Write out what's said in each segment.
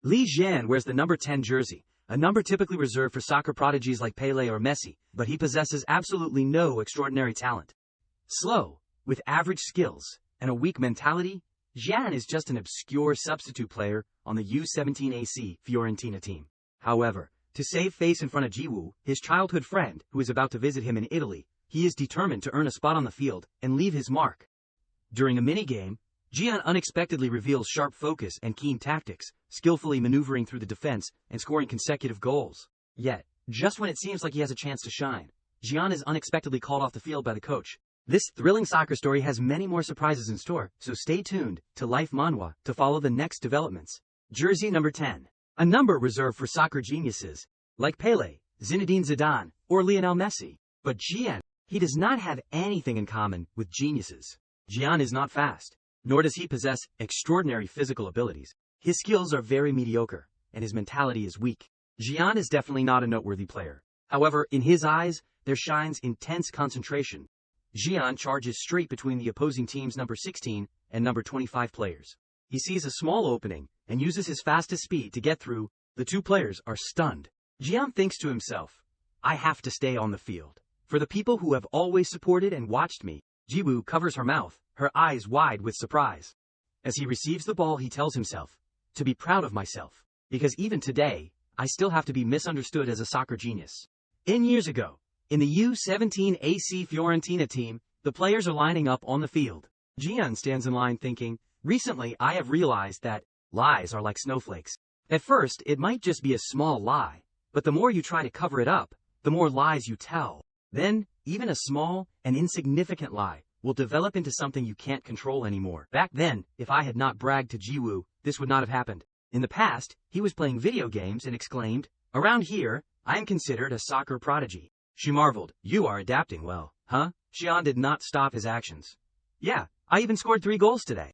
Li Jian wears the number 10 jersey, a number typically reserved for soccer prodigies like Pele or Messi, but he possesses absolutely no extraordinary talent. Slow, with average skills, and a weak mentality, Jian is just an obscure substitute player on the U17 AC Fiorentina team. However, to save face in front of Jiwoo, his childhood friend, who is about to visit him in Italy, he is determined to earn a spot on the field and leave his mark. During a mini-game, Jian unexpectedly reveals sharp focus and keen tactics, skillfully maneuvering through the defense and scoring consecutive goals. Yet, just when it seems like he has a chance to shine, Jian is unexpectedly called off the field by the coach. This thrilling soccer story has many more surprises in store, so stay tuned to Life Manhwa to follow the next developments. Jersey number 10. A number reserved for soccer geniuses, like Pele, Zinedine Zidane, or Lionel Messi. But Jian, he does not have anything in common with geniuses. Jian is not fast, nor does he possess extraordinary physical abilities. His skills are very mediocre, and his mentality is weak. Jian is definitely not a noteworthy player. However, in his eyes, there shines intense concentration. Jian charges straight between the opposing team's number 16 and number 25 players. He sees a small opening and uses his fastest speed to get through. The two players are stunned. Jian thinks to himself, I have to stay on the field. For the people who have always supported and watched me. Jiwoo covers her mouth, her eyes wide with surprise. As he receives the ball, he tells himself, to be proud of myself, because even today, I still have to be misunderstood as a soccer genius. Years ago, in the U17 AC Fiorentina team, the players are lining up on the field. Jian stands in line thinking, recently I have realized that lies are like snowflakes. At first, it might just be a small lie, but the more you try to cover it up, the more lies you tell. Then, even a small and insignificant lie will develop into something you can't control anymore. Back then, if I had not bragged to Jiwoo, this would not have happened. In the past, he was playing video games and exclaimed, around here, I am considered a soccer prodigy. She marveled, you are adapting well, huh? Jian did not stop his actions. Yeah, I even scored 3 goals today.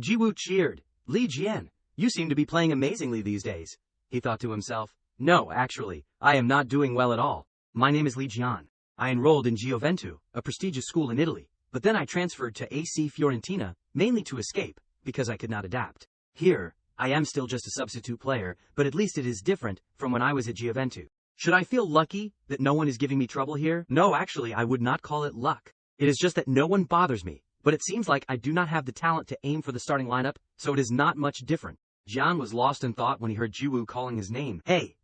Jiwoo cheered, Li Jian, you seem to be playing amazingly these days. He thought to himself, no, actually, I am not doing well at all. My name is Li Jian. I enrolled in Gioventu, a prestigious school in Italy, but then I transferred to AC Fiorentina, mainly to escape, because I could not adapt. Here, I am still just a substitute player, but at least it is different from when I was at Gioventu. Should I feel lucky that no one is giving me trouble here? No, actually, I would not call it luck. It is just that no one bothers me, but it seems like I do not have the talent to aim for the starting lineup, so it is not much different. Jian was lost in thought when he heard Jiwoo calling his name. Hey,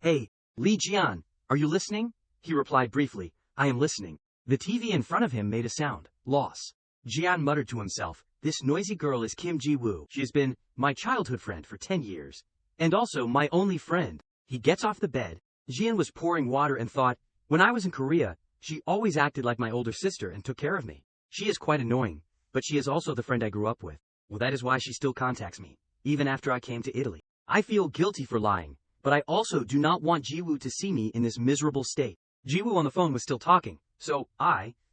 Li Jian, are you listening? He replied briefly, I am listening. The TV in front of him made a sound. Loss. Jian muttered to himself, this noisy girl is Kim Jiwoo. She has been my childhood friend for 10 years. And also my only friend. He gets off the bed. Jian was pouring water and thought, when I was in Korea, she always acted like my older sister and took care of me. She is quite annoying, but she is also the friend I grew up with. Well, that is why she still contacts me, even after I came to Italy. I feel guilty for lying, but I also do not want Jiwoo to see me in this miserable state. Jiwoo on the phone was still talking, so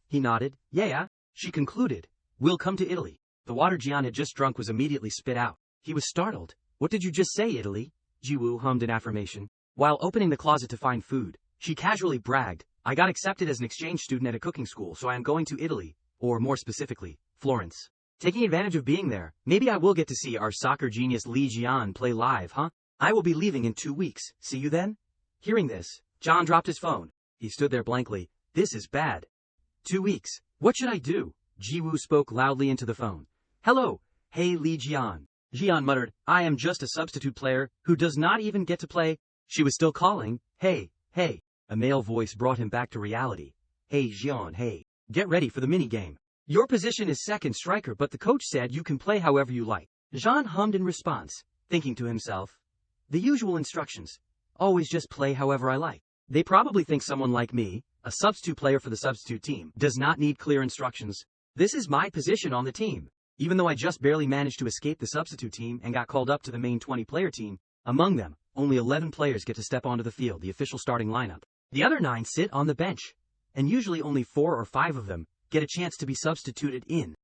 he nodded, yeah, she concluded, we'll come to Italy. The water Jian had just drunk was immediately spit out. He was startled. What did you just say, Italy? Jiwoo hummed in affirmation. While opening the closet to find food, she casually bragged, I got accepted as an exchange student at a cooking school, so I am going to Italy, or more specifically, Florence. Taking advantage of being there, maybe I will get to see our soccer genius Li Jian play live, huh? I will be leaving in 2 weeks. See you then? Hearing this, Jian dropped his phone. He stood there blankly. This is bad. 2 weeks. What should I do? Jiwoo spoke loudly into the phone. Hello. Hey, Li Jian. Jian muttered, I am just a substitute player who does not even get to play. She was still calling. Hey. A male voice brought him back to reality. Hey, Jian, hey. Get ready for the mini-game. Your position is second striker, but the coach said you can play however you like. Jian hummed in response, thinking to himself, the usual instructions. Always just play however I like. They probably think someone like me, a substitute player for the substitute team, does not need clear instructions. This is my position on the team. Even though I just barely managed to escape the substitute team and got called up to the main 20-player team, among them, only 11 players get to step onto the field, the official starting lineup. The other 9 sit on the bench, and usually only 4 or 5 of them get a chance to be substituted in.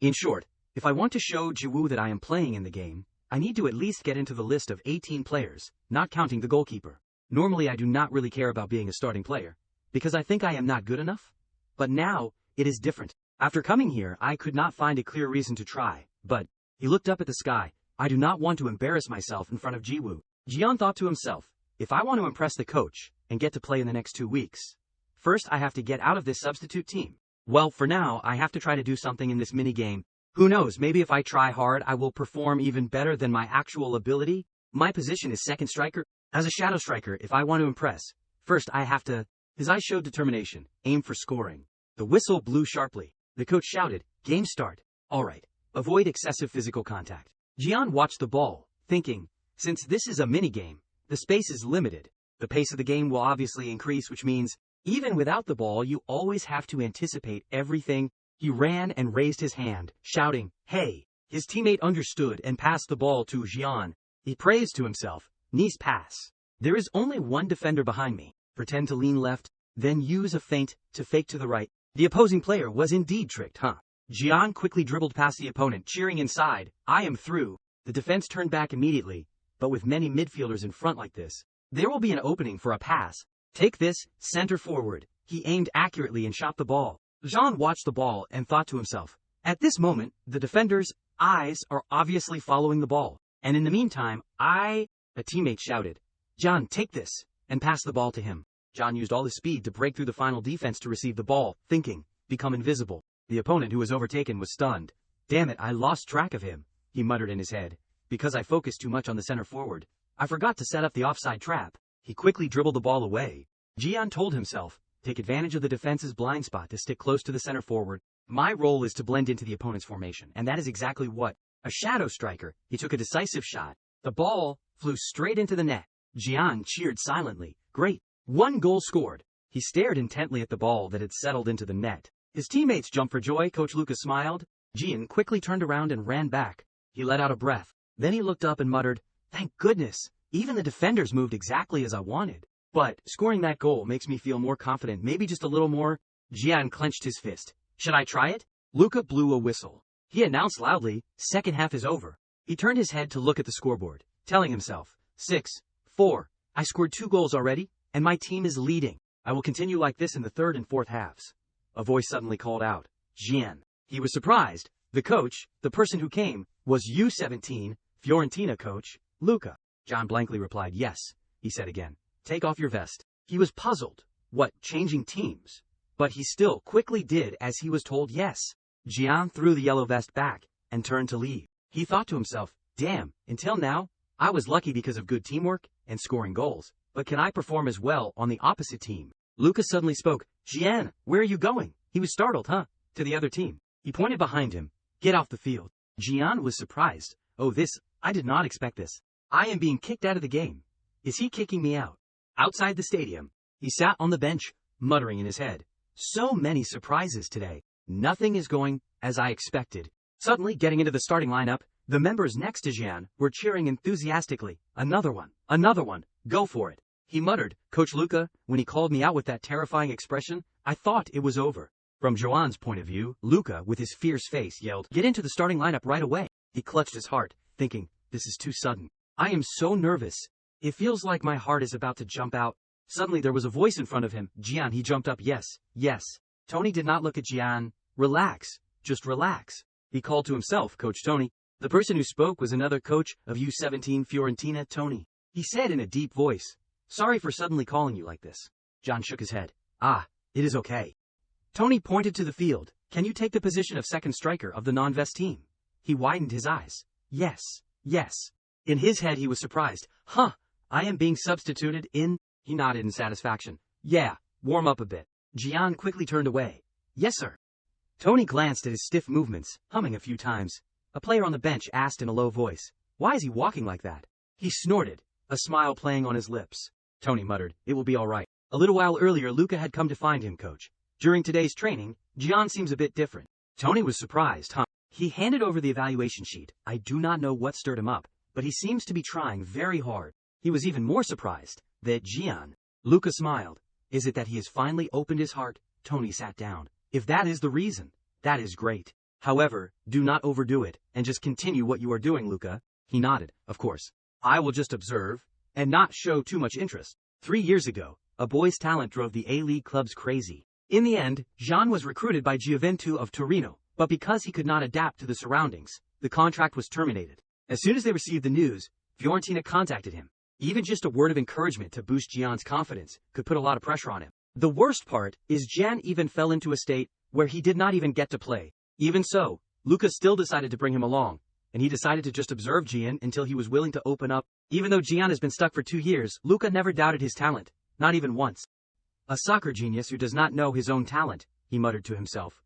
In short, if I want to show Jiwoo that I am playing in the game, I need to at least get into the list of 18 players, not counting the goalkeeper. Normally I do not really care about being a starting player, because I think I am not good enough. But now, it is different. After coming here, I could not find a clear reason to try, but he looked up at the sky. I do not want to embarrass myself in front of Jiwoo. Gian thought to himself, if I want to impress the coach and get to play in the next 2 weeks, first I have to get out of this substitute team. Well, for now, I have to try to do something in this minigame. Who knows, maybe if I try hard, I will perform even better than my actual ability. My position is second striker. As a shadow striker, if I want to impress, first I have to... His eyes showed determination. Aim for scoring. The whistle blew sharply. The coach shouted, game start. All right. Avoid excessive physical contact. Gian watched the ball, thinking, since this is a minigame, the space is limited. The pace of the game will obviously increase, which means, even without the ball, you always have to anticipate everything. He ran and raised his hand, shouting, hey! His teammate understood and passed the ball to Gian. He praised to himself, nice pass. There is only one defender behind me. Pretend to lean left, then use a feint to fake to the right. The opposing player was indeed tricked, huh? Gian quickly dribbled past the opponent, cheering inside, I am through. The defense turned back immediately, but with many midfielders in front like this, there will be an opening for a pass. Take this, center forward. He aimed accurately and shot the ball. Gian watched the ball and thought to himself, at this moment, the defender's eyes are obviously following the ball. And in the meantime, a teammate shouted, Gian, take this, and passed the ball to him. Gian used all his speed to break through the final defense to receive the ball, thinking, become invisible. The opponent who was overtaken was stunned. Damn it, I lost track of him, he muttered in his head. Because I focused too much on the center forward, I forgot to set up the offside trap. He quickly dribbled the ball away. Gian told himself, take advantage of the defense's blind spot to stick close to the center forward. My role is to blend into the opponent's formation, and that is exactly what. A shadow striker, he took a decisive shot. The ball flew straight into the net. Gian cheered silently. Great. 1 goal scored. He stared intently at the ball that had settled into the net. His teammates jumped for joy. Coach Luca smiled. Gian quickly turned around and ran back. He let out a breath. Then he looked up and muttered, thank goodness, even the defenders moved exactly as I wanted. But scoring that goal makes me feel more confident, maybe just a little more. Gian clenched his fist. Should I try it? Luca blew a whistle. He announced loudly, second half is over. He turned his head to look at the scoreboard, telling himself, 6-4. I scored 2 goals already, and my team is leading. I will continue like this in the third and fourth halves. A voice suddenly called out, Gian. He was surprised. The coach, the person who came, was U17, Fiorentina coach, Luca. Gian blankly replied, yes, he said again. Take off your vest. He was puzzled. What, changing teams? But he still quickly did as he was told yes. Gian threw the yellow vest back and turned to leave. He thought to himself, damn, until now, I was lucky because of good teamwork and scoring goals. But can I perform as well on the opposite team? Luca suddenly spoke, Gian, where are you going? He was startled, huh? To the other team. He pointed behind him. Get off the field. Gian was surprised. Oh, I did not expect this. I am being kicked out of the game. Is he kicking me out? Outside the stadium, he sat on the bench, muttering in his head. So many surprises today. Nothing is going as I expected. Suddenly, getting into the starting lineup, the members next to Gian were cheering enthusiastically. Another one, go for it. He muttered, Coach Luca, when he called me out with that terrifying expression, I thought it was over. From Joan's point of view, Luca, with his fierce face, yelled, get into the starting lineup right away. He clutched his heart, thinking, this is too sudden. I am so nervous. It feels like my heart is about to jump out. Suddenly there was a voice in front of him. Gian, he jumped up. Yes. Tony did not look at Gian. Relax. Just relax. He called to himself, Coach Tony. The person who spoke was another coach of U17 Fiorentina, Tony. He said in a deep voice, sorry for suddenly calling you like this. Gian shook his head. It is okay. Tony pointed to the field. Can you take the position of second striker of the non-vest team? He widened his eyes. Yes. In his head he was surprised. I am being substituted in? He nodded in satisfaction. Yeah, warm up a bit. Gian quickly turned away. Yes, sir. Tony glanced at his stiff movements, humming a few times. A player on the bench asked in a low voice, why is he walking like that? He snorted, a smile playing on his lips. Tony muttered, it will be all right. A little while earlier Luca had come to find him, coach. During today's training, Gian seems a bit different. Tony was surprised, He handed over the evaluation sheet. I do not know what stirred him up, but he seems to be trying very hard. He was even more surprised that Gian. Luca smiled. Is it that he has finally opened his heart? Tony sat down. If that is the reason, that is great. However, do not overdo it, and just continue what you are doing, Luca. He nodded. Of course. I will just observe, and not show too much interest. 3 years ago, a boy's talent drove the A-League clubs crazy. In the end, Gian was recruited by Gioventù of Torino, but because he could not adapt to the surroundings, the contract was terminated. As soon as they received the news, Fiorentina contacted him. Even just a word of encouragement to boost Jian's confidence could put a lot of pressure on him. The worst part is Jian even fell into a state where he did not even get to play. Even so, Luca still decided to bring him along, and he decided to just observe Jian until he was willing to open up. Even though Jian has been stuck for 2 years, Luca never doubted his talent, not even once. A soccer genius who does not know his own talent, he muttered to himself.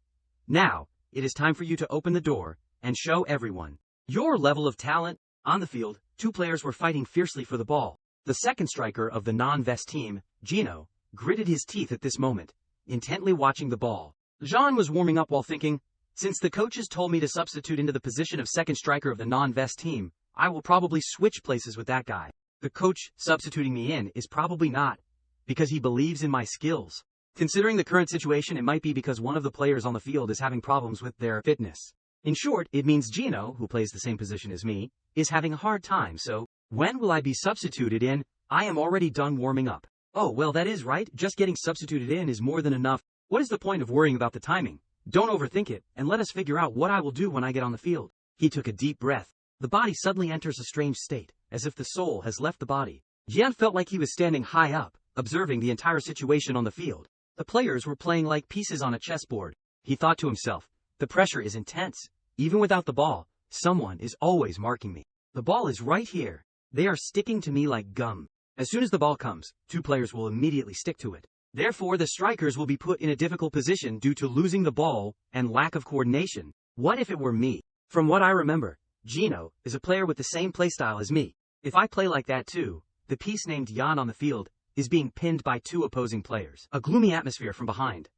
Now, it is time for you to open the door and show everyone your level of talent. On the field, 2 players were fighting fiercely for the ball. The second striker of the non-vest team, Gino, gritted his teeth at this moment, intently watching the ball. Jean was warming up while thinking, since the coaches told me to substitute into the position of second striker of the non-vest team, I will probably switch places with that guy. The coach substituting me in is probably not because he believes in my skills. Considering the current situation, it might be because one of the players on the field is having problems with their fitness. In short, it means Gino, who plays the same position as me, is having a hard time, so when will I be substituted in? I am already done warming up. Oh, well, that is right, just getting substituted in is more than enough. What is the point of worrying about the timing? Don't overthink it, and let us figure out what I will do when I get on the field. He took a deep breath. The body suddenly enters a strange state, as if the soul has left the body. Jian felt like he was standing high up, observing the entire situation on the field. The players were playing like pieces on a chessboard. He thought to himself, the pressure is intense. Even without the ball, someone is always marking me. The ball is right here. They are sticking to me like gum. As soon as the ball comes, 2 players will immediately stick to it. Therefore, the strikers will be put in a difficult position due to losing the ball and lack of coordination. What if it were me? From what I remember, Gino is a player with the same playstyle as me. If I play like that too, the piece named Jan on the field is being pinned by 2 opposing players. A gloomy atmosphere from behind.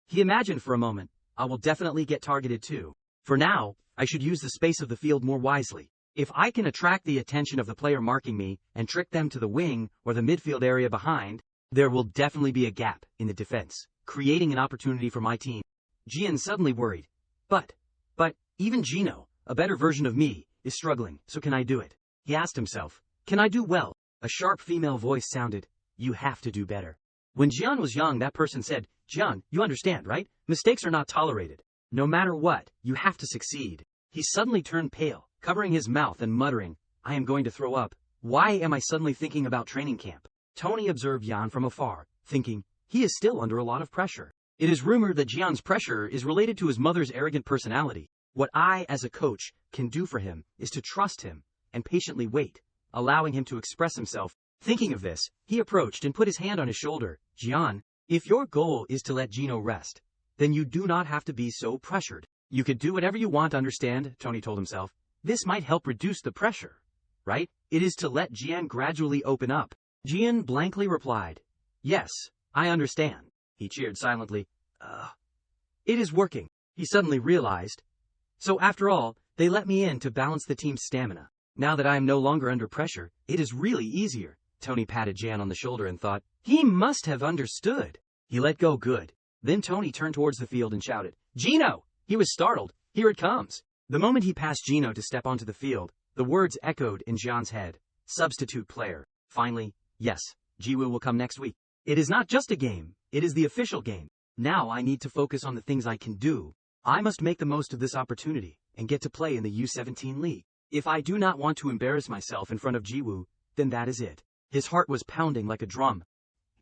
He imagined for a moment, I will definitely get targeted too. For now, I should use the space of the field more wisely. If I can attract the attention of the player marking me and trick them to the wing or the midfield area behind, there will definitely be a gap in the defense, creating an opportunity for my team. Jian suddenly worried. But even Gino, a better version of me, is struggling, so can I do it? He asked himself. Can I do well? A sharp female voice sounded. You have to do better. When Jian was young, that person said, Jian, you understand, right? Mistakes are not tolerated. No matter what, you have to succeed. He suddenly turned pale, covering his mouth and muttering, I am going to throw up. Why am I suddenly thinking about training camp? Tony observed Jan from afar, thinking, he is still under a lot of pressure. It is rumored that Jian's pressure is related to his mother's arrogant personality. What I, as a coach, can do for him is to trust him and patiently wait, allowing him to express himself. Thinking of this, he approached and put his hand on his shoulder. Jian, if your goal is to let Gino rest, then you do not have to be so pressured. You could do whatever you want, understand, Tony told himself. This might help reduce the pressure, right? It is to let Jian gradually open up. Jian blankly replied, yes, I understand. He cheered silently. It is working. He suddenly realized. So after all, they let me in to balance the team's stamina. Now that I am no longer under pressure, it is really easier. Tony patted Jian on the shoulder and thought, he must have understood. He let go good. Then Tony turned towards the field and shouted, Gino! He was startled. Here it comes. The moment he passed Gino to step onto the field, the words echoed in Jian's head. Substitute player. Finally, yes, Jiwoo will come next week. It is not just a game, it is the official game. Now I need to focus on the things I can do. I must make the most of this opportunity and get to play in the U17 league. If I do not want to embarrass myself in front of Jiwoo, then that is it. His heart was pounding like a drum.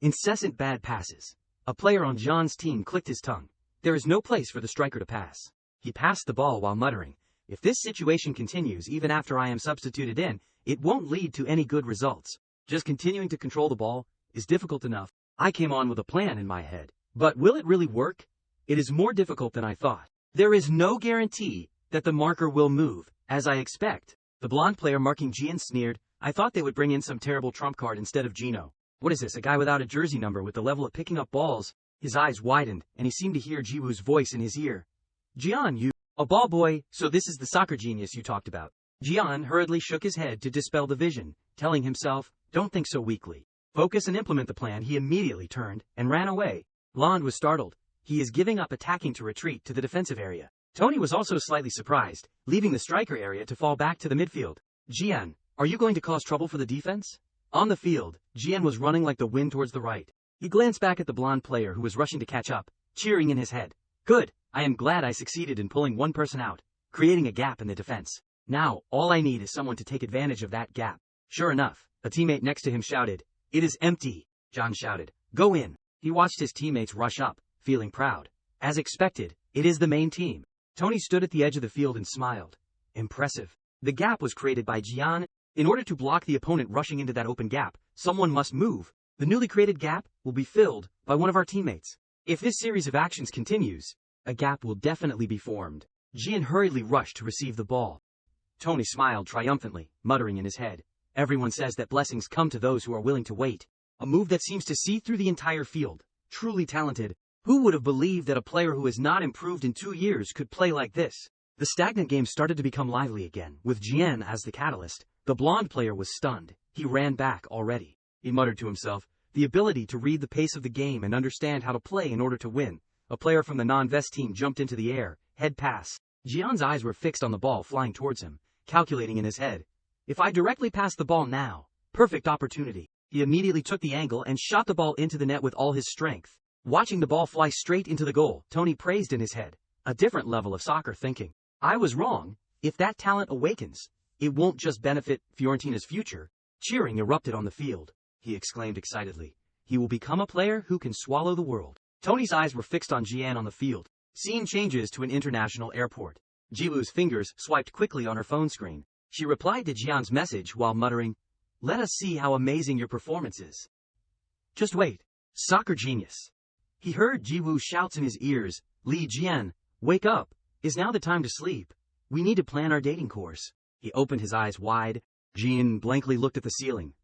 Incessant bad passes. A player on Jian's team clicked his tongue. There is no place for the striker to pass. He passed the ball while muttering, if this situation continues even after I am substituted in, it won't lead to any good results. Just continuing to control the ball is difficult enough. I came on with a plan in my head. But will it really work? It is more difficult than I thought. There is no guarantee that the marker will move, as I expect. The blonde player marking Jian sneered, I thought they would bring in some terrible trump card instead of Gino. What is this, a guy without a jersey number with the level of picking up balls? His eyes widened, and he seemed to hear Jiwoo's voice in his ear. Jian, you, a ball boy, so this is the soccer genius you talked about. Jian hurriedly shook his head to dispel the vision, telling himself, don't think so weakly. Focus and implement the plan. He immediately turned and ran away. Lond was startled. He is giving up attacking to retreat to the defensive area. Tony was also slightly surprised, leaving the striker area to fall back to the midfield. Jian, are you going to cause trouble for the defense? On the field, Jian was running like the wind towards the right. He glanced back at the blonde player who was rushing to catch up, cheering in his head. Good, I am glad I succeeded in pulling one person out, creating a gap in the defense. Now, all I need is someone to take advantage of that gap. Sure enough, A teammate next to him shouted, "It is empty." John shouted, "Go in." He watched his teammates rush up, feeling proud. As expected, it is the main team. Tony stood at the edge of the field and smiled. Impressive. The gap was created by Jian. In order to block the opponent rushing into that open gap, someone must move. The newly created gap will be filled by one of our teammates. If this series of actions continues, a gap will definitely be formed. Jian hurriedly rushed to receive the ball. Tony smiled triumphantly, muttering in his head, "Everyone says that blessings come to those who are willing to wait." A move that seems to see through the entire field. Truly talented. Who would have believed that a player who has not improved in 2 years could play like this? The stagnant game started to become lively again, with Jian as the catalyst. The blonde player was stunned. He ran back already. He muttered to himself, the ability to read the pace of the game and understand how to play in order to win. A player from the non-vest team jumped into the air, head pass. Jian's eyes were fixed on the ball flying towards him, calculating in his head. If I directly pass the ball now, perfect opportunity. He immediately took the angle and shot the ball into the net with all his strength. Watching the ball fly straight into the goal, Tony praised in his head. A different level of soccer thinking. I was wrong. If that talent awakens, it won't just benefit Fiorentina's future. Cheering erupted on the field. He exclaimed excitedly. He will become a player who can swallow the world. Tony's eyes were fixed on Jian on the field. Scene changes to an international airport. Jiwoo's fingers swiped quickly on her phone screen. She replied to Jian's message while muttering, "Let us see how amazing your performance is." Just wait. Soccer genius. He heard Jiwoo shouts in his ears, "Li Jian, wake up. Is now the time to sleep? We need to plan our dating course." He opened his eyes wide. Jian blankly looked at the ceiling.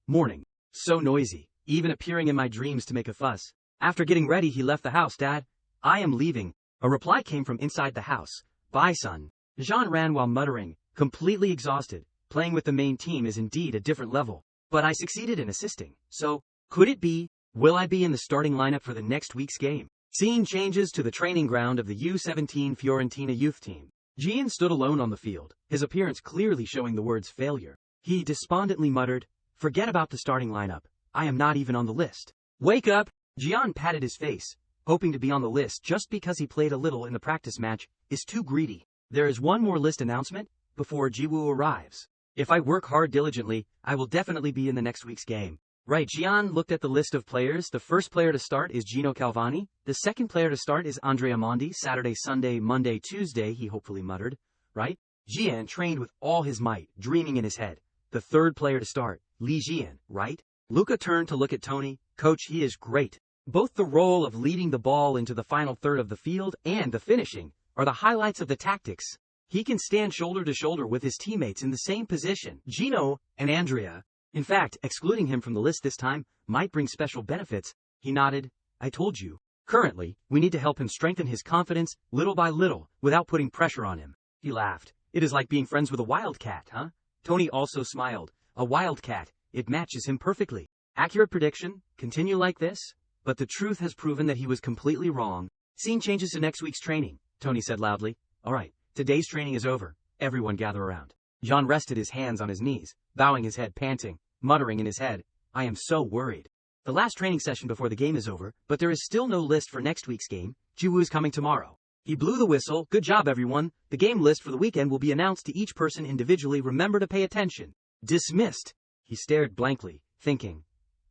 Morning. So noisy, even appearing in my dreams to make a fuss. After getting ready, he left the house. Dad, I am leaving. A reply came from inside the house. Bye, son. Jean ran while muttering, completely exhausted. Playing with the main team is indeed a different level. But I succeeded in assisting. So, could it be? Will I be in the starting lineup for the next week's game? Scene changes to the training ground of the U17 Fiorentina youth team. Jian stood alone on the field, his appearance clearly showing the words failure. He despondently muttered, "Forget about the starting lineup. I am not even on the list." Wake up! Jian patted his face. Hoping to be on the list just because he played a little in the practice match is too greedy. There is one more list announcement before Jiwoo arrives. If I work hard diligently, I will definitely be in the next week's game. Right, Jian looked at the list of players. The first player to start is Gino Calvani. The second player to start is Andrea Mondi. Saturday, Sunday, Monday, Tuesday, he hopefully muttered. Right? Jian trained with all his might, dreaming in his head. The third player to start, Li Jian, right? Luca turned to look at Tony. Coach, he is great. Both the role of leading the ball into the final third of the field and the finishing are the highlights of the tactics. He can stand shoulder to shoulder with his teammates in the same position, Gino and Andrea. In fact, excluding him from the list this time might bring special benefits. He nodded. I told you. Currently, we need to help him strengthen his confidence little by little without putting pressure on him. He laughed. It is like being friends with a wildcat, huh? Tony also smiled. A wildcat. It matches him perfectly. Accurate prediction. Continue like this. But the truth has proven that he was completely wrong. Scene changes to next week's training, Tony said loudly. All right, today's training is over. Everyone gather around. John rested his hands on his knees, bowing his head, panting, muttering in his head, I am so worried. The last training session before the game is over, but there is still no list for next week's game. Jiwoo is coming tomorrow. He blew the whistle. Good job, everyone. The game list for the weekend will be announced to each person individually. Remember to pay attention. Dismissed. He stared blankly, thinking.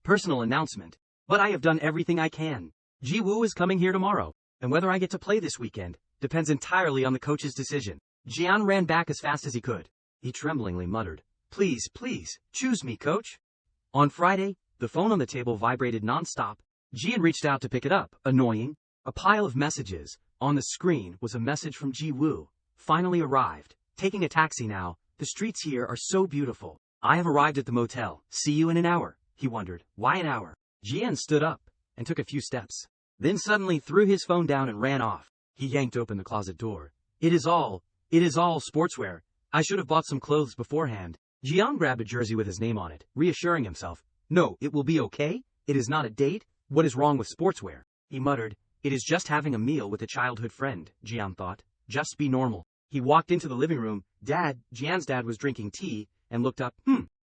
Personal announcement. But I have done everything I can. Jiwoo is coming here tomorrow, and whether I get to play this weekend depends entirely on the coach's decision. Jian ran back as fast as he could. He tremblingly muttered, Please, please, choose me, coach. On Friday, the phone on the table vibrated non-stop. Jian reached out to pick it up, annoying. A pile of messages. On the screen was a message from Jiwoo. Finally arrived. Taking a taxi now. The streets here are so beautiful. I have arrived at the motel. See you in an hour. He wondered, why an hour? Jian stood up and took a few steps. Then suddenly threw his phone down and ran off. He yanked open the closet door. It is all sportswear. I should have bought some clothes beforehand. Jian grabbed a jersey with his name on it, reassuring himself. No, it will be okay. It is not a date. What is wrong with sportswear? He muttered. It is just having a meal with a childhood friend, Jian thought. Just be normal. He walked into the living room. Jian's dad was drinking tea, and looked up.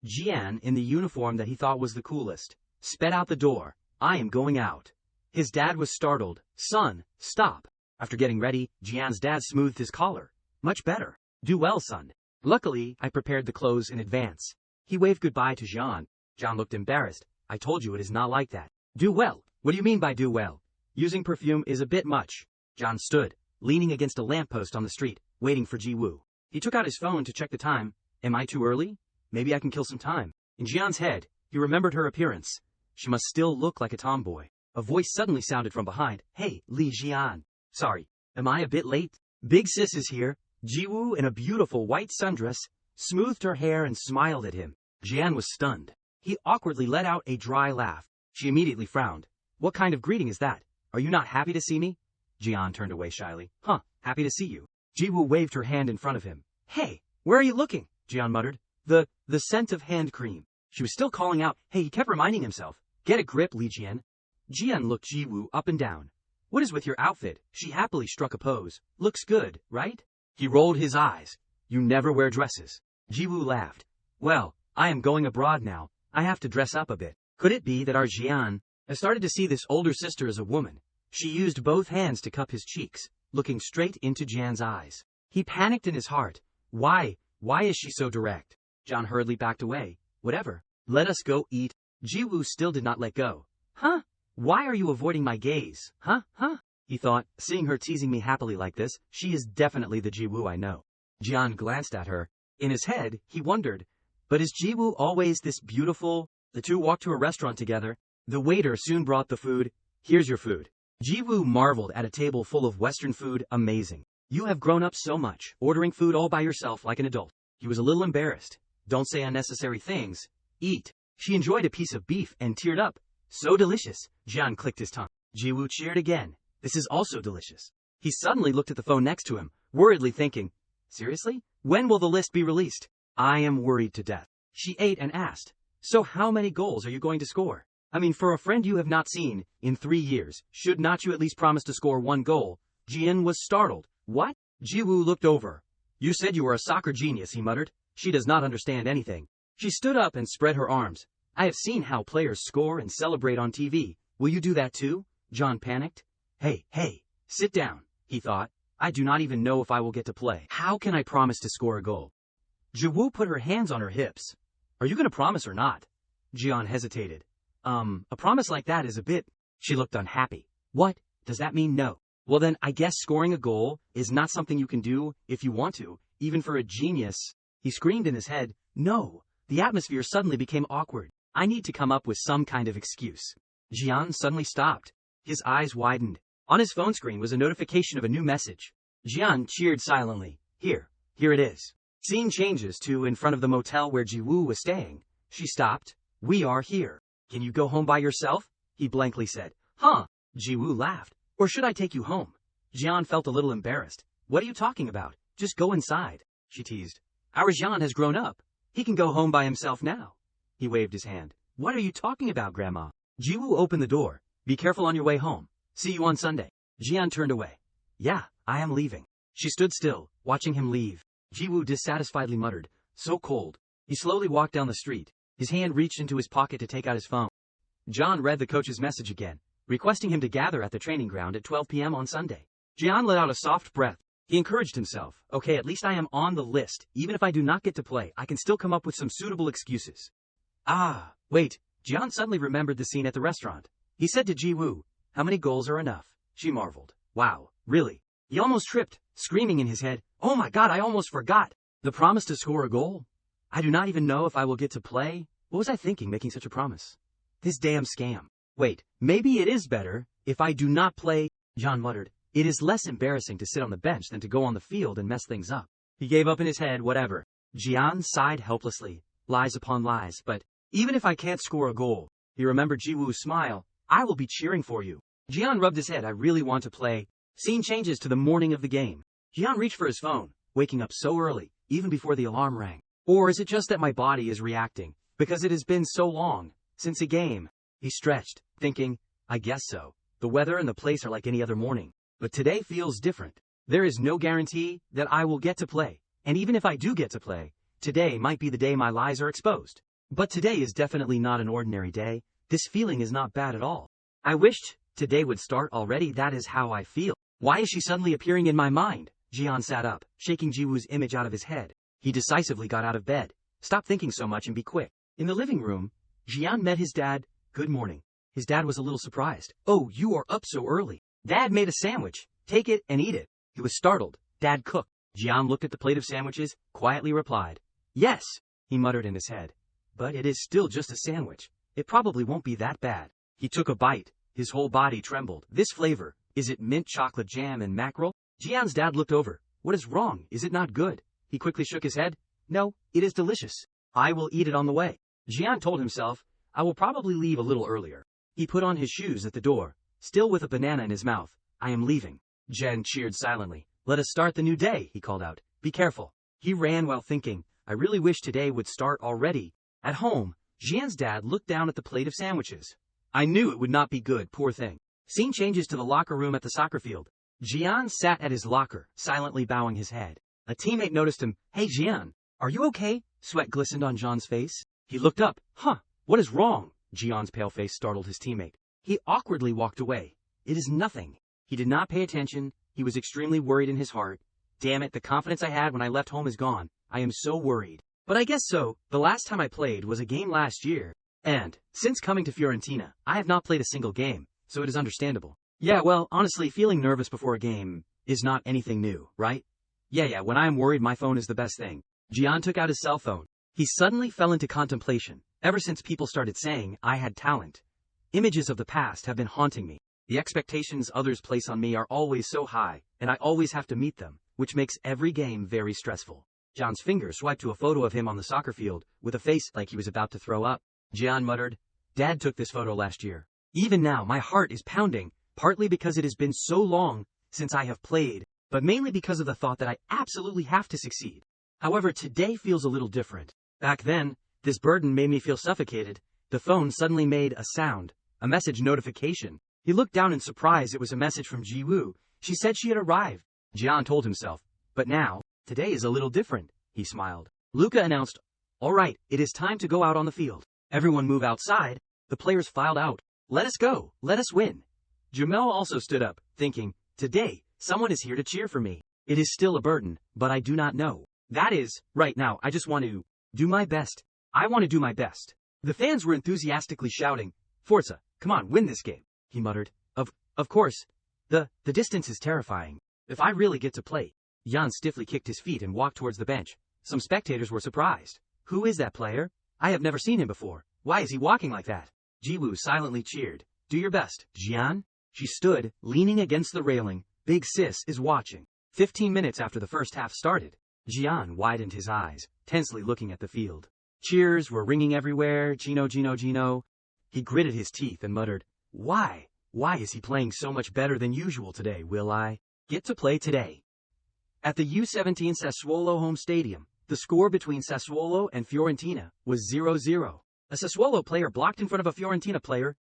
Jian, in the uniform that he thought was the coolest, sped out the door. I am going out. His dad was startled. Son, stop. After getting ready, Jian's dad smoothed his collar. Much better. Do well, son. Luckily, I prepared the clothes in advance. He waved goodbye to Jian. Jian looked embarrassed. I told you it is not like that. Do well. What do you mean by do well? Using perfume is a bit much. Jian stood, leaning against a lamppost on the street, waiting for Ji-woo. He took out his phone to check the time. Am I too early? Maybe I can kill some time. In Jian's head, he remembered her appearance. She must still look like a tomboy. A voice suddenly sounded from behind. Hey, Li Jian. Sorry, am I a bit late? Big sis is here. Ji-woo, in a beautiful white sundress, smoothed her hair and smiled at him. Jian was stunned. He awkwardly let out a dry laugh. She immediately frowned. What kind of greeting is that? Are you not happy to see me? Jian turned away shyly. Huh, happy to see you. Ji-woo waved her hand in front of him. Hey, where are you looking? Jian muttered. The scent of hand cream. She was still calling out. Hey, he kept reminding himself. Get a grip, Li Jian. Jian looked Ji-woo up and down. What is with your outfit? She happily struck a pose. Looks good, right? He rolled his eyes. You never wear dresses. Ji-woo laughed. Well, I am going abroad now. I have to dress up a bit. Could it be that our Jian has started to see this older sister as a woman? She used both hands to cup his cheeks, looking straight into Jian's eyes. He panicked in his heart. Why is she so direct? Jian hurriedly backed away. Whatever. Let us go eat. Ji-woo still did not let go. Huh? Why are you avoiding my gaze? Huh? He thought, seeing her teasing me happily like this, she is definitely the Ji-woo I know. Jian glanced at her. In his head, he wondered, but is Ji-woo always this beautiful? The two walked to a restaurant together. The waiter soon brought the food. Here's your food. Ji-woo marveled at a table full of Western food. Amazing. You have grown up so much, ordering food all by yourself like an adult. He was a little embarrassed. Don't say unnecessary things. Eat. She enjoyed a piece of beef and teared up. So delicious. Jian clicked his tongue. Ji-woo cheered again. This is also delicious. He suddenly looked at the phone next to him, worriedly thinking, seriously? When will the list be released? I am worried to death. She ate and asked, so how many goals are you going to score? I mean, for a friend you have not seen in 3 years, should not you at least promise to score 1 goal? Jian was startled. What? Ji-woo looked over. You said you were a soccer genius, he muttered. She does not understand anything. She stood up and spread her arms. I have seen how players score and celebrate on TV. Will you do that too? Jian panicked. Hey, sit down, he thought. I do not even know if I will get to play. How can I promise to score a goal? Ji-woo put her hands on her hips. Are you going to promise or not? Jian hesitated. A promise like that is a bit... She looked unhappy. What? Does that mean no? Well then, I guess scoring a goal is not something you can do if you want to, even for a genius. He screamed in his head. No. The atmosphere suddenly became awkward. I need to come up with some kind of excuse. Jian suddenly stopped. His eyes widened. On his phone screen was a notification of a new message. Jian cheered silently. Here it is. Scene changes to in front of the motel where Ji-woo was staying. She stopped. We are here. Can you go home by yourself? He blankly said. Huh? Ji-woo laughed. Or should I take you home? Jian felt a little embarrassed. What are you talking about? Just go inside, she teased. Our Jian has grown up. He can go home by himself now. He waved his hand. What are you talking about, Grandma? Ji-woo opened the door. Be careful on your way home. See you on Sunday. Jian turned away. Yeah, I am leaving. She stood still, watching him leave. Ji-woo dissatisfiedly muttered. So cold. He slowly walked down the street. His hand reached into his pocket to take out his phone. Jian read the coach's message again, requesting him to gather at the training ground at 12 p.m. on Sunday. Jian let out a soft breath. He encouraged himself. Okay, at least I am on the list. Even if I do not get to play, I can still come up with some suitable excuses. Ah, wait. Jian suddenly remembered the scene at the restaurant. He said to Ji-woo, how many goals are enough? She marveled. Wow, really? He almost tripped, screaming in his head, oh my god, I almost forgot. The promise to score a goal? I do not even know if I will get to play. What was I thinking making such a promise? This damn scam. Wait, maybe it is better if I do not play, Jian muttered. It is less embarrassing to sit on the bench than to go on the field and mess things up. He gave up in his head, whatever. Jian sighed helplessly. Lies upon lies, but even if I can't score a goal, he remembered Ji-woo's smile, I will be cheering for you. Jian rubbed his head. I really want to play. Scene changes to the morning of the game. Jian reached for his phone, waking up so early, even before the alarm rang. Or is it just that my body is reacting, because it has been so long since a game? He stretched, thinking, I guess so. The weather and the place are like any other morning. But today feels different. There is no guarantee that I will get to play. And even if I do get to play, today might be the day my lies are exposed. But today is definitely not an ordinary day. This feeling is not bad at all. I wished today would start already. That is how I feel. Why is she suddenly appearing in my mind? Jian sat up, shaking Ji-woo's image out of his head. He decisively got out of bed. Stop thinking so much and be quick. In the living room, Jian met his dad. Good morning. His dad was a little surprised. Oh, you are up so early. Dad made a sandwich. Take it and eat it. He was startled. Dad cooked. Jian looked at the plate of sandwiches, quietly replied. Yes, he muttered in his head. But it is still just a sandwich. It probably won't be that bad. He took a bite. His whole body trembled. This flavor, is it mint chocolate jam and mackerel? Jian's dad looked over. What is wrong? Is it not good? He quickly shook his head. No, it is delicious. I will eat it on the way. Jian told himself, I will probably leave a little earlier. He put on his shoes at the door, still with a banana in his mouth. I am leaving. Jen cheered silently. Let us start the new day, he called out. Be careful. He ran while thinking, I really wish today would start already. At home, Jian's dad looked down at the plate of sandwiches. I knew it would not be good, poor thing. Scene changes to the locker room at the soccer field. Jian sat at his locker, silently bowing his head. A teammate noticed him. Hey Jian, are you okay? Sweat glistened on Jian's face. He looked up. Huh, what is wrong? Jian's pale face startled his teammate. He awkwardly walked away. It is nothing. He did not pay attention. He was extremely worried in his heart. Damn it, the confidence I had when I left home is gone. I am so worried. But I guess so. The last time I played was a game last year. And, since coming to Fiorentina, I have not played a single game, so it is understandable. Yeah, well, honestly, feeling nervous before a game is not anything new, right? Yeah, when I am worried, my phone is the best thing. Jian took out his cell phone. He suddenly fell into contemplation. Ever since people started saying I had talent, images of the past have been haunting me. The expectations others place on me are always so high, and I always have to meet them, which makes every game very stressful. Jian's finger swiped to a photo of him on the soccer field, with a face like he was about to throw up. Jian muttered, Dad took this photo last year. Even now, my heart is pounding, partly because it has been so long since I have played, but mainly because of the thought that I absolutely have to succeed. However, today feels a little different. Back then, this burden made me feel suffocated. The phone suddenly made a sound, a message notification. He looked down in surprise. It was a message from Jiwoo. She said she had arrived. Jian told himself, but now, today is a little different. He smiled. Luca announced, all right, it is time to go out on the field. Everyone move outside. The players filed out. Let us go. Let us win. Jamel also stood up, thinking, today, someone is here to cheer for me. It is still a burden, but I do not know. That is, right now, I just want to do my best. I want to do my best. The fans were enthusiastically shouting, Forza, come on, win this game. He muttered, of course. The distance is terrifying. If I really get to play. Jan stiffly kicked his feet and walked towards the bench. Some spectators were surprised. Who is that player? I have never seen him before. Why is he walking like that? Jiwoo silently cheered. Do your best, Jian. She stood, leaning against the railing. Big sis is watching. 15 minutes after the first half started, Jian widened his eyes, tensely looking at the field. Cheers were ringing everywhere. Gino, Gino, Gino. He gritted his teeth and muttered, Why? Why is he playing so much better than usual today? Will I get to play today? At the U17 Sassuolo home stadium, the score between Sassuolo and Fiorentina was 0-0. A Sassuolo player blocked in front of a Fiorentina player.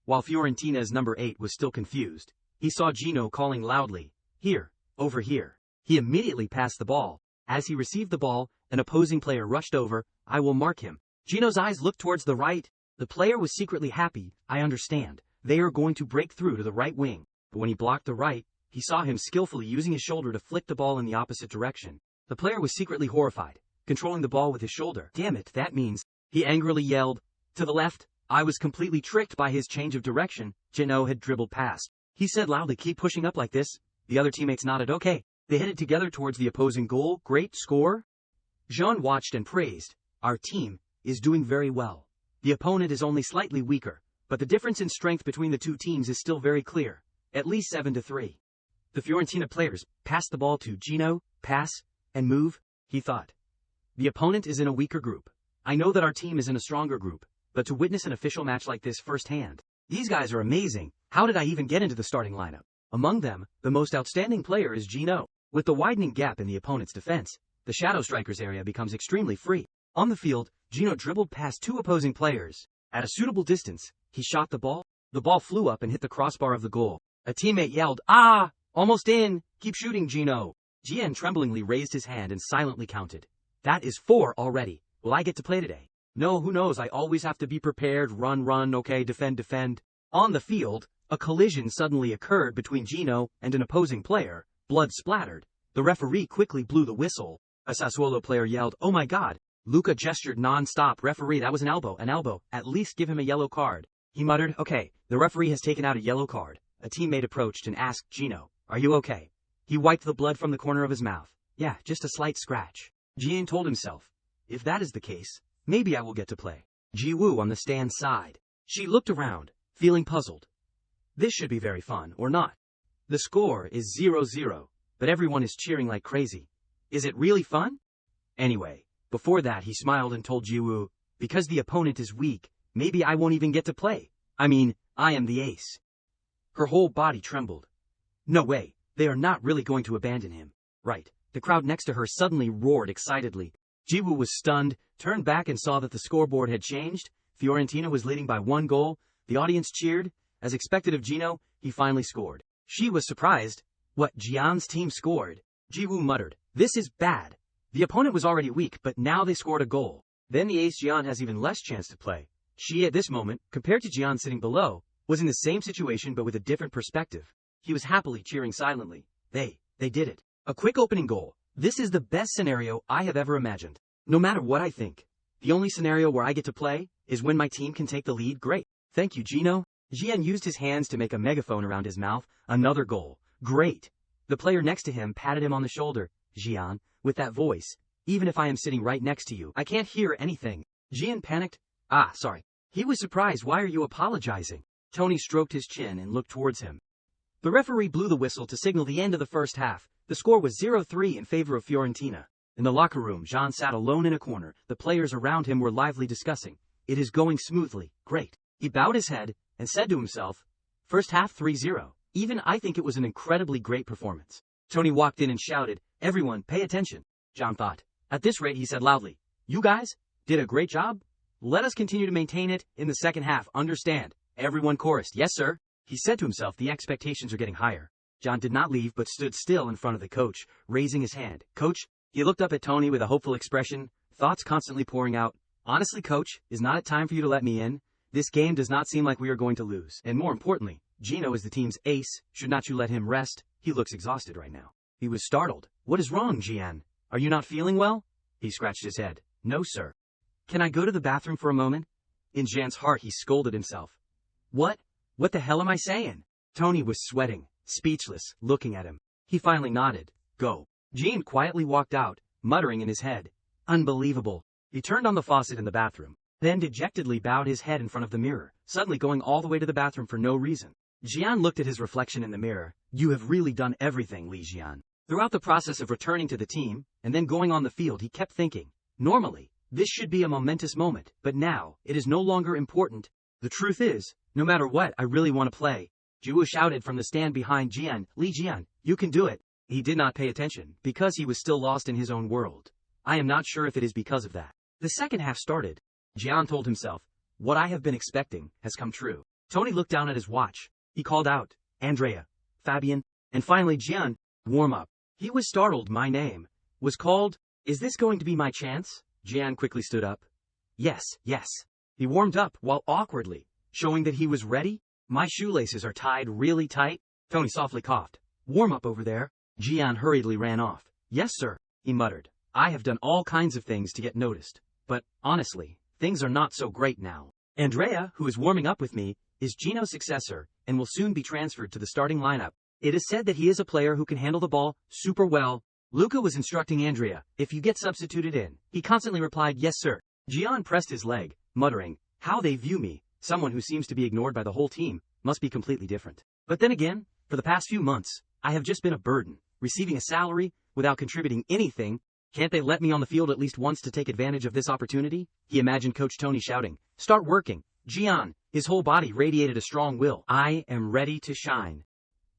While Fiorentina's number 8 was still confused, he saw Gino calling loudly, Here, over here. He immediately passed the ball. As he received the ball, an opposing player rushed over. I will mark him. Gino's eyes looked towards the right. The player was secretly happy. I understand. They are going to break through to the right wing. But when he blocked the right, he saw him skillfully using his shoulder to flick the ball in the opposite direction. The player was secretly horrified, controlling the ball with his shoulder. Damn it, that means, he angrily yelled, to the left. I was completely tricked by his change of direction. Gino had dribbled past. He said loudly, keep pushing up like this. The other teammates nodded, okay. They headed together towards the opposing goal. Great score. Jean watched and praised. Our team is doing very well. The opponent is only slightly weaker, but the difference in strength between the two teams is still very clear. At least 7-3. The Fiorentina players passed the ball to Gino, pass, and move, he thought. The opponent is in a weaker group. I know that our team is in a stronger group, but to witness an official match like this firsthand, these guys are amazing. How did I even get into the starting lineup? Among them, the most outstanding player is Gino. With the widening gap in the opponent's defense, the shadow strikers area becomes extremely free. On the field, Gino dribbled past two opposing players. At a suitable distance, he shot the ball. The ball flew up and hit the crossbar of the goal. A teammate yelled, Ah! Almost in! Keep shooting, Gino! Gian tremblingly raised his hand and silently counted. That is 4 already. Will I get to play today? No, who knows, I always have to be prepared. Run, okay, defend. On the field, a collision suddenly occurred between Gino and an opposing player. Blood splattered. The referee quickly blew the whistle. A Sassuolo player yelled, Oh my God! Luca gestured non-stop. Referee, that was an elbow, at least give him a yellow card. He muttered, okay, the referee has taken out a yellow card. A teammate approached and asked Gino, are you okay? He wiped the blood from the corner of his mouth. Yeah, just a slight scratch. Jian told himself, if that is the case, maybe I will get to play. Ji-woo on the stand sighed. She looked around, feeling puzzled. This should be very fun, or not. The score is 0-0, but everyone is cheering like crazy. Is it really fun? Anyway, before that he smiled and told Ji-woo, because the opponent is weak, maybe I won't even get to play. I mean, I am the ace. Her whole body trembled. No way, they are not really going to abandon him. Right. The crowd next to her suddenly roared excitedly. Ji-woo was stunned, turned back and saw that the scoreboard had changed. Fiorentina was leading by 1 goal. The audience cheered. As expected of Gino, he finally scored. She was surprised. What, Jian's team scored? Ji-woo muttered, this is bad. The opponent was already weak, but now they scored a goal. Then the ace Jian has even less chance to play. She at this moment, compared to Jian sitting below, was in the same situation but with a different perspective. He was happily cheering silently. They did it. A quick opening goal. This is the best scenario I have ever imagined. No matter what I think, the only scenario where I get to play is when my team can take the lead. Great. Thank you, Gino. Jian used his hands to make a megaphone around his mouth. Another goal. Great. The player next to him patted him on the shoulder. Jian, with that voice, even if I am sitting right next to you, I can't hear anything. Jian panicked. Sorry. He was surprised. Why are you apologizing? Tony stroked his chin and looked towards him. The referee blew the whistle to signal the end of the first half. The score was 0-3 in favor of Fiorentina. In the locker room, Jean sat alone in a corner. The players around him were lively discussing. It is going smoothly. Great. He bowed his head and said to himself, first half 3-0. Even I think it was an incredibly great performance. Tony walked in and shouted, everyone, pay attention. John thought. At this rate, he said loudly, you guys did a great job. Let us continue to maintain it in the second half. Understand? Everyone chorused, yes sir. He said to himself, the expectations are getting higher. John did not leave but stood still in front of the coach, raising his hand. Coach? He looked up at Tony with a hopeful expression, thoughts constantly pouring out. Honestly, coach, is not it time for you to let me in? This game does not seem like we are going to lose. And more importantly, Gino is the team's ace. Should not you let him rest? He looks exhausted right now. He was startled. What is wrong, Jian? Are you not feeling well? He scratched his head. No, sir. Can I go to the bathroom for a moment? In Jian's heart, he scolded himself. What? What the hell am I saying? Tony was sweating, speechless, looking at him. He finally nodded. Go. Jian quietly walked out, muttering in his head. Unbelievable. He turned on the faucet in the bathroom, then dejectedly bowed his head in front of the mirror, suddenly going all the way to the bathroom for no reason. Jian looked at his reflection in the mirror. You have really done everything, Li Jian. Throughout the process of returning to the team, and then going on the field, he kept thinking, normally, this should be a momentous moment, but now, it is no longer important. The truth is, no matter what, I really want to play. Jiwoo shouted from the stand behind Jian, Li Jian, you can do it. He did not pay attention, because he was still lost in his own world. I am not sure if it is because of that. The second half started. Jian told himself, what I have been expecting has come true. Tony looked down at his watch. He called out, Andrea, Fabian, and finally Jian, warm up. He was startled. My name was called. Is this going to be my chance? Jian quickly stood up. Yes. He warmed up, while awkwardly, showing that he was ready. My shoelaces are tied really tight. Tony softly coughed. Warm up over there. Jian hurriedly ran off. Yes, sir, he muttered. I have done all kinds of things to get noticed. But, honestly, things are not so great now. Andrea, who is warming up with me, is Gino's successor, and will soon be transferred to the starting lineup. It is said that he is a player who can handle the ball super well. Luca was instructing Andrea, if you get substituted in. He constantly replied, yes, sir. Jian pressed his leg, muttering, how they view me, someone who seems to be ignored by the whole team, must be completely different. But then again, for the past few months, I have just been a burden, receiving a salary, without contributing anything. Can't they let me on the field at least once to take advantage of this opportunity? He imagined Coach Tony shouting, start working. Jian, his whole body radiated a strong will. I am ready to shine.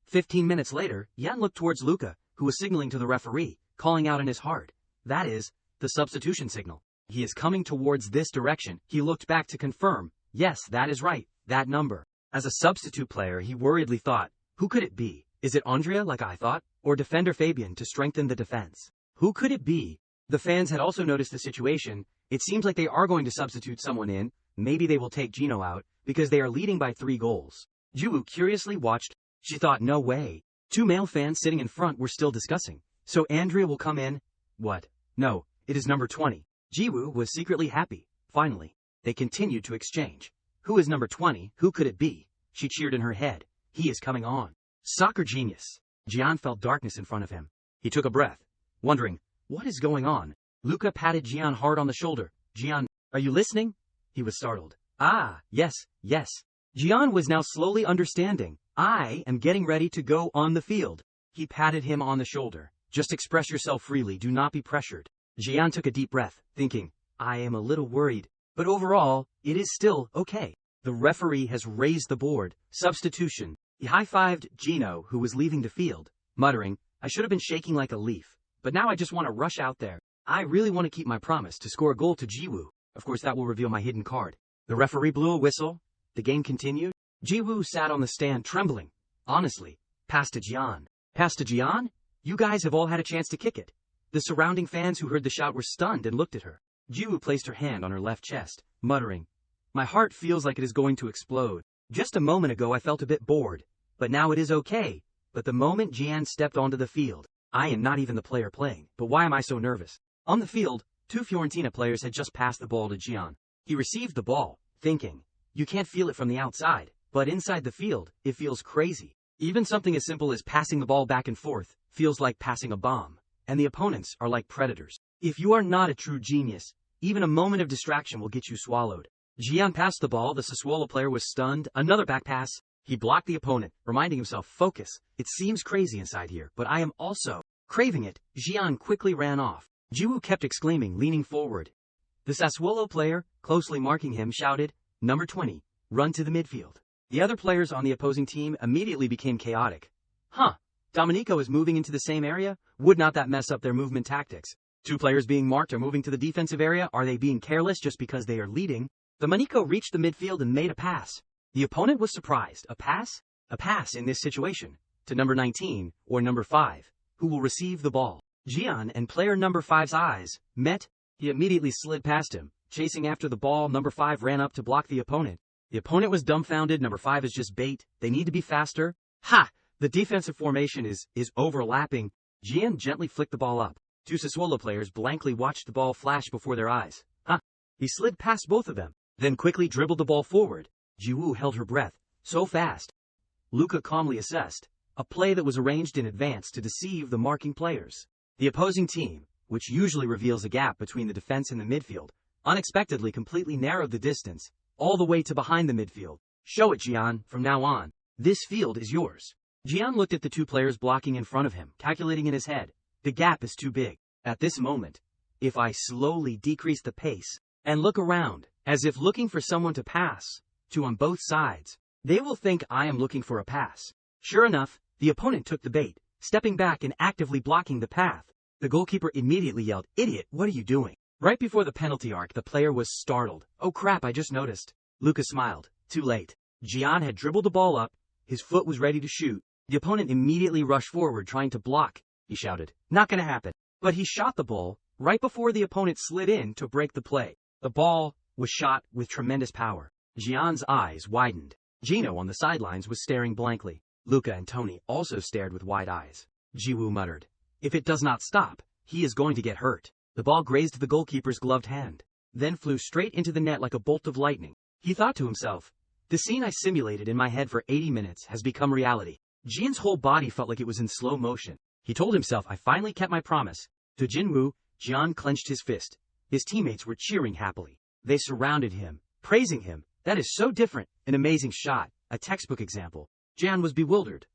15 minutes later, Yan looked towards Luca, who was signaling to the referee, calling out in his heart. That is, the substitution signal. He is coming towards this direction. He looked back to confirm. Yes, that is right, that number. As a substitute player, he worriedly thought, who could it be? Is it Andrea like I thought? Or defender Fabian to strengthen the defense? Who could it be? The fans had also noticed the situation. It seems like they are going to substitute someone in. Maybe they will take Gino out, because they are leading by 3 goals. Juwoo curiously watched. She thought, no way. 2 male fans sitting in front were still discussing. So Andrea will come in? What? No, it is number 20. Jiwoo was secretly happy. Finally, they continued to exchange. Who is number 20? Who could it be? She cheered in her head. He is coming on. Soccer genius. Jian felt darkness in front of him. He took a breath, wondering, what is going on? Luca patted Jian hard on the shoulder. Jian, are you listening? He was startled. Ah, yes, yes. Jian was now slowly understanding. I am getting ready to go on the field. He patted him on the shoulder. Just express yourself freely, do not be pressured. Jian took a deep breath, thinking, I am a little worried, but overall, it is still okay. The referee has raised the board. Substitution. He high-fived Gino, who was leaving the field, muttering, I should have been shaking like a leaf, but now I just want to rush out there. I really want to keep my promise to score a goal to Jiwoo. Of course, that will reveal my hidden card. The referee blew a whistle. The game continued. Jiwoo sat on the stand trembling. Honestly, pass to Jian. Pass to Jian? You guys have all had a chance to kick it. The surrounding fans who heard the shout were stunned and looked at her. Jiwoo placed her hand on her left chest, muttering, my heart feels like it is going to explode. Just a moment ago I felt a bit bored, but now it is okay. But the moment Jian stepped onto the field, I am not even the player playing, but why am I so nervous? On the field, 2 Fiorentina players had just passed the ball to Jian. He received the ball, thinking, you can't feel it from the outside, but inside the field, it feels crazy. Even something as simple as passing the ball back and forth feels like passing a bomb, and the opponents are like predators. If you are not a true genius, even a moment of distraction will get you swallowed. Jian passed the ball, the Sassuolo player was stunned, another back pass. He blocked the opponent, reminding himself, focus. It seems crazy inside here, but I am also craving it. Jian quickly ran off. Jiwoo kept exclaiming, leaning forward. The Sassuolo player, closely marking him, shouted, number 20, run to the midfield. The other players on the opposing team immediately became chaotic. Domenico is moving into the same area? Would not that mess up their movement tactics? 2 players being marked are moving to the defensive area. Are they being careless just because they are leading? Domenico reached the midfield and made a pass. The opponent was surprised. A pass? A pass in this situation. To number 19, or number 5, who will receive the ball. Jian and player number 5's eyes met. He immediately slid past him. Chasing after the ball, number 5 ran up to block the opponent. The opponent was dumbfounded. Number 5 is just bait. They need to be faster. The defensive formation is overlapping. Jian gently flicked the ball up. 2 Sassuolo players blankly watched the ball flash before their eyes. He slid past both of them, then quickly dribbled the ball forward. Jiwoo held her breath. So fast. Luca calmly assessed. A play that was arranged in advance to deceive the marking players. The opposing team, which usually reveals a gap between the defense and the midfield, unexpectedly completely narrowed the distance, all the way to behind the midfield. Show it, Jian, from now on. This field is yours. Jian looked at the 2 players blocking in front of him, calculating in his head. The gap is too big. At this moment, if I slowly decrease the pace and look around, as if looking for someone to pass to on both sides, they will think I am looking for a pass. Sure enough, the opponent took the bait, stepping back and actively blocking the path. The goalkeeper immediately yelled, idiot, what are you doing? Right before the penalty arc, the player was startled. Oh crap, I just noticed. Luca smiled. Too late. Jian had dribbled the ball up. His foot was ready to shoot. The opponent immediately rushed forward trying to block. He shouted, not gonna happen. But he shot the ball right before the opponent slid in to break the play. The ball was shot with tremendous power. Jian's eyes widened. Gino on the sidelines was staring blankly. Luca and Tony also stared with wide eyes. Jiwoo muttered, if it does not stop, he is going to get hurt. The ball grazed the goalkeeper's gloved hand, then flew straight into the net like a bolt of lightning. He thought to himself, the scene I simulated in my head for 80 minutes has become reality. Jian's whole body felt like it was in slow motion. He told himself, I finally kept my promise. To Jinwoo, Jian clenched his fist. His teammates were cheering happily. They surrounded him, praising him. That is so different. An amazing shot. A textbook example. Jian was bewildered.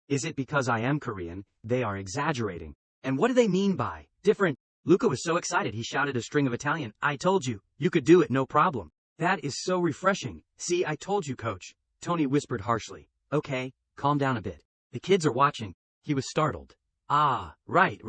Is it because I am Korean? They are exaggerating. And what do they mean by different? Luca was so excited he shouted a string of Italian. I told you, you could do it, no problem. That is so refreshing. See, I told you, coach. Tony whispered harshly. Okay, calm down a bit. The kids are watching. He was startled. Ah, right.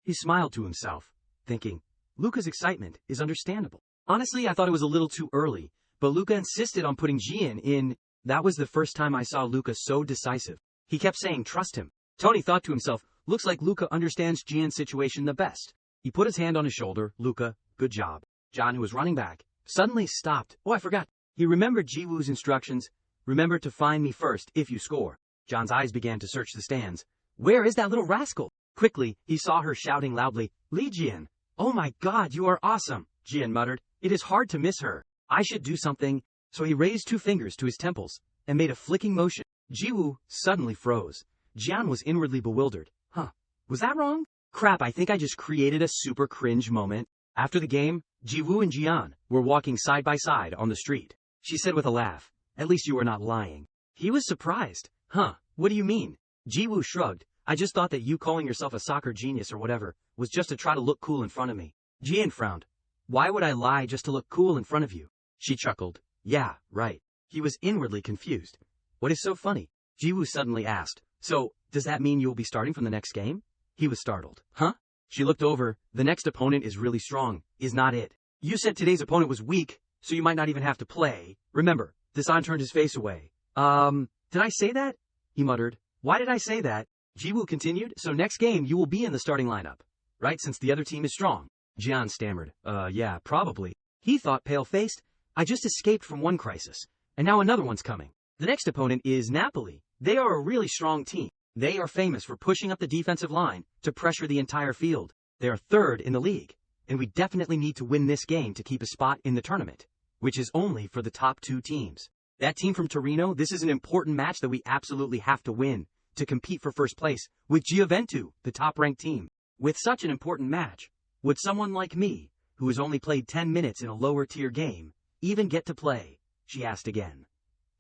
He smiled to himself, thinking, Luca's excitement is understandable. Honestly, I thought it was a little too early, but Luca insisted on putting Jian in. That was the first time I saw Luca so decisive. He kept saying, trust him. Tony thought to himself, looks like Luca understands Jian's situation the best. He put his hand on his shoulder. Luca, good job. John, who was running back, suddenly stopped. Oh, I forgot. He remembered Jiwoo's instructions. Remember to find me first if you score. John's eyes began to search the stands. Where is that little rascal? Quickly, he saw her shouting loudly, Li Jian, "Oh my god, you are awesome," Jian muttered. "It is hard to miss her. I should do something." So he raised 2 fingers to his temples and made a flicking motion. Jiwoo suddenly froze. Jian was inwardly bewildered. Huh. Was that wrong? Crap, I think I just created a super cringe moment. After the game, Jiwoo and Jian were walking side by side on the street. She said with a laugh, "At least you were not lying." He was surprised. Huh, what do you mean? Jiwoo shrugged. "I just thought that you calling yourself a soccer genius or whatever was just to try to look cool in front of me." Jian frowned. "Why would I lie just to look cool in front of you?" She chuckled. "Yeah, right." He was inwardly confused. "What is so funny?" Jiwoo suddenly asked. "So, does that mean you'll be starting from the next game?" He was startled. "Huh?" She looked over. "The next opponent is really strong, is not it? You said today's opponent was weak, so you might not even have to play. Remember." Desan turned his face away. Did I say that?" he muttered. "Why did I say that?" Jiwoo continued. "So next game you will be in the starting lineup, right, since the other team is strong?" Jian stammered. Yeah, probably." He thought, pale-faced. "I just escaped from one crisis, and now another one's coming. The next opponent is Napoli. They are a really strong team. They are famous for pushing up the defensive line to pressure the entire field. They are 3rd in the league, and we definitely need to win this game to keep a spot in the tournament, which is only for the top 2 teams. That team from Torino, this is an important match that we absolutely have to win to compete for first place with Gioventu, the top-ranked team. With such an important match, would someone like me, who has only played 10 minutes in a lower-tier game, even get to play?" she asked again.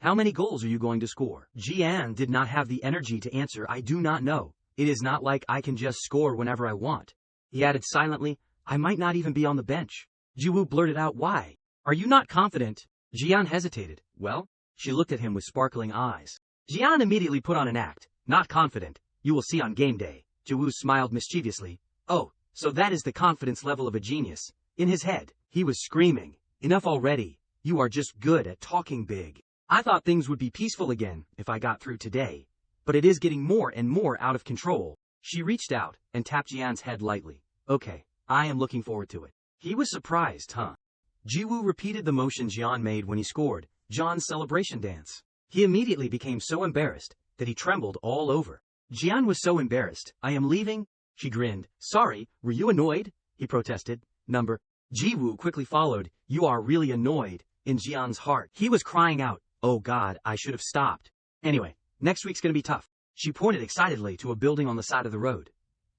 "How many goals are you going to score?" Jian did not have the energy to answer. "I do not know. It is not like I can just score whenever I want." He added silently, "I might not even be on the bench." Jiwoo blurted out, "Why? Are you not confident?" Jian hesitated. "Well?" She looked at him with sparkling eyes. Jian immediately put on an act. "Not confident. You will see on game day." Jiwoo smiled mischievously. "Oh, so that is the confidence level of a genius." In his head, he was screaming, "Enough already. You are just good at talking big. I thought things would be peaceful again if I got through today, but it is getting more and more out of control." She reached out and tapped Jian's head lightly. "Okay, I am looking forward to it." He was surprised, huh? Jiwoo repeated the motion Jian made when he scored, Jian's celebration dance. He immediately became so embarrassed that he trembled all over. Jian was so embarrassed. "I am leaving." She grinned. "Sorry, were you annoyed?" he protested. Jiwoo quickly followed, "You are really annoyed," in Jian's heart. He was crying out, "Oh god, I should have stopped." Anyway, next week's gonna be tough. She pointed excitedly to a building on the side of the road.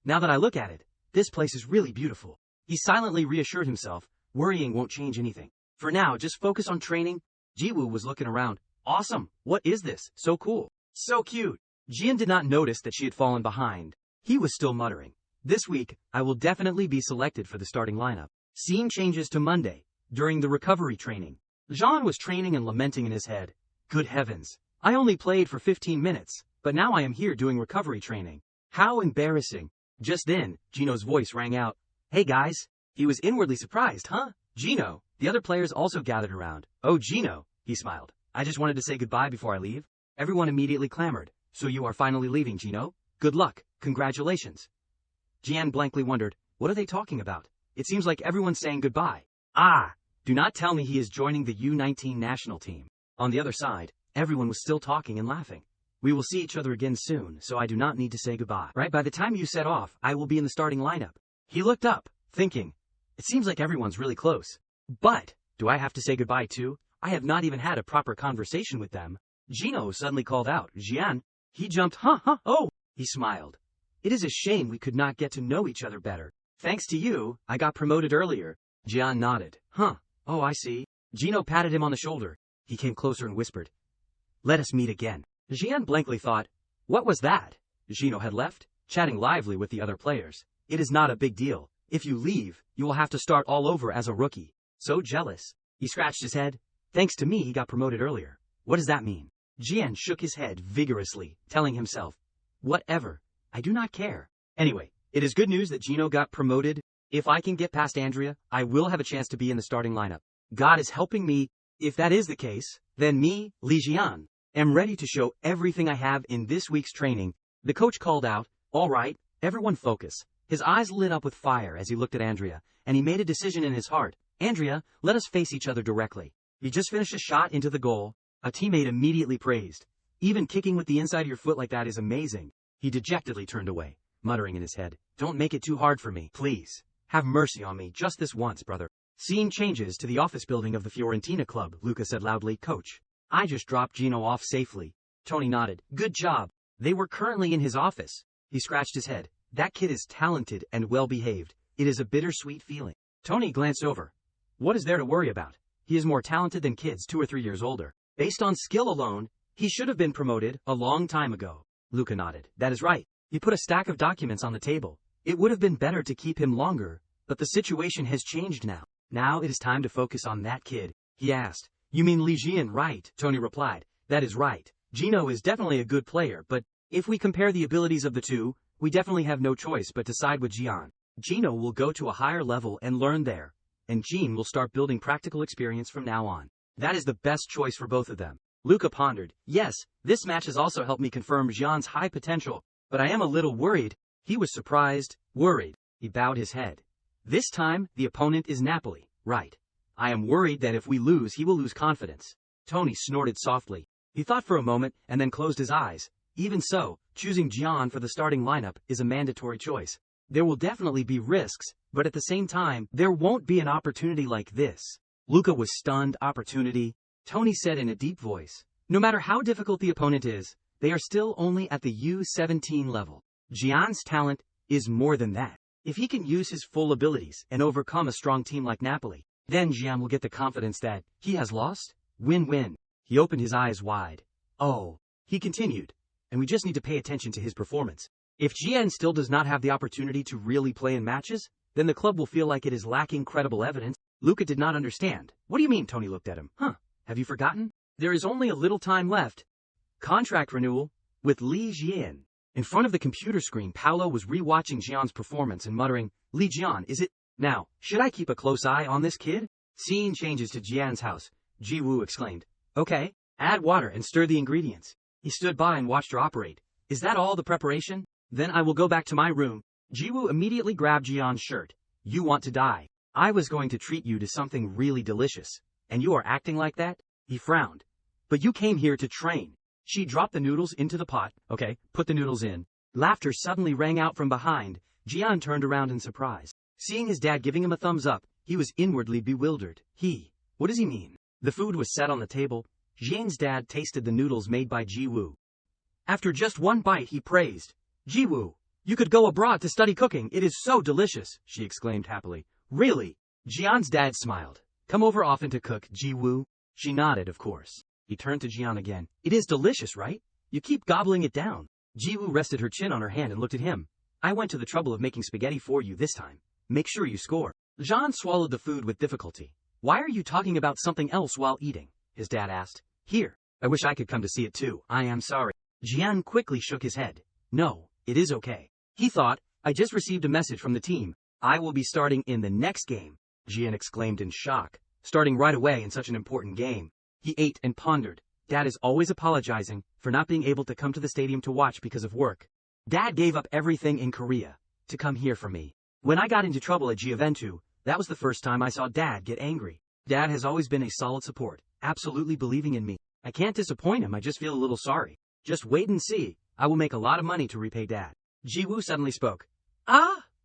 "Now that I look at it, this place is really beautiful." He silently reassured himself, worrying won't change anything. For now, just focus on training. Jiwoo was looking around. "Awesome, what is this? So cool. So cute." Jian did not notice that she had fallen behind. He was still muttering. "This week, I will definitely be selected for the starting lineup." Scene changes to Monday, during the recovery training. Jean was training and lamenting in his head. "Good heavens, I only played for 15 minutes, but now I am here doing recovery training. How embarrassing." Just then, Gino's voice rang out. "Hey guys." He was inwardly surprised, huh? Gino. The other players also gathered around. "Oh, Gino," he smiled. "I just wanted to say goodbye before I leave." Everyone immediately clamored. "So you are finally leaving, Gino? Good luck. Congratulations." Jian blankly wondered, what are they talking about? It seems like everyone's saying goodbye. Ah! Do not tell me he is joining the U19 national team. On the other side, everyone was still talking and laughing. "We will see each other again soon, so I do not need to say goodbye. Right, by the time you set off, I will be in the starting lineup." He looked up, thinking, it seems like everyone's really close. But, do I have to say goodbye too? I have not even had a proper conversation with them. Gino suddenly called out, "Jian." He jumped, oh! He smiled. "It is a shame we could not get to know each other better. Thanks to you, I got promoted earlier." Jian nodded. Oh, I see." Gino patted him on the shoulder. He came closer and whispered, "Let us meet again." Jian blankly thought, what was that? Gino had left, chatting lively with the other players. "It is not a big deal. If you leave, you will have to start all over as a rookie." So jealous. He scratched his head. "Thanks to me, he got promoted earlier. What does that mean?" Jian shook his head vigorously, telling himself, "Whatever. I do not care." Anyway, it is good news that Gino got promoted. If I can get past Andrea, I will have a chance to be in the starting lineup. God is helping me. If that is the case, then me, Li Jian, am ready to show everything I have in this week's training. The coach called out, "All right, everyone focus." His eyes lit up with fire as he looked at Andrea, and he made a decision in his heart. "Andrea, let us face each other directly." He just finished a shot into the goal. A teammate immediately praised. "Even kicking with the inside of your foot like that is amazing." He dejectedly turned away, muttering in his head, "Don't make it too hard for me, please." Have mercy on me just this once, brother. Scene changes to the office building of the Fiorentina club. Luca said loudly, Coach, I just dropped Gino off safely. Tony nodded. Good job. They were currently in his office. He scratched his head. That kid is talented and well-behaved. It is a bittersweet feeling. Tony glanced over. What is there to worry about? He is more talented than kids 2 or 3 years older. Based on skill alone, he should have been promoted a long time ago. Luca nodded. That is right. He put a stack of documents on the table. It would have been better to keep him longer, but the situation has changed now. Now it is time to focus on that kid. He asked. You mean Li Jian, right? Tony replied. That is right. Gino is definitely a good player, but if we compare the abilities of the two, we definitely have no choice but to side with Jian. Gino will go to a higher level and learn there, and Jean will start building practical experience from now on. That is the best choice for both of them. Luca pondered. Yes, this match has also helped me confirm Jian's high potential, but I am a little worried. He was surprised, worried. He bowed his head. This time, the opponent is Napoli, right? I am worried that if we lose, he will lose confidence. Tony snorted softly. He thought for a moment and then closed his eyes. Even so, choosing Jian for the starting lineup is a mandatory choice. There will definitely be risks, but at the same time, there won't be an opportunity like this. Luca was stunned. Opportunity? Tony said in a deep voice. No matter how difficult the opponent is, they are still only at the U17 level. Jian's talent is more than that. If he can use his full abilities and overcome a strong team like Napoli, then Jian will get the confidence that he has lost. Win-win. He opened his eyes wide. Oh, he continued. And we just need to pay attention to his performance. If Jian still does not have the opportunity to really play in matches, then the club will feel like it is lacking credible evidence. Luca did not understand. What do you mean? Tony looked at him. Have you forgotten? There is only a little time left. Contract renewal with Li Jian. In front of the computer screen, Paolo was re-watching Jian's performance and muttering, Li Jian, is it? Now, should I keep a close eye on this kid? Scene changes to Jian's house. Ji Woo exclaimed. Okay, add water and stir the ingredients. He stood by and watched her operate. Is that all the preparation? Then I will go back to my room. Ji Woo immediately grabbed Jian's shirt. You want to die. I was going to treat you to something really delicious. And you are acting like that? He frowned. But you came here to train. She dropped the noodles into the pot. Okay, put the noodles in. Laughter suddenly rang out from behind. Jian turned around in surprise. Seeing his dad giving him a thumbs up, he was inwardly bewildered. What does he mean? The food was set on the table. Jian's dad tasted the noodles made by Ji Woo. After just one bite, he praised. Ji Woo, you could go abroad to study cooking. It is so delicious, she exclaimed happily. Really? Jian's dad smiled. Come over often to cook, Ji Woo? She nodded, of course. He turned to Jian again. It is delicious, right? You keep gobbling it down. Ji Woo rested her chin on her hand and looked at him. I went to the trouble of making spaghetti for you this time. Make sure you score. Jian swallowed the food with difficulty. Why are you talking about something else while eating? His dad asked. Here. I wish I could come to see it too. I am sorry. Jian quickly shook his head. No, it is okay. He thought, I just received a message from the team. I will be starting in the next game. Jian exclaimed in shock. Starting right away in such an important game. He ate and pondered. Dad is always apologizing for not being able to come to the stadium to watch because of work. Dad gave up everything in Korea to come here for me. When I got into trouble at Gioventù, that was the first time I saw Dad get angry. Dad has always been a solid support, absolutely believing in me. I can't disappoint him, I just feel a little sorry. Just wait and see. I will make a lot of money to repay Dad. Ji Woo suddenly spoke.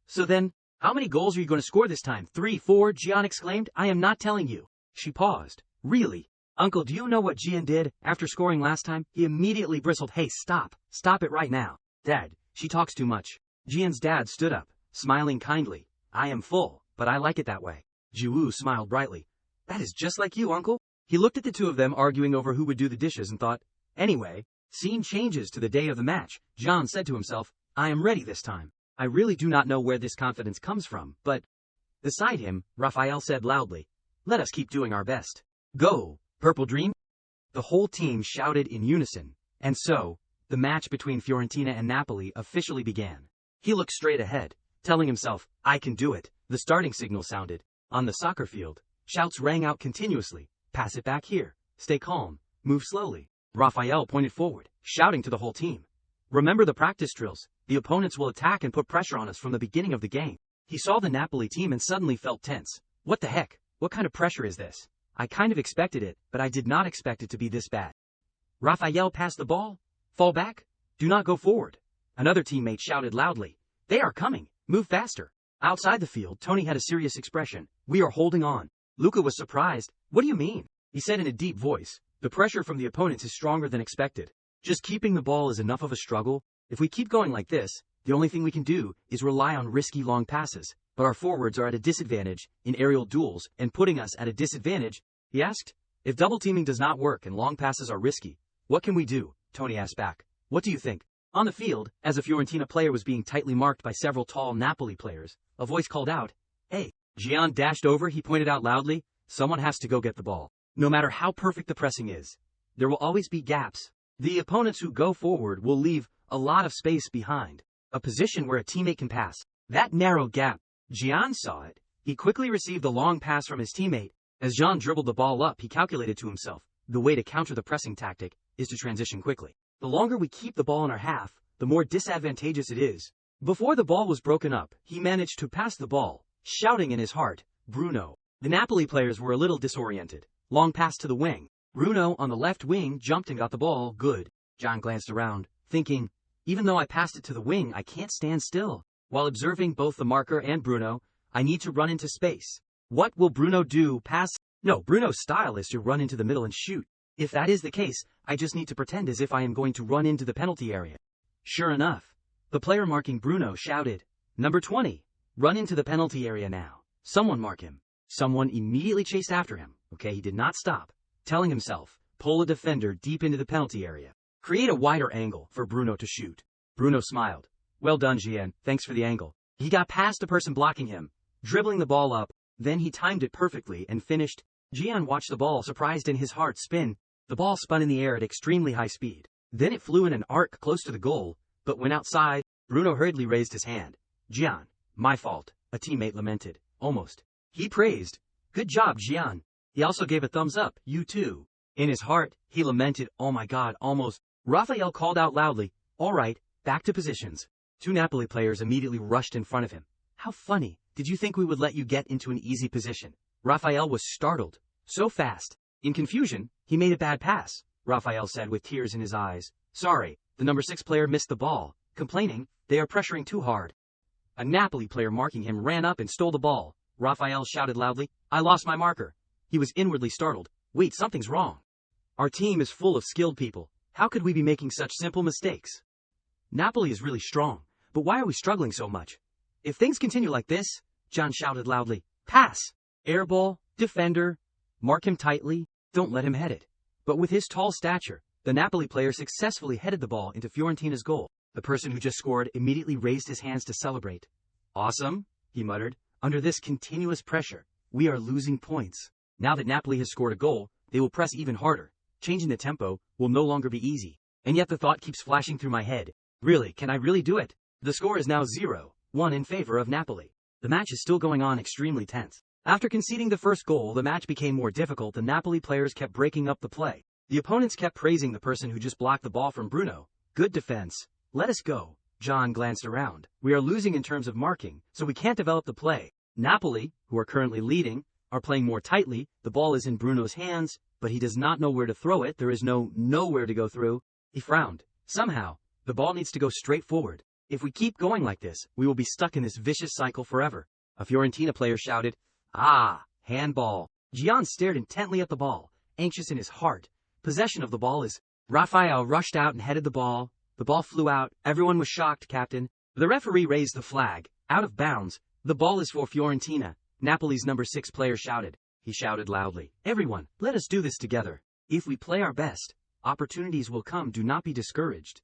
So then, how many goals are you going to score this time? 3, 4, Jian exclaimed. I am not telling you. She paused. Really? Uncle, do you know what Jian did after scoring last time? He immediately bristled. Hey, stop. Stop it right now. Dad, she talks too much. Jian's dad stood up, smiling kindly. I am full, but I like it that way. Ji Woo smiled brightly. That is just like you, Uncle. He looked at the two of them arguing over who would do the dishes and thought, anyway, scene changes to the day of the match. John said to himself, I am ready this time. I really do not know where this confidence comes from, but... Beside him, Raphael said loudly, let us keep doing our best. Go, Purple Dream! The whole team shouted in unison, and so, the match between Fiorentina and Napoli officially began. He looked straight ahead, telling himself, I can do it. The starting signal sounded. On the soccer field, shouts rang out continuously. Pass it back here. Stay calm. Move slowly. Raphael pointed forward, shouting to the whole team. Remember the practice drills. The opponents will attack and put pressure on us from the beginning of the game. He saw the Napoli team and suddenly felt tense. What the heck? What kind of pressure is this? I kind of expected it, but I did not expect it to be this bad. Raphael passed the ball. Fall back. Do not go forward. Another teammate shouted loudly. They are coming. Move faster. Outside the field, Tony had a serious expression. We are holding on. Luca was surprised. What do you mean? He said in a deep voice. The pressure from the opponents is stronger than expected. Just keeping the ball is enough of a struggle. If we keep going like this, the only thing we can do is rely on risky long passes. But our forwards are at a disadvantage in aerial duels and putting us at a disadvantage, he asked. If double teaming does not work and long passes are risky, what can we do? Tony asked back. What do you think? On the field, as a Fiorentina player was being tightly marked by several tall Napoli players, a voice called out, Hey! Gian dashed over, he pointed out loudly, someone has to go get the ball. No matter how perfect the pressing is, there will always be gaps. The opponents who go forward will leave a lot of space behind, a position where a teammate can pass. That narrow gap, Gian saw it. He quickly received the long pass from his teammate. As Gian dribbled the ball up, he calculated to himself, the way to counter the pressing tactic is to transition quickly. The longer we keep the ball in our half, the more disadvantageous it is. Before the ball was broken up, he managed to pass the ball, shouting in his heart, Bruno. The Napoli players were a little disoriented. Long pass to the wing. Bruno on the left wing jumped and got the ball. Good. Gian glanced around, thinking, even though I passed it to the wing, I can't stand still. While observing both the marker and Bruno, I need to run into space. What will Bruno do? Pass? No, Bruno's style is to run into the middle and shoot. If that is the case, I just need to pretend as if I am going to run into the penalty area. Sure enough, the player marking Bruno shouted, Number 20, run into the penalty area now. Someone mark him. Someone immediately chased after him. Okay, he did not stop, telling himself, pull a defender deep into the penalty area. Create a wider angle for Bruno to shoot. Bruno smiled. Well done, Gian, thanks for the angle. He got past the person blocking him, dribbling the ball up, then he timed it perfectly and finished. Gian watched the ball, surprised in his heart spin. The ball spun in the air at extremely high speed. Then it flew in an arc close to the goal, but when outside, Bruno hurriedly raised his hand. Gian, my fault, a teammate lamented. Almost. He praised. Good job, Gian. He also gave a thumbs up, you too. In his heart, he lamented, oh my god, almost. Raphael called out loudly, all right, back to positions. Two Napoli players immediately rushed in front of him. How funny, did you think we would let you get into an easy position? Raphael was startled. So fast. In confusion, he made a bad pass, Raphael said with tears in his eyes. Sorry, the number 6 player missed the ball, complaining, they are pressuring too hard. A Napoli player marking him ran up and stole the ball. Raphael shouted loudly, I lost my marker. He was inwardly startled. Wait, something's wrong. Our team is full of skilled people. How could we be making such simple mistakes? Napoli is really strong, but why are we struggling so much? If things continue like this, John shouted loudly, pass, air ball, defender, mark him tightly, don't let him head it. But with his tall stature, the Napoli player successfully headed the ball into Fiorentina's goal. The person who just scored immediately raised his hands to celebrate. Awesome, he muttered. Under this continuous pressure, we are losing points. Now that Napoli has scored a goal, they will press even harder. Changing the tempo will no longer be easy. And yet the thought keeps flashing through my head. Really, can I really do it? The score is now 0-1 in favor of Napoli. The match is still going on extremely tense. After conceding the first goal, the match became more difficult. The Napoli players kept breaking up the play. The opponents kept praising the person who just blocked the ball from Bruno. Good defense. Let us go. John glanced around. We are losing in terms of marking, so we can't develop the play. Napoli, who are currently leading, are playing more tightly. The ball is in Bruno's hands, but he does not know where to throw it. There is nowhere to go through. He frowned. Somehow, the ball needs to go straight forward. If we keep going like this, we will be stuck in this vicious cycle forever. A Fiorentina player shouted, Ah, handball. Gian stared intently at the ball, anxious in his heart. Possession of the ball is. Raphael rushed out and headed the ball. The ball flew out. Everyone was shocked, Captain. The referee raised the flag. Out of bounds. The ball is for Fiorentina. Napoli's number 6 player shouted. He shouted loudly. Everyone, let us do this together. If we play our best, opportunities will come. Do not be discouraged.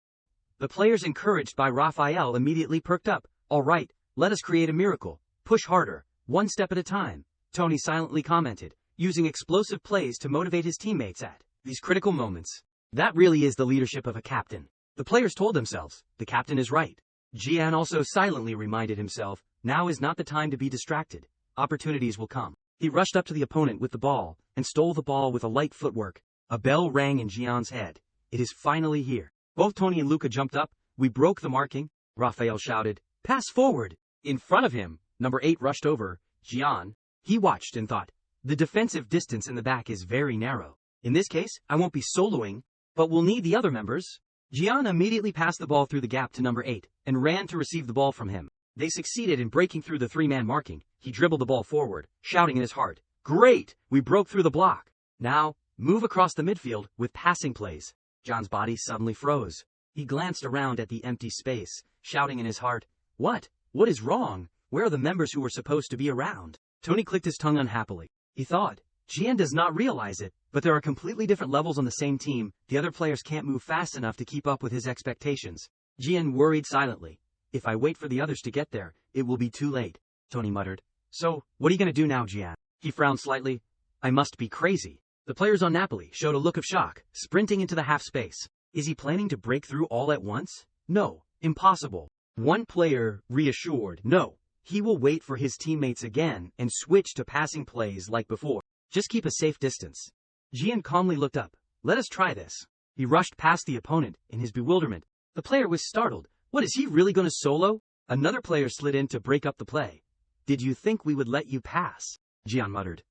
The players, encouraged by Raphael, immediately perked up. All right, let us create a miracle. Push harder, one step at a time, Tony silently commented, using explosive plays to motivate his teammates at these critical moments. That really is the leadership of a captain. The players told themselves, the captain is right. Gian also silently reminded himself, now is not the time to be distracted. Opportunities will come. He rushed up to the opponent with the ball, and stole the ball with a light footwork. A bell rang in Gian's head. It is finally here. Both Tony and Luca jumped up. We broke the marking. Raphael shouted, pass forward. In front of him, number 8 rushed over. Gian. He watched and thought, the defensive distance in the back is very narrow. In this case, I won't be soloing, but we'll need the other members. Gian immediately passed the ball through the gap to number 8, and ran to receive the ball from him. They succeeded in breaking through the three-man marking. He dribbled the ball forward, shouting in his heart, "Great! We broke through the block. Now, move across the midfield with passing plays." John's body suddenly froze. He glanced around at the empty space, shouting in his heart, "What? What is wrong? Where are the members who were supposed to be around?" Tony clicked his tongue unhappily. He thought, Jian does not realize it, but there are completely different levels on the same team. The other players can't move fast enough to keep up with his expectations. Jian worried silently. "If I wait for the others to get there, it will be too late," Tony muttered. "So, what are you going to do now, Jian?" He frowned slightly. "I must be crazy." The players on Napoli showed a look of shock, sprinting into the half space. Is he planning to break through all at once? No, impossible. One player reassured, no, he will wait for his teammates again and switch to passing plays like before. Just keep a safe distance. Jian calmly looked up. "Let us try this." He rushed past the opponent in his bewilderment. The player was startled. What, is he really going to solo? Another player slid in to break up the play. "Did you think we would let you pass?" Jian muttered.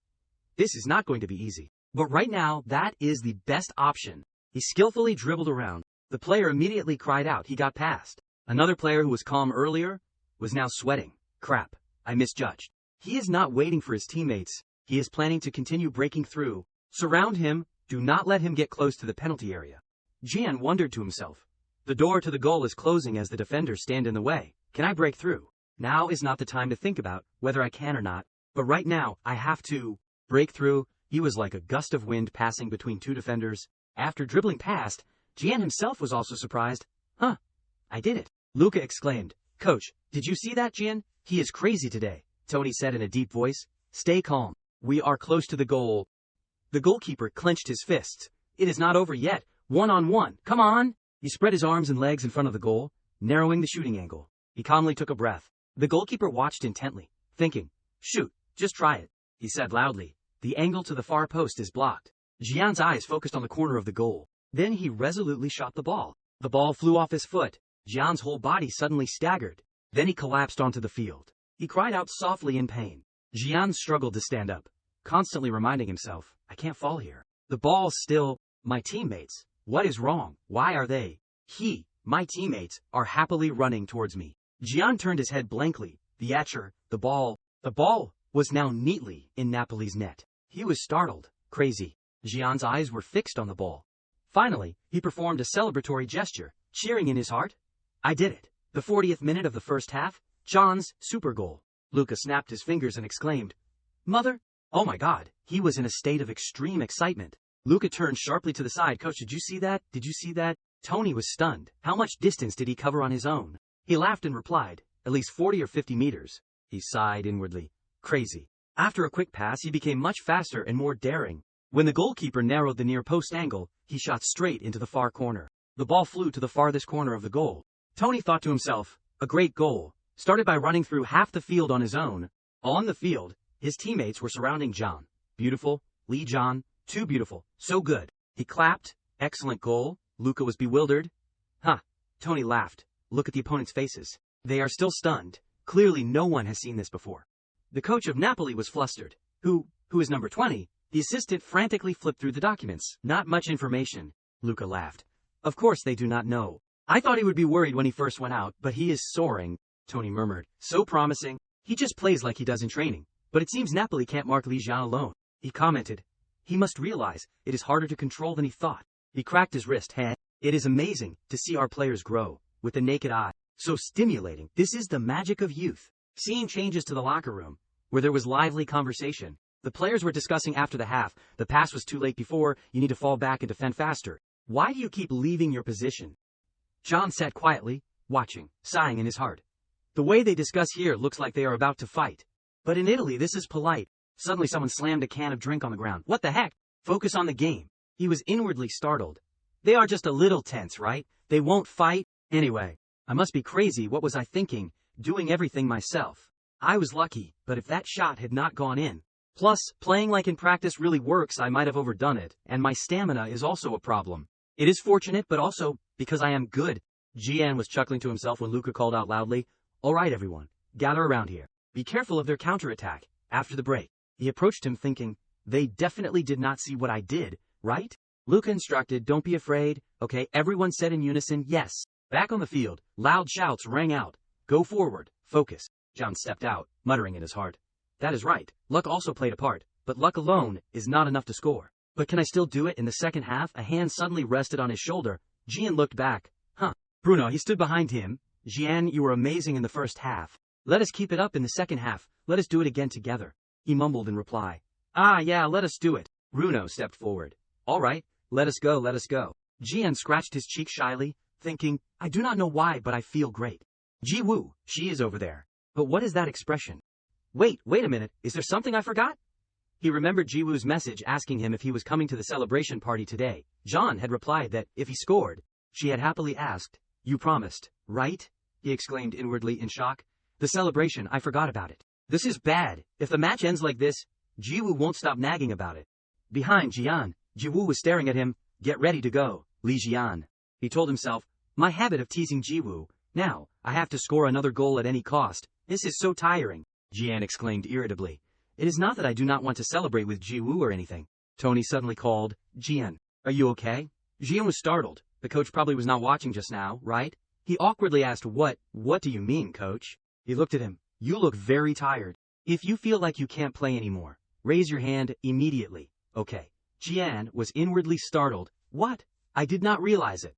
"This is not going to be easy. But right now, that is the best option." He skillfully dribbled around. The player immediately cried out he got past. Another player who was calm earlier was now sweating. "Crap, I misjudged." He is not waiting for his teammates. He is planning to continue breaking through. Surround him. Do not let him get close to the penalty area. Jian wondered to himself. The door to the goal is closing as the defenders stand in the way. Can I break through? Now is not the time to think about whether I can or not. But right now, I have to break through. He was like a gust of wind passing between two defenders. After dribbling past, Jian himself was also surprised. "Huh, I did it," Luca exclaimed. "Coach, did you see that, Jian? He is crazy today," Tony said in a deep voice. "Stay calm. We are close to the goal." The goalkeeper clenched his fists. "It is not over yet. 1-on-1. Come on!" He spread his arms and legs in front of the goal, narrowing the shooting angle. He calmly took a breath. The goalkeeper watched intently, thinking, "Shoot, just try it," he said loudly. "The angle to the far post is blocked." Jian's eyes focused on the corner of the goal. Then he resolutely shot the ball. The ball flew off his foot. Jian's whole body suddenly staggered. Then he collapsed onto the field. He cried out softly in pain. Jian struggled to stand up, constantly reminding himself, "I can't fall here. The ball's still..." My teammates. What is wrong? Why are they? My teammates, are happily running towards me. Jian turned his head blankly. The ball was now neatly in Napoli's net. He was startled, crazy. Jian's eyes were fixed on the ball. Finally, he performed a celebratory gesture, cheering in his heart. "I did it." The 40th minute of the first half, John's super goal. Luca snapped his fingers and exclaimed, "Mother!" Oh my God, he was in a state of extreme excitement. Luca turned sharply to the side. "Coach, did you see that? Did you see that?" Tony was stunned. How much distance did he cover on his own? He laughed and replied, "At least 40 or 50 meters. He sighed inwardly. Crazy. After a quick pass, he became much faster and more daring. When the goalkeeper narrowed the near post angle, he shot straight into the far corner. The ball flew to the farthest corner of the goal. Tony thought to himself, a great goal, started by running through half the field on his own. On the field, his teammates were surrounding John. Beautiful, Lee John, too beautiful, so good. He clapped, excellent goal. Luca was bewildered. Huh, Tony laughed. Look at the opponent's faces. They are still stunned. Clearly no one has seen this before. The coach of Napoli was flustered. Who is number 20? The assistant frantically flipped through the documents. Not much information. Luca laughed. Of course they do not know. I thought he would be worried when he first went out, but he is soaring, Tony murmured. So promising. He just plays like he does in training. But it seems Napoli can't mark Lee Jean alone. He commented. He must realize it is harder to control than he thought. He cracked his wrist. It is amazing to see our players grow with the naked eye. So stimulating. This is the magic of youth. Seeing changes to the locker room, where there was lively conversation. The players were discussing after the half. The pass was too late before. You need to fall back and defend faster. Why do you keep leaving your position? John sat quietly, watching, sighing in his heart. The way they discuss here looks like they are about to fight. But in Italy this is polite. Suddenly someone slammed a can of drink on the ground. What the heck? Focus on the game. He was inwardly startled. They are just a little tense, right? They won't fight? Anyway, I must be crazy. What was I thinking? Doing everything myself. I was lucky, but if that shot had not gone in. Plus, playing like in practice really works. I might have overdone it, and my stamina is also a problem. It is fortunate, but also because I am good. Gian was chuckling to himself when Luca called out loudly, All right, everyone, gather around here. Be careful of their counterattack. After the break, he approached him thinking, they definitely did not see what I did, right? Luca instructed, don't be afraid. Okay, everyone said in unison, yes. Back on the field, loud shouts rang out. Go forward, Focus. John stepped out, muttering in his heart. That is right, luck also played a part, but luck alone is not enough to score. But can I still do it in the second half? A hand suddenly rested on his shoulder. Jian looked back. Huh. Bruno, he stood behind him. Jian, you were amazing in the first half. Let us keep it up in the second half. Let us do it again together. He mumbled in reply. Ah, yeah, let us do it. Bruno stepped forward. All right, let us go, let us go. Jian scratched his cheek shyly, thinking, I do not know why, but I feel great. Ji-woo, she is over there. But what is that expression? Wait a minute, is there something I forgot? He remembered Ji-woo's message asking him if he was coming to the celebration party today. John had replied that, if he scored, she had happily asked, You promised, right? He exclaimed inwardly in shock. The celebration, I forgot about it. This is bad. If the match ends like this, Ji-woo won't stop nagging about it. Behind Jian, Ji-woo was staring at him. Get ready to go, Li Jian. He told himself, my habit of teasing Ji-woo. Now, I have to score another goal at any cost. This is so tiring. Jian exclaimed irritably. It is not that I do not want to celebrate with Ji-woo or anything. Tony suddenly called, Jian, are you okay? Jian was startled. The coach probably was not watching just now, right? He awkwardly asked, What do you mean, coach? He looked at him. You look very tired. If you feel like you can't play anymore, raise your hand immediately. Okay. Jian was inwardly startled. What? I did not realize it.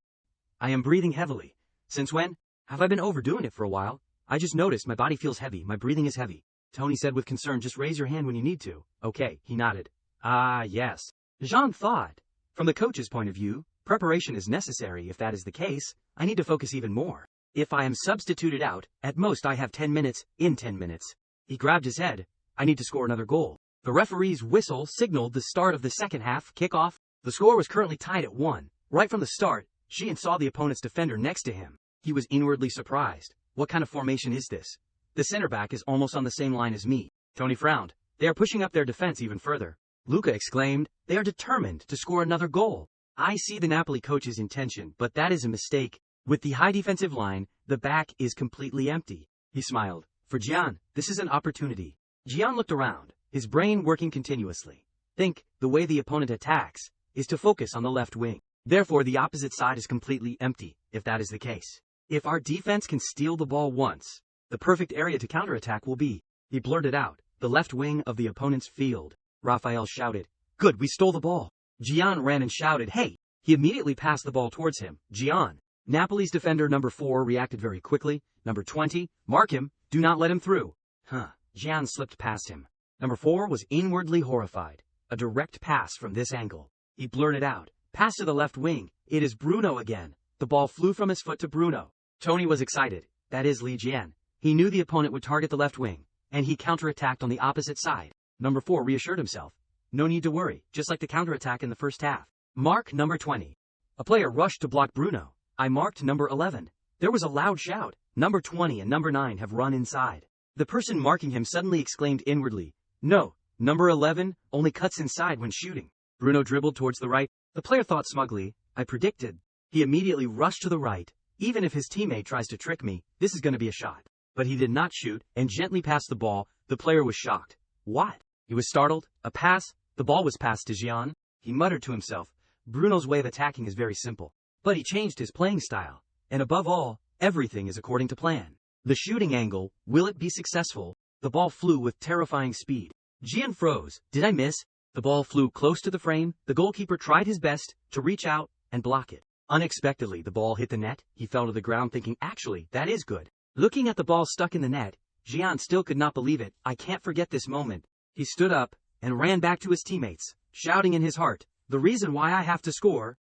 I am breathing heavily. Since when? Have I been overdoing it for a while? I just noticed my body feels heavy, my breathing is heavy. Tony said with concern, just raise your hand when you need to. Okay, he nodded. Ah, yes. Jean thought. From the coach's point of view, preparation is necessary. If that is the case, I need to focus even more. If I am substituted out, at most I have 10 minutes, in 10 minutes. He grabbed his head. I need to score another goal. The referee's whistle signaled the start of the second half kickoff. The score was currently tied at 1. Right from the start, Jian saw the opponent's defender next to him. He was inwardly surprised. What kind of formation is this? The center back is almost on the same line as me. Tony frowned. They are pushing up their defense even further. Luca exclaimed, they are determined to score another goal. I see the Napoli coach's intention, but that is a mistake. With the high defensive line, the back is completely empty. He smiled. For Jian, this is an opportunity. Jian looked around, his brain working continuously. Think, the way the opponent attacks is to focus on the left wing. Therefore, the opposite side is completely empty, if that is the case. If our defense can steal the ball once, the perfect area to counterattack will be, he blurted out, the left wing of the opponent's field. Raphael shouted, Good, we stole the ball. Jian ran and shouted, Hey! He immediately passed the ball towards him. Jian. Napoli's defender number 4 reacted very quickly. Number 20, mark him, do not let him through. Jian slipped past him. Number 4 was inwardly horrified. A direct pass from this angle. He blurted out, pass to the left wing. It is Bruno again. The ball flew from his foot to Bruno. Tony was excited. That is Li Jian. He knew the opponent would target the left wing, and he counterattacked on the opposite side. Number 4 reassured himself. No need to worry, just like the counterattack in the first half. Mark number 20. A player rushed to block Bruno. I marked number 11. There was a loud shout. Number 20 and number 9 have run inside. The person marking him suddenly exclaimed inwardly, No, number 11 only cuts inside when shooting. Bruno dribbled towards the right. The player thought smugly, I predicted. He immediately rushed to the right. Even if his teammate tries to trick me, this is going to be a shot. But he did not shoot and gently passed the ball. The player was shocked. What? He was startled. A pass? The ball was passed to Jian. He muttered to himself. Bruno's way of attacking is very simple. But he changed his playing style. And above all, everything is according to plan. The shooting angle, will it be successful? The ball flew with terrifying speed. Jian froze. Did I miss? The ball flew close to the frame. The goalkeeper tried his best to reach out and block it. Unexpectedly, the ball hit the net. He fell to the ground thinking, actually, that is good. Looking at the ball stuck in the net, Jian still could not believe it. I can't forget this moment. He stood up and ran back to his teammates, shouting in his heart, the reason why I have to score.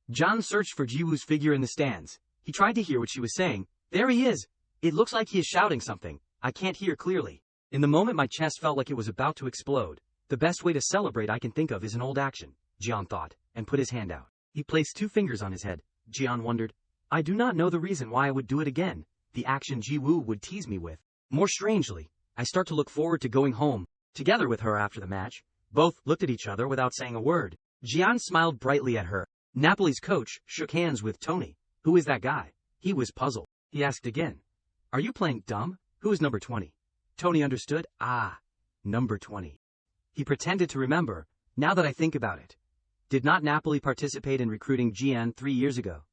John searched for Jiwoo's figure in the stands. He tried to hear what she was saying. There he is. It looks like he is shouting something. I can't hear clearly. In the moment my chest felt like it was about to explode. The best way to celebrate I can think of is an old action, Jian thought, and put his hand out. He placed 2 fingers on his head. Jian wondered. I do not know the reason why I would do it again. The action Jiwoo would tease me with. More strangely, I start to look forward to going home, together with her after the match. Both looked at each other without saying a word. Jian smiled brightly at her. Napoli's coach shook hands with Tony. Who is that guy? He was puzzled. He asked again. Are you playing dumb? Who is number 20? Tony understood. Ah, number 20. He pretended to remember. Now that I think about it. Did not Napoli participate in recruiting Jian 3 years ago?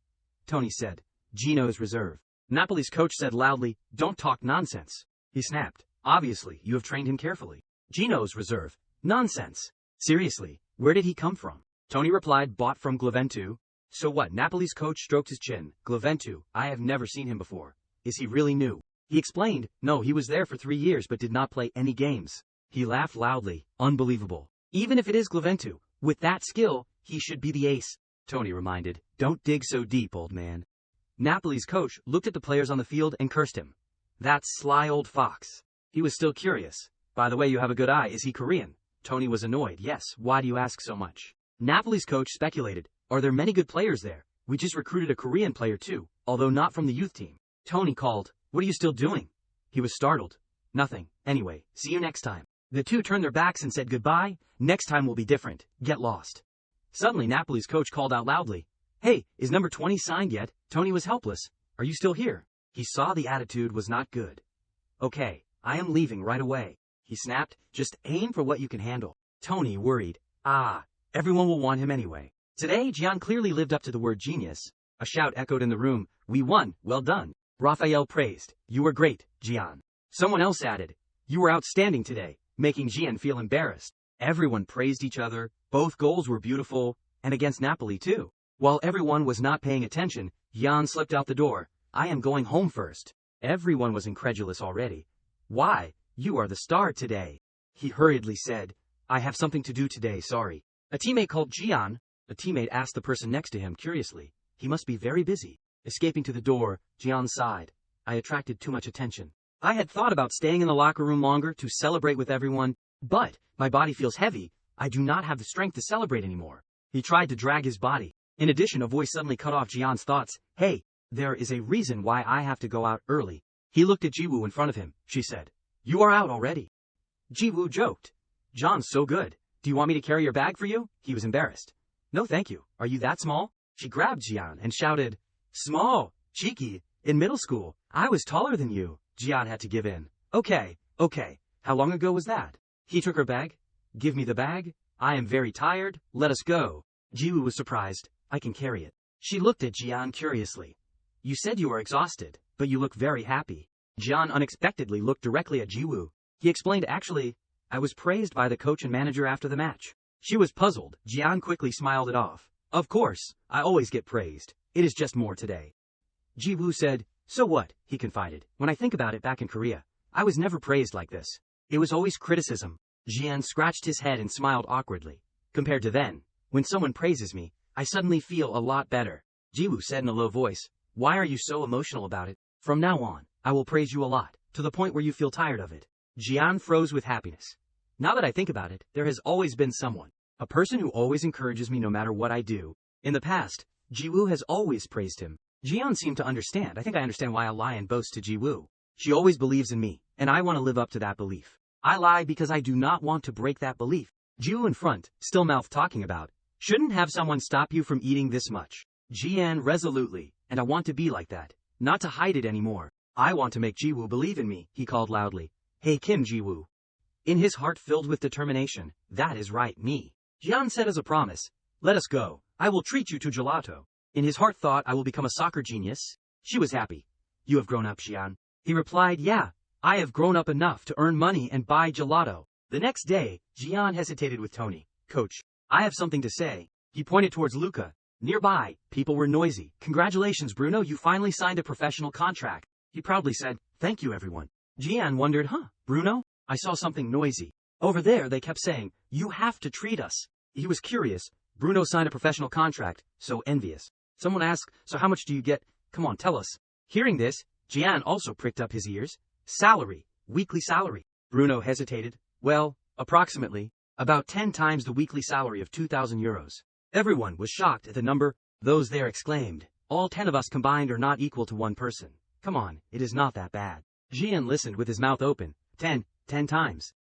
Tony said. Gino's reserve. Napoli's coach said loudly, "Don't talk nonsense." He snapped. "Obviously, you have trained him carefully." Gino's reserve. "Nonsense. Seriously, where did he come from?" Tony replied, "Bought from Glaventu." "So what?" Napoli's coach stroked his chin. "Glaventu, I have never seen him before. Is he really new?" He explained, "No, he was there for 3 years but did not play any games." He laughed loudly. "Unbelievable. Even if it is Glaventu, with that skill, he should be the ace." Tony reminded, "Don't dig so deep, old man." Napoli's coach looked at the players on the field and cursed him. "That sly old fox." He was still curious. "By the way, you have a good eye. Is he Korean?" Tony was annoyed. "Yes, why do you ask so much?" Napoli's coach speculated, "Are there many good players there? We just recruited a Korean player too, although not from the youth team." Tony called, "What are you still doing?" He was startled. "Nothing. Anyway, see you next time." The two turned their backs and said goodbye. "Next time will be different. Get lost." Suddenly Napoli's coach called out loudly, "Hey, is number 20 signed yet?" Tony was helpless. "Are you still here?" He saw the attitude was not good. "Okay, I am leaving right away," he snapped. "Just aim for what you can handle." Tony worried. Everyone will want him anyway. Today, Gian clearly lived up to the word genius. A shout echoed in the room. "We won, well done." Raphael praised, "You were great, Gian." Someone else added, "You were outstanding today," making Gian feel embarrassed. Everyone praised each other. Both goals were beautiful, and against Napoli too. While everyone was not paying attention, Gian slipped out the door. "I am going home first." Everyone was incredulous already. "Why? You are the star today." He hurriedly said, "I have something to do today, sorry." A teammate called Gian. A teammate asked the person next to him curiously. "He must be very busy." Escaping to the door, Gian sighed. "I attracted too much attention. I had thought about staying in the locker room longer to celebrate with everyone, but my body feels heavy. I do not have the strength to celebrate anymore." He tried to drag his body. In addition, a voice suddenly cut off Gian's thoughts. "Hey, there is a reason why I have to go out early." He looked at Jiwoo in front of him. She said, "You are out already." Jiwoo joked, "John's so good. Do you want me to carry your bag for you?" He was embarrassed. "No thank you. Are you that small?" She grabbed Gian and shouted, "Small, cheeky, in middle school, I was taller than you." Gian had to give in. Okay. How long ago was that?" He took her bag. "Give me the bag. I am very tired. Let us go." Jiwoo was surprised. "I can carry it." She looked at Gian curiously. "You said you were exhausted, but you look very happy." Gian unexpectedly looked directly at Jiwoo. He explained, "Actually, I was praised by the coach and manager after the match." She was puzzled. Gian quickly smiled it off. "Of course, I always get praised. It is just more today." Jiwoo said, "So what?" he confided. "When I think about it, back in Korea, I was never praised like this. It was always criticism." Gian scratched his head and smiled awkwardly. "Compared to then, when someone praises me, I suddenly feel a lot better." Jiwoo said in a low voice, "Why are you so emotional about it? From now on, I will praise you a lot, to the point where you feel tired of it." Gian froze with happiness. "Now that I think about it, there has always been someone. A person who always encourages me no matter what I do." In the past, Jiwoo has always praised him. Gian seemed to understand. "I think I understand why a lion boasts to Jiwoo. She always believes in me, and I want to live up to that belief. I lie because I do not want to break that belief." Jiwoo in front, still mouth talking about, "Shouldn't have someone stop you from eating this much." Gian resolutely, "And I want to be like that. Not to hide it anymore. I want to make Jiwoo believe in me," he called loudly. "Hey Kim Jiwoo." In his heart filled with determination, "That is right, me." Gian said as a promise, "Let us go. I will treat you to gelato." In his heart thought, "I will become a soccer genius." She was happy. "You have grown up, Gian." He replied, "Yeah, I have grown up enough to earn money and buy gelato." The next day, Gian hesitated with Tony. "Coach, I have something to say." He pointed towards Luca. Nearby, people were noisy. "Congratulations, Bruno, you finally signed a professional contract." He proudly said, "Thank you, everyone." Gian wondered, Bruno? I saw something noisy. Over there, they kept saying, "You have to treat us." He was curious. Bruno signed a professional contract, so envious. Someone asked, "So how much do you get? Come on, tell us." Hearing this, Gian also pricked up his ears. "Salary, weekly salary." Bruno hesitated. "Well, approximately, about 10 times the weekly salary of 2,000 euros. Everyone was shocked at the number. Those there exclaimed, "All 10 of us combined are not equal to one person. Come on, it is not that bad." Gian listened with his mouth open. 10 times.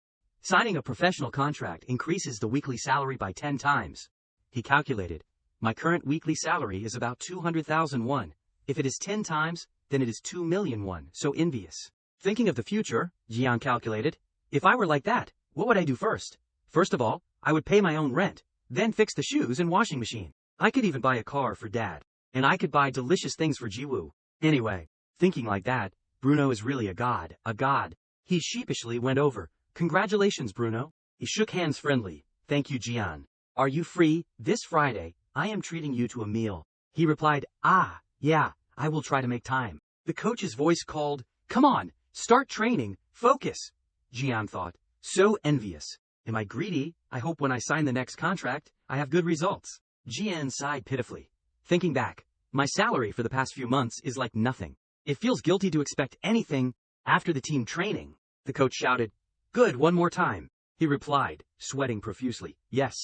Signing a professional contract increases the weekly salary by 10 times. He calculated. "My current weekly salary is about 200,000 won. If it is 10 times, then it is 2 million won, so envious." Thinking of the future, Gian calculated, "If I were like that, what would I do first? First of all, I would pay my own rent, then fix the shoes and washing machine. I could even buy a car for Dad. And I could buy delicious things for Jiwoo. Anyway, Thinking like that, Bruno is really a god, a god. He sheepishly went over. Congratulations, Bruno. He shook hands friendly. Thank you, Gian. Are you free? This Friday, I am treating you to a meal. He replied, ah, yeah, I will try to make time. The coach's voice called, come on, start training, focus. Gian thought, so envious. Am I greedy? I hope when I sign the next contract, I have good results. Gian sighed pitifully. Thinking back, my salary for the past few months is like nothing. It feels guilty to expect anything after the team training. The coach shouted, good, one more time. He replied, sweating profusely, yes.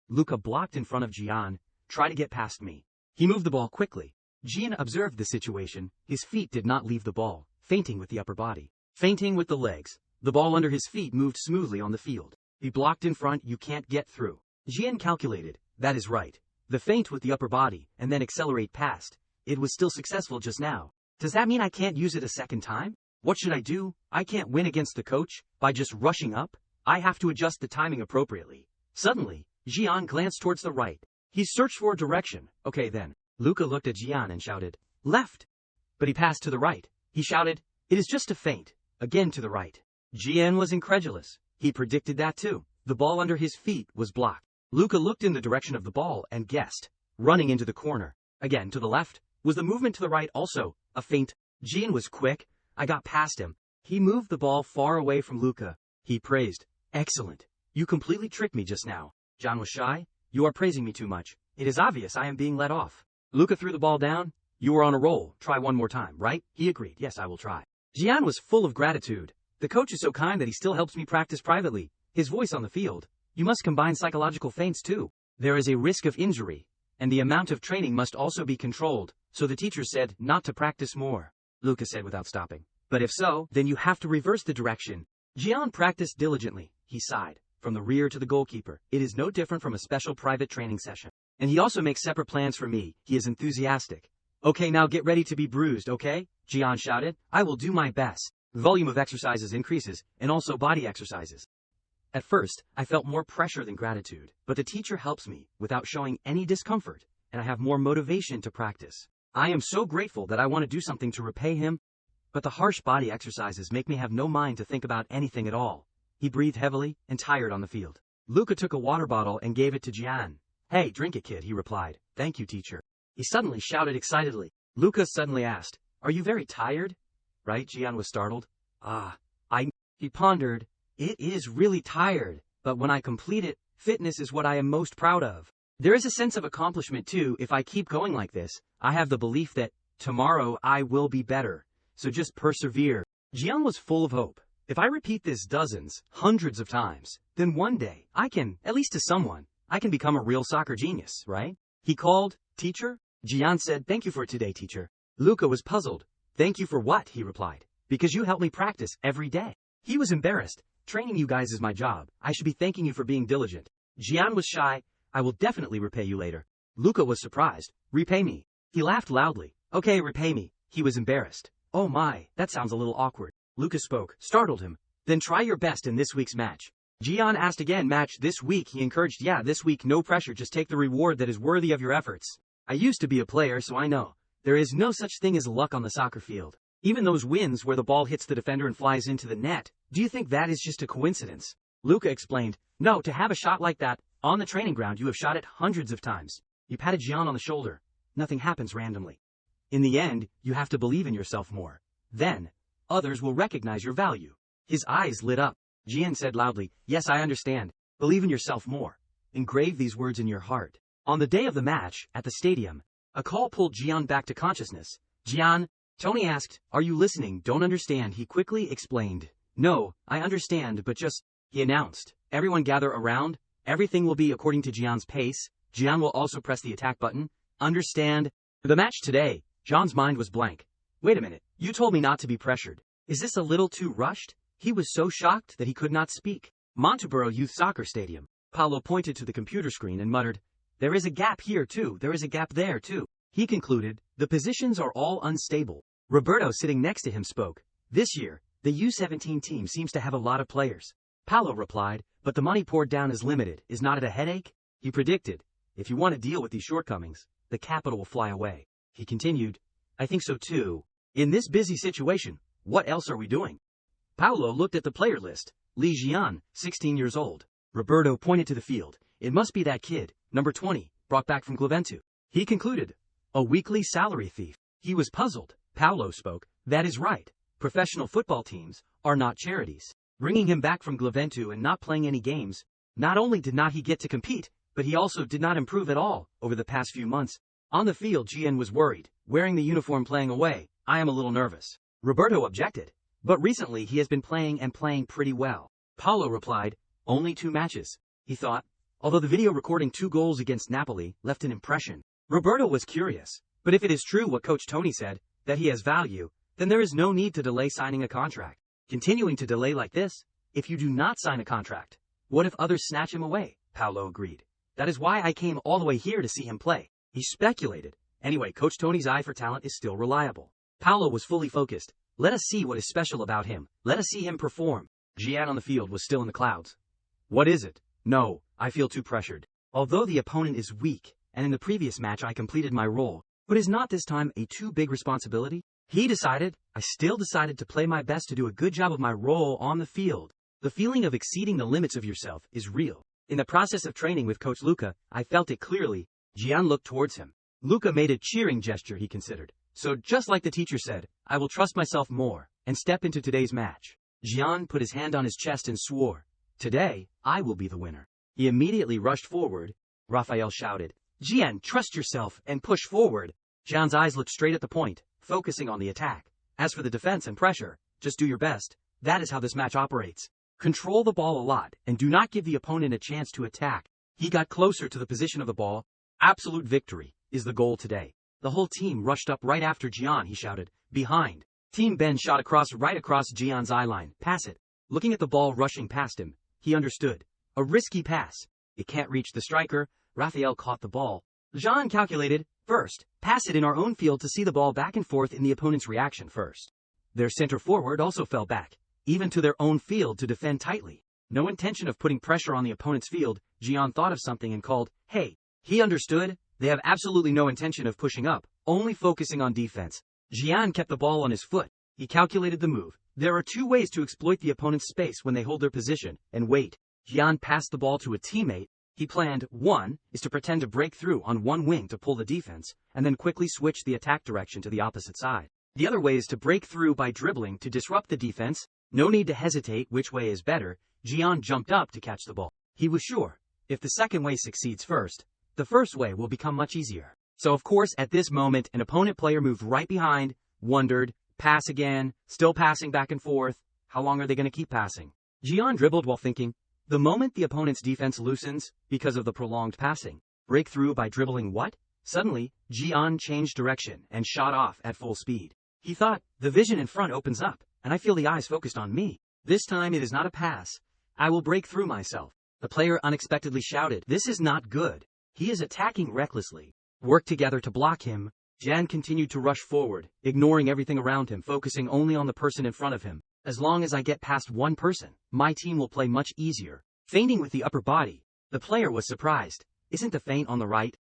Luca blocked in front of Gian. Try to get past me. He moved the ball quickly. Gian observed the situation. His feet did not leave the ball, feinting with the upper body, feinting with the legs. The ball under his feet moved smoothly on the field. He blocked in front, you can't get through. Gian calculated, that is right. The feint with the upper body, and then accelerate past. It was still successful just now. Does that mean I can't use it a second time? What should I do? I can't win against the coach by just rushing up. I have to adjust the timing appropriately. Suddenly, Gian glanced towards the right. He searched for a direction. Okay then. Luca looked at Gian and shouted, left. But he passed to the right. He shouted, it is just a feint. Again to the right. Gian was incredulous. He predicted that too. The ball under his feet was blocked. Luca looked in the direction of the ball and guessed. Running into the corner. Again to the left. Was the movement to the right also a feint? Gian was quick. I got past him. He moved the ball far away from Luca. He praised. Excellent. You completely tricked me just now. Gian was shy. You are praising me too much. It is obvious I am being let off. Luca threw the ball down. You were on a roll. Try one more time, right? He agreed. Yes, I will try. Gian was full of gratitude. The coach is so kind that he still helps me practice privately. His voice on the field. You must combine psychological feints too. There is a risk of injury, and the amount of training must also be controlled, so the teacher said not to practice more. Luca said without stopping. But if so, then you have to reverse the direction. Gian practiced diligently. He sighed. From the rear to the goalkeeper. It is no different from a special private training session. And he also makes separate plans for me. He is enthusiastic. Okay, now get ready to be bruised, okay? Gian shouted. I will do my best. The volume of exercises increases, and also body exercises. At first, I felt more pressure than gratitude, but the teacher helps me without showing any discomfort, and I have more motivation to practice. I am so grateful that I want to do something to repay him, but the harsh body exercises make me have no mind to think about anything at all. He breathed heavily and tired on the field. Luca took a water bottle and gave it to Gian. Hey, drink it, kid, he replied. Thank you, teacher. He suddenly shouted excitedly. Luca suddenly asked, are you very tired? Right? Gian was startled. He pondered. It is really tired, but when I complete it, fitness is what I am most proud of. There is a sense of accomplishment too. If I keep going like this, I have the belief that tomorrow I will be better. So just persevere. Gian was full of hope. If I repeat this dozens, hundreds of times, then one day, I can, at least to someone, I can become a real soccer genius, right? He called, teacher? Gian said, thank you for today, teacher. Luca was puzzled. Thank you for what? He replied. Because you help me practice every day. He was embarrassed. Training you guys is my job. I should be thanking you for being diligent. Gian was shy. I will definitely repay you later. Luca was surprised. Repay me. He laughed loudly. Okay, repay me. He was embarrassed. Oh my, that sounds a little awkward. Luca spoke, startled him. Then try your best in this week's match. Gian asked again, match this week. He encouraged, yeah, this week, no pressure, just take the reward that is worthy of your efforts. I used to be a player, so I know. There is no such thing as luck on the soccer field. Even those wins where the ball hits the defender and flies into the net, do you think that is just a coincidence? Luca explained, no, to have a shot like that, on the training ground you have shot it hundreds of times. He patted Gian on the shoulder. Nothing happens randomly. In the end, you have to believe in yourself more. Then, others will recognize your value. His eyes lit up. Gian said loudly, yes, I understand. Believe in yourself more. Engrave these words in your heart. On the day of the match, at the stadium, a call pulled Gian back to consciousness. Gian, Tony asked, are you listening? Don't understand. He quickly explained. No, I understand, but just, he announced. Everyone gather around. Everything will be according to Gian's pace. Gian will also press the attack button. Understand? The match today, Gian's mind was blank. Wait a minute, you told me not to be pressured. Is this a little too rushed? He was so shocked that he could not speak. Monteboro Youth Soccer Stadium. Paolo pointed to the computer screen and muttered, there is a gap here too, there is a gap there too. He concluded, the positions are all unstable. Roberto sitting next to him spoke. This year, the U17 team seems to have a lot of players. Paolo replied, but the money poured down is limited. Is not it a headache? He predicted, if you want to deal with these shortcomings, the capital will fly away. He continued, I think so too. In this busy situation, what else are we doing? Paolo looked at the player list. Li Jian, 16 years old. Roberto pointed to the field. It must be that kid, number 20, brought back from Gleventu. He concluded. A weekly salary thief. He was puzzled. Paolo spoke. That is right. Professional football teams are not charities. Bringing him back from Gleventu and not playing any games, not only did not he get to compete, but he also did not improve at all over the past few months. On the field, Jian was worried. Wearing the uniform playing away, I am a little nervous. Roberto objected. But recently he has been playing and playing pretty well. Paolo replied, only 2 matches. He thought, although the video recording 2 goals against Napoli left an impression. Roberto was curious. But if it is true what Coach Tony said, that he has value, then there is no need to delay signing a contract. Continuing to delay like this, if you do not sign a contract, what if others snatch him away? Paolo agreed. That is why I came all the way here to see him play. He speculated. Anyway, Coach Tony's eye for talent is still reliable. Paolo was fully focused. Let us see what is special about him. Let us see him perform. Jian on the field was still in the clouds. What is it? No, I feel too pressured. Although the opponent is weak, and in the previous match I completed my role, but is not this time a too big responsibility? He decided, I still decided to play my best to do a good job of my role on the field. The feeling of exceeding the limits of yourself is real. In the process of training with Coach Luca, I felt it clearly. Jian looked towards him. Luca made a cheering gesture, he considered. So just like the teacher said, I will trust myself more, and step into today's match. Jian put his hand on his chest and swore, today, I will be the winner. He immediately rushed forward. Raphael shouted, Jian, trust yourself and push forward. Jian's eyes looked straight at the point, focusing on the attack. As for the defense and pressure, just do your best. That is how this match operates. Control the ball a lot, and do not give the opponent a chance to attack. He got closer to the position of the ball. Absolute victory is the goal today. The whole team rushed up right after Jian, he shouted. Behind. Team Ben shot right across Jian's eye line. Pass it. Looking at the ball rushing past him, he understood. A risky pass. It can't reach the striker. Raphael caught the ball. Jian calculated. First, pass it in our own field to see the ball back and forth in the opponent's reaction first. Their center forward also fell back, even to their own field to defend tightly. No intention of putting pressure on the opponent's field, Jian thought of something and called, hey. He understood. They have absolutely no intention of pushing up, only focusing on defense. Jian kept the ball on his foot. He calculated the move. There are 2 ways to exploit the opponent's space when they hold their position, and wait. Jian passed the ball to a teammate. He planned, 1, is to pretend to break through on one wing to pull the defense, and then quickly switch the attack direction to the opposite side. The other way is to break through by dribbling to disrupt the defense. No need to hesitate which way is better. Jian jumped up to catch the ball. He was sure, if the second way succeeds first, the first way will become much easier. So of course at this moment an opponent player moved right behind, wondered, pass again, still passing back and forth. How long are they going to keep passing? Jian dribbled while thinking. The moment the opponent's defense loosens, because of the prolonged passing, break through by dribbling what? Suddenly, Jian changed direction and shot off at full speed. He thought, the vision in front opens up, and I feel the eyes focused on me. This time it is not a pass. I will break through myself. The player unexpectedly shouted, this is not good. He is attacking recklessly. Work together to block him. Jian continued to rush forward, ignoring everything around him, focusing only on the person in front of him. As long as I get past one person, my team will play much easier. Feinting with the upper body. The player was surprised. Isn't the feint on the right?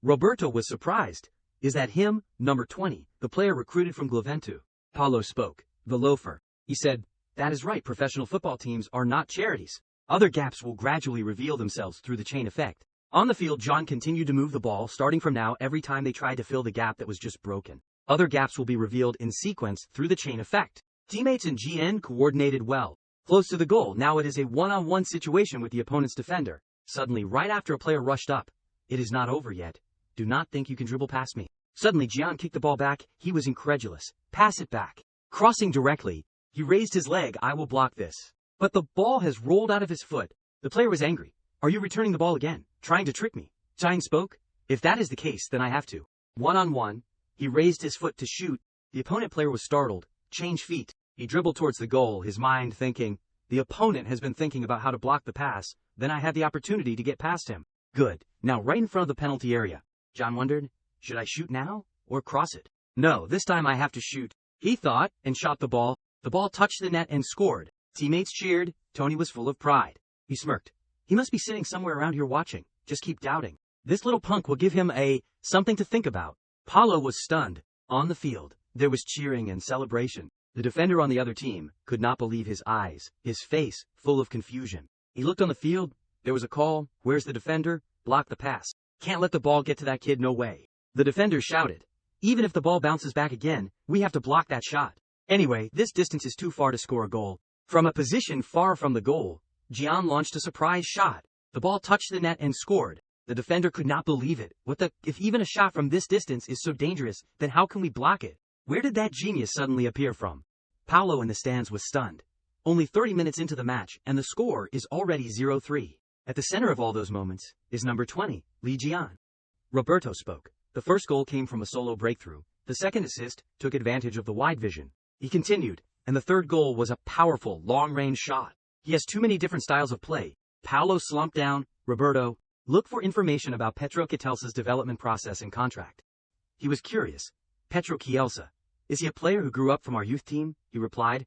Roberto was surprised. Is that him, number 20, the player recruited from Gleventu? Paolo spoke. The loafer. He said, that is right, professional football teams are not charities. Other gaps will gradually reveal themselves through the chain effect. On the field, John continued to move the ball. Starting from now, every time they tried to fill the gap that was just broken, other gaps will be revealed in sequence through the chain effect. Teammates and GN coordinated well. Close to the goal, now it is a one-on-one situation with the opponent's defender. Suddenly, right after a player rushed up. It is not over yet. Do not think you can dribble past me. Suddenly, Jian kicked the ball back. He was incredulous. Pass it back. Crossing directly. He raised his leg. I will block this. But the ball has rolled out of his foot. The player was angry. Are you returning the ball again? Trying to trick me? Jian spoke. If that is the case, then I have to. One-on-one. He raised his foot to shoot. The opponent player was startled. Change feet. He dribbled towards the goal, his mind thinking, the opponent has been thinking about how to block the pass, then I had the opportunity to get past him. Good. Now right in front of the penalty area. John wondered, should I shoot now or cross it? No, this time I have to shoot. He thought and shot the ball. The ball touched the net and scored. Teammates cheered. Tony was full of pride. He smirked. He must be sitting somewhere around here watching. Just keep doubting. This little punk will give him something to think about. Paolo was stunned. On the field, There was cheering and celebration. The defender on the other team could not believe his eyes, his face full of confusion. He looked on the field. There was a call. Where's the defender? Block the pass. Can't let the ball get to that kid, no way. The defender shouted. Even if the ball bounces back again, we have to block that shot. Anyway, this distance is too far to score a goal. From a position far from the goal, Jian launched a surprise shot. The ball touched the net and scored. The defender could not believe it. If even a shot from this distance is so dangerous, then how can we block it? Where did that genius suddenly appear from? Paolo in the stands was stunned. Only 30 minutes into the match, and the score is already 0-3. At the center of all those moments is number 20, Li Jian. Roberto spoke. The first goal came from a solo breakthrough. The second assist took advantage of the wide vision. He continued, and the third goal was a powerful, long-range shot. He has too many different styles of play. Paolo slumped down. Roberto, look for information about Petro Chielsa's development process and contract. He was curious. Petro Chielsa. Is he a player who grew up from our youth team? He replied.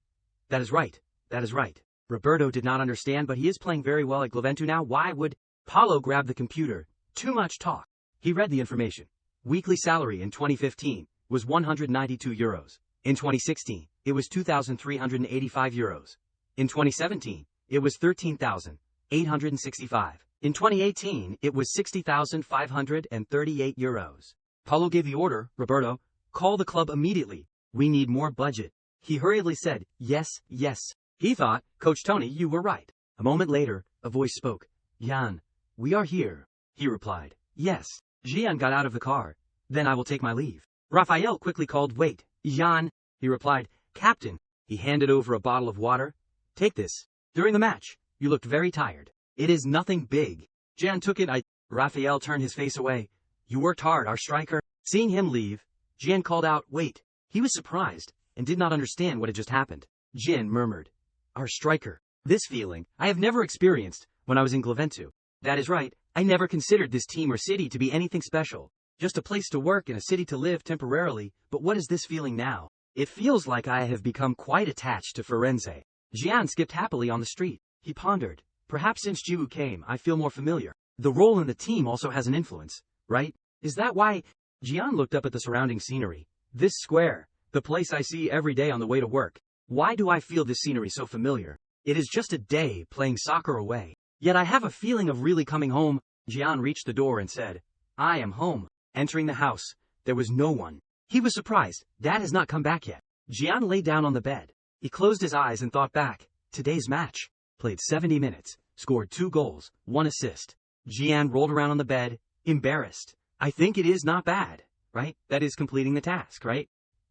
That is right. That is right. Roberto did not understand, but he is playing very well at Juventus now. Why would Paolo grab the computer? Too much talk. He read the information. Weekly salary in 2015 was €192. In 2016, it was €2,385. In 2017, it was €13,865. In 2018, it was €60,538. Paulo gave the order. Roberto, call the club immediately. We need more budget. He hurriedly said, yes, yes. He thought, Coach Tony, you were right. A moment later, a voice spoke. Jan, we are here. He replied, yes. Jian got out of the car. Then I will take my leave. Raphael quickly called, wait, Jan. He replied, Captain. He handed over a bottle of water. Take this. During the match, you looked very tired. It is nothing big. Jian took it. Raphael turned his face away. You worked hard, our striker. Seeing him leave, Jian called out, wait. He was surprised and did not understand what had just happened. Jian murmured, our striker. This feeling I have never experienced when I was in Juventus. That is right, I never considered this team or city to be anything special. Just a place to work and a city to live temporarily, but what is this feeling now? It feels like I have become quite attached to Firenze. Jian skipped happily on the street. He pondered, perhaps since Jiwoo came, I feel more familiar. The role in the team also has an influence, right? Is that why? Jian looked up at the surrounding scenery. This square, the place I see every day on the way to work. Why do I feel this scenery so familiar? It is just a day playing soccer away. Yet I have a feeling of really coming home. Jian reached the door and said, I am home. Entering the house, there was no one. He was surprised. Dad has not come back yet. Jian lay down on the bed. He closed his eyes and thought back. Today's match. Played 70 minutes. Scored 2 goals, 1 assist. Jian rolled around on the bed, embarrassed. I think it is not bad, right? That is completing the task, right?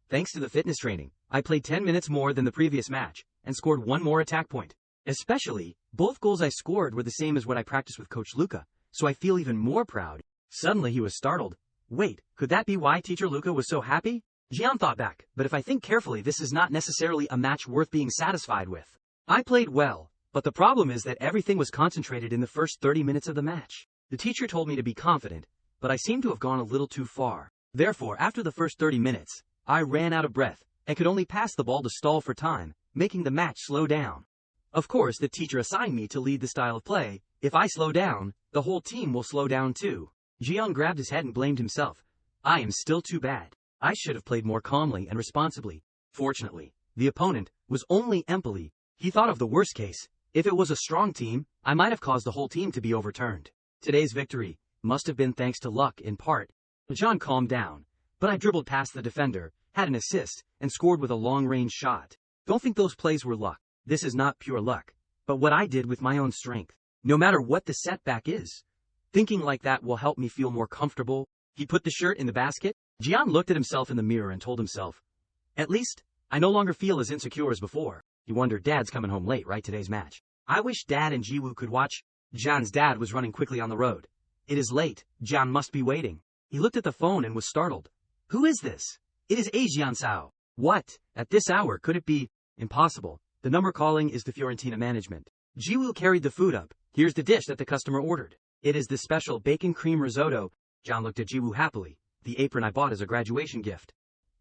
Thanks to the fitness training, I played 10 minutes more than the previous match and scored 1 more attack point. Especially, both goals I scored were the same as what I practiced with Coach Luca, so I feel even more proud. Suddenly he was startled. Wait, could that be why Teacher Luca was so happy? Jian thought back, but if I think carefully, this is not necessarily a match worth being satisfied with. I played well, but the problem is that everything was concentrated in the first 30 minutes of the match. The teacher told me to be confident, but I seem to have gone a little too far. Therefore, after the first 30 minutes, I ran out of breath and could only pass the ball to stall for time, making the match slow down. Of course, the teacher assigned me to lead the style of play. If I slow down, the whole team will slow down too. Jian grabbed his head and blamed himself. I am still too bad. I should have played more calmly and responsibly. Fortunately, the opponent was only Empoli. He thought of the worst case. If it was a strong team, I might have caused the whole team to be overturned. Today's victory must have been thanks to luck in part. Jian calmed down, but I dribbled past the defender, had an assist, and scored with a long-range shot. Don't think those plays were luck. This is not pure luck, but what I did with my own strength. No matter what the setback is, thinking like that will help me feel more comfortable. He put the shirt in the basket. Jian looked at himself in the mirror and told himself, at least, I no longer feel as insecure as before. He wondered, Dad's coming home late, right, today's match. I wish Dad and Jiwoo could watch. Jian's dad was running quickly on the road. It is late. Jian must be waiting. He looked at the phone and was startled. Who is this? It is Jian Sao. What? At this hour could it be? Impossible. The number calling is the Fiorentina management. Jiwoo carried the food up. Here's the dish that the customer ordered. It is the special bacon cream risotto. Jian looked at Jiwoo happily. The apron I bought as a graduation gift.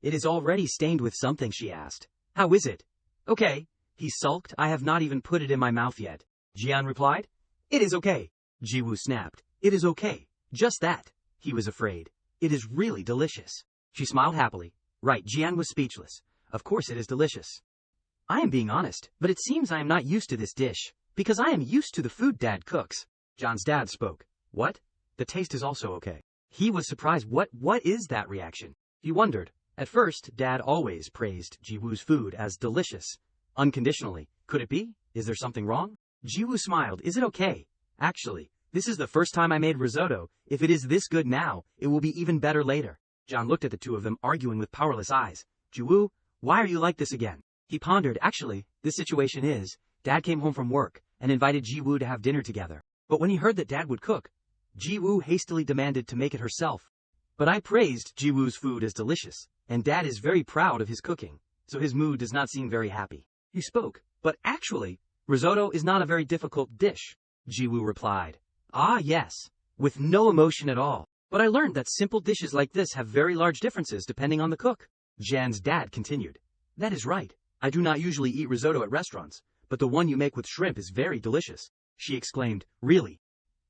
It is already stained with something, she asked. How is it? Okay. He sulked. I have not even put it in my mouth yet. Jian replied. It is okay. Jiwoo snapped. It is okay. Just that. He was afraid. It is really delicious. She smiled happily. Right, Jian was speechless. Of course it is delicious. I am being honest, but it seems I am not used to this dish, because I am used to the food Dad cooks. John's dad spoke. What? The taste is also okay. He was surprised. What is that reaction? He wondered. At first, Dad always praised Jiwoo's food as delicious. Unconditionally. Could it be? Is there something wrong? Jiwoo smiled. Is it okay? Actually, this is the first time I made risotto. If it is this good now, it will be even better later. John looked at the two of them, arguing with powerless eyes. Jiwoo, why are you like this again? He pondered. Actually, this situation is, Dad came home from work and invited Jiwoo to have dinner together. But when he heard that Dad would cook, Jiwoo hastily demanded to make it herself. But I praised Jiwoo's food as delicious, and Dad is very proud of his cooking, so his mood does not seem very happy. He spoke. But actually, risotto is not a very difficult dish, Jiwoo replied. Ah yes, with no emotion at all. But I learned that simple dishes like this have very large differences depending on the cook. Jan's dad continued. That is right. I do not usually eat risotto at restaurants, but the one you make with shrimp is very delicious. She exclaimed. Really?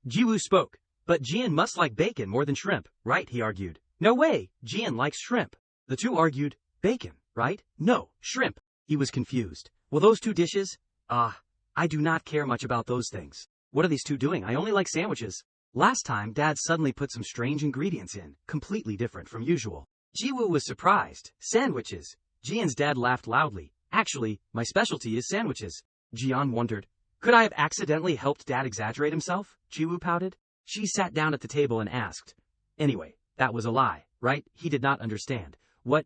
Jiwoo spoke. But Jian must like bacon more than shrimp, right? He argued. No way, Jian likes shrimp. The two argued. Bacon, right? No, shrimp. He was confused. Well, those two dishes? I do not care much about those things. What are these two doing? I only like sandwiches. Last time, Dad suddenly put some strange ingredients in, completely different from usual. Jiwoo was surprised. Sandwiches. Jian's dad laughed loudly. Actually, my specialty is sandwiches. Jian wondered. Could I have accidentally helped Dad exaggerate himself? Jiwoo pouted. She sat down at the table and asked. Anyway, that was a lie, right? He did not understand. What?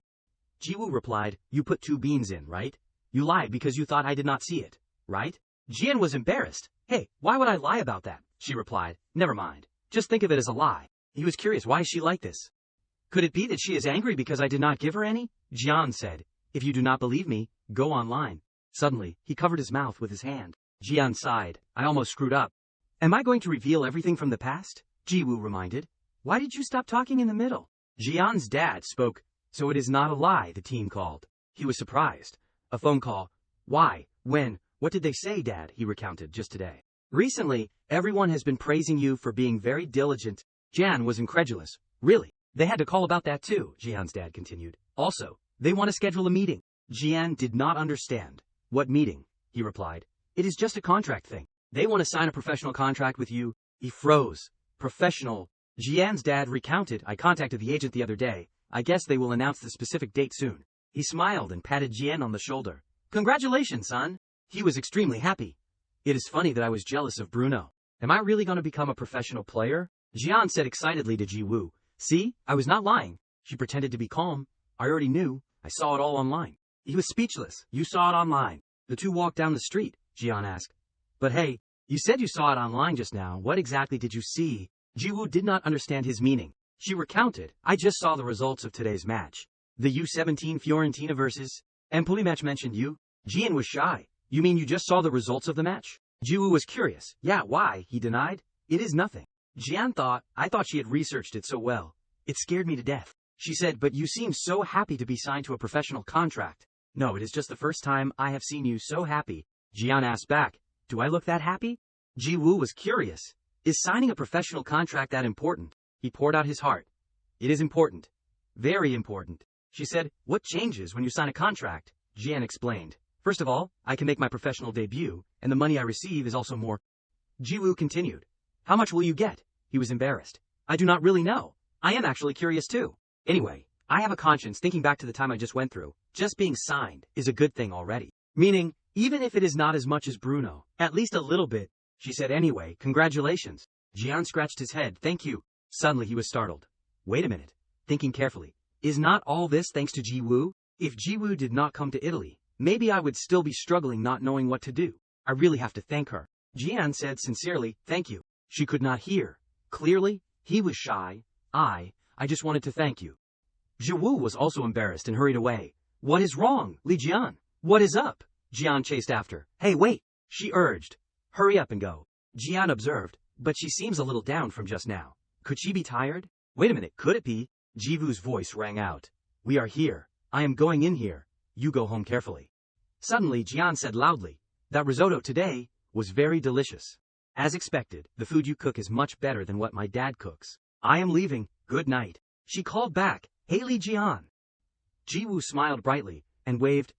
Jiwoo replied. You put two beans in, right? You lied because you thought I did not see it, right? Jian was embarrassed. Hey, why would I lie about that? She replied. Never mind. Just think of it as a lie. He was curious. Why is she like this? Could it be that she is angry because I did not give her any? Jian said. If you do not believe me, go online. Suddenly, he covered his mouth with his hand. Jian sighed. I almost screwed up. Am I going to reveal everything from the past? Jiwoo reminded. Why did you stop talking in the middle? Jian's dad spoke. So it is not a lie, the teen called. He was surprised. A phone call. Why? When? What did they say, Dad? He recounted just today. Recently, everyone has been praising you for being very diligent. Jian was incredulous. Really? They had to call about that too, Jian's dad continued. Also, they want to schedule a meeting. Jian did not understand. What meeting? He replied. It is just a contract thing. They want to sign a professional contract with you. He froze. Professional. Jian's dad recounted. I contacted the agent the other day. I guess they will announce the specific date soon. He smiled and patted Jian on the shoulder. Congratulations, son. He was extremely happy. It is funny that I was jealous of Bruno. Am I really going to become a professional player? Jian said excitedly to Jiwoo. See, I was not lying. She pretended to be calm. I already knew. I saw it all online. He was speechless. You saw it online. The two walked down the street, Jian asked. But hey, you said you saw it online just now. What exactly did you see? Jiwoo did not understand his meaning. She recounted. I just saw the results of today's match. The U17 Fiorentina versus Empoli match mentioned you. Jian was shy. You mean you just saw the results of the match? Jiwoo was curious. Yeah, why? He denied. It is nothing. Jian thought. I thought she had researched it so well. It scared me to death. She said, but you seem so happy to be signed to a professional contract. No, it is just the first time I have seen you so happy. Jian asked back. Do I look that happy? Jiwoo was curious. Is signing a professional contract that important? He poured out his heart. It is important. Very important. She said, what changes when you sign a contract? Jian explained. First of all, I can make my professional debut, and the money I receive is also more. Jiwoo continued. How much will you get? He was embarrassed. I do not really know. I am actually curious too. Anyway, I have a conscience thinking back to the time I just went through. Just being signed is a good thing already. Meaning, even if it is not as much as Bruno, at least a little bit. She said anyway, congratulations. Jian scratched his head. Thank you. Suddenly he was startled. Wait a minute. Thinking carefully. Is not all this thanks to Jiwoo? If Jiwoo did not come to Italy, maybe I would still be struggling not knowing what to do. I really have to thank her. Jian said sincerely, thank you. She could not hear. Clearly, he was shy. I just wanted to thank you. Jiwoo was also embarrassed and hurried away. What is wrong, Li Jian? What is up? Jian chased after. Hey, wait, she urged. Hurry up and go. Jian observed, but she seems a little down from just now. Could she be tired? Wait a minute, could it be? Jiwoo's voice rang out. We are here. I am going in here. You go home carefully. Suddenly, Jian said loudly, that risotto today was very delicious. As expected, the food you cook is much better than what my dad cooks. I am leaving. Good night. She called back. Hey, Li Jian. Jiwoo smiled brightly and waved.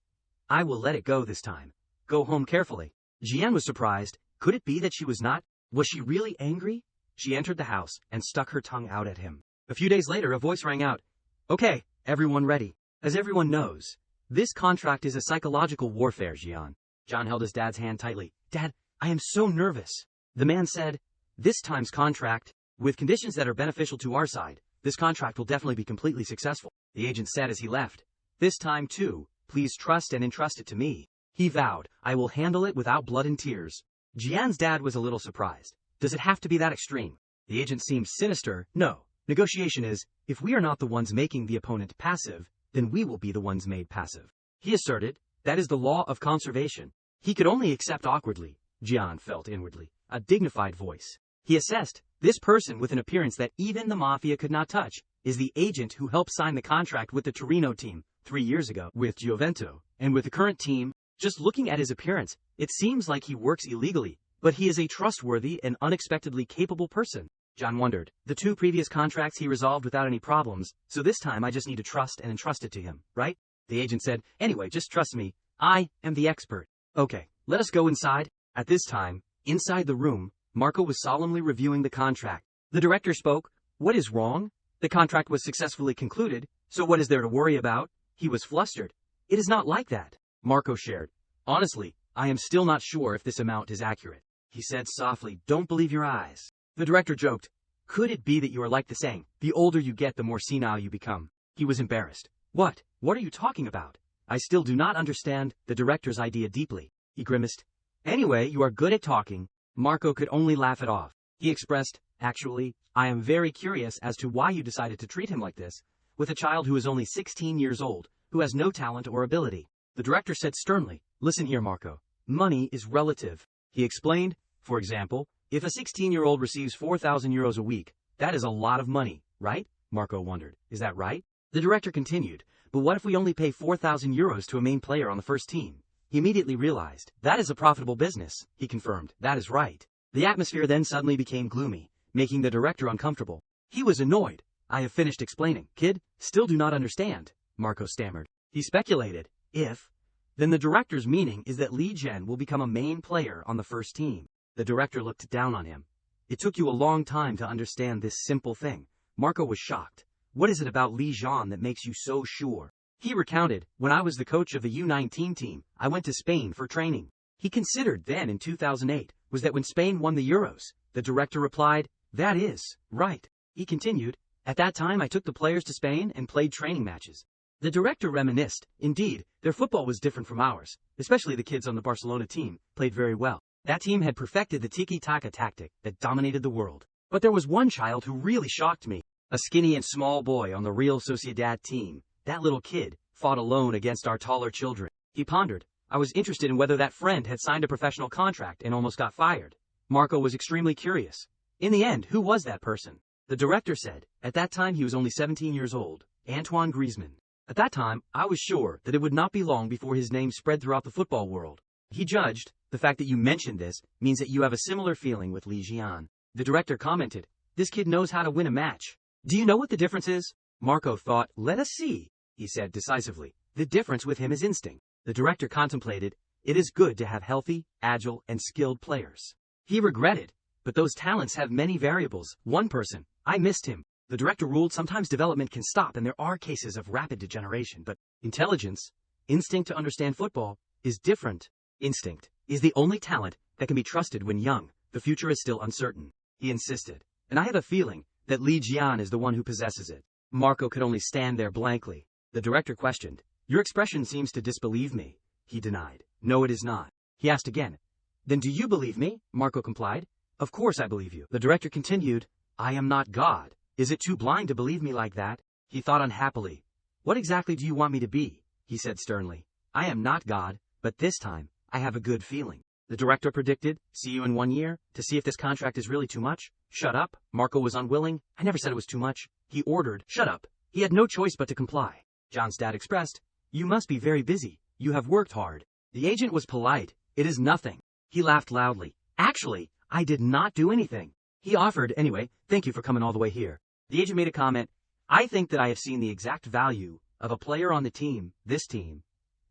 I will let it go this time. Go home carefully. Jian was surprised. Could it be that she was not? Was she really angry? She entered the house and stuck her tongue out at him. A few days later, a voice rang out. Okay, everyone ready. As everyone knows, this contract is a psychological warfare, Jian. John held his dad's hand tightly. Dad, I am so nervous. The man said, this time's contract, with conditions that are beneficial to our side, this contract will definitely be completely successful. The agent said as he left. This time too, please trust and entrust it to me. He vowed, I will handle it without blood and tears. Jian's dad was a little surprised. Does it have to be that extreme? The agent seemed sinister. No. Negotiation is, if we are not the ones making the opponent passive, then we will be the ones made passive. He asserted, that is the law of conservation. He could only accept awkwardly, Jian felt inwardly, a dignified voice. He assessed, this person with an appearance that even the mafia could not touch, is the agent who helped sign the contract with the Torino team 3 years ago with Giovento, and with the current team. Just looking at his appearance, it seems like he works illegally, but he is a trustworthy and unexpectedly capable person. John wondered. The 2 previous contracts he resolved without any problems, so this time I just need to trust and entrust it to him, right? The agent said, anyway, just trust me. I am the expert. Okay, let us go inside. At this time, inside the room, Marco was solemnly reviewing the contract. The director spoke. What is wrong? The contract was successfully concluded, so what is there to worry about? He was flustered. It is not like that. Marco shared. Honestly, I am still not sure if this amount is accurate. He said softly, don't believe your eyes. The director joked. Could it be that you are like the saying, the older you get the more senile you become? He was embarrassed. What are you talking about? I still do not understand the director's idea deeply. He grimaced. Anyway, you are good at talking. Marco could only laugh it off. He expressed, actually, I am very curious as to why you decided to treat him like this, with a child who is only 16 years old, who has no talent or ability. The director said sternly, listen here, Marco. Money is relative. He explained, for example, if a 16-year-old receives 4,000 euros a week, that is a lot of money, right? Marco wondered, is that right? The director continued, but what if we only pay 4,000 euros to a main player on the first team? He immediately realized, that is a profitable business. He confirmed, that is right. The atmosphere then suddenly became gloomy, making the director uncomfortable. He was annoyed. I have finished explaining. Kid, still do not understand, Marco stammered. He speculated, then the director's meaning is that Li Jian will become a main player on the first team. The director looked down on him. It took you a long time to understand this simple thing. Marco was shocked. What is it about Li Jian that makes you so sure? He recounted, when I was the coach of the U19 team, I went to Spain for training. He considered then in 2008, was that when Spain won the Euros? The director replied, that is, right. He continued, at that time I took the players to Spain and played training matches. The director reminisced. Indeed, their football was different from ours, especially the kids on the Barcelona team, played very well. That team had perfected the tiki-taka tactic that dominated the world. But there was one child who really shocked me. A skinny and small boy on the Real Sociedad team. That little kid fought alone against our taller children. He pondered. I was interested in whether that friend had signed a professional contract and almost got fired. Marco was extremely curious. In the end, who was that person? The director said, at that time he was only 17 years old, Antoine Griezmann. At that time, I was sure that it would not be long before his name spread throughout the football world. He judged, the fact that you mentioned this means that you have a similar feeling with Li Jian. The director commented, this kid knows how to win a match. Do you know what the difference is? Marco thought, let us see, he said decisively. The difference with him is instinct. The director contemplated, it is good to have healthy, agile, and skilled players. He regretted, but those talents have many variables. One person, I missed him. The director ruled sometimes development can stop and there are cases of rapid degeneration, but intelligence, instinct to understand football, is different. Instinct is the only talent that can be trusted when young. The future is still uncertain. He insisted, and I have a feeling that Li Jian is the one who possesses it. Marco could only stand there blankly. The director questioned, your expression seems to disbelieve me. He denied, no it is not. He asked again, then do you believe me? Marco complied, of course I believe you. The director continued, I am not God. Is it too blind to believe me like that? He thought unhappily. What exactly do you want me to be? He said sternly. I am not God, but this time, I have a good feeling. The director predicted, see you in 1 year, to see if this contract is really too much. Shut up. Marco was unwilling. I never said it was too much. He ordered, shut up. He had no choice but to comply. John's dad expressed, you must be very busy. You have worked hard. The agent was polite. It is nothing. He laughed loudly. Actually, I did not do anything. He offered, anyway, thank you for coming all the way here. The agent made a comment, I think that I have seen the exact value of a player on the team. This team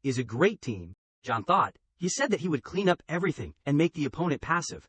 is a great team, John thought. He said that he would clean up everything and make the opponent passive.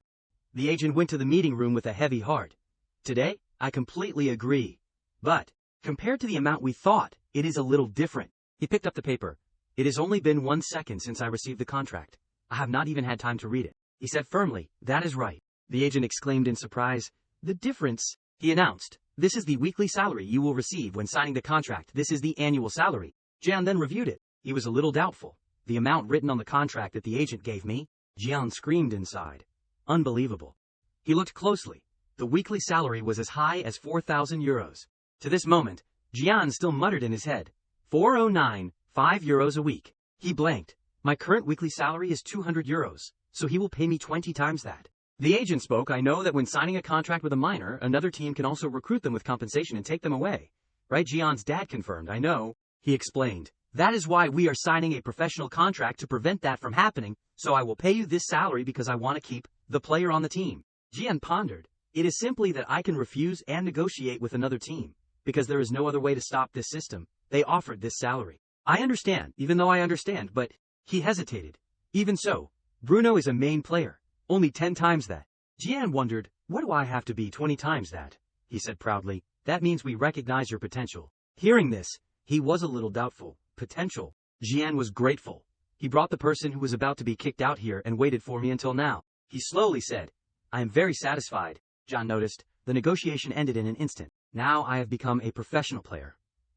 The agent went to the meeting room with a heavy heart. Today, I completely agree. But, compared to the amount we thought, it is a little different. He picked up the paper. It has only been 1 second since I received the contract. I have not even had time to read it. He said firmly, that is right. The agent exclaimed in surprise. The difference, he announced. This is the weekly salary you will receive when signing the contract. This is the annual salary. Jian then reviewed it. He was a little doubtful. The amount written on the contract that the agent gave me? Jian screamed inside. Unbelievable. He looked closely. The weekly salary was as high as 4,000 euros. To this moment, Jian still muttered in his head. 409, 5 euros a week. He blanked. My current weekly salary is 200 euros, so he will pay me 20 times that. The agent spoke. I know that when signing a contract with a minor, another team can also recruit them with compensation and take them away. Right? Jian's dad confirmed. I know. He explained. That is why we are signing a professional contract to prevent that from happening, so I will pay you this salary because I want to keep the player on the team. Jian pondered. It is simply that I can refuse and negotiate with another team, because there is no other way to stop this system. They offered this salary. I understand, even though I understand, but he hesitated. Even so, Bruno is a main player. Only 10 times that. Jian wondered, what do I have to be 20 times that? He said proudly, that means we recognize your potential. Hearing this, he was a little doubtful. Potential. Jian was grateful. He brought the person who was about to be kicked out here and waited for me until now. He slowly said, I am very satisfied. John noticed. The negotiation ended in an instant. Now I have become a professional player.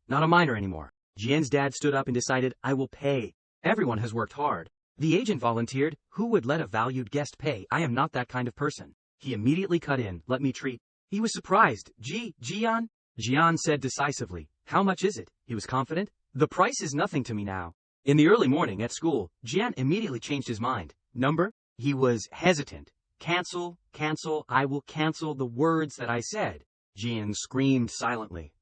Not a minor anymore. Jian's dad stood up and decided, I will pay. Everyone has worked hard. The agent volunteered. Who would let a valued guest pay? I am not that kind of person. He immediately cut in. Let me treat. He was surprised. Jian? Jian said decisively. How much is it? He was confident. The price is nothing to me now. In the early morning at school, Jian immediately changed his mind. Number? He was hesitant. Cancel, I will cancel the words that I said. Jian screamed silently.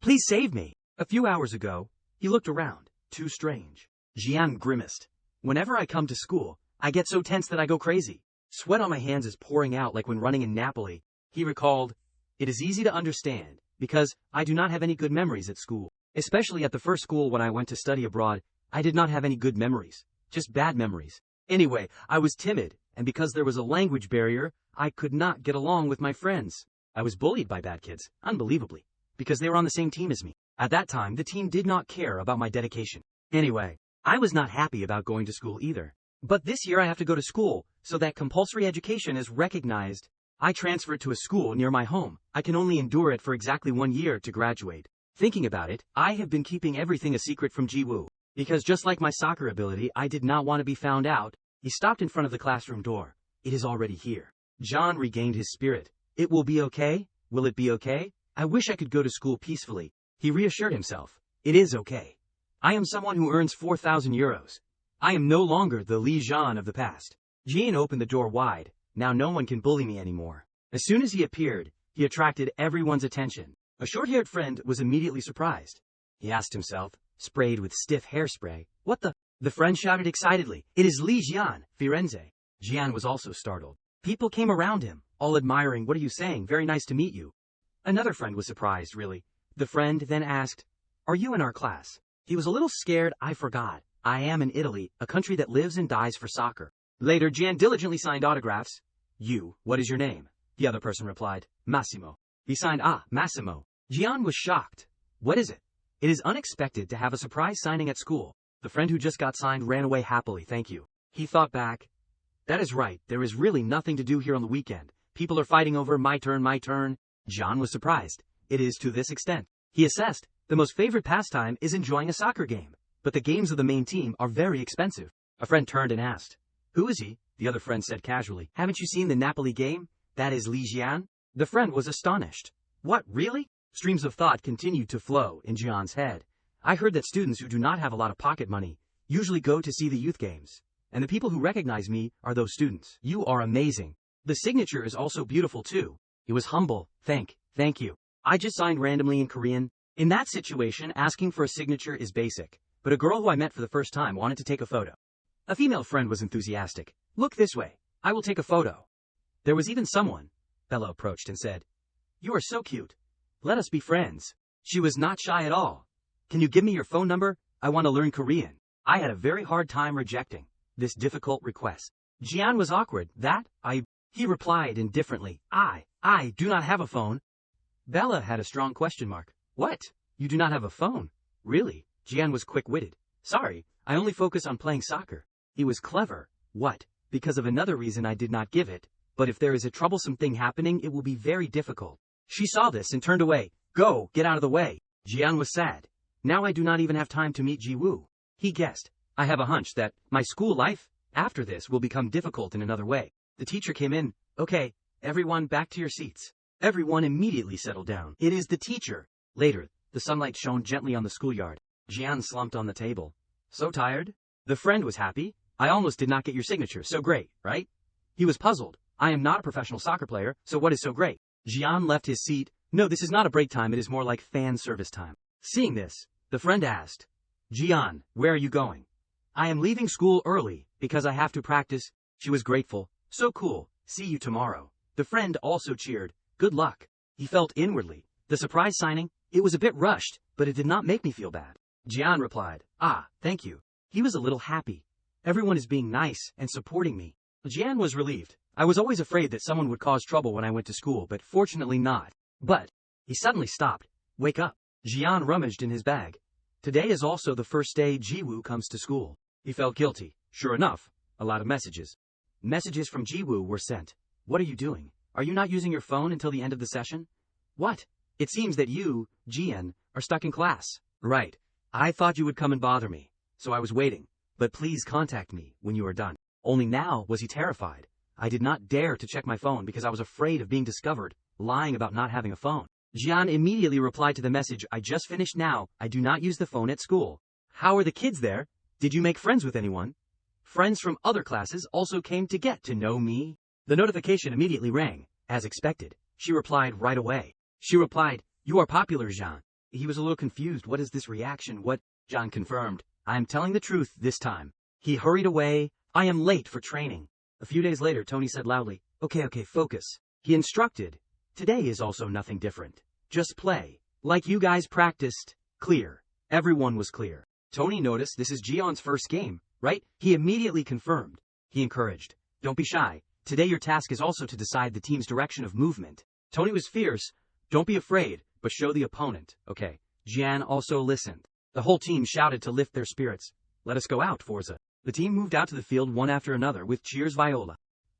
Please save me. A few hours ago, he looked around. Too strange. Jian grimaced. Whenever I come to school, I get so tense that I go crazy. Sweat on my hands is pouring out like when running in Napoli. He recalled, it is easy to understand, because I do not have any good memories at school. Especially at the first school when I went to study abroad, I did not have any good memories. Just bad memories. Anyway, I was timid, and because there was a language barrier, I could not get along with my friends. I was bullied by bad kids, unbelievably, because they were on the same team as me. At that time, the team did not care about my dedication. Anyway, I was not happy about going to school either. But this year I have to go to school, so that compulsory education is recognized. I transferred to a school near my home. I can only endure it for exactly 1 year to graduate. Thinking about it, I have been keeping everything a secret from Jiwoo. Because just like my soccer ability, I did not want to be found out. He stopped in front of the classroom door. It is already here. John regained his spirit. It will be okay? Will it be okay? I wish I could go to school peacefully. He reassured himself. It is okay. I am someone who earns 4,000 euros. I am no longer the Li Jian of the past. Jian opened the door wide. Now no one can bully me anymore. As soon as he appeared, he attracted everyone's attention. A short-haired friend was immediately surprised. He asked himself, sprayed with stiff hairspray, what the? The friend shouted excitedly, it is Li Jian, Firenze. Jian was also startled. People came around him, all admiring, what are you saying? Very nice to meet you. Another friend was surprised, really. The friend then asked, are you in our class? He was a little scared. I forgot. I am in Italy, a country that lives and dies for soccer. Later, Jian diligently signed autographs. You, what is your name? The other person replied, Massimo. He signed, Massimo. Jian was shocked. What is it? It is unexpected to have a surprise signing at school. The friend who just got signed ran away happily, thank you. He thought back. That is right, there is really nothing to do here on the weekend. People are fighting over my turn. Jian was surprised. It is to this extent. He assessed, the most favorite pastime is enjoying a soccer game. But the games of the main team are very expensive. A friend turned and asked, who is he? The other friend said casually, haven't you seen the Napoli game? That is Li Jian. The friend was astonished. What, really? Streams of thought continued to flow in Jian's head. I heard that students who do not have a lot of pocket money usually go to see the youth games. And the people who recognize me are those students. You are amazing. The signature is also beautiful too. He was humble. Thank you. I just signed randomly in Korean. In that situation, asking for a signature is basic. But a girl who I met for the first time wanted to take a photo. A female friend was enthusiastic. Look this way. I will take a photo. There was even someone. Bella approached and said, you are so cute. Let us be friends. She was not shy at all. Can you give me your phone number? I want to learn Korean. I had a very hard time rejecting this difficult request. Jian was awkward. He replied indifferently. I do not have a phone. Bella had a strong question mark. What? You do not have a phone? Really? Jian was quick-witted. Sorry, I only focus on playing soccer. He was clever. What? Because of another reason I did not give it. But if there is a troublesome thing happening, it will be very difficult. She saw this and turned away. Go, get out of the way. Jian was sad. Now I do not even have time to meet Ji-woo. He guessed. I have a hunch that my school life, after this, will become difficult in another way. The teacher came in. Okay, everyone back to your seats. Everyone immediately settled down. It is the teacher. Later, the sunlight shone gently on the schoolyard. Jian slumped on the table. So tired? The friend was happy. I almost did not get your signature. So great, right? He was puzzled. I am not a professional soccer player, so what is so great? Jian left his seat. No, this is not a break time, it is more like fan service time. Seeing this, the friend asked, Jian, where are you going? I am leaving school early, because I have to practice. She was grateful. So cool, see you tomorrow. The friend also cheered. Good luck. He felt inwardly. The surprise signing, it was a bit rushed, but it did not make me feel bad. Jian replied, thank you. He was a little happy. Everyone is being nice and supporting me. Jian was relieved. I was always afraid that someone would cause trouble when I went to school, but fortunately not. But he suddenly stopped. Wake up. Jian rummaged in his bag. Today is also the first day Ji-woo comes to school. He felt guilty. Sure enough, a lot of messages. Messages from Ji-woo were sent. What are you doing? Are you not using your phone until the end of the session? What? It seems that you, Jian, are stuck in class. Right. I thought you would come and bother me, so I was waiting. But please contact me when you are done. Only now was he terrified. I did not dare to check my phone because I was afraid of being discovered, lying about not having a phone. Jian immediately replied to the message, I just finished now. I do not use the phone at school. How are the kids there? Did you make friends with anyone? Friends from other classes also came to get to know me. The notification immediately rang. As expected, she replied right away. She replied, you are popular, Jian. He was a little confused. What is this reaction? What? Jian confirmed. I am telling the truth this time. He hurried away. I am late for training. A few days later, Tony said loudly, okay, focus. He instructed. Today is also nothing different. Just play. Like you guys practiced. Clear. Everyone was clear. Tony noticed this is Jian's first game, right? He immediately confirmed. He encouraged. Don't be shy. Today your task is also to decide the team's direction of movement. Tony was fierce. Don't be afraid, but show the opponent. Okay. Jian also listened. The whole team shouted to lift their spirits. Let us go out, Forza. The team moved out to the field one after another with cheers viola.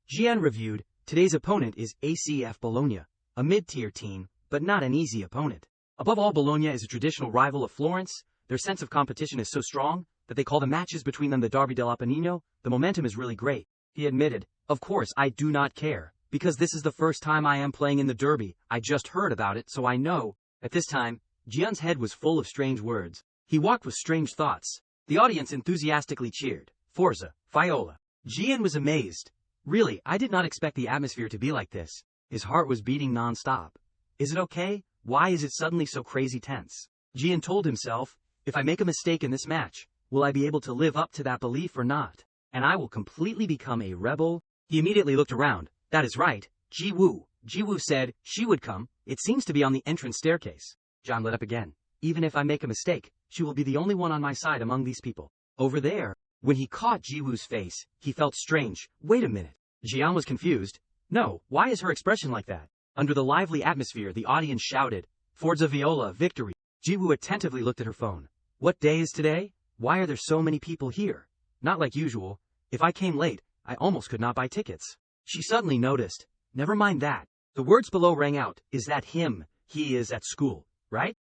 Jian reviewed. Today's opponent is ACF Bologna, a mid-tier team, but not an easy opponent. Above all, Bologna is a traditional rival of Florence. Their sense of competition is so strong that they call the matches between them the Derby dell'Apennino. The momentum is really great. He admitted, of course, I do not care, because this is the first time I am playing in the Derby. I just heard about it, so I know. At this time, Jian's head was full of strange words. He walked with strange thoughts. The audience enthusiastically cheered. Forza, Viola. Jian was amazed. Really, I did not expect the atmosphere to be like this. His heart was beating non-stop. Is it okay? Why is it suddenly so crazy tense? Jian told himself, if I make a mistake in this match, will I be able to live up to that belief or not? And I will completely become a rebel? He immediately looked around. That is right. Ji-woo. Ji-woo said she would come. It seems to be on the entrance staircase. Jian lit up again. Even if I make a mistake, she will be the only one on my side among these people. Over there. When he caught Ji-woo's face, he felt strange. Wait a minute. Jian was confused. No, why is her expression like that? Under the lively atmosphere, the audience shouted, Forza Viola, victory. Ji-woo attentively looked at her phone. What day is today? Why are there so many people here? Not like usual. If I came late, I almost could not buy tickets. She suddenly noticed. Never mind that. The words below rang out. Is that him? He is at school, right?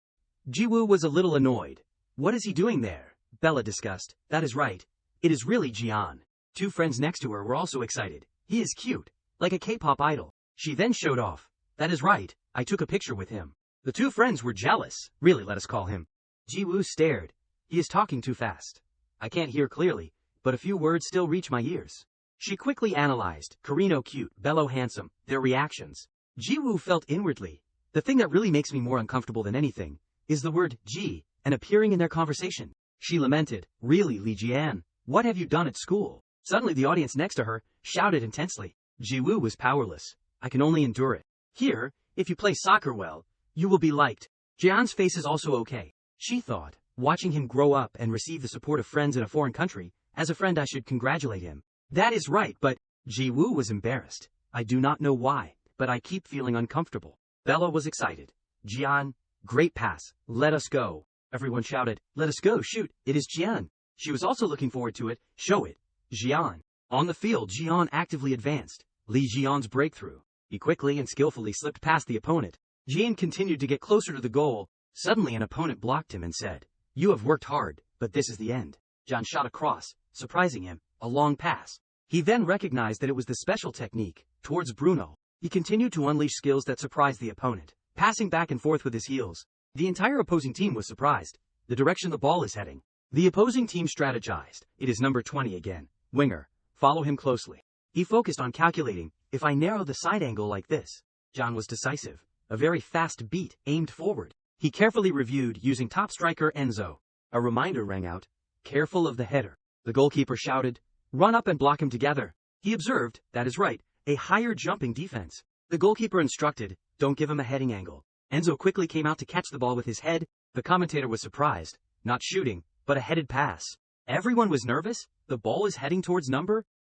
Ji-woo was a little annoyed. What is he doing there? Bella discussed. That is right. It is really Jian. Two friends next to her were also excited. He is cute. Like a K-pop idol. She then showed off. That is right. I took a picture with him. The two friends were jealous. Really, let us call him. Ji-woo stared. He is talking too fast. I can't hear clearly, but a few words still reach my ears. She quickly analyzed. Carino cute, Bello handsome, their reactions. Ji-woo felt inwardly. The thing that really makes me more uncomfortable than anything is the word Ji and appearing in their conversation. She lamented. Really, Li Jian? What have you done at school? Suddenly the audience next to her shouted intensely. Ji-woo was powerless. I can only endure it. Here, if you play soccer well, you will be liked. Jian's face is also okay. She thought. watching him grow up and receive the support of friends in a foreign country. As a friend I should congratulate him. That is right, but Ji-woo was embarrassed. I do not know why, but I keep feeling uncomfortable. Bella was excited. Jian, great pass, let us go. Everyone shouted, let us go, shoot, it is Jian. She was also looking forward to it, show it. Jian. On the field, Jian actively advanced. Li Jian's breakthrough. He quickly and skillfully slipped past the opponent. Jian continued to get closer to the goal. Suddenly an opponent blocked him and said, you have worked hard, but this is the end. Jian shot across, surprising him, a long pass. He then recognized that it was the special technique, towards Bruno. He continued to unleash skills that surprised the opponent, passing back and forth with his heels. The entire opposing team was surprised. The direction the ball is heading. The opposing team strategized. It is number 20 again. Winger. Follow him closely. He focused on calculating, if I narrow the side angle like this. John was decisive. A very fast beat, aimed forward. He carefully reviewed using top striker Enzo. A reminder rang out. Careful of the header. The goalkeeper shouted, run up and block him together. He observed, that is right, a higher jumping defense. The goalkeeper instructed, don't give him a heading angle. Enzo quickly came out to catch the ball with his head. The commentator was surprised. Not shooting, but a headed pass. Everyone was nervous. The ball is heading towards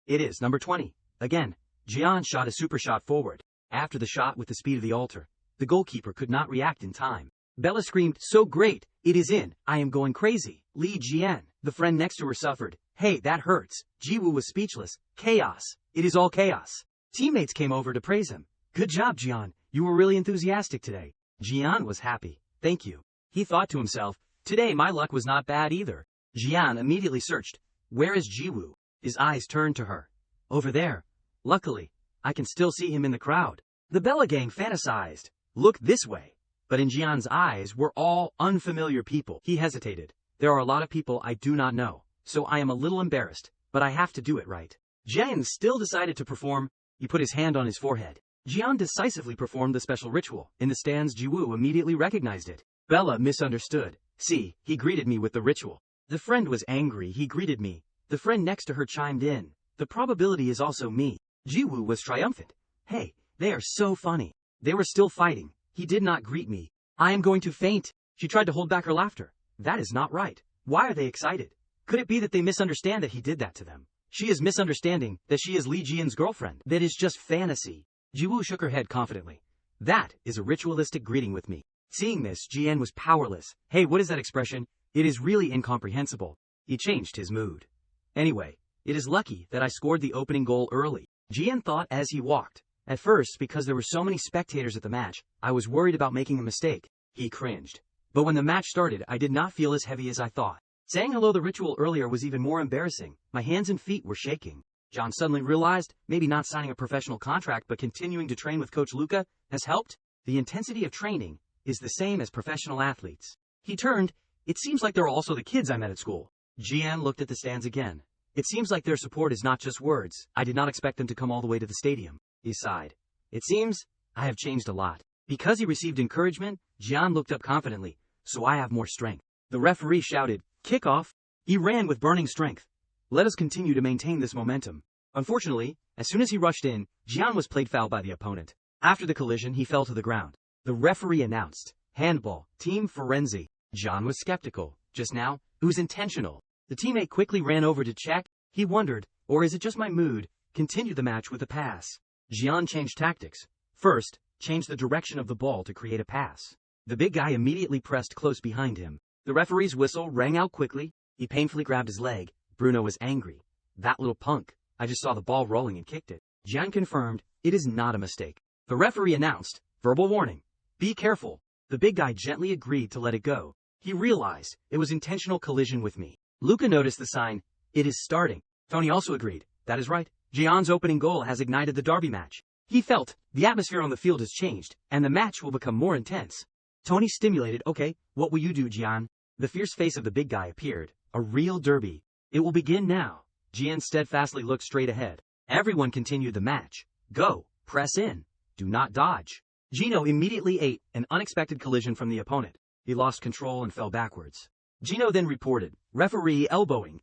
it is number 20. Again, Jian shot a super shot forward. After the shot with the speed of the altar, the goalkeeper could not react in time. Bella screamed, so great, it is in, I am going crazy. Li Jian, the friend next to her suffered. Hey, that hurts. Jiwoo was speechless. Chaos. It is all chaos. Teammates came over to praise him. Good job, Jian. You were really enthusiastic today. Jian was happy. Thank you. He thought to himself, today my luck was not bad either. Jian immediately searched. Where is Jiwoo? His eyes turned to her. Over there. Luckily, I can still see him in the crowd. The Bella gang fantasized. Look this way. But in Jian's eyes were all unfamiliar people. He hesitated. There are a lot of people I do not know, so I am a little embarrassed, but I have to do it right. Jian still decided to perform. He put his hand on his forehead. Jian decisively performed the special ritual. In the stands, Jiwoo immediately recognized it. Bella misunderstood. See, he greeted me with the ritual. The friend was angry. He greeted me. The friend next to her chimed in. The probability is also me. Jiwoo was triumphant. Hey, they are so funny. They were still fighting. He did not greet me. I am going to faint. She tried to hold back her laughter. That is not right. Why are they excited? Could it be that they misunderstand that he did that to them? She is misunderstanding that she is Li Jian's girlfriend. That is just fantasy. Jiwoo shook her head confidently. That is a ritualistic greeting with me. Seeing this, Jian was powerless. Hey, what is that expression? It is really incomprehensible. He changed his mood. Anyway, it is lucky that I scored the opening goal early. Jian thought as he walked. At first, because there were so many spectators at the match, I was worried about making a mistake. He cringed. But when the match started, I did not feel as heavy as I thought. Saying hello the ritual earlier was even more embarrassing. My hands and feet were shaking. John suddenly realized, maybe not signing a professional contract but continuing to train with Coach Luca has helped. The intensity of training is the same as professional athletes. He turned. It seems like they're also the kids I met at school. Jian looked at the stands again. It seems like their support is not just words. I did not expect them to come all the way to the stadium. He sighed. It seems I have changed a lot. Because he received encouragement, Jian looked up confidently. So I have more strength. The referee shouted, kick off. He ran with burning strength. Let us continue to maintain this momentum. Unfortunately, as soon as he rushed in, Jian was played foul by the opponent. After the collision, he fell to the ground. The referee announced, handball, team Firenze. Jian was skeptical. Just now, it was intentional. The teammate quickly ran over to check. He wondered, or is it just my mood? Continue the match with a pass. Jian changed tactics. First, change the direction of the ball to create a pass. The big guy immediately pressed close behind him. The referee's whistle rang out quickly. He painfully grabbed his leg. Bruno was angry. That little punk. I just saw the ball rolling and kicked it. Jian confirmed, it is not a mistake. The referee announced, verbal warning. Be careful. The big guy gently agreed to let it go. He realized it was intentional collision with me. Luca noticed the sign, it is starting. Tony also agreed. That is right. Jian's opening goal has ignited the derby match. He felt, the atmosphere on the field has changed, and the match will become more intense. Tony stimulated, okay, what will you do, Jian? The fierce face of the big guy appeared. A real derby. It will begin now. Jian steadfastly looked straight ahead. Everyone continued the match. Go, press in. Do not dodge. Gino immediately ate an unexpected collision from the opponent. He lost control and fell backwards. Gino then reported, referee elbowing,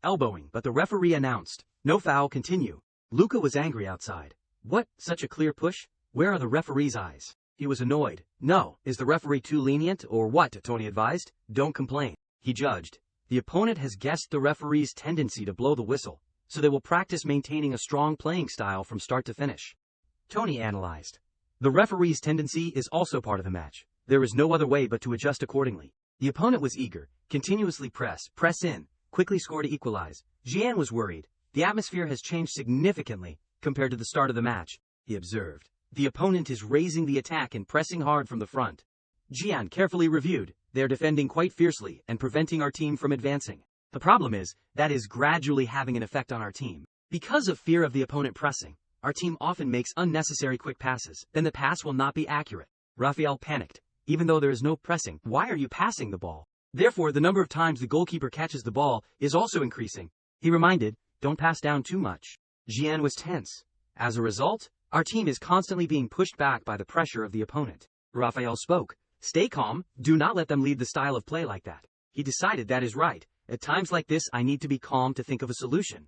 but the referee announced, no foul, continue. Luca was angry outside. What, such a clear push? Where are the referee's eyes? He was annoyed. No, is the referee too lenient or what? Tony advised. Don't complain. He judged. The opponent has guessed the referee's tendency to blow the whistle, so they will practice maintaining a strong playing style from start to finish. Tony analyzed. The referee's tendency is also part of the match. There is no other way but to adjust accordingly. The opponent was eager, continuously press in, quickly score to equalize. Jian was worried. The atmosphere has changed significantly compared to the start of the match, he observed. The opponent is raising the attack and pressing hard from the front. Jian carefully reviewed. They are defending quite fiercely and preventing our team from advancing. The problem is, that is gradually having an effect on our team. Because of fear of the opponent pressing, our team often makes unnecessary quick passes. Then the pass will not be accurate. Raphael panicked. Even though there is no pressing, why are you passing the ball? Therefore, the number of times the goalkeeper catches the ball is also increasing. He reminded, don't pass down too much. Jian was tense. As a result, our team is constantly being pushed back by the pressure of the opponent. Raphael spoke. Stay calm, do not let them lead the style of play like that. He decided that is right. At times like this I need to be calm to think of a solution.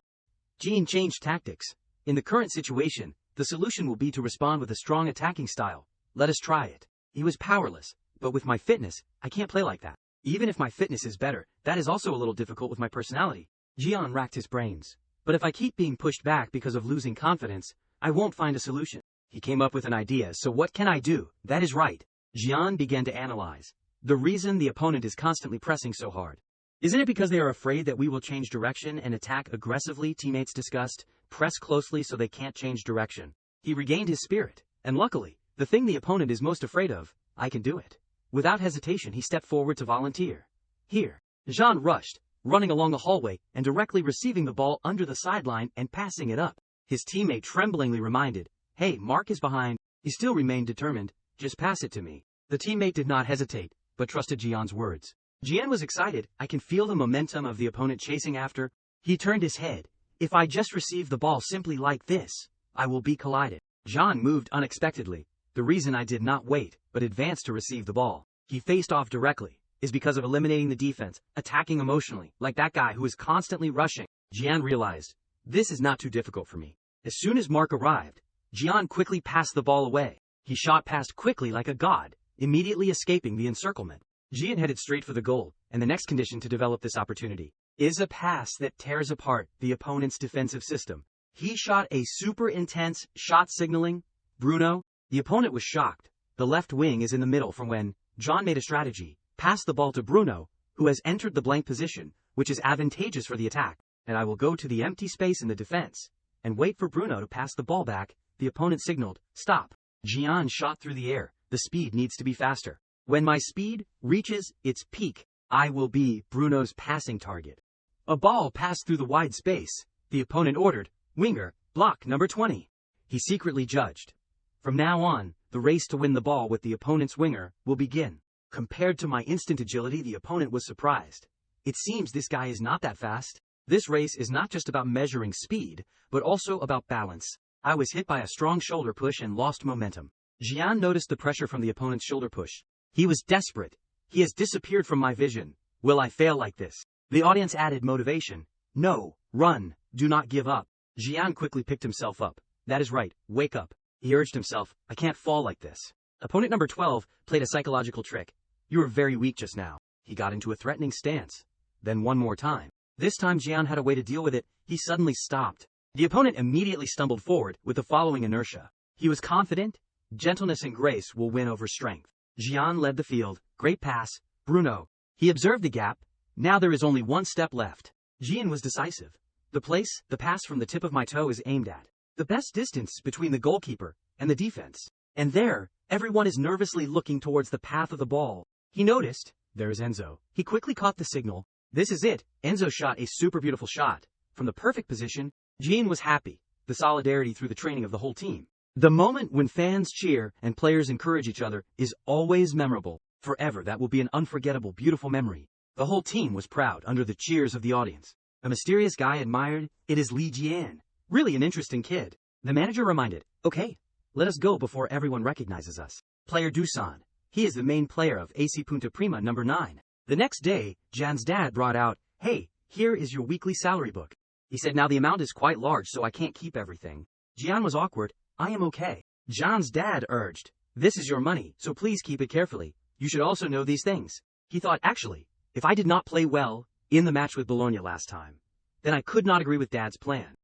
Jian changed tactics. In the current situation, the solution will be to respond with a strong attacking style. Let us try it. He was powerless, but with my fitness, I can't play like that. Even if my fitness is better, that is also a little difficult with my personality. Jian racked his brains. But if I keep being pushed back because of losing confidence, I won't find a solution. He came up with an idea, so what can I do? That is right. Jian began to analyze. The reason the opponent is constantly pressing so hard. Isn't it because they are afraid that we will change direction and attack aggressively? Teammates discussed. Press closely so they can't change direction. He regained his spirit, and luckily, the thing the opponent is most afraid of, I can do it. Without hesitation he stepped forward to volunteer. Here. Jean rushed, running along the hallway and directly receiving the ball under the sideline and passing it up. His teammate tremblingly reminded, hey, Mark is behind. He still remained determined, just pass it to me. The teammate did not hesitate, but trusted Jian's words. Jian was excited. I can feel the momentum of the opponent chasing after. He turned his head. If I just receive the ball simply like this, I will be collided. Jean moved unexpectedly. The reason I did not wait, but advanced to receive the ball. He faced off directly, is because of eliminating the defense, attacking emotionally, like that guy who is constantly rushing. Jian realized, this is not too difficult for me. As soon as Mark arrived, Jian quickly passed the ball away. He shot past quickly like a god, immediately escaping the encirclement. Jian headed straight for the goal, and the next condition to develop this opportunity is a pass that tears apart the opponent's defensive system. He shot a super intense shot signaling. Bruno, the opponent was shocked. The left wing is in the middle from when John made a strategy, passed the ball to Bruno, who has entered the blank position, which is advantageous for the attack, and I will go to the empty space in the defense and wait for Bruno to pass the ball back. The opponent signaled, stop. Jian shot through the air. The speed needs to be faster. When my speed reaches its peak, I will be Bruno's passing target. A ball passed through the wide space. The opponent ordered, winger, block number 20. He secretly judged. From now on, the race to win the ball with the opponent's winger will begin. Compared to my instant agility, the opponent was surprised. It seems this guy is not that fast. This race is not just about measuring speed, but also about balance. I was hit by a strong shoulder push and lost momentum. Jian noticed the pressure from the opponent's shoulder push. He was desperate. He has disappeared from my vision. Will I fail like this? The audience added motivation. No, run, do not give up. Jian quickly picked himself up. That is right, wake up. He urged himself, I can't fall like this. Opponent number 12 played a psychological trick. You were very weak just now. He got into a threatening stance. Then one more time. This time Jian had a way to deal with it. He suddenly stopped. The opponent immediately stumbled forward with the following inertia. He was confident. Gentleness and grace will win over strength. Jian led the field. Great pass. Bruno. He observed the gap. Now there is only one step left. Jian was decisive. The pass from the tip of my toe is aimed at the best distance between the goalkeeper and the defense. And there, everyone is nervously looking towards the path of the ball. He noticed, there is Enzo. He quickly caught the signal. This is it. Enzo shot a super beautiful shot. From the perfect position, Jian was happy. The solidarity through the training of the whole team. The moment when fans cheer and players encourage each other is always memorable. Forever that will be an unforgettable, beautiful memory. The whole team was proud under the cheers of the audience. A mysterious guy admired, it is Li Jian. Really an interesting kid. The manager reminded, okay, let us go before everyone recognizes us. Player Dusan. He is the main player of AC Punta Prima number 9. The next day, Jan's dad brought out, hey, here is your weekly salary book. He said now the amount is quite large so I can't keep everything. Jian was awkward. I am okay. Jan's dad urged, this is your money, so please keep it carefully. You should also know these things. He thought actually, If I did not play well in the match with Bologna last time, then I could not agree with Dad's plan.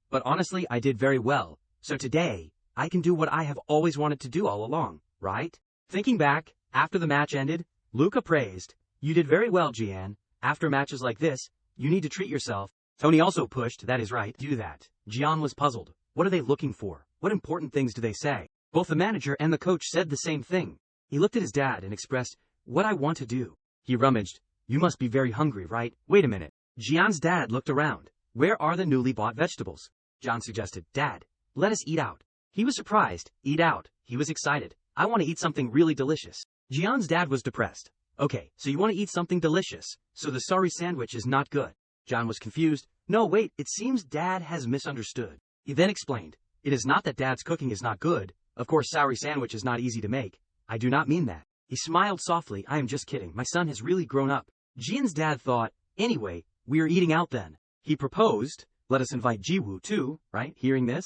But honestly, I did very well, so today, I can do what I have always wanted to do all along, right? Thinking back, after the match ended, Luca praised, "You did very well, Gian. After matches like this, you need to treat yourself." Tony also pushed, "That is right, do that." Gian was puzzled. What are they looking for? What important things do they say? Both the manager and the coach said the same thing. He looked at his dad and expressed, "What I want to do." He rummaged. "You must be very hungry, right? Wait a minute." Gian's dad looked around. "Where are the newly bought vegetables?" Gian suggested. "Dad, let us eat out." He was surprised. Eat out. He was excited. "I want to eat something really delicious." Gian's dad was depressed. "Okay, so you want to eat something delicious, so the sorry sandwich is not good." Gian was confused. "No, wait, it seems Dad has misunderstood." He then explained, "It is not that Dad's cooking is not good. Of course, sour sandwich is not easy to make. I do not mean that." He smiled softly. "I am just kidding. My son has really grown up." Gian's dad thought, "Anyway, we are eating out then." He proposed, "Let us invite Jiwoo too, right?" Hearing this,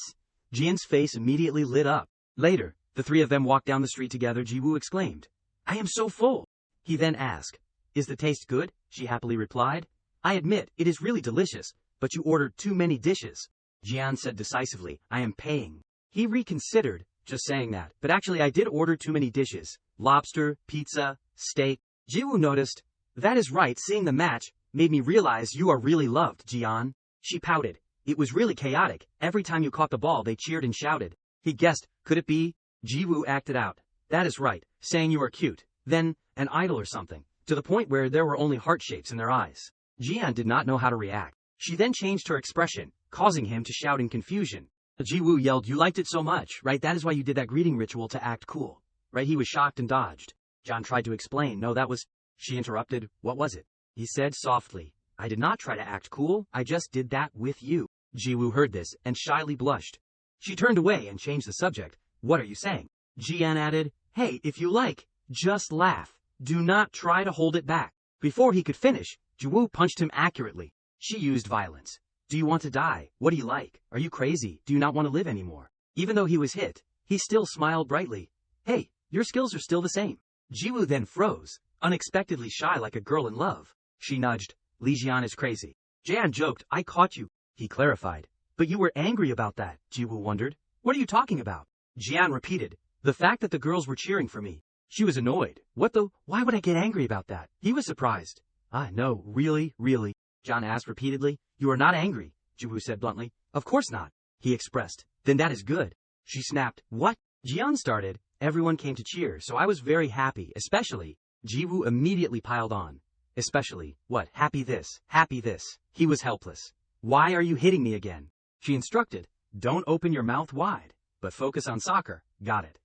Gian's face immediately lit up. Later, the three of them walked down the street together. Jiwoo exclaimed, "I am so full." He then asked, "Is the taste good?" She happily replied, "I admit, it is really delicious, but you ordered too many dishes." Gian said decisively, "I am paying." He reconsidered, just saying that, "But actually I did order too many dishes. Lobster, pizza, steak." Jiwoo noticed, "That is right, seeing the match made me realize you are really loved, Gian." She pouted. "It was really chaotic. Every time you caught the ball they cheered and shouted." He guessed, "Could it be?" Jiwoo acted out. "That is right, saying you are cute, then, an idol or something, to the point where there were only heart shapes in their eyes." Gian did not know how to react. She then changed her expression, causing him to shout in confusion. Jiwoo yelled, "You liked it so much, right? That is why you did that greeting ritual to act cool, right?" He was shocked and dodged. Gian tried to explain. "No, that was..." She interrupted. "What was it?" He said softly, "I did not try to act cool, I just did that with you." Jiwoo heard this and shyly blushed. She turned away and changed the subject. "What are you saying?" Gian added, "Hey, if you like, just laugh. Do not try to hold it back." Before he could finish, Jiwoo punched him accurately. She used violence. "Do you want to die? What do you like? Are you crazy? Do you not want to live anymore?" Even though he was hit, he still smiled brightly. "Hey, your skills are still the same." Jiwoo then froze, unexpectedly shy like a girl in love. She nudged, "Li Jian is crazy." Jian joked, "I caught you." He clarified, "But you were angry about that." Jiwoo wondered, "What are you talking about?" Jian repeated, "The fact that the girls were cheering for me." She was annoyed. "What the? Why would I get angry about that?" He was surprised. "Ah, no, really, really?" Jian asked repeatedly. "You are not angry," Jiwoo said bluntly. "Of course not," he expressed. "Then that is good." She snapped. "What?" Jian started. Everyone came to cheer, so I was very happy, especially. Jiwoo immediately piled on. "Especially, what? Happy this, happy this." He was helpless. "Why are you hitting me again?" She instructed. "Don't open your mouth wide, but focus on soccer." "Got it."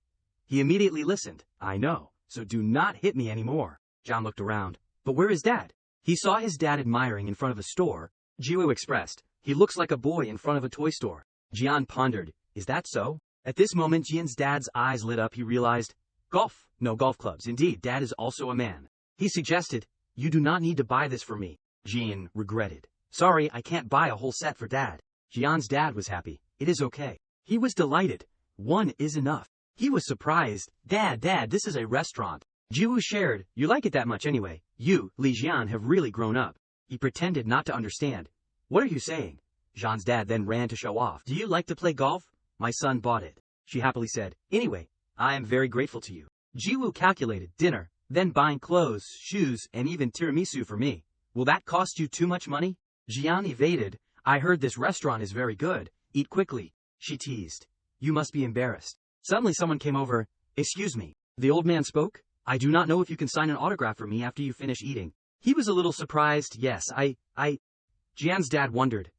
He immediately listened. "I know, so do not hit me anymore." John looked around. "But where is Dad?" He saw his dad admiring in front of a store. Jiwoo expressed, "He looks like a boy in front of a toy store." Jian pondered, "Is that so?" At this moment Jian's dad's eyes lit up. He realized, golf, no golf clubs. Indeed, Dad is also a man. He suggested, "You do not need to buy this for me." Jian regretted. "Sorry, I can't buy a whole set for Dad." Jian's dad was happy. "It is okay." He was delighted. "One is enough." He was surprised. Dad, this is a restaurant." Jiwoo shared, "You like it that much anyway. You, Li Jian, have really grown up." He pretended not to understand. "What are you saying?" Jian's dad then ran to show off. "Do you like to play golf?" "My son bought it." She happily said, "Anyway, I am very grateful to you." Jiwoo calculated dinner, then buying clothes, shoes, and even tiramisu for me. "Will that cost you too much money?" Jian evaded. "I heard this restaurant is very good. Eat quickly." She teased. "You must be embarrassed." Suddenly someone came over. "Excuse me." The old man spoke. "I do not know if you can sign an autograph for me after you finish eating." He was a little surprised. "Yes, I... Jian's dad wondered.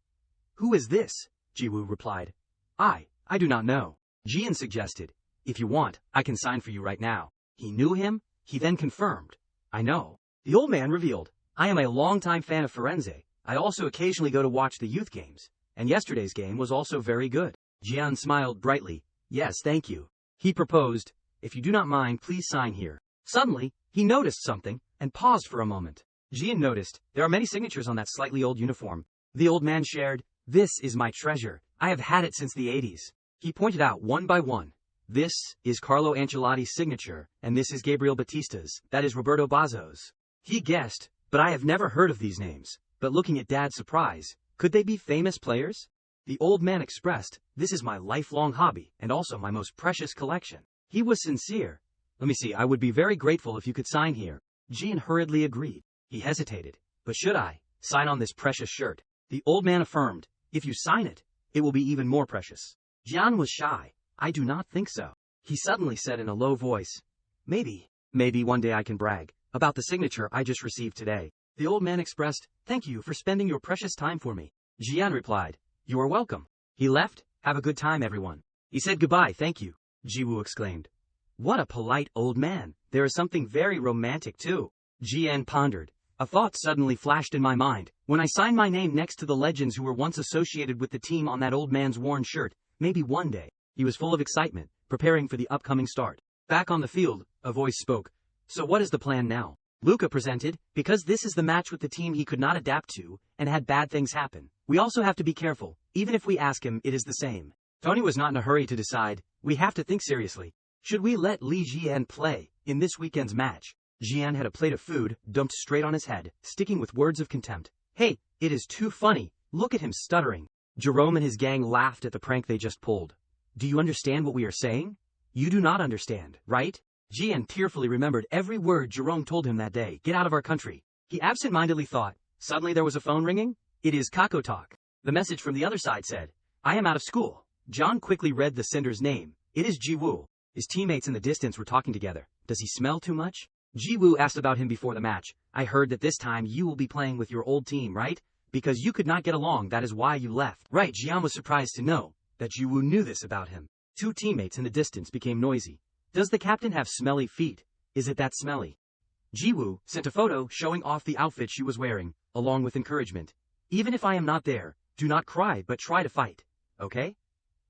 "Who is this?" Jiwoo replied. I do not know." Jian suggested, "If you want, I can sign for you right now." He knew him. He then confirmed, "I know." The old man revealed, "I am a longtime fan of Firenze. I also occasionally go to watch the youth games, and yesterday's game was also very good." Jian smiled brightly. "Yes, thank you." He proposed, "If you do not mind, please sign here." Suddenly, he noticed something, and paused for a moment. Jian noticed, there are many signatures on that slightly old uniform. The old man shared, "This is my treasure. I have had it since the 80s. He pointed out one by one. "This is Carlo Ancelotti's signature, and this is Gabriel Battista's, that is Roberto Bazo's." He guessed, But I have never heard of these names. But looking at Dad's surprise, could they be famous players? The old man expressed, "This is my lifelong hobby, and also my most precious collection." He was sincere. "Let me see, I would be very grateful if you could sign here." Jian hurriedly agreed. He hesitated. "But should I sign on this precious shirt?" The old man affirmed, "If you sign it, it will be even more precious." Jian was shy. "I do not think so." He suddenly said in a low voice, Maybe one day I can brag about the signature I just received today." The old man expressed, "Thank you for spending your precious time for me." Jian replied, "You are welcome." He left. "Have a good time, everyone." He said goodbye. "Thank you," Jiwoo exclaimed. "What a polite old man. There is something very romantic too." Jian pondered. "A thought suddenly flashed in my mind. When I signed my name next to the legends who were once associated with the team on that old man's worn shirt, maybe one day." He was full of excitement, preparing for the upcoming start. Back on the field, a voice spoke. "So what is the plan now?" Luca presented, "Because this is the match with the team he could not adapt to, and had bad things happen. We also have to be careful. Even if we ask him, it is the same." Tony was not in a hurry to decide. "We have to think seriously. Should we let Li Jian play in this weekend's match?" Jian had a plate of food dumped straight on his head, sticking with words of contempt. "Hey, it is too funny. Look at him stuttering." Jerome and his gang laughed at the prank they just pulled. "Do you understand what we are saying?" "You do not understand, right?" Jian tearfully remembered every word Jerome told him that day. "Get out of our country." He absent-mindedly thought. Suddenly there was a phone ringing. "It is Kako Talk." The message from the other side said, "I am out of school." John quickly read the sender's name. "It is Jiwoo." His teammates in the distance were talking together. "Does he smell too much?" Jiwoo asked about him before the match. "I heard that this time you will be playing with your old team, right? Because you could not get along, that is why you left." Right, Jian was surprised to know that Jiwoo knew this about him. Two teammates in the distance became noisy. "Does the captain have smelly feet? Is it that smelly?" Jiwoo sent a photo showing off the outfit she was wearing, along with encouragement. "Even if I am not there, do not cry but try to fight, okay?"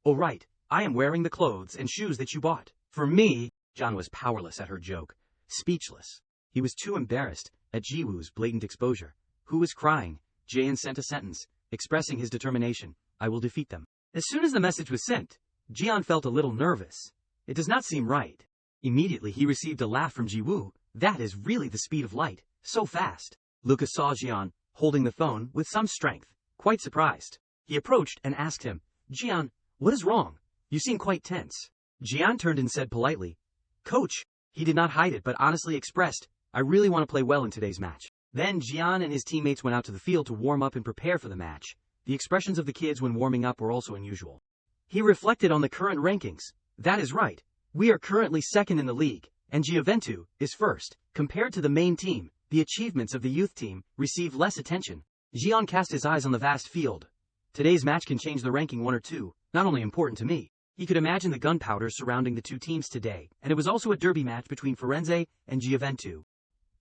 "Oh right, I am wearing the clothes and shoes that you bought for me." John was powerless at her joke, speechless. He was too embarrassed at Jiwoo's blatant exposure. "Who is crying?" Jaein sent a sentence, expressing his determination. "I will defeat them." As soon as the message was sent, Jian felt a little nervous. It does not seem right. Immediately he received a laugh from Jiwoo. "That is really the speed of light, so fast." Lucas saw Jian holding the phone with some strength, quite surprised. He approached and asked him, "Jian, what is wrong? You seem quite tense." Jian turned and said politely, "Coach." He did not hide it but honestly expressed, "I really want to play well in today's match." Then Jian and his teammates went out to the field to warm up and prepare for the match. The expressions of the kids when warming up were also unusual. He reflected on the current rankings. "That is right. We are currently second in the league, and Juventus is first. Compared to the main team, the achievements of the youth team receive less attention." Jian cast his eyes on the vast field. Today's match can change the ranking 1 or 2, not only important to me. He could imagine the gunpowder surrounding the two teams today, and it was also a derby match between Firenze and Juventus.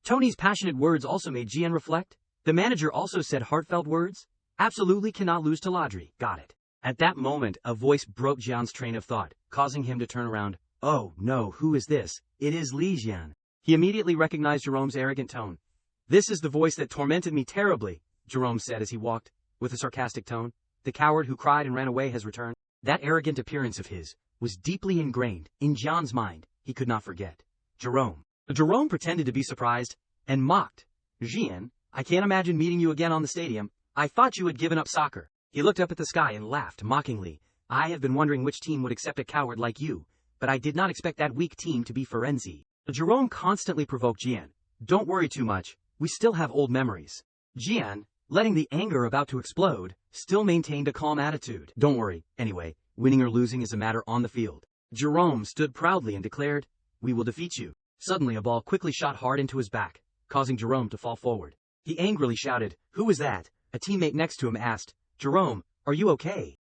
Tony's passionate words also made Jian reflect. The manager also said heartfelt words. "Absolutely cannot lose to Ladri." Got it. At that moment, a voice broke Jian's train of thought, causing him to turn around. "Oh, no, who is this?" "It is Li Jian." He immediately recognized Jerome's arrogant tone. "This is the voice that tormented me terribly," Jerome said as he walked, with a sarcastic tone. "The coward who cried and ran away has returned." That arrogant appearance of his was deeply ingrained in Jian's mind. He could not forget. Jerome. Jerome pretended to be surprised and mocked. "Jian, I can't imagine meeting you again on the stadium. I thought you had given up soccer." He looked up at the sky and laughed mockingly. "I have been wondering which team would accept a coward like you, but I did not expect that weak team to be Firenze." Jerome constantly provoked Jian. "Don't worry too much, we still have old memories." Jian, letting the anger about to explode, still maintained a calm attitude. "Don't worry, anyway, winning or losing is a matter on the field." Jerome stood proudly and declared, "We will defeat you." Suddenly a ball quickly shot hard into his back, causing Jerome to fall forward. He angrily shouted, "Who was that?" A teammate next to him asked, "Jerome, are you okay?"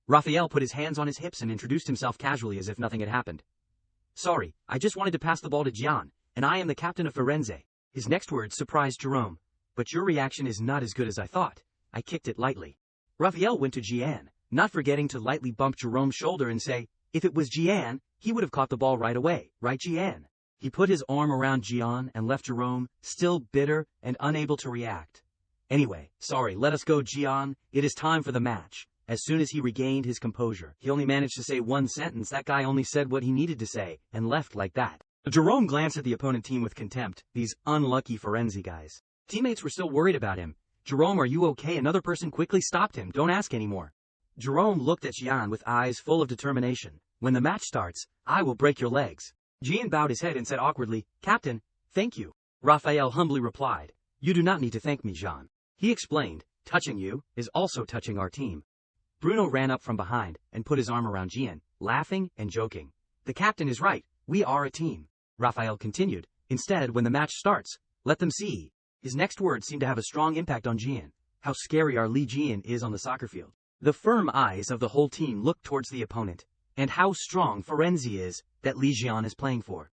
Raphael put his hands on his hips and introduced himself casually as if nothing had happened. "Sorry, I just wanted to pass the ball to Jian, and I am the captain of Firenze." His next words surprised Jerome. "But your reaction is not as good as I thought. I kicked it lightly." Raphael went to Jian, not forgetting to lightly bump Jerome's shoulder and say, "If it was Jian, he would have caught the ball right away, right Jian?" He put his arm around Jian and left Jerome, still bitter and unable to react. "Anyway, sorry, let us go, Jian. It is time for the match." As soon as he regained his composure, he only managed to say one sentence. That guy only said what he needed to say, and left like that. Jerome glanced at the opponent team with contempt. These unlucky Firenze guys. Teammates were still worried about him. Jerome, are you okay? Another person quickly stopped him. Don't ask anymore. Jerome looked at Jian with eyes full of determination. When the match starts, I will break your legs. Jian bowed his head and said awkwardly, Captain, thank you. Raphael humbly replied, You do not need to thank me, Jean. He explained, touching you is also touching our team. Bruno ran up from behind and put his arm around Jian, laughing and joking. The captain is right, we are a team. Raphael continued, Instead, when the match starts, let them see. His next words seemed to have a strong impact on Jian. How scary our Li Jian is on the soccer field. The firm eyes of the whole team looked towards the opponent, and how strong Firenze is that Li Jian is playing for.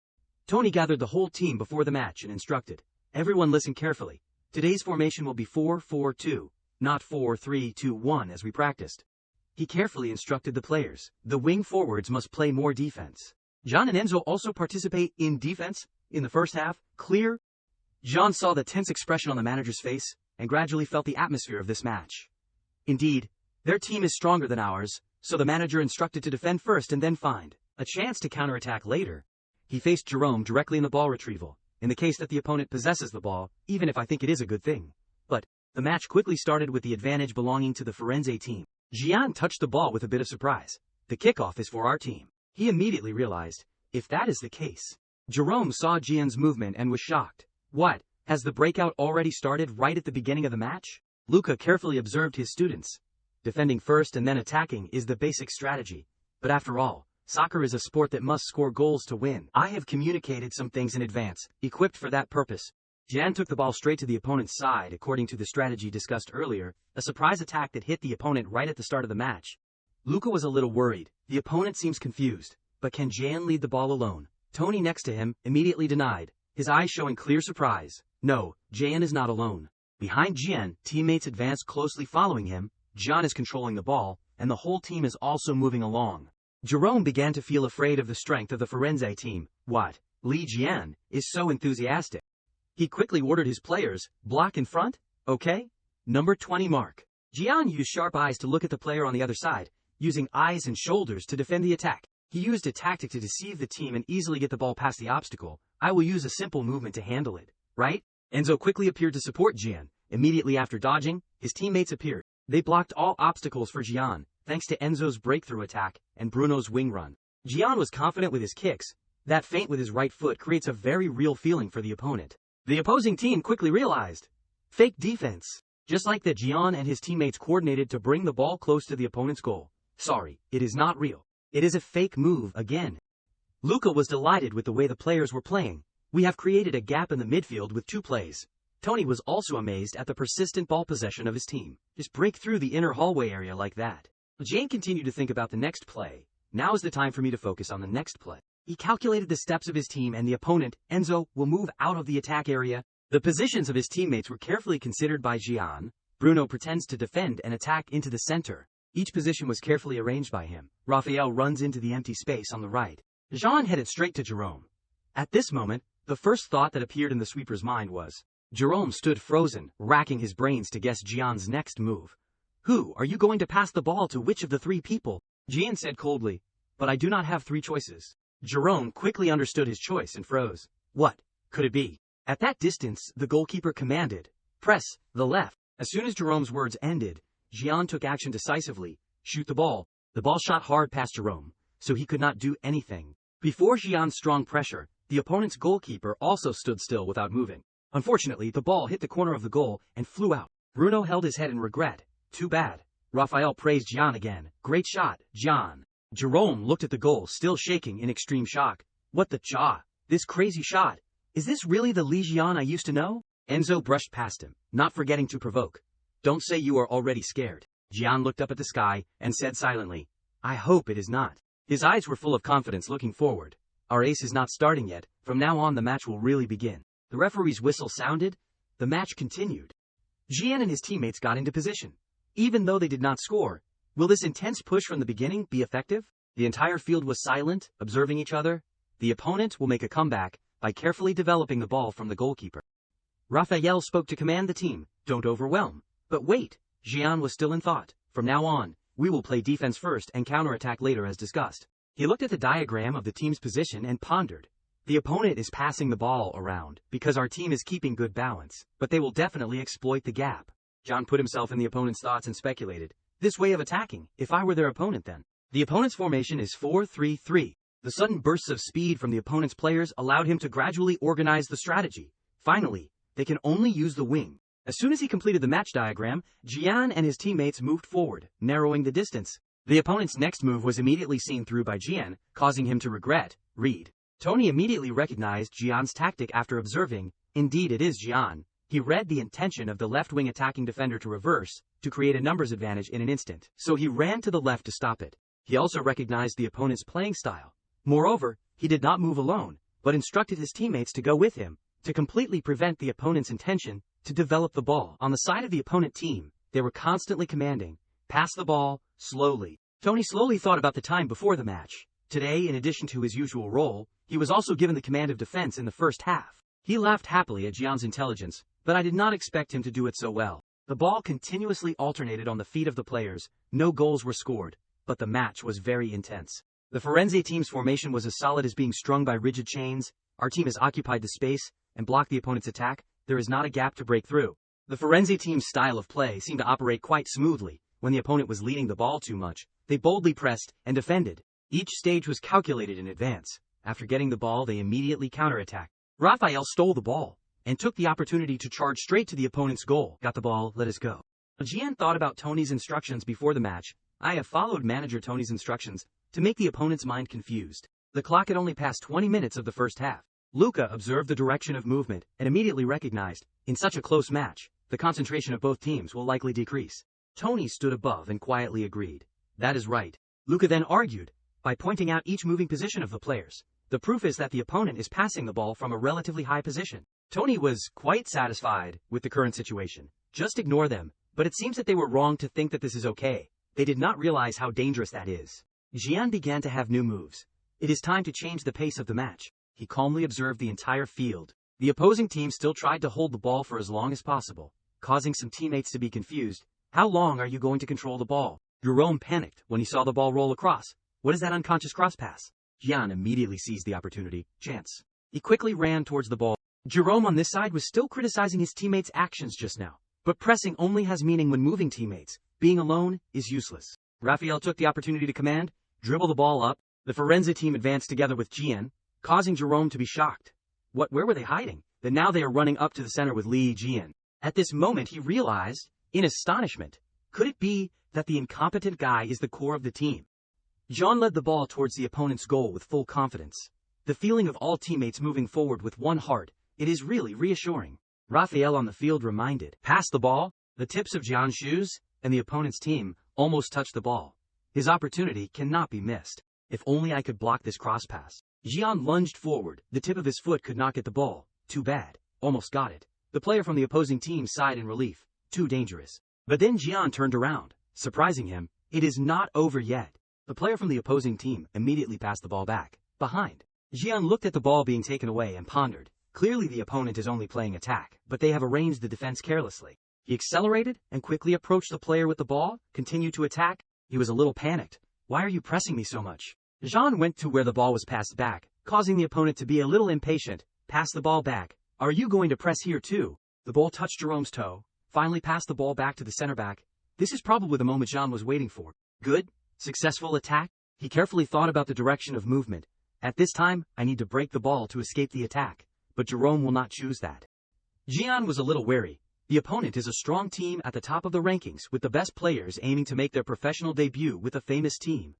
Tony gathered the whole team before the match and instructed, Everyone listen carefully. Today's formation will be 4-4-2, not 4-3-2-1 as we practiced. He carefully instructed the players. The wing forwards must play more defense. John and Enzo also participate in defense in the first half. Clear? John saw the tense expression on the manager's face and gradually felt the atmosphere of this match. Indeed, their team is stronger than ours, so the manager instructed to defend first and then find a chance to counterattack later. He faced Jerome directly in the ball retrieval, in the case that the opponent possesses the ball, even if I think it is a good thing. But the match quickly started with the advantage belonging to the Firenze team. Jian touched the ball with a bit of surprise. The kickoff is for our team. He immediately realized, if that is the case. Jerome saw Jian's movement and was shocked. What, has the breakout already started right at the beginning of the match? Luca carefully observed his students. Defending first and then attacking is the basic strategy. But after all, soccer is a sport that must score goals to win. I have communicated some things in advance, equipped for that purpose. Jian took the ball straight to the opponent's side according to the strategy discussed earlier, a surprise attack that hit the opponent right at the start of the match. Luca was a little worried. The opponent seems confused. But can Jian lead the ball alone? Tony next to him immediately denied, his eyes showing clear surprise. No, Jian is not alone. Behind Jian, teammates advance closely following him. Jian is controlling the ball, and the whole team is also moving along. Jerome began to feel afraid of the strength of the Firenze team. What? Li Jian is so enthusiastic. He quickly ordered his players, block in front, okay? Number 20 mark. Jian used sharp eyes to look at the player on the other side, using eyes and shoulders to defend the attack. He used a tactic to deceive the team and easily get the ball past the obstacle. I will use a simple movement to handle it, right? Enzo quickly appeared to support Jian. Immediately after dodging, his teammates appeared. They blocked all obstacles for Jian, thanks to Enzo's breakthrough attack and Bruno's wing run. Jian was confident with his kicks. That feint with his right foot creates a very real feeling for the opponent. The opposing team quickly realized. Fake defense. Just like that, Jian and his teammates coordinated to bring the ball close to the opponent's goal. Sorry, it is not real. It is a fake move again. Luca was delighted with the way the players were playing. We have created a gap in the midfield with 2 plays. Tony was also amazed at the persistent ball possession of his team. Just break through the inner hallway area like that. Jane continued to think about the next play. Now is the time for me to focus on the next play. He calculated the steps of his team and the opponent, Enzo, will move out of the attack area. The positions of his teammates were carefully considered by Jian. Bruno pretends to defend and attack into the center. Each position was carefully arranged by him. Raphael runs into the empty space on the right. Jean headed straight to Jerome. At this moment, the first thought that appeared in the sweeper's mind was, Jerome stood frozen, racking his brains to guess Jian's next move. Who are you going to pass the ball to? Which of the 3 people? Jian said coldly, but I do not have 3 choices. Jerome quickly understood his choice and froze. What could it be? At that distance, the goalkeeper commanded, press the left. As soon as Jerome's words ended, Jian took action decisively. Shoot the ball. The ball shot hard past Jerome, so he could not do anything. Before Jian's strong pressure, the opponent's goalkeeper also stood still without moving. Unfortunately, the ball hit the corner of the goal and flew out. Bruno held his head in regret. Too bad. Raphael praised Jian again. Great shot, Jian. Jerome looked at the goal, still shaking in extreme shock. What the cha? This crazy shot. Is this really the Li Jian I used to know? Enzo brushed past him, not forgetting to provoke. Don't say you are already scared. Jian looked up at the sky and said silently, I hope it is not. His eyes were full of confidence looking forward. Our ace is not starting yet. From now on the match will really begin. The referee's whistle sounded. The match continued. Jian and his teammates got into position. Even though they did not score, will this intense push from the beginning be effective? The entire field was silent, observing each other. The opponent will make a comeback by carefully developing the ball from the goalkeeper. Raphael spoke to command the team. Don't overwhelm. But wait, Jian was still in thought. From now on, we will play defense first and counterattack later as discussed. He looked at the diagram of the team's position and pondered. The opponent is passing the ball around because our team is keeping good balance, but they will definitely exploit the gap. John put himself in the opponent's thoughts and speculated. This way of attacking, if I were their opponent then. The opponent's formation is 4-3-3. The sudden bursts of speed from the opponent's players allowed him to gradually organize the strategy. Finally, they can only use the wing. As soon as he completed the match diagram, Jian and his teammates moved forward, narrowing the distance. The opponent's next move was immediately seen through by Jian, causing him to read. Tony immediately recognized Jian's tactic after observing, indeed it is Jian. He read the intention of the left-wing attacking defender to reverse, to create a numbers advantage in an instant, so he ran to the left to stop it. He also recognized the opponent's playing style. Moreover, he did not move alone, but instructed his teammates to go with him, to completely prevent the opponent's intention to develop the ball. On the side of the opponent team, they were constantly commanding, pass the ball, slowly. Tony slowly thought about the time before the match. Today, in addition to his usual role, he was also given the command of defense in the first half. He laughed happily at Jian's intelligence, but I did not expect him to do it so well. The ball continuously alternated on the feet of the players, no goals were scored, but the match was very intense. The Firenze team's formation was as solid as being strung by rigid chains. Our team has occupied the space and blocked the opponent's attack. There is not a gap to break through. The Firenze team's style of play seemed to operate quite smoothly. When the opponent was leading the ball too much, they boldly pressed and defended. Each stage was calculated in advance. After getting the ball, they immediately counterattacked. Raphael stole the ball and took the opportunity to charge straight to the opponent's goal. Got the ball, let us go. Jian thought about Tony's instructions before the match. I have followed manager Tony's instructions to make the opponent's mind confused. The clock had only passed 20 minutes of the first half. Luca observed the direction of movement and immediately recognized, in such a close match, the concentration of both teams will likely decrease. Tony stood above and quietly agreed. That is right. Luca then argued, by pointing out each moving position of the players. The proof is that the opponent is passing the ball from a relatively high position. Tony was quite satisfied with the current situation. Just ignore them, but it seems that they were wrong to think that this is okay. They did not realize how dangerous that is. Jian began to have new moves. It is time to change the pace of the match. He calmly observed the entire field. The opposing team still tried to hold the ball for as long as possible, causing some teammates to be confused. How long are you going to control the ball? Jerome panicked when he saw the ball roll across. What is that unconscious cross pass? Jian immediately seized the opportunity. Chance. He quickly ran towards the ball. Jerome on this side was still criticizing his teammates' actions just now. But pressing only has meaning when moving teammates. Being alone is useless. Raphael took the opportunity to command, dribble the ball up. The Firenze team advanced together with Jian, causing Jerome to be shocked. Where were they hiding? Then now they are running up to the center with Li Jian. At this moment he realized, in astonishment, could it be that the incompetent guy is the core of the team? Jean led the ball towards the opponent's goal with full confidence. The feeling of all teammates moving forward with one heart, it is really reassuring. Raphael on the field reminded, pass the ball. The tips of Jean's shoes and the opponent's team almost touched the ball. His opportunity cannot be missed. If only I could block this cross pass. Jian lunged forward. The tip of his foot could not get the ball. Too bad. Almost got it. The player from the opposing team sighed in relief. Too dangerous. But then Jian turned around, surprising him. It is not over yet. The player from the opposing team immediately passed the ball back, behind. Jian looked at the ball being taken away and pondered. Clearly the opponent is only playing attack, but they have arranged the defense carelessly. He accelerated and quickly approached the player with the ball, continued to attack. He was a little panicked. Why are you pressing me so much? Jean went to where the ball was passed back, causing the opponent to be a little impatient. Pass the ball back. Are you going to press here too? The ball touched Jerome's toe, finally passed the ball back to the center back. This is probably the moment Jean was waiting for. Good. Successful attack? He carefully thought about the direction of movement. At this time, I need to break the ball to escape the attack. But Jerome will not choose that. Jian was a little wary. The opponent is a strong team at the top of the rankings with the best players aiming to make their professional debut with a famous team.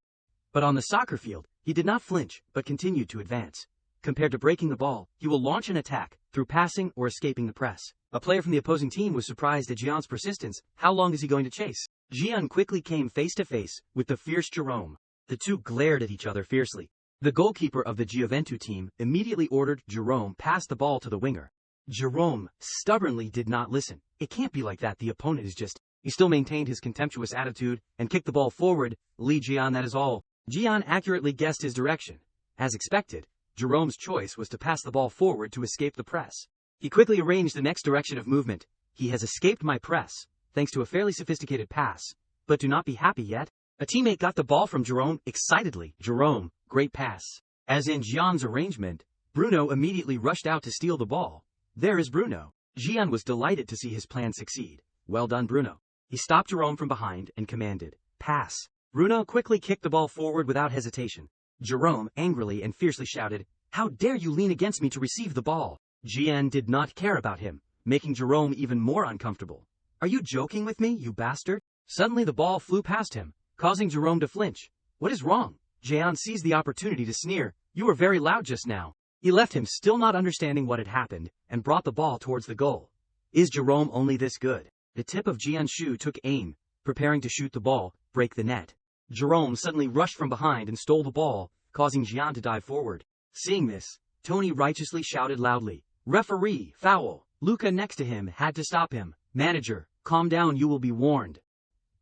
But on the soccer field, he did not flinch but continued to advance. Compared to breaking the ball, he will launch an attack through passing or escaping the press. A player from the opposing team was surprised at Jian's persistence. How long is he going to chase? Jian quickly came face to face with the fierce Jerome. The two glared at each other fiercely. The goalkeeper of the Gioventu team immediately ordered Jerome pass the ball to the winger. Jerome stubbornly did not listen. It can't be like that, the opponent is just... He still maintained his contemptuous attitude and kicked the ball forward. Li Jian, that is all. Jian accurately guessed his direction. As expected, Jerome's choice was to pass the ball forward to escape the press. He quickly arranged the next direction of movement. He has escaped my press, thanks to a fairly sophisticated pass. But do not be happy yet. A teammate got the ball from Jerome excitedly. Jerome, great pass. As in Jian's arrangement, Bruno immediately rushed out to steal the ball. There is Bruno. Gian was delighted to see his plan succeed. Well done, Bruno. He stopped Jerome from behind and commanded, pass. Bruno quickly kicked the ball forward without hesitation. Jerome angrily and fiercely shouted, how dare you lean against me to receive the ball? Gian did not care about him, making Jerome even more uncomfortable. Are you joking with me, you bastard? Suddenly the ball flew past him, causing Jerome to flinch. What is wrong? Gian seized the opportunity to sneer, you were very loud just now. He left him still not understanding what had happened, and brought the ball towards the goal. Is Jerome only this good? The tip of Gian's shoe took aim, preparing to shoot the ball, break the net. Jerome suddenly rushed from behind and stole the ball, causing Gian to dive forward. Seeing this, Tony righteously shouted loudly, referee, foul. Luca next to him had to stop him. Manager, calm down, you will be warned.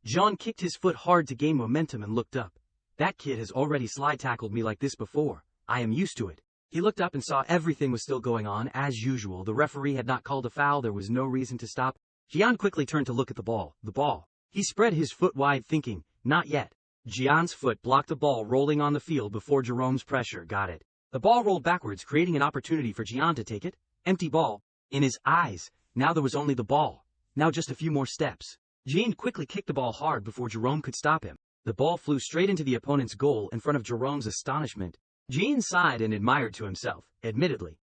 Gian kicked his foot hard to gain momentum and looked up. That kid has already slide tackled me like this before. I am used to it. He looked up and saw everything was still going on as usual. The referee had not called a foul. There was no reason to stop. Gian quickly turned to look at the ball. He spread his foot wide thinking, not yet. Gian's foot blocked the ball rolling on the field before Jerome's pressure got it. The ball rolled backwards, creating an opportunity for Gian to take it. Empty ball. In his eyes, now there was only the ball. Now just a few more steps. Gian quickly kicked the ball hard before Jerome could stop him. The ball flew straight into the opponent's goal in front of Jerome's astonishment. Gian sighed and admired to himself, admittedly.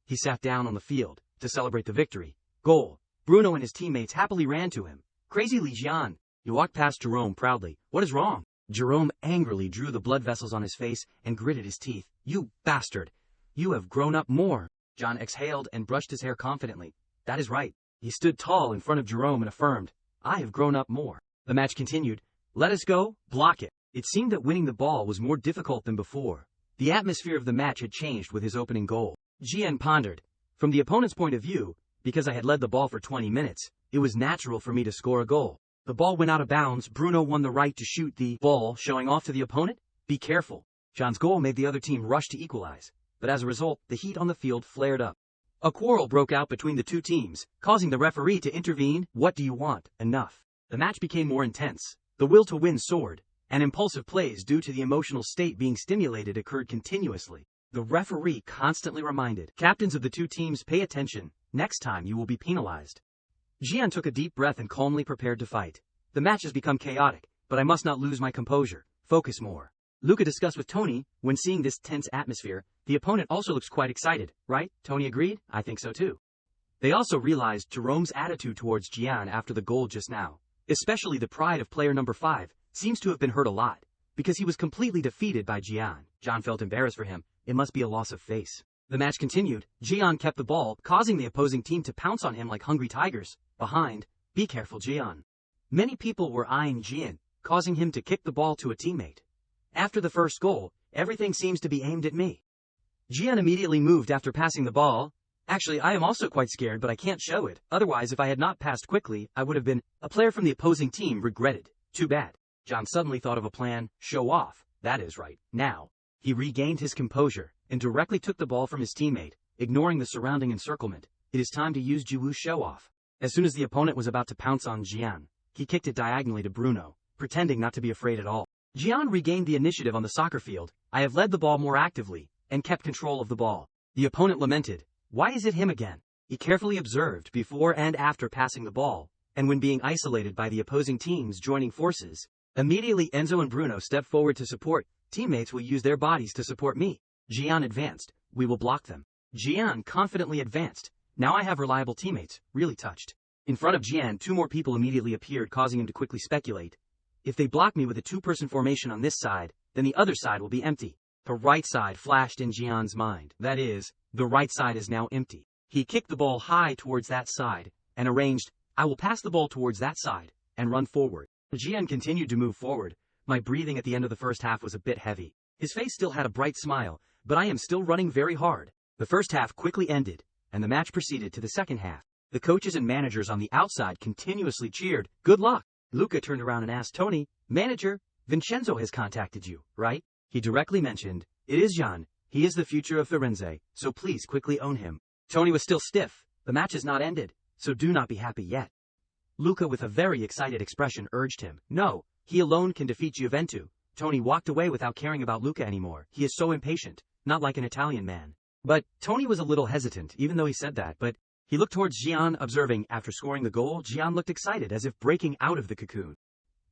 He sat down on the field to celebrate the victory. Goal. Bruno and his teammates happily ran to him. Crazily, Gian. He walked past Jerome proudly. What is wrong? Jerome angrily drew the blood vessels on his face and gritted his teeth. You bastard! You have grown up more. Gian exhaled and brushed his hair confidently. That is right. He stood tall in front of Jerome and affirmed, I have grown up more. The match continued. Let us go, block it. It seemed that winning the ball was more difficult than before. The atmosphere of the match had changed with his opening goal. Gian pondered. From the opponent's point of view, because I had led the ball for 20 minutes, it was natural for me to score a goal. The ball went out of bounds. Bruno won the right to shoot the ball, showing off to the opponent. Be careful. Gian's goal made the other team rush to equalize, but as a result, the heat on the field flared up. A quarrel broke out between the two teams, causing the referee to intervene. What do you want? Enough. The match became more intense. The will to win soared, and impulsive plays due to the emotional state being stimulated occurred continuously. The referee constantly reminded captains of the two teams, pay attention, next time you will be penalized. Gian took a deep breath and calmly prepared to fight. The match has become chaotic, but I must not lose my composure. Focus more. Luca discussed with Tony. When seeing this tense atmosphere, the opponent also looks quite excited, right? Tony agreed. I think so too. They also realized Jerome's attitude towards Gian after the goal just now, especially the pride of player number 5, seems to have been hurt a lot, because he was completely defeated by Gian. Gian felt embarrassed for him. It must be a loss of face. The match continued. Gian kept the ball, causing the opposing team to pounce on him like hungry tigers. Behind. Be careful, Gian. Many people were eyeing Gian, causing him to kick the ball to a teammate. After the first goal, everything seems to be aimed at me. Gian immediately moved after passing the ball. Actually, I am also quite scared, but I can't show it. Otherwise, if I had not passed quickly, I would have been. A player from the opposing team regretted. Too bad. Gian suddenly thought of a plan. Show off. That is right. Now. He regained his composure and directly took the ball from his teammate, ignoring the surrounding encirclement. It is time to use Jiwoo's show off. As soon as the opponent was about to pounce on Gian, he kicked it diagonally to Bruno, pretending not to be afraid at all. Gian regained the initiative on the soccer field. I have led the ball more actively and kept control of the ball. The opponent lamented. Why is it him again? He carefully observed before and after passing the ball, and when being isolated by the opposing teams joining forces. Immediately Enzo and Bruno stepped forward to support. Teammates will use their bodies to support me. Gian advanced. We will block them. Gian confidently advanced. Now I have reliable teammates. Really touched. In front of Gian, 2 more people immediately appeared, causing him to quickly speculate. If they block me with a 2-person formation on this side, then the other side will be empty. The right side flashed in Gian's mind. That is, the right side is now empty. He kicked the ball high towards that side, and arranged, I will pass the ball towards that side, and run forward. Gian continued to move forward. My breathing at the end of the first half was a bit heavy. His face still had a bright smile, but I am still running very hard. The first half quickly ended, and the match proceeded to the second half. The coaches and managers on the outside continuously cheered, good luck. Luca turned around and asked Tony, Manager, Vincenzo has contacted you, right? He directly mentioned, it is Gian. He is the future of Firenze, so please quickly own him. Tony was still stiff. The match has not ended, so do not be happy yet. Luca, with a very excited expression, urged him. No, he alone can defeat Juventus. Tony walked away without caring about Luca anymore. He is so impatient, not like an Italian man. But Tony was a little hesitant, even though he said that, but he looked towards Jian, observing, after scoring the goal, Jian looked excited, as if breaking out of the cocoon.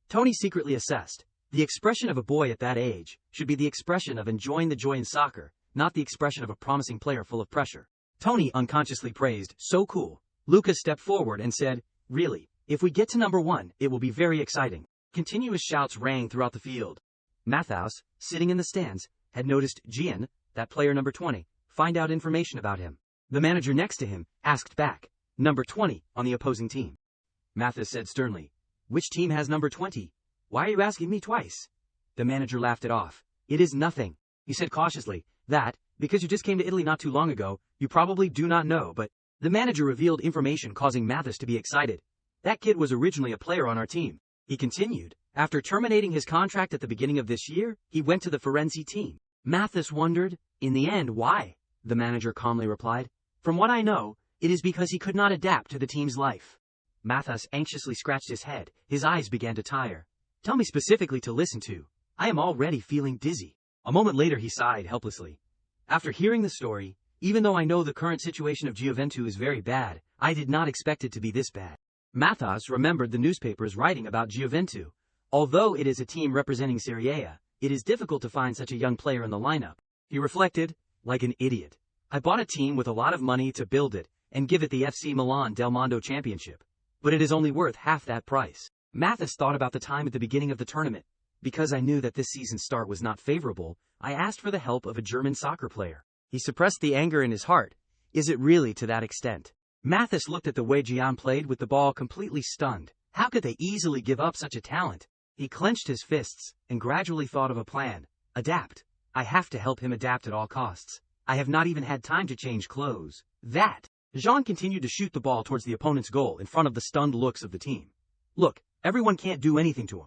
Tony secretly assessed, the expression of a boy at that age should be the expression of enjoying the joy in soccer, not the expression of a promising player full of pressure. Tony unconsciously praised, so cool. Lucas stepped forward and said, really, if we get to number 1, it will be very exciting. Continuous shouts rang throughout the field. Matthaus, sitting in the stands, had noticed Jian, that player number 20, find out information about him. The manager next to him asked back, number 20 on the opposing team. Matthaus said sternly, which team has number 20? Why are you asking me twice? The manager laughed it off. It is nothing. He said cautiously, that, because you just came to Italy not too long ago, you probably do not know, but the manager revealed information causing Matthaus to be excited. That kid was originally a player on our team. He continued, after terminating his contract at the beginning of this year, he went to the Firenze team. Matthaus wondered, in the end, why? The manager calmly replied, from what I know, it is because he could not adapt to the team's life. Matthaus anxiously scratched his head. His eyes began to tire. Tell me specifically to listen to. I am already feeling dizzy. A moment later he sighed helplessly. After hearing the story, even though I know the current situation of Gioventù is very bad, I did not expect it to be this bad. Matthaus remembered the newspapers writing about Gioventù. Although it is a team representing Serie A, it is difficult to find such a young player in the lineup. He reflected, like an idiot. I bought a team with a lot of money to build it and give it the FC Milan Del Mondo Championship. But it is only worth half that price. Matthaus thought about the time at the beginning of the tournament. Because I knew that this season's start was not favorable, I asked for the help of a German soccer player. He suppressed the anger in his heart. Is it really to that extent? Matthaus looked at the way Jian played with the ball completely stunned. How could they easily give up such a talent? He clenched his fists and gradually thought of a plan. Adapt. I have to help him adapt at all costs. I have not even had time to change clothes. That. Jean continued to shoot the ball towards the opponent's goal in front of the stunned looks of the team. Look, everyone can't do anything to him.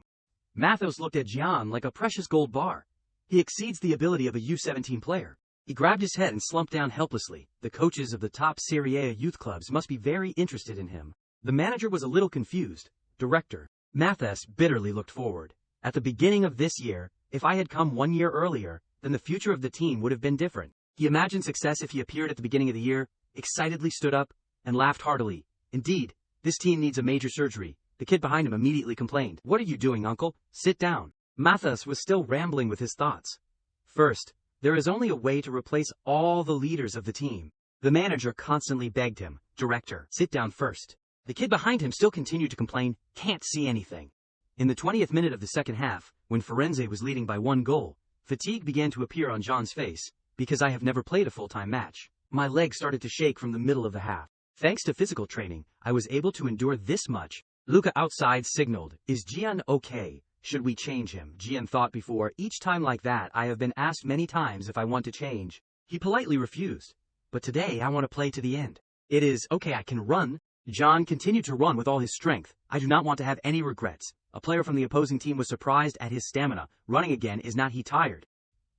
Matthaus looked at Jian like a precious gold bar. He exceeds the ability of a U17 player. He grabbed his head and slumped down helplessly. The coaches of the top Serie A youth clubs must be very interested in him. The manager was a little confused. Director. Matthaus bitterly looked forward. At the beginning of this year, if I had come 1 year earlier, then the future of the team would have been different. He imagined success if he appeared at the beginning of the year, excitedly stood up, and laughed heartily. Indeed, this team needs a major surgery. The kid behind him immediately complained. What are you doing, uncle? Sit down. Matthaus was still rambling with his thoughts. First, there is only a way to replace all the leaders of the team. The manager constantly begged him. Director, sit down first. The kid behind him still continued to complain. Can't see anything. In the 20th minute of the second half, when Firenze was leading by 1 goal, fatigue began to appear on Jean's face. Because I have never played a full-time match, my legs started to shake from the middle of the half. Thanks to physical training, I was able to endure this much. Luca outside signaled, is Jian okay? Should we change him? Jian thought before, each time like that I have been asked many times if I want to change. He politely refused. But today I want to play to the end. It is, okay, I can run. John continued to run with all his strength. I do not want to have any regrets. A player from the opposing team was surprised at his stamina. Running again, is not he tired?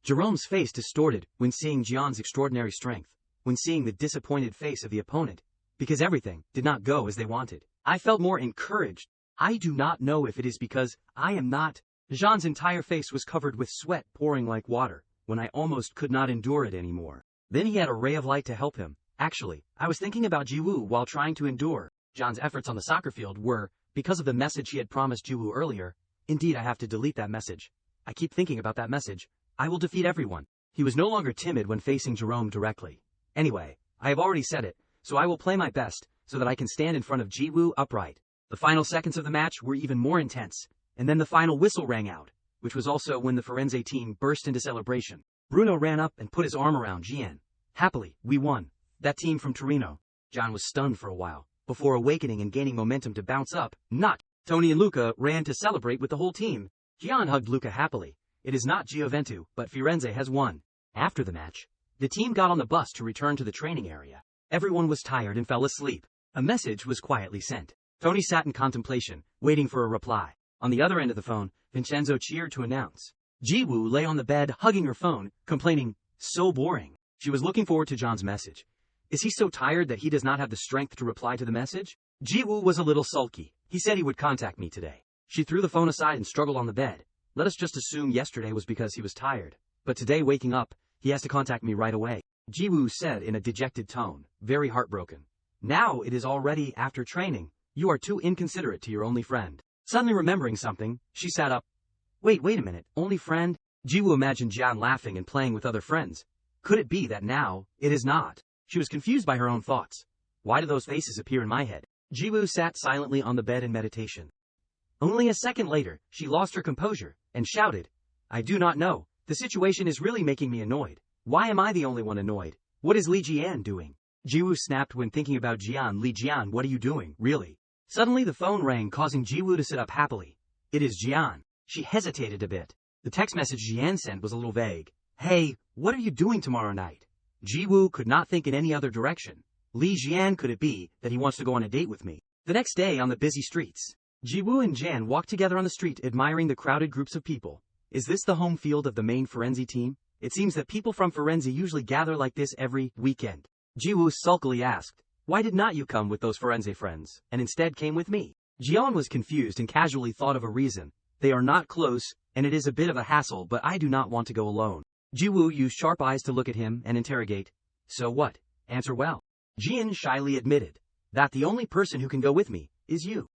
Jerome's face distorted when seeing Jian's extraordinary strength, when seeing the disappointed face of the opponent, because everything did not go as they wanted. I felt more encouraged. I do not know if it is because I am not. Jean's entire face was covered with sweat pouring like water, when I almost could not endure it anymore. Then he had a ray of light to help him. Actually, I was thinking about Jiwoo while trying to endure. John's efforts on the soccer field were, because of the message he had promised Jiwoo earlier. Indeed, I have to delete that message. I keep thinking about that message. I will defeat everyone. He was no longer timid when facing Jerome directly. Anyway, I have already said it, so I will play my best, so that I can stand in front of Jiwoo upright. The final seconds of the match were even more intense, and then the final whistle rang out, which was also when the Firenze team burst into celebration. Bruno ran up and put his arm around Gian. Happily, we won. That team from Torino. John was stunned for a while, before awakening and gaining momentum to bounce up. Not. Tony and Luca ran to celebrate with the whole team. Gian hugged Luca happily. It is not Gioventù, but Firenze has won. After the match, the team got on the bus to return to the training area. Everyone was tired and fell asleep. A message was quietly sent. Tony sat in contemplation, waiting for a reply. On the other end of the phone, Vincenzo cheered to announce. Jiwoo lay on the bed, hugging her phone, complaining, so boring. She was looking forward to John's message. Is he so tired that he does not have the strength to reply to the message? Jiwoo was a little sulky. He said he would contact me today. She threw the phone aside and struggled on the bed. Let us just assume yesterday was because he was tired. But today waking up, he has to contact me right away. Jiwoo said in a dejected tone, very heartbroken. Now it is already after training. You are too inconsiderate to your only friend. Suddenly remembering something, she sat up. Wait a minute, only friend? Jiwoo imagined Jian laughing and playing with other friends. Could it be that now, it is not? She was confused by her own thoughts. Why do those faces appear in my head? Jiwoo sat silently on the bed in meditation. Only a second later, she lost her composure, and shouted. I do not know, the situation is really making me annoyed. Why am I the only one annoyed? What is Li Jian doing? Jiwoo snapped when thinking about Jian. Li Jian, what are you doing, really? Suddenly the phone rang, causing Jiwoo to sit up happily. It is Jian. She hesitated a bit. The text message Jian sent was a little vague. Hey, what are you doing tomorrow night? Jiwoo could not think in any other direction. Li Jian, could it be that he wants to go on a date with me? The next day on the busy streets, Jiwoo and Jian walked together on the street admiring the crowded groups of people. Is this the home field of the main Firenze team? It seems that people from Firenze usually gather like this every weekend. Jiwoo sulkily asked, why did not you come with those Firenze friends, and instead came with me? Jian was confused and casually thought of a reason. They are not close, and it is a bit of a hassle, but I do not want to go alone. Jiwoo used sharp eyes to look at him and interrogate. So what? Answer well. Jian shyly admitted that the only person who can go with me is you.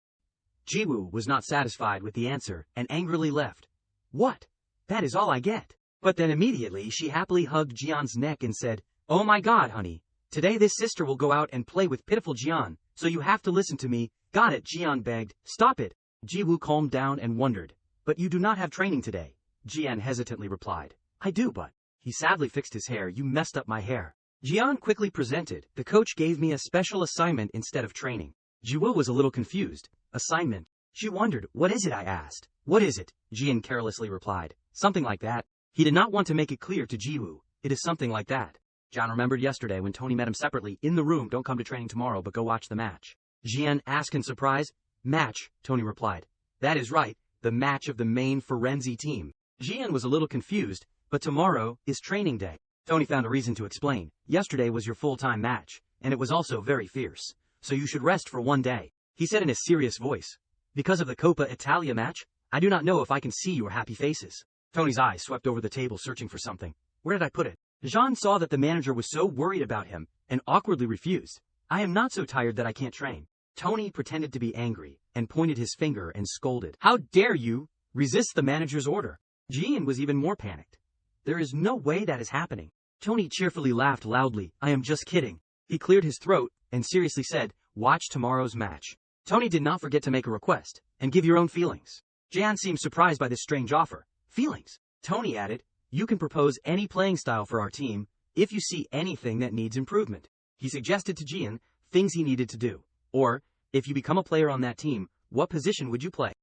Jiwoo was not satisfied with the answer and angrily left. What? That is all I get. But then immediately she happily hugged Jian's neck and said, oh my god, honey. Today this sister will go out and play with pitiful Jian, so you have to listen to me. Got it, Jian begged. Stop it. Jiwoo calmed down and wondered. But you do not have training today. Jian hesitantly replied. I do, but. He sadly fixed his hair. You messed up my hair. Jian quickly presented. The coach gave me a special assignment instead of training. Jiwoo was a little confused. Assignment? She wondered. What is it, I asked. What is it? Jian carelessly replied. Something like that. He did not want to make it clear to Jiwoo. It is something like that. Jian remembered yesterday when Tony met him separately in the room. Don't come to training tomorrow, but go watch the match. Jian asked in surprise. Match, Tony replied. That is right, the match of the main Firenze team. Jian was a little confused, but tomorrow is training day. Tony found a reason to explain. Yesterday was your full-time match, and it was also very fierce. So you should rest for one day. He said in a serious voice. Because of the Coppa Italia match, I do not know if I can see your happy faces. Tony's eyes swept over the table searching for something. Where did I put it? Jean saw that the manager was so worried about him and awkwardly refused. I am not so tired that I can't train. Tony pretended to be angry and pointed his finger and scolded. How dare you resist the manager's order? Jean was even more panicked. There is no way that is happening. Tony cheerfully laughed loudly. I am just kidding. He cleared his throat and seriously said, watch tomorrow's match. Tony did not forget to make a request and give your own feelings. Jan seemed surprised by this strange offer. Feelings? Tony added, you can propose any playing style for our team if you see anything that needs improvement. He suggested to Jian things he needed to do. Or, if you become a player on that team, what position would you play?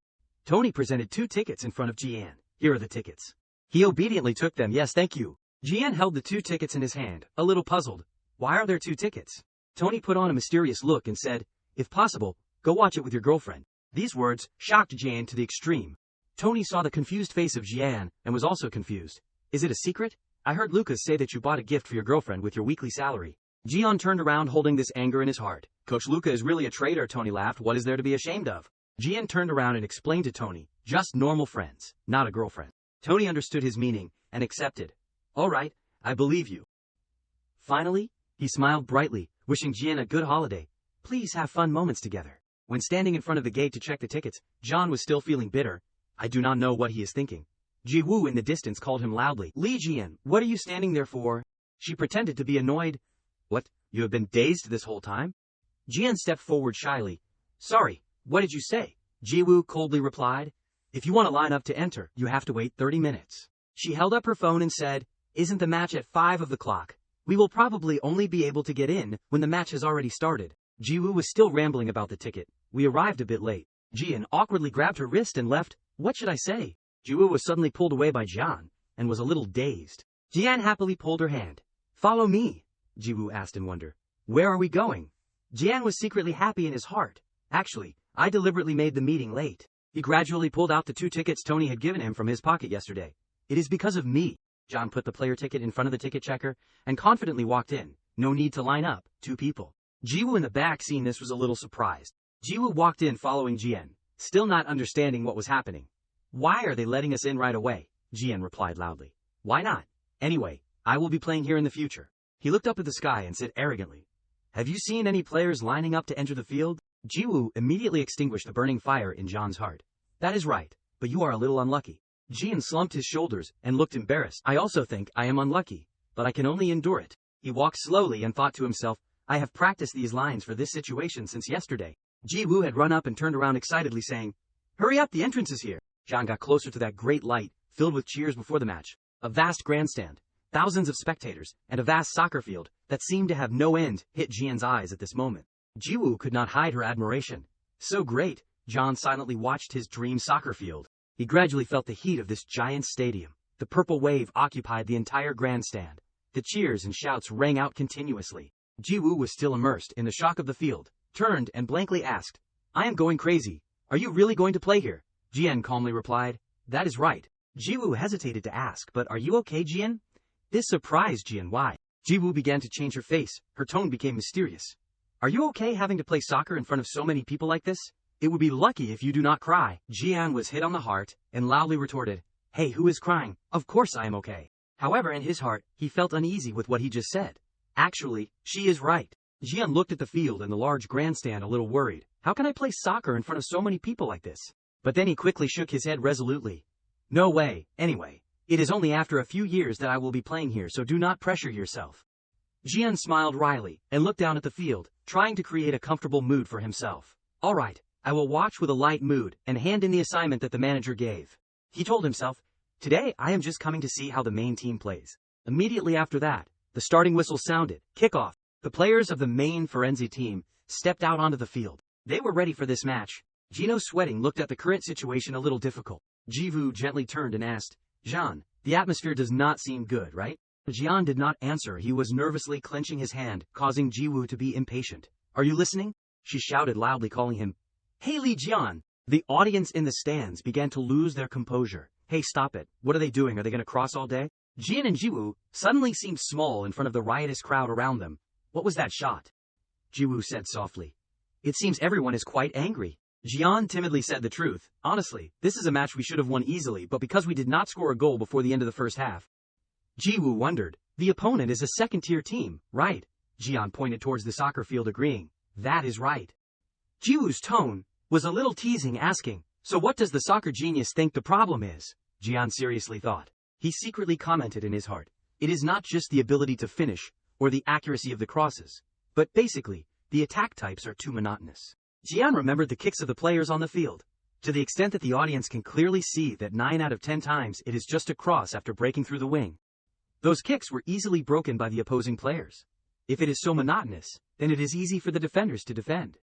Tony presented 2 tickets in front of Jian. Here are the tickets. He obediently took them. Yes, thank you. Jian held the 2 tickets in his hand, a little puzzled. Why are there 2 tickets? Tony put on a mysterious look and said, if possible, go watch it with your girlfriend. These words shocked Jian to the extreme. Tony saw the confused face of Jian and was also confused. Is it a secret? I heard Lucas say that you bought a gift for your girlfriend with your weekly salary. Jian turned around holding this anger in his heart. Coach Luca is really a traitor, Tony laughed. What is there to be ashamed of? Jian turned around and explained to Tony, just normal friends, not a girlfriend. Tony understood his meaning and accepted. All right, I believe you. Finally, he smiled brightly, wishing Jian a good holiday. Please have fun moments together. When standing in front of the gate to check the tickets, John was still feeling bitter. I do not know what he is thinking. Ji Woo in the distance called him loudly. Li Jian, what are you standing there for? She pretended to be annoyed. What, you have been dazed this whole time? Jian stepped forward shyly. Sorry, what did you say? Ji Woo coldly replied. If you want to line up to enter, you have to wait 30 minutes. She held up her phone and said, isn't the match at 5 of the clock? We will probably only be able to get in when the match has already started. Ji Woo was still rambling about the ticket. We arrived a bit late. Jian awkwardly grabbed her wrist and left. What should I say? Ji Woo was suddenly pulled away by Jian and was a little dazed. Jian happily pulled her hand. Follow me, Ji Woo asked in wonder. Where are we going? Jian was secretly happy in his heart. Actually, I deliberately made the meeting late. He gradually pulled out the 2 tickets Tony had given him from his pocket yesterday. It is because of me. John put the player ticket in front of the ticket checker and confidently walked in. No need to line up, 2 people. Ji Woo in the back seeing this was a little surprised. Ji Woo walked in following Jian, still not understanding what was happening. Why are they letting us in right away? Jian replied loudly. Why not? Anyway, I will be playing here in the future. He looked up at the sky and said arrogantly, "Have you seen any players lining up to enter the field?" Jiwoo immediately extinguished the burning fire in Jian's heart. "That is right, but you are a little unlucky." Jian slumped his shoulders and looked embarrassed. "I also think I am unlucky, but I can only endure it." He walked slowly and thought to himself, "I have practiced these lines for this situation since yesterday." Jiwoo had run up and turned around excitedly saying, "Hurry up, the entrance is here." Jian got closer to that great light, filled with cheers before the match. A vast grandstand, thousands of spectators, and a vast soccer field that seemed to have no end hit Jian's eyes at this moment. Jiwoo could not hide her admiration. So great, Jian silently watched his dream soccer field. He gradually felt the heat of this giant stadium. The purple wave occupied the entire grandstand. The cheers and shouts rang out continuously. Jiwoo was still immersed in the shock of the field, turned and blankly asked, "I am going crazy. Are you really going to play here?" Jian calmly replied, "That is right." Jiwoo hesitated to ask, "But are you okay, Jian?" This surprised Jian. "Why?" Jiwoo began to change her face. Her tone became mysterious. "Are you okay having to play soccer in front of so many people like this? It would be lucky if you do not cry." Jian was hit on the heart and loudly retorted, "Hey, who is crying? Of course I am okay." However, in his heart, he felt uneasy with what he just said. Actually, she is right. Jian looked at the field and the large grandstand a little worried. How can I play soccer in front of so many people like this? But then he quickly shook his head resolutely. "No way, anyway. It is only after a few years that I will be playing here, so do not pressure yourself." Jian smiled wryly and looked down at the field, trying to create a comfortable mood for himself. "All right, I will watch with a light mood and hand in the assignment that the manager gave." He told himself, "Today I am just coming to see how the main team plays." Immediately after that, the starting whistle sounded. Kickoff. The players of the main Firenze team stepped out onto the field. They were ready for this match. Gino, sweating, looked at the current situation a little difficult. Jiwoo gently turned and asked, "Jean, the atmosphere does not seem good, right?" Jian did not answer. He was nervously clenching his hand, causing Jiwoo to be impatient. "Are you listening?" She shouted loudly, calling him, "Hey, Lee Jian!" The audience in the stands began to lose their composure. "Hey, stop it. What are they doing? Are they going to cross all day?" Jian and Jiwoo suddenly seemed small in front of the riotous crowd around them. "What was that shot?" Jiwoo said softly. "It seems everyone is quite angry." Jian timidly said the truth. "Honestly, this is a match we should have won easily, but because we did not score a goal before the end of the first half." Jiwoo wondered. "The opponent is a second-tier team, right?" Jian pointed towards the soccer field, agreeing. "That is right." Jiwoo's tone was a little teasing, asking, "So what does the soccer genius think the problem is?" Jian seriously thought. He secretly commented in his heart, "It is not just the ability to finish, or the accuracy of the crosses, but basically, the attack types are too monotonous." Jian remembered the kicks of the players on the field, to the extent that the audience can clearly see that 9 out of 10 times it is just a cross after breaking through the wing. Those kicks were easily broken by the opposing players. If it is so monotonous, then it is easy for the defenders to defend.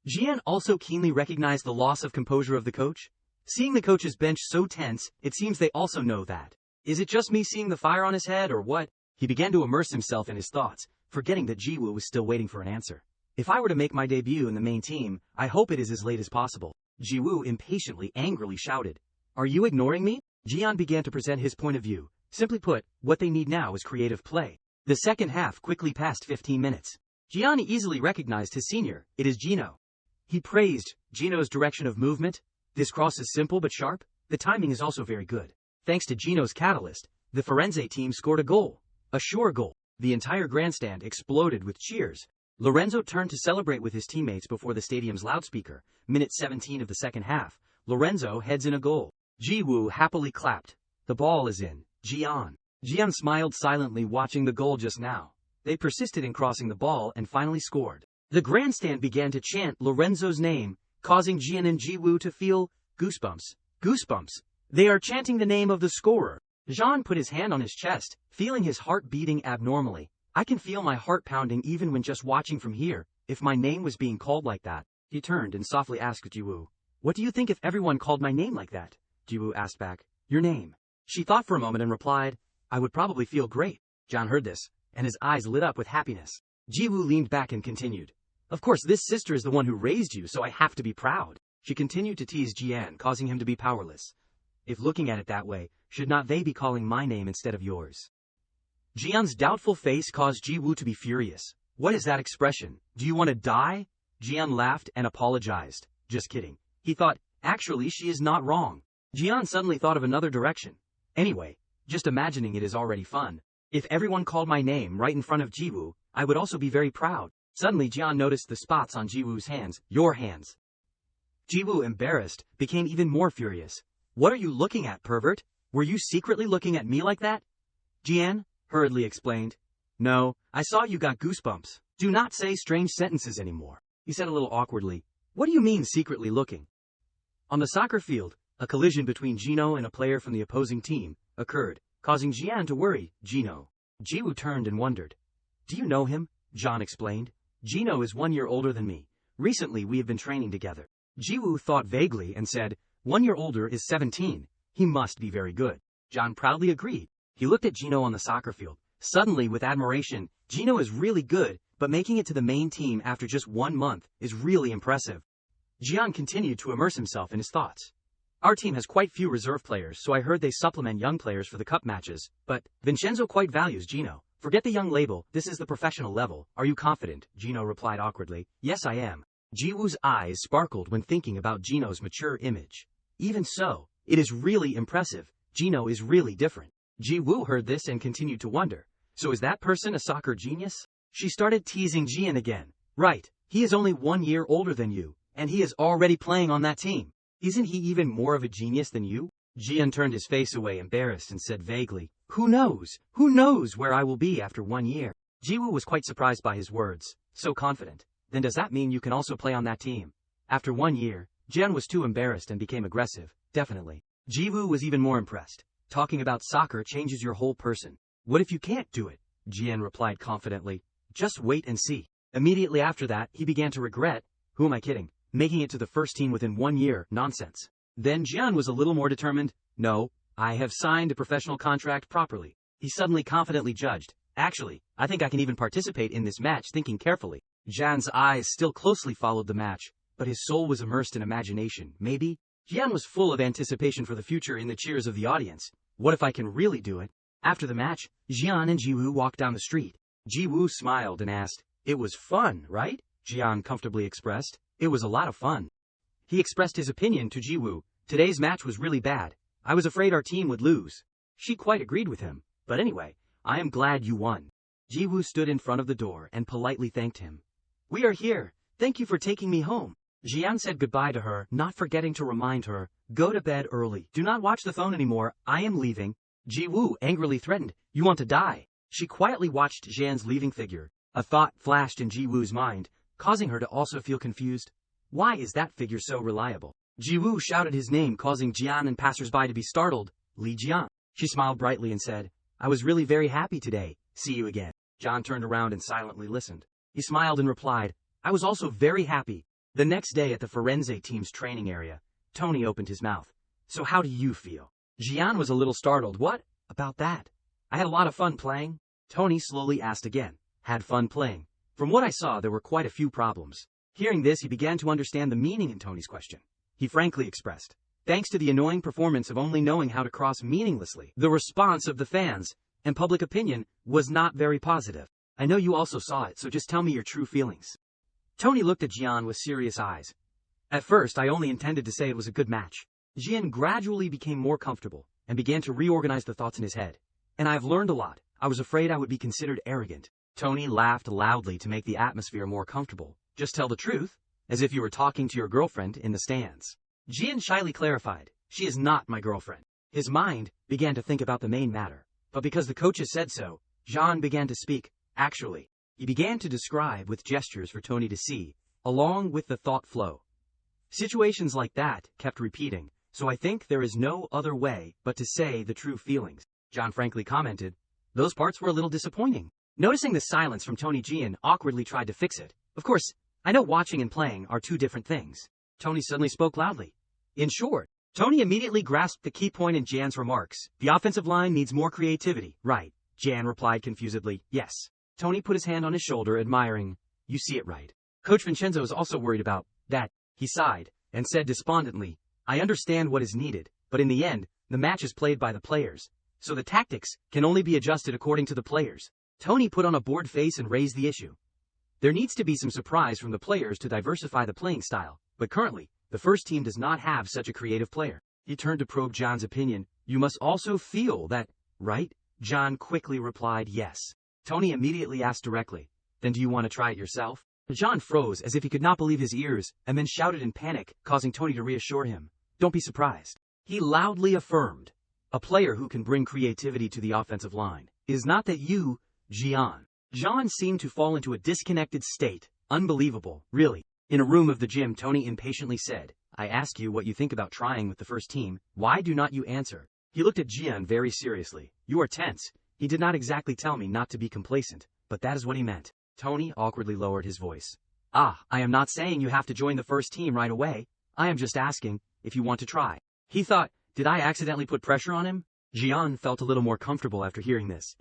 Jian also keenly recognized the loss of composure of the coach. Seeing the coach's bench so tense, it seems they also know that. Is it just me seeing the fire on his head, or what? He began to immerse himself in his thoughts, forgetting that Jiwoo was still waiting for an answer. "If I were to make my debut in the main team, I hope it is as late as possible." Jiwoo impatiently, angrily shouted, "Are you ignoring me?" Jian began to present his point of view. Simply put, what they need now is creative play. The second half quickly passed 15 minutes. Jian easily recognized his senior. It is Gino. He praised Gino's direction of movement. "This cross is simple but sharp. The timing is also very good." Thanks to Gino's catalyst, the Firenze team scored a goal. A sure goal. The entire grandstand exploded with cheers. Lorenzo turned to celebrate with his teammates before the stadium's loudspeaker. Minute 17 of the second half. Lorenzo heads in a goal. Jiwoo happily clapped. "The ball is in." Jian smiled silently, watching the goal just now. They persisted in crossing the ball and finally scored. The grandstand began to chant Lorenzo's name, causing Jian and Jiwoo to feel goosebumps. Goosebumps. They are chanting the name of the scorer. Jean put his hand on his chest, feeling his heart beating abnormally. "I can feel my heart pounding even when just watching from here. If my name was being called like that." He turned and softly asked Jiwoo, "What do you think if everyone called my name like that?" Jiwoo asked back, "Your name." She thought for a moment and replied, "I would probably feel great." John heard this, and his eyes lit up with happiness. Jiwoo leaned back and continued, "Of course, this sister is the one who raised you, so I have to be proud." She continued to tease Jian, causing him to be powerless. "If looking at it that way, should not they be calling my name instead of yours?" Jian's doubtful face caused Jiwoo to be furious. "What is that expression? Do you want to die?" Jian laughed and apologized. "Just kidding." He thought, actually she is not wrong. Jian suddenly thought of another direction. "Anyway, just imagining it is already fun." If everyone called my name right in front of Jiwoo, I would also be very proud. Suddenly Jian noticed the spots on Jiwoo's hands. Your hands. Jiwoo, embarrassed, became even more furious. What are you looking at, pervert? Were you secretly looking at me like that? Jian hurriedly explained. No, I saw you got goosebumps. Do not say strange sentences anymore. He said a little awkwardly. What do you mean secretly looking? On the soccer field, a collision between Gino and a player from the opposing team occurred, causing Jian to worry. Gino. Jiwoo turned and wondered. Do you know him? John explained. Gino is 1 year older than me. Recently we have been training together. Jiwoo thought vaguely and said, 1 year older is 17. He must be very good. John proudly agreed. He looked at Gino on the soccer field. Suddenly, with admiration, Gino is really good, but making it to the main team after just 1 month is really impressive. Jian continued to immerse himself in his thoughts. Our team has quite few reserve players, so I heard they supplement young players for the cup matches, but Vincenzo quite values Gino. Forget the young label, this is the professional level. Are you confident? Gino replied awkwardly. Yes, I am. Jiwoo's eyes sparkled when thinking about Gino's mature image. Even so, it is really impressive. Gino is really different. Jiwoo heard this and continued to wonder. So is that person a soccer genius? She started teasing Jian again. Right, he is only 1 year older than you, and he is already playing on that team. Isn't he even more of a genius than you? Jian turned his face away embarrassed and said vaguely, Who knows? Who knows where I will be after 1 year? Jiwoo was quite surprised by his words, so confident. Then does that mean you can also play on that team? After 1 year, Jian was too embarrassed and became aggressive. Definitely. Jiwoo was even more impressed. Talking about soccer changes your whole person. What if you can't do it? Jian replied confidently. Just wait and see. Immediately after that, he began to regret, who am I kidding, making it to the first team within 1 year, nonsense. Then Jian was a little more determined. No, I have signed a professional contract properly. He suddenly confidently judged. Actually, I think I can even participate in this match. Thinking carefully. Jian's eyes still closely followed the match, but his soul was immersed in imagination. Maybe? Jian was full of anticipation for the future in the cheers of the audience. What if I can really do it? After the match, Jian and Jiwoo walked down the street. Jiwoo smiled and asked, It was fun, right? Jian comfortably expressed, It was a lot of fun. He expressed his opinion to Jiwoo. Today's match was really bad. I was afraid our team would lose. She quite agreed with him. But anyway, I am glad you won. Jiwoo stood in front of the door and politely thanked him. We are here. Thank you for taking me home. Jian said goodbye to her, not forgetting to remind her, Go to bed early. Do not watch the phone anymore. I am leaving. Jiwoo angrily threatened, You want to die? She quietly watched Jian's leaving figure. A thought flashed in Jiwoo's mind, causing her to also feel confused. Why is that figure so reliable? Jiwoo shouted his name, causing Jian and passersby to be startled. Li Jian. She smiled brightly and said, I was really very happy today. See you again. Jian turned around and silently listened. He smiled and replied, I was also very happy. The next day at the Firenze team's training area, Tony opened his mouth. So how do you feel? Jian was a little startled. What? About that? I had a lot of fun playing. Tony slowly asked again. Had fun playing. From what I saw, there were quite a few problems. Hearing this, he began to understand the meaning in Tony's question. He frankly expressed, thanks to the annoying performance of only knowing how to cross meaninglessly, the response of the fans and public opinion was not very positive. I know you also saw it, so just tell me your true feelings. Tony looked at Jian with serious eyes. At first, I only intended to say it was a good match. Jian gradually became more comfortable and began to reorganize the thoughts in his head. And I've learned a lot. I was afraid I would be considered arrogant. Tony laughed loudly to make the atmosphere more comfortable. Just tell the truth, as if you were talking to your girlfriend in the stands. Jian shyly clarified, She is not my girlfriend. His mind began to think about the main matter. But because the coaches said so, Jian began to speak. Actually, he began to describe with gestures for Tony to see, along with the thought flow. Situations like that kept repeating, so I think there is no other way but to say the true feelings. Jian frankly commented, Those parts were a little disappointing. Noticing the silence from Tony, Jian awkwardly tried to fix it. Of course, I know watching and playing are two different things. Tony suddenly spoke loudly. In short, Tony immediately grasped the key point in Jan's remarks. The offensive line needs more creativity, right? Jan replied confusedly, Yes. Tony put his hand on his shoulder, admiring. You see it right. Coach Vincenzo is also worried about that. He sighed and said despondently, I understand what is needed, but in the end, the match is played by the players, so the tactics can only be adjusted according to the players. Tony put on a bored face and raised the issue. There needs to be some surprise from the players to diversify the playing style, but currently, the first team does not have such a creative player. He turned to probe John's opinion. You must also feel that, right? John quickly replied yes. Tony immediately asked directly, then do you want to try it yourself? John froze as if he could not believe his ears, and then shouted in panic, causing Tony to reassure him. Don't be surprised. He loudly affirmed, a player who can bring creativity to the offensive line. It is not that you, Gian. John seemed to fall into a disconnected state. Unbelievable, really. In a room of the gym, Tony impatiently said, I ask you what you think about trying with the first team. Why do not you answer? He looked at Gian very seriously. You are tense. He did not exactly tell me not to be complacent, but that is what he meant. Tony awkwardly lowered his voice. I am not saying you have to join the first team right away. I am just asking if you want to try. He thought, did I accidentally put pressure on him? Gian felt a little more comfortable after hearing this.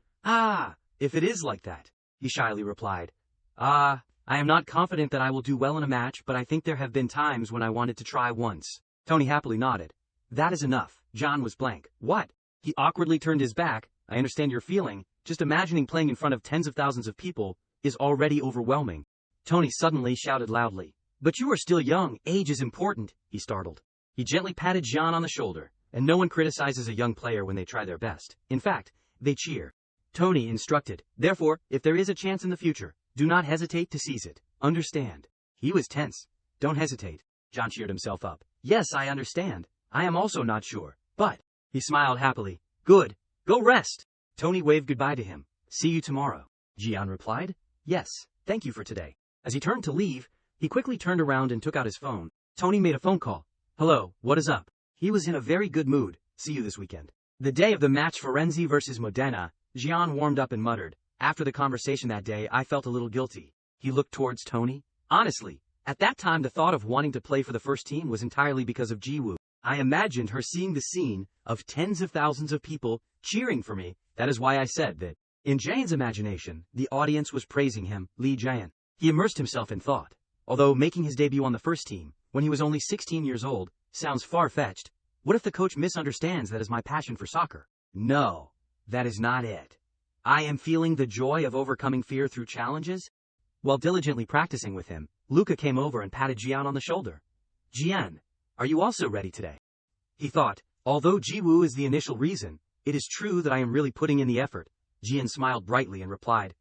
If it is like that, he shyly replied. I am not confident that I will do well in a match, but I think there have been times when I wanted to try once. Tony happily nodded. That is enough. John was blank. What? He awkwardly turned his back. I understand your feeling. Just imagining playing in front of tens of thousands of people is already overwhelming. Tony suddenly shouted loudly. But you are still young. Age is important, he startled. He gently patted Gian on the shoulder, and no one criticizes a young player when they try their best. In fact, they cheer. Tony instructed. Therefore, if there is a chance in the future, do not hesitate to seize it. Understand? He was tense. Don't hesitate. John cheered himself up. Yes, I understand. I am also not sure. But, he smiled happily. Good. Go rest. Tony waved goodbye to him. See you tomorrow. Gian replied. Yes, thank you for today. As he turned to leave, he quickly turned around and took out his phone. Tony made a phone call. Hello, what is up? He was in a very good mood. See you this weekend. The day of the match Firenze versus Modena, Gian warmed up and muttered. After the conversation that day, I felt a little guilty. He looked towards Tony. Honestly, at that time the thought of wanting to play for the first team was entirely because of Jiwoo. I imagined her seeing the scene of tens of thousands of people cheering for me. That is why I said that. In Jane's imagination, the audience was praising him, Lee Jae-in. He immersed himself in thought. Although making his debut on the first team, when he was only 16 years old, sounds far-fetched, what if the coach misunderstands that as my passion for soccer? No, that is not it. I am feeling the joy of overcoming fear through challenges. While diligently practicing with him, Luca came over and patted Gian on the shoulder. Gian, are you also ready today? He thought, although Jiwoo is the initial reason, it is true that I am really putting in the effort. Gian smiled brightly and replied,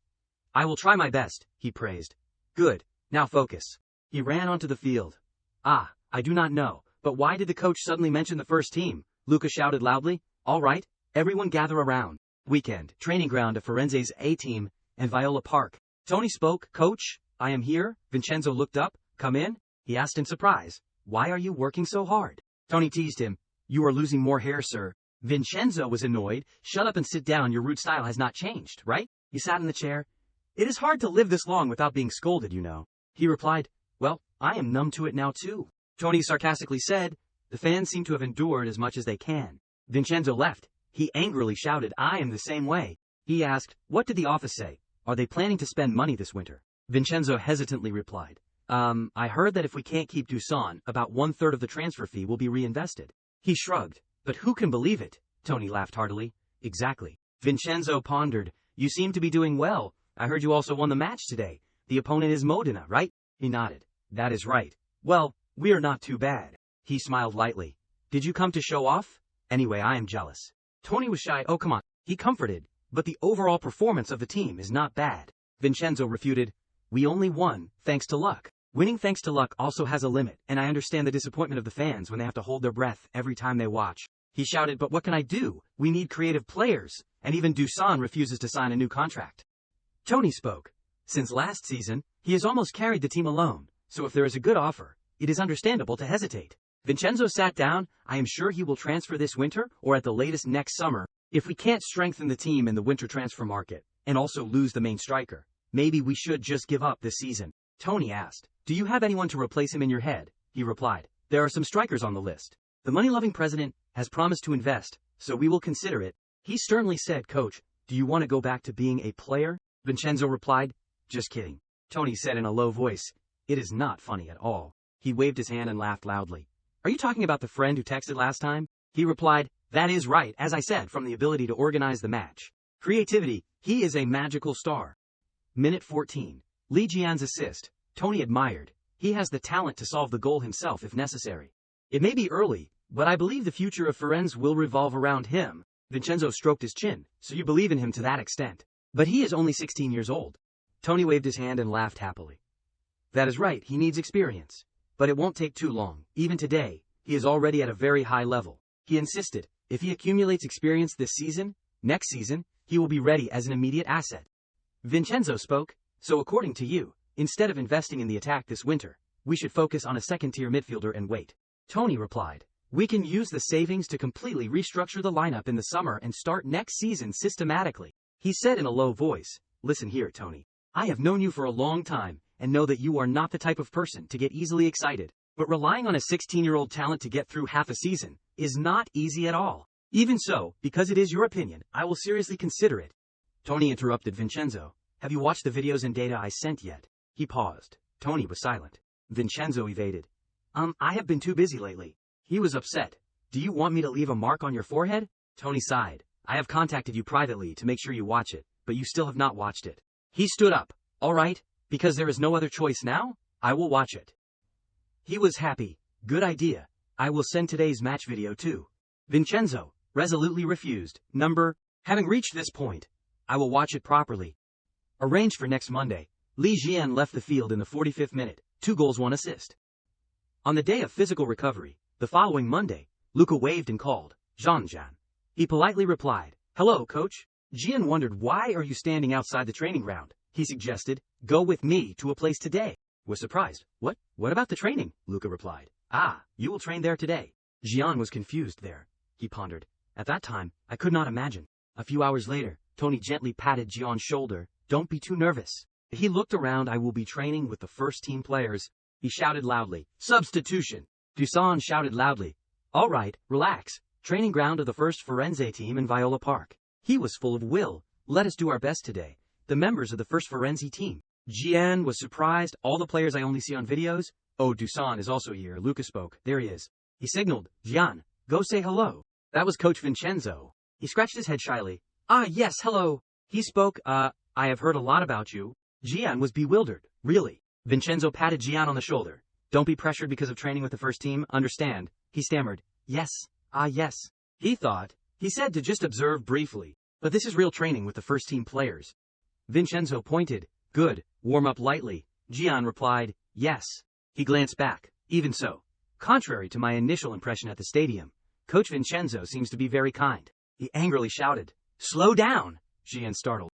I will try my best, he praised. Good, now focus. He ran onto the field. I do not know, but why did the coach suddenly mention the first team? Luca shouted loudly. All right, everyone gather around. Weekend, training ground of Firenze's A-team, and Viola Park. Tony spoke. Coach, I am here. Vincenzo looked up. Come in, he asked in surprise. Why are you working so hard? Tony teased him. You are losing more hair, sir. Vincenzo was annoyed. Shut up and sit down. Your rude style has not changed, right? He sat in the chair. It is hard to live this long without being scolded, you know. He replied, well, I am numb to it now too. Tony sarcastically said, the fans seem to have endured as much as they can. Vincenzo left. He angrily shouted, I am the same way. He asked, what did the office say? Are they planning to spend money this winter? Vincenzo hesitantly replied, I heard that if we can't keep Dusan, about 1/3 of the transfer fee will be reinvested. He shrugged. But who can believe it? Tony laughed heartily. Exactly. Vincenzo pondered. You seem to be doing well. I heard you also won the match today. The opponent is Modena, right? He nodded. That is right. Well, we are not too bad. He smiled lightly. Did you come to show off? Anyway, I am jealous. Tony was shy. Oh, come on. He comforted. But the overall performance of the team is not bad. Vincenzo refuted. We only won, thanks to luck. Winning thanks to luck also has a limit, and I understand the disappointment of the fans when they have to hold their breath every time they watch. He shouted, but what can I do? We need creative players, and even Dusan refuses to sign a new contract. Tony spoke. Since last season, he has almost carried the team alone, so if there is a good offer, it is understandable to hesitate. Vincenzo sat down. I am sure he will transfer this winter, or at the latest next summer. If we can't strengthen the team in the winter transfer market, and also lose the main striker, maybe we should just give up this season. Tony asked, do you have anyone to replace him in your head? He replied, there are some strikers on the list. The money-loving president has promised to invest, so we will consider it. He sternly said, Coach, do you want to go back to being a player? Vincenzo replied, just kidding. Tony said in a low voice, it is not funny at all. He waved his hand and laughed loudly. Are you talking about the friend who texted last time? He replied, that is right, as I said, from the ability to organize the match. Creativity, he is a magical star. Minute 14. Lee Jian's assist. Tony admired. He has the talent to solve the goal himself if necessary. It may be early, but I believe the future of Firenze will revolve around him. Vincenzo stroked his chin. So you believe in him to that extent. But he is only 16 years old. Tony waved his hand and laughed happily. That is right, he needs experience. But it won't take too long. Even today, he is already at a very high level. He insisted, if he accumulates experience this season, next season, he will be ready as an immediate asset. Vincenzo spoke, so according to you, instead of investing in the attack this winter, we should focus on a second-tier midfielder and wait. Tony replied, we can use the savings to completely restructure the lineup in the summer and start next season systematically. He said in a low voice, listen here, Tony. I have known you for a long time and know that you are not the type of person to get easily excited. But relying on a 16-year-old talent to get through half a season is not easy at all. Even so, because it is your opinion, I will seriously consider it. Tony interrupted Vincenzo. Have you watched the videos and data I sent yet? He paused. Tony was silent. Vincenzo evaded. I have been too busy lately. He was upset. Do you want me to leave a mark on your forehead? Tony sighed. I have contacted you privately to make sure you watch it, but you still have not watched it. He stood up. All right, because there is no other choice now, I will watch it. He was happy. Good idea. I will send today's match video too. Vincenzo resolutely refused. Having reached this point, I will watch it properly. Arranged for next Monday, Li Jian left the field in the 45th minute, 2 goals 1 assist. On the day of physical recovery, the following Monday, Luka waved and called, Jean. He politely replied, hello, coach. Jian wondered, why are you standing outside the training ground? He suggested, go with me to a place today. Was surprised. What about the training? Luka replied. You will train there today. Jian was confused there. He pondered. At that time, I could not imagine. A few hours later, Tony gently patted Jian's shoulder. Don't be too nervous. He looked around. I will be training with the first team players. He shouted loudly. Substitution. Dusan shouted loudly. All right, relax. Training ground of the first Firenze team in Viola Park. He was full of will. Let us do our best today. The members of the first Firenze team. Jian was surprised. All the players I only see on videos. Oh, Dusan is also here. Luka spoke. There he is. He signaled. Jian, go say hello. That was Coach Vincenzo. He scratched his head shyly. Yes, hello. He spoke. I have heard a lot about you. Jian was bewildered. Really? Vincenzo patted Jian on the shoulder. Don't be pressured because of training with the first team. Understand? He stammered. Yes. Yes. He thought. He said to just observe briefly. But this is real training with the first team players. Vincenzo pointed. Good. Warm up lightly. Jian replied. Yes. He glanced back. Even so. Contrary to my initial impression at the stadium, Coach Vincenzo seems to be very kind. He angrily shouted. Slow down! Jian startled.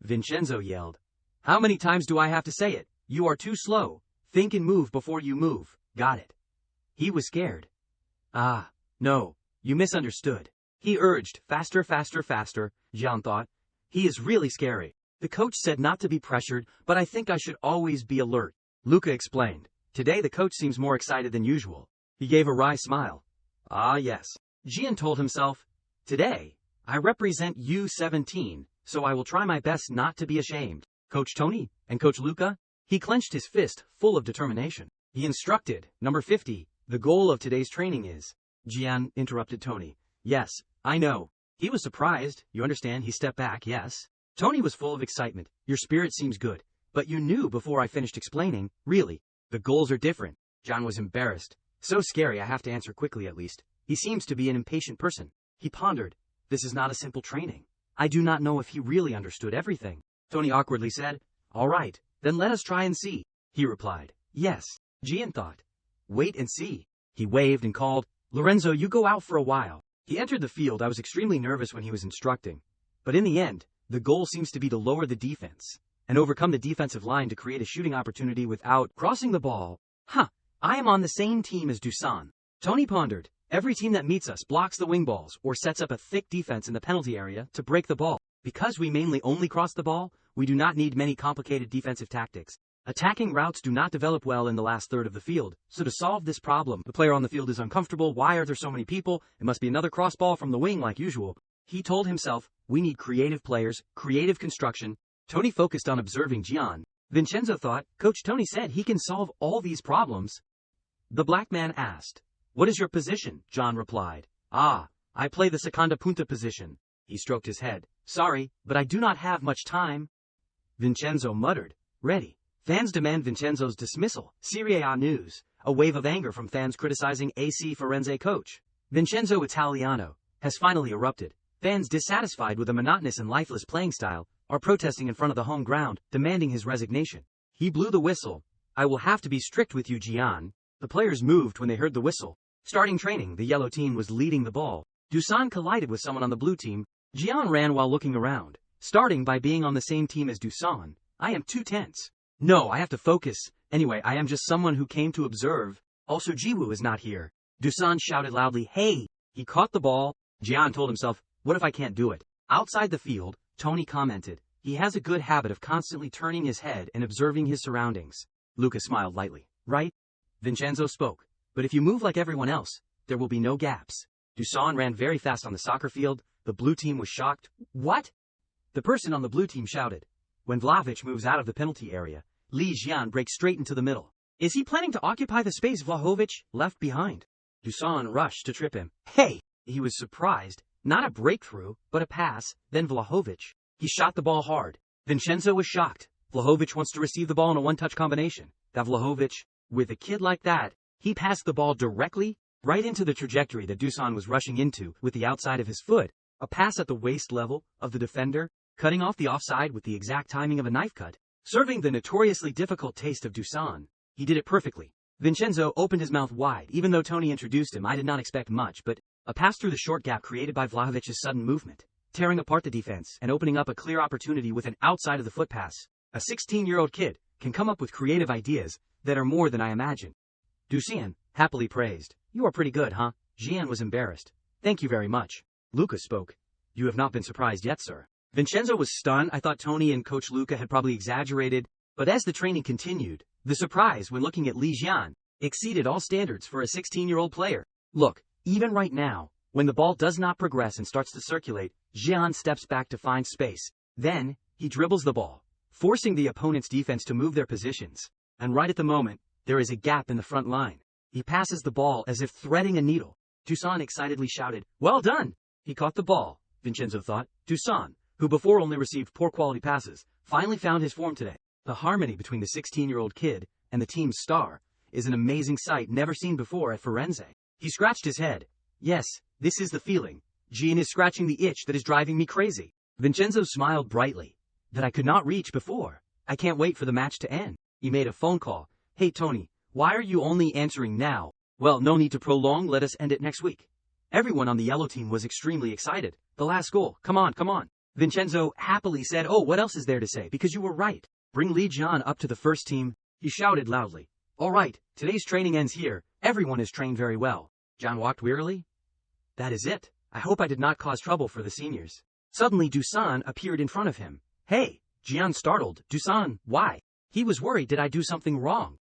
Vincenzo yelled. How many times do I have to say it? You are too slow. Think and move before you move. Got it. He was scared. No. You misunderstood. He urged. Faster, faster, faster, Jian thought. He is really scary. The coach said not to be pressured, but I think I should always be alert. Luka explained. Today the coach seems more excited than usual. He gave a wry smile. Yes. Jian told himself. Today, I represent U17, so I will try my best not to be ashamed. Coach Tony and Coach Luka? He clenched his fist, full of determination. He instructed, number 50, the goal of today's training is. Jian interrupted Tony. Yes, I know. He was surprised, you understand, he stepped back, yes. Tony was full of excitement. Your spirit seems good. But you knew before I finished explaining, really. The goals are different. Jian was embarrassed. So scary I have to answer quickly at least. He seems to be an impatient person. He pondered. This is not a simple training. I do not know if he really understood everything. Tony awkwardly said, all right, then let us try and see. He replied, yes. Jian thought. Wait and see. He waved and called, Lorenzo, you go out for a while. He entered the field. I was extremely nervous when he was instructing. But in the end, the goal seems to be to lower the defense and overcome the defensive line to create a shooting opportunity without crossing the ball. I am on the same team as Dusan. Tony pondered. Every team that meets us blocks the wing balls or sets up a thick defense in the penalty area to break the ball. Because we mainly only cross the ball, we do not need many complicated defensive tactics. Attacking routes do not develop well in the last third of the field, so to solve this problem, the player on the field is uncomfortable. Why are there so many people? It must be another cross ball from the wing like usual. He told himself, we need creative players, creative construction. Tony focused on observing Jian. Vincenzo thought, Coach Tony said he can solve all these problems. The black man asked, what is your position? Jian replied, I play the seconda punta position. He stroked his head. Sorry, but I do not have much time. Vincenzo muttered, ready. Fans demand Vincenzo's dismissal. Serie A news. A wave of anger from fans criticizing AC Firenze coach. Vincenzo Italiano has finally erupted. Fans dissatisfied with a monotonous and lifeless playing style are protesting in front of the home ground, demanding his resignation. He blew the whistle. I will have to be strict with you, Jian. The players moved when they heard the whistle. Starting training, the yellow team was leading the ball. Dusan collided with someone on the blue team. Jian ran while looking around. Starting by being on the same team as Dusan, I am too tense. No, I have to focus. Anyway, I am just someone who came to observe. Also, Jiwoo is not here. Dusan shouted loudly, hey! He caught the ball. Jian told himself, what if I can't do it? Outside the field, Tony commented, he has a good habit of constantly turning his head and observing his surroundings. Luca smiled lightly. Right? Vincenzo spoke. But if you move like everyone else, there will be no gaps. Dusan ran very fast on the soccer field. The blue team was shocked. What? The person on the blue team shouted. When Vlahovic moves out of the penalty area, Li Jian breaks straight into the middle. Is he planning to occupy the space Vlahovic left behind? Dusan rushed to trip him. Hey! He was surprised. Not a breakthrough, but a pass, then Vlahovic. He shot the ball hard. Vincenzo was shocked. Vlahovic wants to receive the ball in a one-touch combination. That Vlahovic, with a kid like that, he passed the ball directly, right into the trajectory that Dusan was rushing into with the outside of his foot. A pass at the waist level of the defender, cutting off the offside with the exact timing of a knife cut. Serving the notoriously difficult taste of Dusan, he did it perfectly. Vincenzo opened his mouth wide. Even though Tony introduced him, I did not expect much, but a pass through the short gap created by Vlahovic's sudden movement, tearing apart the defense and opening up a clear opportunity with an outside-of-the-foot pass. A 16-year-old kid can come up with creative ideas that are more than I imagined. Dusan happily praised. You are pretty good, huh? Jian was embarrassed. Thank you very much. Luca spoke. You have not been surprised yet, sir. Vincenzo was stunned. I thought Tony and Coach Luca had probably exaggerated, but as the training continued, the surprise when looking at Li Jian exceeded all standards for a 16-year-old player. Look, even right now, when the ball does not progress and starts to circulate, Jian steps back to find space. Then, he dribbles the ball, forcing the opponent's defense to move their positions. And right at the moment, there is a gap in the front line. He passes the ball as if threading a needle. Dusan excitedly shouted, well done! He caught the ball, Vincenzo thought. Dusan, who before only received poor quality passes, finally found his form today. The harmony between the 16-year-old kid and the team's star is an amazing sight never seen before at Firenze. He scratched his head. Yes, this is the feeling. Jian is scratching the itch that is driving me crazy. Vincenzo smiled brightly. That I could not reach before. I can't wait for the match to end. He made a phone call. Hey Tony, why are you only answering now? Well, no need to prolong, let us end it next week. Everyone on the yellow team was extremely excited. The last goal, come on, come on. Vincenzo happily said, oh, what else is there to say, because you were right. Bring Li Jian up to the first team. He shouted loudly. All right, today's training ends here. Everyone is trained very well. Jian walked wearily. That is it. I hope I did not cause trouble for the seniors. Suddenly Dusan appeared in front of him. Hey, Jian startled. Dusan, why? He was worried, did I do something wrong?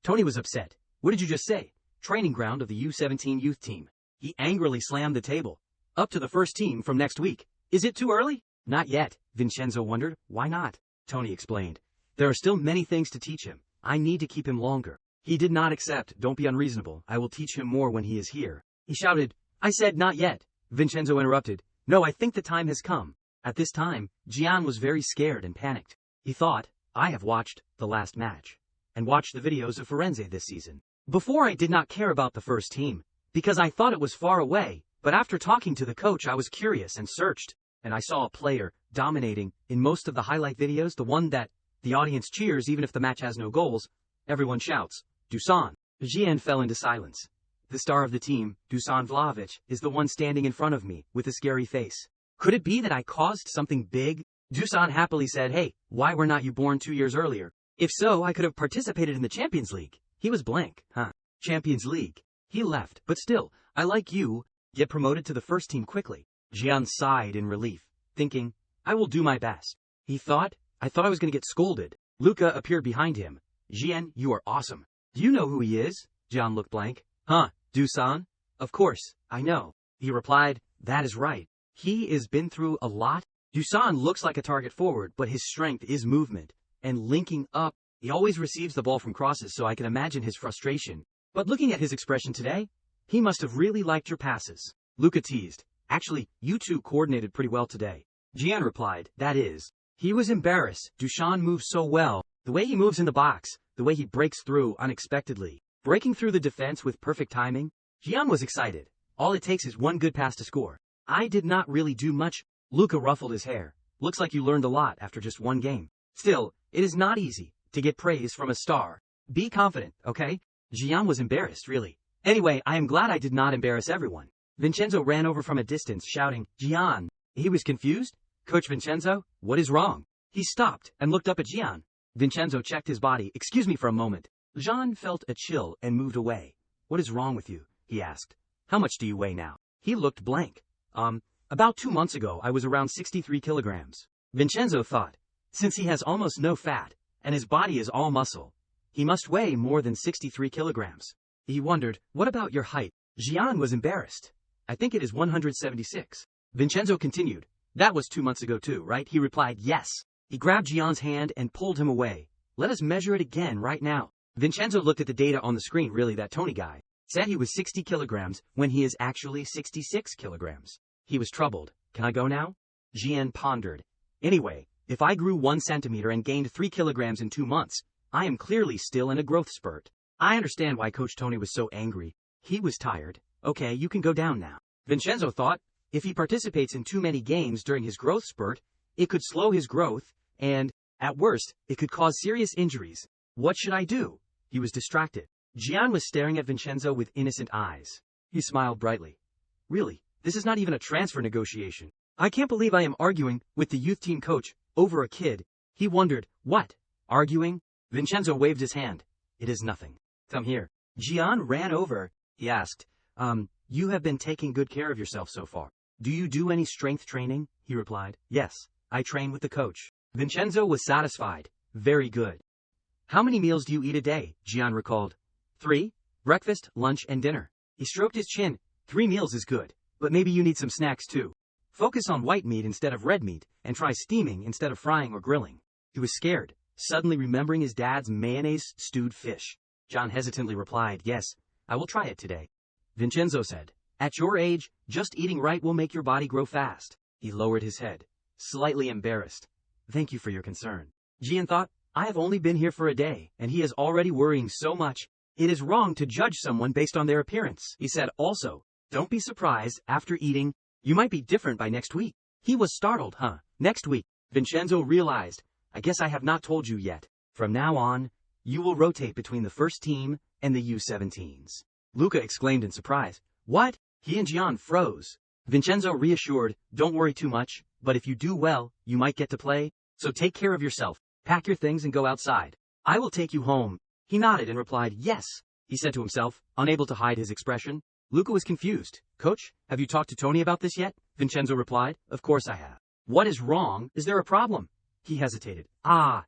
Tony was upset. What did you just say? Training ground of the U17 youth team. He angrily slammed the table. Up to the first team from next week. Is it too early? Not yet, Vincenzo wondered. Why not? Tony explained. There are still many things to teach him. I need to keep him longer. He did not accept. Don't be unreasonable. I will teach him more when he is here. He shouted. I said not yet. Vincenzo interrupted. No, I think the time has come. At this time, Jian was very scared and panicked. He thought, I have watched the last match and watched the videos of Firenze this season. Before I did not care about the first team because I thought it was far away, but after talking to the coach I was curious and searched, and I saw a player dominating in most of the highlight videos, the one that the audience cheers even if the match has no goals. Everyone shouts, Dusan. Jian fell into silence. The star of the team, Dusan Vlahovic, is the one standing in front of me with a scary face. Could it be that I caused something big? Dusan happily said, hey, why were not you born 2 years earlier? If so, I could have participated in the Champions League. He was blank. Huh. Champions League. He left, but still, I like you. Get promoted to the first team quickly. Jian sighed in relief, thinking, I will do my best. He thought, I thought I was going to get scolded. Luca appeared behind him. Jian, you are awesome. Do you know who he is? Jian looked blank. Huh, Dusan? Of course, I know. He replied, that is right. He is been through a lot. Dusan looks like a target forward, but his strength is movement and linking up. He always receives the ball from crosses, so I can imagine his frustration. But looking at his expression today, he must have really liked your passes. Luca teased. Actually, you two coordinated pretty well today. Jian replied, that is. He was embarrassed. Dusan moves so well. The way he moves in the box, the way he breaks through unexpectedly, breaking through the defense with perfect timing. Jian was excited. All it takes is one good pass to score. I did not really do much. Luca ruffled his hair. Looks like you learned a lot after just one game. Still, it is not easy to get praise from a star. Be confident, okay? Gian was embarrassed, really. Anyway, I am glad I did not embarrass everyone. Vincenzo ran over from a distance, shouting, Gian. He was confused. Coach Vincenzo, what is wrong? He stopped and looked up at Gian. Vincenzo checked his body. Excuse me for a moment. Gian felt a chill and moved away. What is wrong with you? He asked. How much do you weigh now? He looked blank. About 2 months ago, I was around 63 kilograms. Vincenzo thought, since he has almost no fat, and his body is all muscle, he must weigh more than 63 kilograms. He wondered, what about your height? Gian was embarrassed. I think it is 176. Vincenzo continued, that was 2 months ago too, right? He replied, yes. He grabbed Gian's hand and pulled him away. Let us measure it again right now. Vincenzo looked at the data on the screen. Really, that Tony guy said he was 60 kilograms when he is actually 66 kilograms. He was troubled. Can I go now? Gian pondered. Anyway, if I grew 1 centimeter and gained 3 kilograms in 2 months, I am clearly still in a growth spurt. I understand why Coach Tony was so angry. He was tired. Okay, you can go down now. Vincenzo thought, if he participates in too many games during his growth spurt, it could slow his growth, and, at worst, it could cause serious injuries. What should I do? He was distracted. Gian was staring at Vincenzo with innocent eyes. He smiled brightly. Really, this is not even a transfer negotiation. I can't believe I am arguing with the youth team coach over a kid. He wondered, what? Arguing? Vincenzo waved his hand. It is nothing. Come here. Gian ran over. He asked, you have been taking good care of yourself so far. Do you do any strength training? He replied. Yes, I train with the coach. Vincenzo was satisfied. Very good. How many meals do you eat a day? Gian recalled. 3. Breakfast, lunch, and dinner. He stroked his chin. 3 meals is good, but maybe you need some snacks too. Focus on white meat instead of red meat, and try steaming instead of frying or grilling. He was scared, suddenly remembering his dad's mayonnaise stewed fish. Gian hesitantly replied, yes, I will try it today. Vincenzo said, at your age, just eating right will make your body grow fast. He lowered his head, slightly embarrassed. Thank you for your concern. Gian thought, I have only been here for a day, and he is already worrying so much. It is wrong to judge someone based on their appearance. He said, also, don't be surprised after eating. You might be different by next week. He was startled, huh? Next week. Vincenzo realized, I guess I have not told you yet. From now on, you will rotate between the first team and the U17s. Luca exclaimed in surprise. What? He and Gian froze. Vincenzo reassured, don't worry too much, but if you do well, you might get to play. So take care of yourself. Pack your things and go outside. I will take you home. He nodded and replied, yes, he said to himself, unable to hide his expression. Luca was confused. Coach, have you talked to Tony about this yet? Vincenzo replied, of course I have. What is wrong? Is there a problem? He hesitated.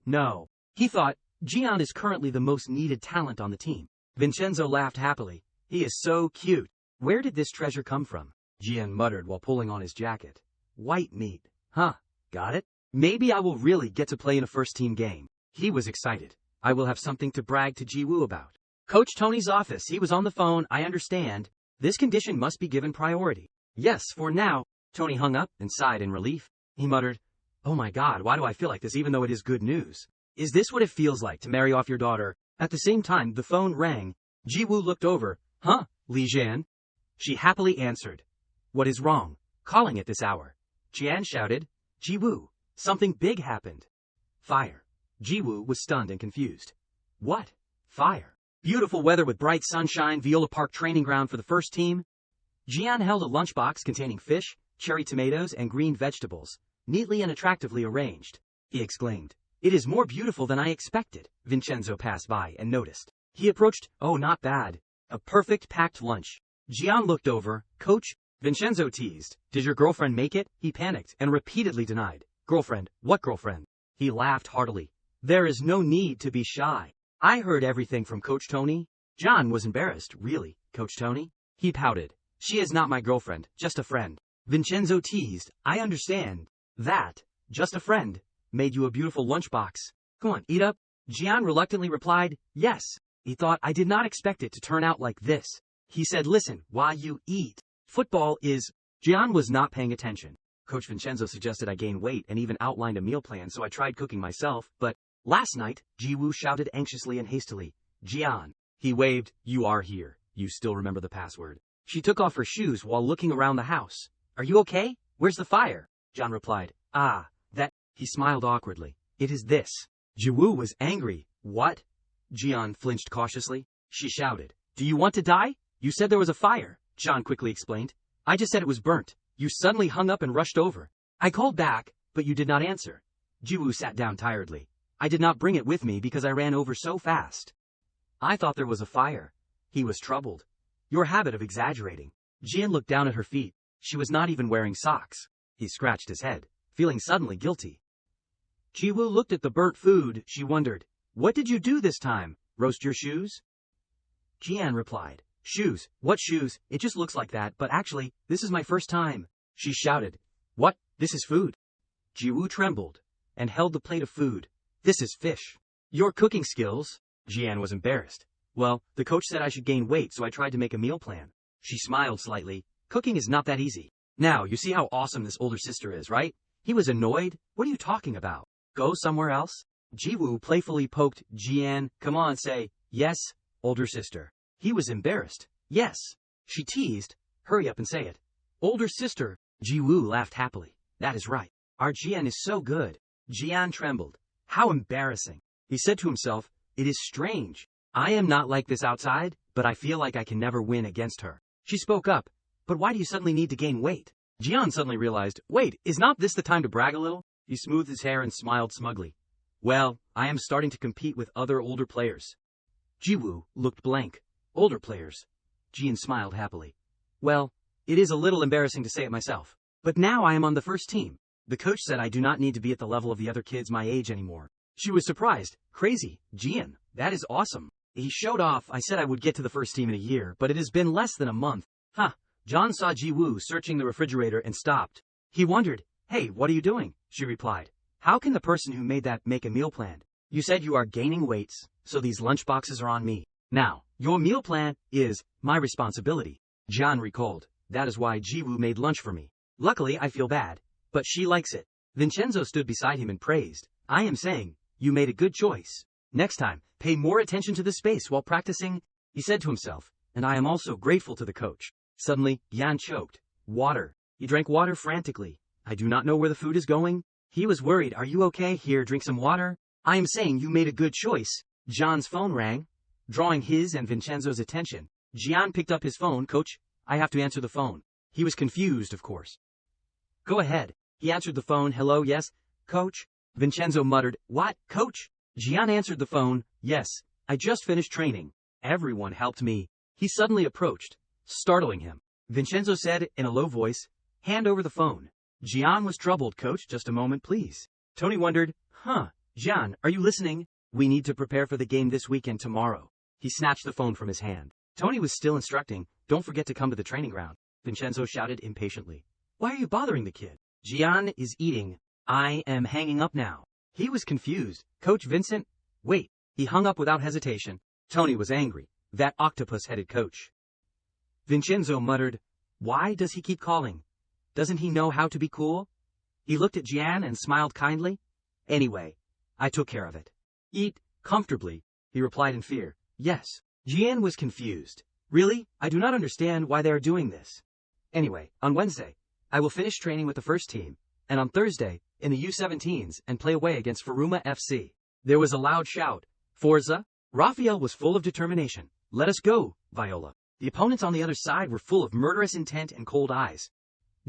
No. He thought, Gian is currently the most needed talent on the team. Vincenzo laughed happily. He is so cute. Where did this treasure come from? Gian muttered while pulling on his jacket. White meat. Huh, got it? Maybe I will really get to play in a first-team game. He was excited. I will have something to brag to Jiwoo about. Coach Tony's office. He was on the phone. I understand. This condition must be given priority. Yes, for now. Tony hung up and sighed in relief. He muttered, oh my God, why do I feel like this even though it is good news? Is this what it feels like to marry off your daughter? At the same time, the phone rang. Jiwoo looked over. Huh, Li Jian? She happily answered. What is wrong? Calling at this hour. Jian shouted. Jiwoo, something big happened. Fire. Jiwoo was stunned and confused. What? Fire. Beautiful weather with bright sunshine, Viola Park training ground for the first team. Jian held a lunchbox containing fish, cherry tomatoes, and green vegetables, neatly and attractively arranged. He exclaimed. It is more beautiful than I expected. Vincenzo passed by and noticed. He approached. Oh, not bad. A perfect packed lunch. Jian looked over. Coach? Vincenzo teased. Did your girlfriend make it? He panicked and repeatedly denied. Girlfriend? What girlfriend? He laughed heartily. There is no need to be shy. I heard everything from Coach Tony. John was embarrassed. Really, Coach Tony? He pouted. She is not my girlfriend, just a friend. Vincenzo teased. I understand. That, just a friend, made you a beautiful lunchbox. Come on, eat up. Jian reluctantly replied, yes. He thought, I did not expect it to turn out like this. He said, listen, while you eat, football is... Jian was not paying attention. Coach Vincenzo suggested I gain weight and even outlined a meal plan, so I tried cooking myself, but last night, Jiwoo shouted anxiously and hastily, Jian. He waved, you are here. You still remember the password. She took off her shoes while looking around the house. Are you okay? Where's the fire? John replied. Ah, that. He smiled awkwardly. It is this. Jiwoo was angry. What? Jian flinched cautiously. She shouted. Do you want to die? You said there was a fire, John quickly explained. I just said it was burnt. You suddenly hung up and rushed over. I called back, but you did not answer. Jiwoo sat down tiredly. I did not bring it with me because I ran over so fast. I thought there was a fire. He was troubled. Your habit of exaggerating. Jian looked down at her feet. She was not even wearing socks. He scratched his head, feeling suddenly guilty. Jiwoo looked at the burnt food. She wondered, what did you do this time? Roast your shoes? Jian replied, shoes? What shoes? It just looks like that, but actually, this is my first time. She shouted, what? This is food. Jiwoo trembled and held the plate of food. This is fish. Your cooking skills? Jian was embarrassed. Well, the coach said I should gain weight, so I tried to make a meal plan. She smiled slightly. Cooking is not that easy. Now, you see how awesome this older sister is, right? He was annoyed. What are you talking about? Go somewhere else? Jiwoo playfully poked Jian. Come on, say, yes, older sister. He was embarrassed. Yes. She teased. Hurry up and say it. Older sister. Jiwoo laughed happily. That is right. Our Jian is so good. Jian trembled. How embarrassing. He said to himself, it is strange. I am not like this outside, but I feel like I can never win against her. She spoke up. But why do you suddenly need to gain weight? Jian suddenly realized, wait, is not this the time to brag a little? He smoothed his hair and smiled smugly. Well, I am starting to compete with other older players. Jiwoo looked blank. Older players. Jian smiled happily. Well, it is a little embarrassing to say it myself. But now I am on the first team. The coach said I do not need to be at the level of the other kids my age anymore. She was surprised. Crazy. Jian, that is awesome. He showed off. I said I would get to the first team in a year, but it has been less than a month. Huh. John saw Jiwoo searching the refrigerator and stopped. He wondered, hey, what are you doing? She replied. How can the person who made that make a meal plan? You said you are gaining weights, so these lunch boxes are on me. Now, your meal plan is my responsibility. John recalled. That is why Jiwoo made lunch for me. Luckily, I feel bad, but she likes it. Vincenzo stood beside him and praised. I am saying, you made a good choice. Next time, pay more attention to the space while practicing, he said to himself, and I am also grateful to the coach. Suddenly, Yan choked. Water. He drank water frantically. I do not know where the food is going. He was worried. Are you okay? Here, drink some water. I am saying you made a good choice. John's phone rang, drawing his and Vincenzo's attention. Jian picked up his phone. Coach, I have to answer the phone. He was confused, of course. Go ahead. He answered the phone. Hello, yes, coach? Vincenzo muttered. What, coach? Jian answered the phone. Yes, I just finished training. Everyone helped me. He suddenly approached, startling him. Vincenzo said in a low voice, hand over the phone. Jian was troubled. Coach, just a moment, please. Tony wondered, Jian, are you listening? We need to prepare for the game this weekend tomorrow. He snatched the phone from his hand. Tony was still instructing, don't forget to come to the training ground. Vincenzo shouted impatiently. Why are you bothering the kid? Jian is eating. I am hanging up now. He was confused. Coach Vincent? Wait. He hung up without hesitation. Tony was angry. That octopus-headed coach. Vincenzo muttered, why does he keep calling? Doesn't he know how to be cool? He looked at Jian and smiled kindly. Anyway, I took care of it. Eat comfortably, he replied in fear. Yes. Jian was confused. Really? I do not understand why they are doing this. Anyway, on Wednesday, I will finish training with the first team, and on Thursday, in the U17s, and play away against Furuma FC. There was a loud shout. Forza? Raphael was full of determination. Let us go, Viola. The opponents on the other side were full of murderous intent and cold eyes.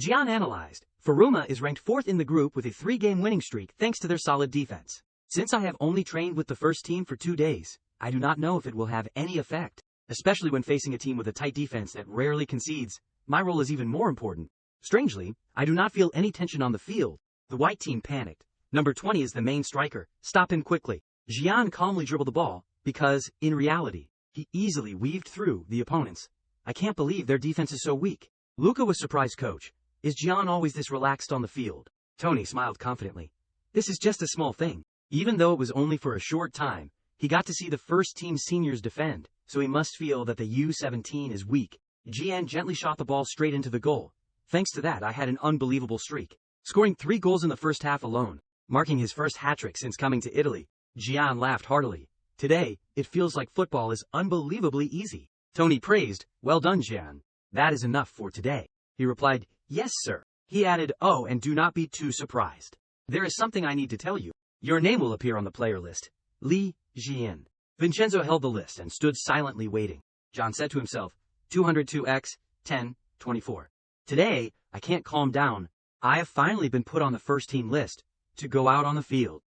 Jian analyzed. Furuma is ranked 4th in the group with a 3-game winning streak thanks to their solid defense. Since I have only trained with the first team for 2 days, I do not know if it will have any effect, especially when facing a team with a tight defense that rarely concedes. My role is even more important. Strangely, I do not feel any tension on the field. The white team panicked. Number 20 is the main striker. Stop him quickly. Jian calmly dribbled the ball, because, in reality, he easily weaved through the opponents. I can't believe their defense is so weak. Luca was surprised. Coach, is Jian always this relaxed on the field? Tony smiled confidently. This is just a small thing. Even though it was only for a short time, he got to see the first team seniors defend, so he must feel that the U17 is weak. Jian gently shot the ball straight into the goal. Thanks to that, I had an unbelievable streak, scoring 3 goals in the first half alone, marking his first hat-trick since coming to Italy. Jian laughed heartily. Today, it feels like football is unbelievably easy. Tony praised. Well done, Jian. That is enough for today. He replied, Yes, sir. He added, oh, and do not be too surprised. There is something I need to tell you. Your name will appear on the player list. Li Jian. Vincenzo held the list and stood silently waiting. John said to himself, 202x, 10, 24. Today, I can't calm down. I have finally been put on the first team list to go out on the field.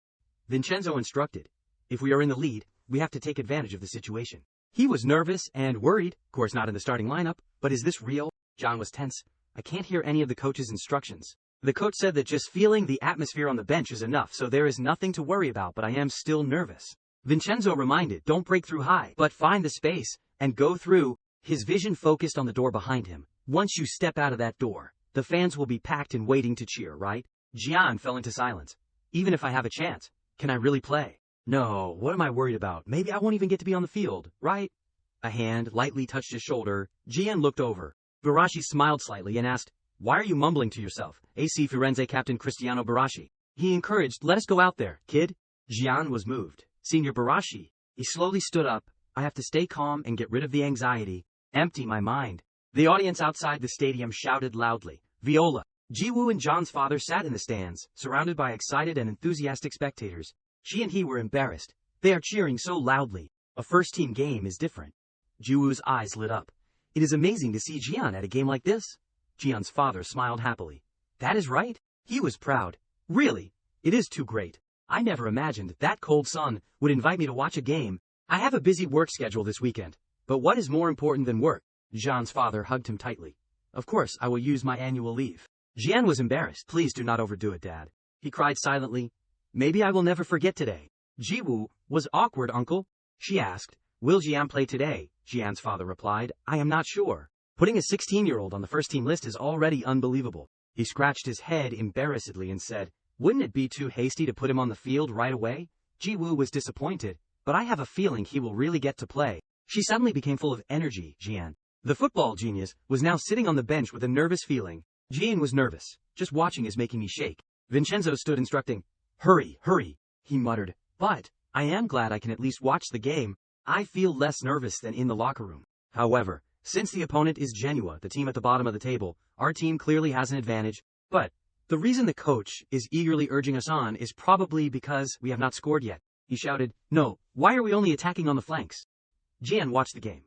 Vincenzo instructed, if we are in the lead, we have to take advantage of the situation. He was nervous and worried, of course not in the starting lineup, but is this real? John was tense. I can't hear any of the coach's instructions. The coach said that just feeling the atmosphere on the bench is enough, so there is nothing to worry about, but I am still nervous. Vincenzo reminded, don't break through high, but find the space and go through. His vision focused on the door behind him. Once you step out of that door, the fans will be packed and waiting to cheer, right? Jian fell into silence. Even if I have a chance, can I really play? No, what am I worried about? Maybe I won't even get to be on the field, right? A hand lightly touched his shoulder. Jian looked over. Barashi smiled slightly and asked, why are you mumbling to yourself? AC Firenze captain Cristiano Barashi. He encouraged, let us go out there, kid. Jian was moved. Senior Barashi. He slowly stood up. I have to stay calm and get rid of the anxiety. Empty my mind. The audience outside the stadium shouted loudly. Viola. Jiwoo and John's father sat in the stands, surrounded by excited and enthusiastic spectators. She and he were embarrassed. They are cheering so loudly. A first-team game is different. Jiwoo's eyes lit up. It is amazing to see Jian at a game like this. Jian's father smiled happily. That is right. He was proud. Really, it is too great. I never imagined that cold sun would invite me to watch a game. I have a busy work schedule this weekend. But what is more important than work? Jian's father hugged him tightly. Of course, I will use my annual leave. Jian was embarrassed. Please do not overdo it, Dad. He cried silently. Maybe I will never forget today. Jiwoo was awkward, uncle. She asked. Will Jian play today? Jian's father replied. I am not sure. Putting a 16-year-old on the first-team list is already unbelievable. He scratched his head embarrassedly and said, wouldn't it be too hasty to put him on the field right away? Jiwoo was disappointed, but I have a feeling he will really get to play. She suddenly became full of energy. Jian, the football genius, was now sitting on the bench with a nervous feeling. Jian was nervous. Just watching is making me shake. Vincenzo stood instructing. Hurry, hurry, he muttered. But I am glad I can at least watch the game. I feel less nervous than in the locker room. However, since the opponent is Manhwa, the team at the bottom of the table, our team clearly has an advantage. But the reason the coach is eagerly urging us on is probably because we have not scored yet. He shouted, no, why are we only attacking on the flanks? Jian watched the game.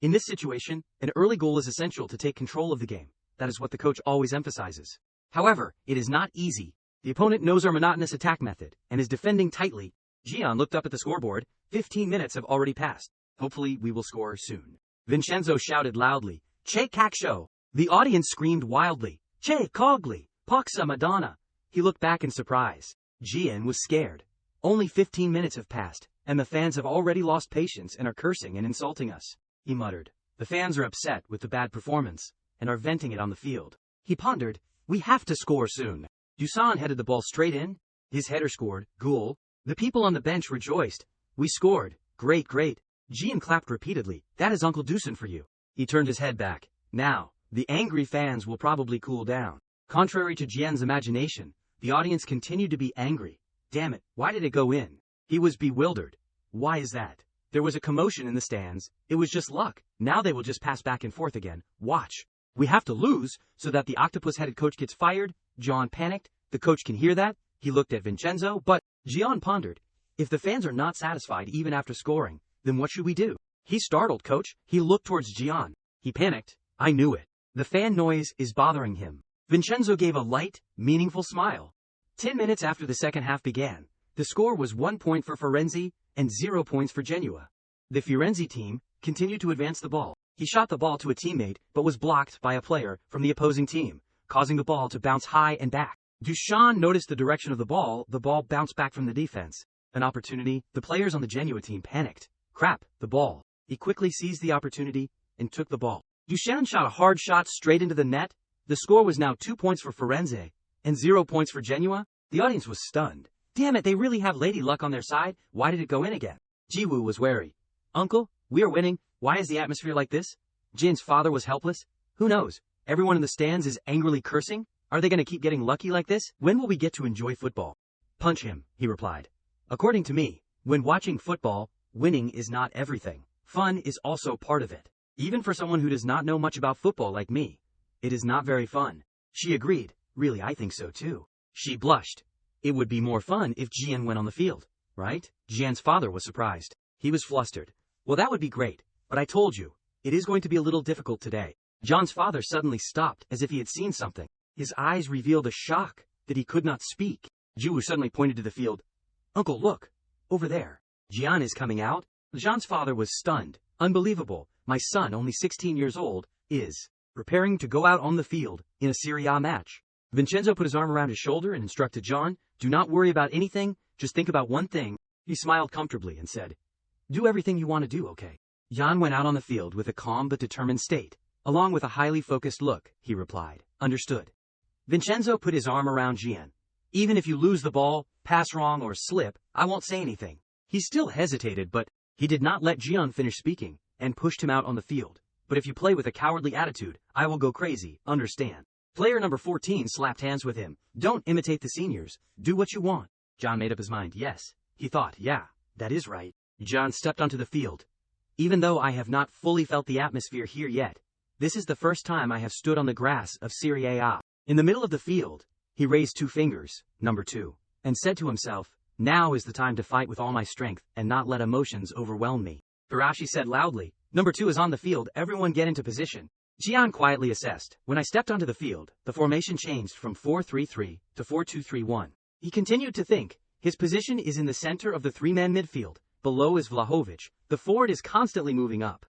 In this situation, an early goal is essential to take control of the game. That is what the coach always emphasizes. However, it is not easy. The opponent knows our monotonous attack method and is defending tightly. Jian looked up at the scoreboard. 15 minutes have already passed. Hopefully we will score soon. Vincenzo shouted loudly, Che Kaksho! The audience screamed wildly, Che Cogli! Paxa Madonna! He looked back in surprise. Jian was scared. Only 15 minutes have passed, and the fans have already lost patience and are cursing and insulting us. He muttered. The fans are upset with the bad performance, and are venting it on the field. He pondered, we have to score soon. Dusan headed the ball straight in. His header scored, goal. The people on the bench rejoiced. We scored. Great, great. Jian clapped repeatedly. That is Uncle Dusan for you. He turned his head back. Now, the angry fans will probably cool down. Contrary to Jian's imagination, the audience continued to be angry. Damn it, why did it go in? He was bewildered. Why is that? There was a commotion in the stands. It was just luck. Now they will just pass back and forth again. Watch. We have to lose so that the octopus-headed coach gets fired. John panicked. The coach can hear that. He looked at Vincenzo, but Jian pondered. If the fans are not satisfied even after scoring, then what should we do? He's startled, coach. He looked towards Jian. He panicked. I knew it. The fan noise is bothering him. Vincenzo gave a light, meaningful smile. 10 minutes after the second half began, the score was 1 point for Firenze and 0 points for Manhwa. The Firenze team continued to advance the ball. He shot the ball to a teammate but was blocked by a player from the opposing team, causing the ball to bounce high and back. Dusan noticed the direction of the ball bounced back from the defense. An opportunity, the players on the Manhwa team panicked. Crap, the ball. He quickly seized the opportunity and took the ball. Dusan shot a hard shot straight into the net. The score was now 2 points for Firenze and 0 points for Manhwa. The audience was stunned. Damn it, they really have lady luck on their side. Why did it go in again? Jiwoo was wary. Uncle, we are winning. Why is the atmosphere like this? Jin's father was helpless. Who knows? Everyone in the stands is angrily cursing. Are they going to keep getting lucky like this? When will we get to enjoy football? Punch him, he replied. According to me, when watching football, winning is not everything. Fun is also part of it. Even for someone who does not know much about football like me, it is not very fun. She agreed. Really, I think so too. She blushed. It would be more fun if Jian went on the field, right? Jian's father was surprised. He was flustered. Well, that would be great, but I told you, it is going to be a little difficult today. John's father suddenly stopped as if he had seen something. His eyes revealed a shock that he could not speak. Jiwoo suddenly pointed to the field. Uncle, look, over there. Jian is coming out? John's father was stunned. Unbelievable. My son, only 16 years old, is preparing to go out on the field in a Serie A match. Vincenzo put his arm around his shoulder and instructed John, do not worry about anything, just think about one thing. He smiled comfortably and said, do everything you want to do, okay? Jan went out on the field with a calm but determined state. Along with a highly focused look, he replied, understood. Vincenzo put his arm around Jian. Even if you lose the ball, pass wrong or slip, I won't say anything. He still hesitated, but he did not let Jian finish speaking, and pushed him out on the field. But if you play with a cowardly attitude, I will go crazy, understand? Player number 14 slapped hands with him. Don't imitate the seniors, do what you want. John made up his mind, yes. He thought, yeah, that is right. John stepped onto the field. Even though I have not fully felt the atmosphere here yet, this is the first time I have stood on the grass of Serie A. In the middle of the field, he raised 2 fingers, number 2, and said to himself, now is the time to fight with all my strength and not let emotions overwhelm me. Hirashi said loudly, number 2 is on the field, everyone get into position. Jian quietly assessed, when I stepped onto the field, the formation changed from 4-3-3 to 4-2-3-1. He continued to think, his position is in the center of the 3-man midfield, below is Vlahovic, the forward is constantly moving up.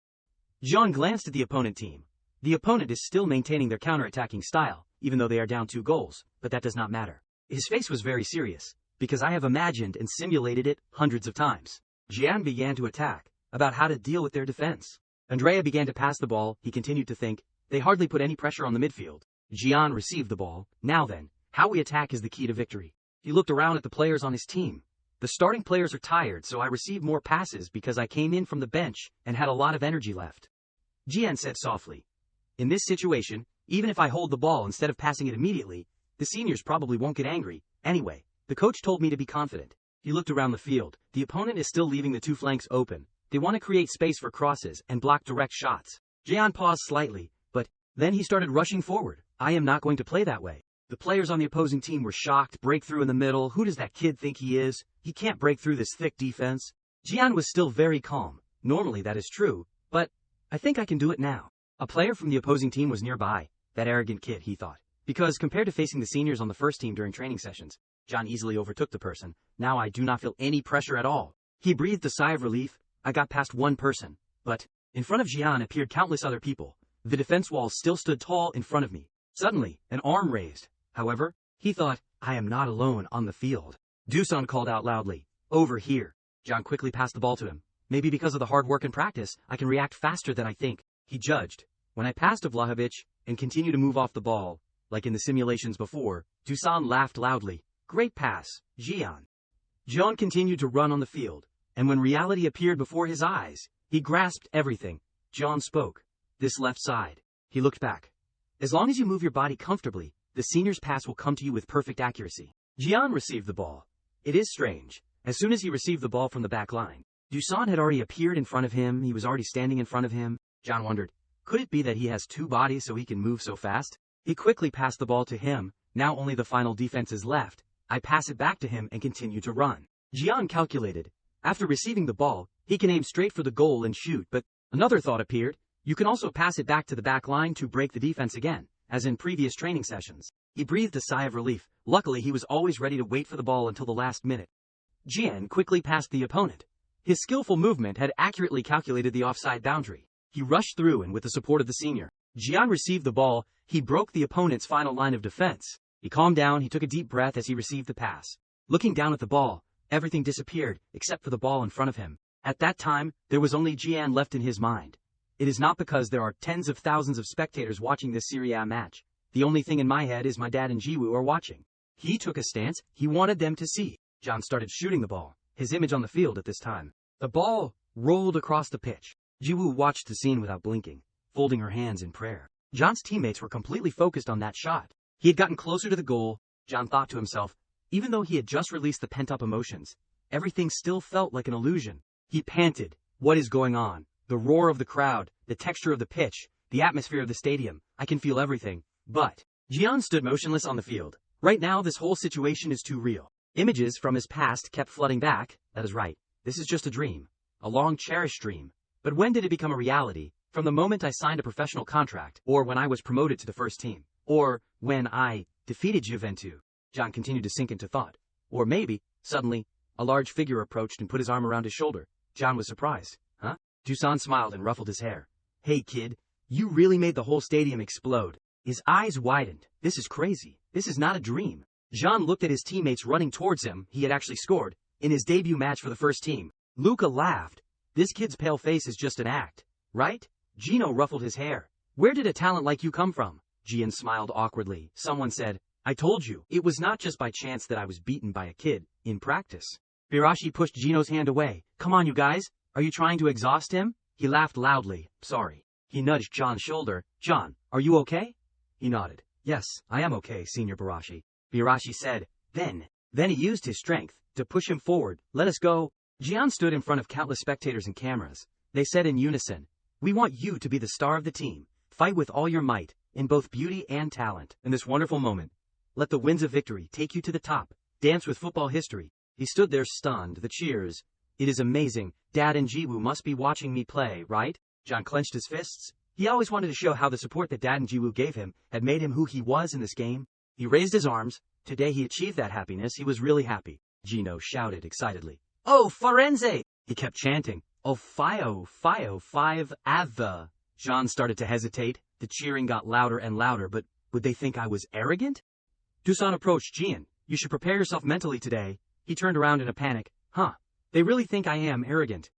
John glanced at the opponent team. The opponent is still maintaining their counter-attacking style, even though they are down 2 goals, but that does not matter. His face was very serious, because I have imagined and simulated it hundreds of times. Jian began to attack, about how to deal with their defense. Andrea began to pass the ball, he continued to think, they hardly put any pressure on the midfield. Jian received the ball, now then, how we attack is the key to victory. He looked around at the players on his team. The starting players are tired, so I received more passes because I came in from the bench and had a lot of energy left. Jian said softly, in this situation, even if I hold the ball instead of passing it immediately, the seniors probably won't get angry. Anyway, the coach told me to be confident. He looked around the field. The opponent is still leaving the 2 flanks open. They want to create space for crosses and block direct shots. Jian paused slightly, but then he started rushing forward. I am not going to play that way. The players on the opposing team were shocked. Breakthrough in the middle. Who does that kid think he is? He can't break through this thick defense. Jian was still very calm. Normally that is true, but I think I can do it now. A player from the opposing team was nearby. That arrogant kid, he thought. Because compared to facing the seniors on the first team during training sessions, John easily overtook the person. Now I do not feel any pressure at all. He breathed a sigh of relief. I got past one person, but in front of Jian appeared countless other people. The defense wall still stood tall in front of me. Suddenly, an arm raised. However, he thought, I am not alone on the field. Dusan called out loudly, over here. John quickly passed the ball to him. Maybe because of the hard work and practice, I can react faster than I think. He judged. When I passed to Vlahovic and continued to move off the ball, like in the simulations before, Dusan laughed loudly. Great pass, Jian. John continued to run on the field, and when reality appeared before his eyes, he grasped everything. John spoke. This left side. He looked back. As long as you move your body comfortably, the senior's pass will come to you with perfect accuracy. Jian received the ball. It is strange. As soon as he received the ball from the back line, Dusan had already appeared in front of him. He was already standing in front of him. John wondered, could it be that he has 2 bodies so he can move so fast? He quickly passed the ball to him. Now only the final defense is left. I pass it back to him and continue to run. Jian calculated. After receiving the ball, he can aim straight for the goal and shoot, but another thought appeared. You can also pass it back to the back line to break the defense again, as in previous training sessions. He breathed a sigh of relief. Luckily, he was always ready to wait for the ball until the last minute. Jian quickly passed the opponent. His skillful movement had accurately calculated the offside boundary. He rushed through and with the support of the senior, Jian received the ball. He broke the opponent's final line of defense. He calmed down. He took a deep breath as he received the pass. Looking down at the ball, everything disappeared except for the ball in front of him. At that time, there was only Jian left in his mind. It is not because there are tens of thousands of spectators watching this Serie A match. The only thing in my head is my dad and Jiwoo are watching. He took a stance. He wanted them to see. John started shooting the ball, his image on the field at this time. The ball rolled across the pitch. Jiwoo watched the scene without blinking, folding her hands in prayer. John's teammates were completely focused on that shot. He had gotten closer to the goal. John thought to himself, even though he had just released the pent-up emotions, everything still felt like an illusion. He panted. What is going on? The roar of the crowd, the texture of the pitch, the atmosphere of the stadium. I can feel everything. But Jian stood motionless on the field. Right now, this whole situation is too real. Images from his past kept flooding back. That is right. This is just a dream. A long cherished dream. But when did it become a reality? From the moment I signed a professional contract, or when I was promoted to the first team, or when I defeated Juventus. John continued to sink into thought. Or maybe, suddenly, a large figure approached and put his arm around his shoulder. John was surprised. Huh? Dusan smiled and ruffled his hair. Hey kid, you really made the whole stadium explode. His eyes widened. This is crazy. This is not a dream. Jean looked at his teammates running towards him. He had actually scored in his debut match for the first team. Luca laughed. This kid's pale face is just an act, right? Gino ruffled his hair. Where did a talent like you come from? Gian smiled awkwardly. Someone said, I told you, it was not just by chance that I was beaten by a kid in practice. Birashi pushed Gino's hand away. Come on, you guys. Are you trying to exhaust him? He laughed loudly. Sorry. He nudged John's shoulder. John, are you okay? He nodded. Yes, I am okay, Senior Birashi. Birashi said. Then he used his strength to push him forward. Let us go. Gian stood in front of countless spectators and cameras. They said in unison, we want you to be the star of the team. Fight with all your might, in both beauty and talent. In this wonderful moment, let the winds of victory take you to the top. Dance with football history. He stood there stunned. The cheers. It is amazing. Dad and Jiwoo must be watching me play, right? John clenched his fists. He always wanted to show how the support that Dad and Jiwoo gave him had made him who he was in this game. He raised his arms. Today he achieved that happiness. He was really happy. Gino shouted excitedly. Oh, Firenze! He kept chanting. Oh, Fio, 5, Ava. Jean started to hesitate. The cheering got louder and louder, but would they think I was arrogant? Dusan approached Gian. You should prepare yourself mentally today. He turned around in a panic. Huh, they really think I am arrogant.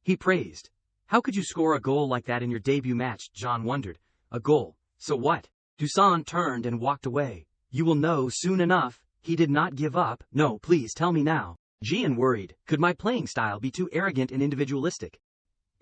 He praised. How could you score a goal like that in your debut match? John wondered. A goal. So what? Dusan turned and walked away. You will know soon enough. He did not give up. No, please tell me now. Gian worried. Could my playing style be too arrogant and individualistic?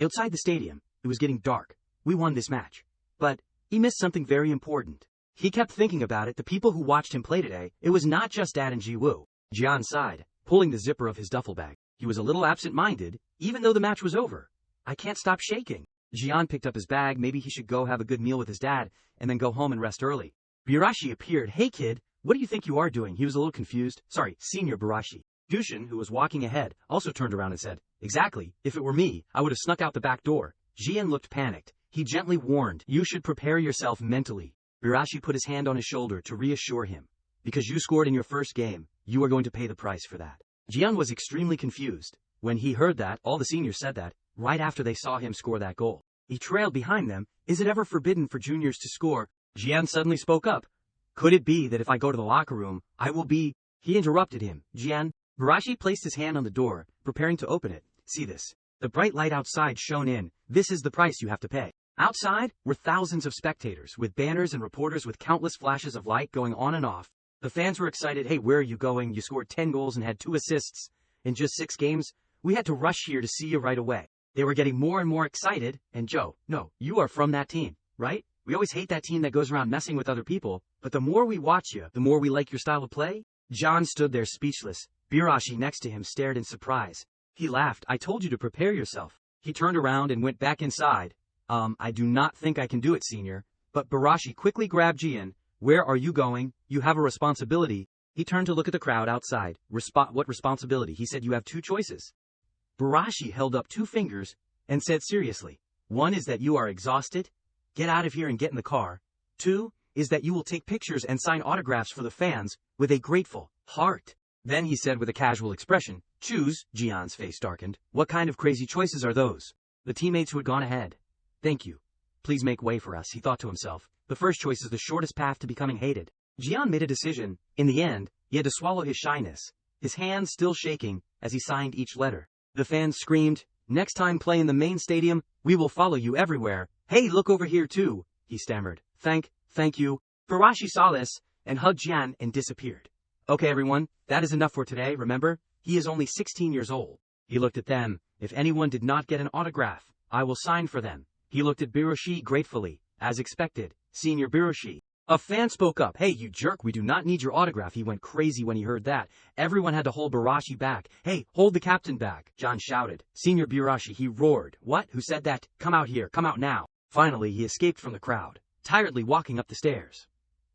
Outside the stadium, it was getting dark. We won this match. But he missed something very important. He kept thinking about it. The people who watched him play today, it was not just Dad and Jiwoo. Gian sighed, pulling the zipper of his duffel bag. He was a little absent-minded, even though the match was over. I can't stop shaking. Gian picked up his bag. Maybe he should go have a good meal with his dad, and then go home and rest early. Birashi appeared. Hey kid, what do you think you are doing? He was a little confused. Sorry, Senior Birashi. Dushin, who was walking ahead, also turned around and said, Exactly, if it were me, I would have snuck out the back door. Gian looked panicked. He gently warned, You should prepare yourself mentally. Birashi put his hand on his shoulder to reassure him. Because you scored in your first game, you are going to pay the price for that. Gian was extremely confused. When he heard that, all the seniors said that, right after they saw him score that goal. He trailed behind them. Is it ever forbidden for juniors to score? Gian suddenly spoke up. Could it be that if I go to the locker room, I will be... He interrupted him. Gian. Birashi placed his hand on the door, preparing to open it. See this. The bright light outside shone in. This is the price you have to pay. Outside were thousands of spectators, with banners and reporters with countless flashes of light going on and off. The fans were excited. Hey, where are you going? You scored 10 goals and had 2 assists. In just 6 games, we had to rush here to see you right away. They were getting more and more excited. And Joe, no, you are from that team, right? We always hate that team that goes around messing with other people, but the more we watch you, the more we like your style of play. John stood there speechless. Birashi next to him stared in surprise. He laughed. I told you to prepare yourself. He turned around and went back inside. I do not think I can do it, Senior. But Birashi quickly grabbed Gian. Where are you going? You have a responsibility. He turned to look at the crowd outside. What responsibility? He said you have 2 choices. Birashi held up 2 fingers and said seriously. 1 is that you are exhausted. Get out of here and get in the car. 2 is that you will take pictures and sign autographs for the fans with a grateful heart. Then he said with a casual expression, Choose. Gian's face darkened. What kind of crazy choices are those? The teammates who had gone ahead. Thank you. Please make way for us, he thought to himself. The first choice is the shortest path to becoming hated. Gian made a decision. In the end, he had to swallow his shyness, his hands still shaking as he signed each letter. The fans screamed, Next time play in the main stadium, we will follow you everywhere. Hey, look over here too, he stammered. Thank you. Birashi saw this and hugged Gian and disappeared. Okay everyone, that is enough for today, remember? He is only 16 years old. He looked at them. If anyone did not get an autograph, I will sign for them. He looked at Birashi gratefully. As expected, Senior Birashi. A fan spoke up. Hey, you jerk, we do not need your autograph. He went crazy when he heard that. Everyone had to hold Birashi back. Hey, hold the captain back, John shouted. Senior Birashi, he roared. What? Who said that? Come out here, come out now. Finally, he escaped from the crowd, tiredly walking up the stairs.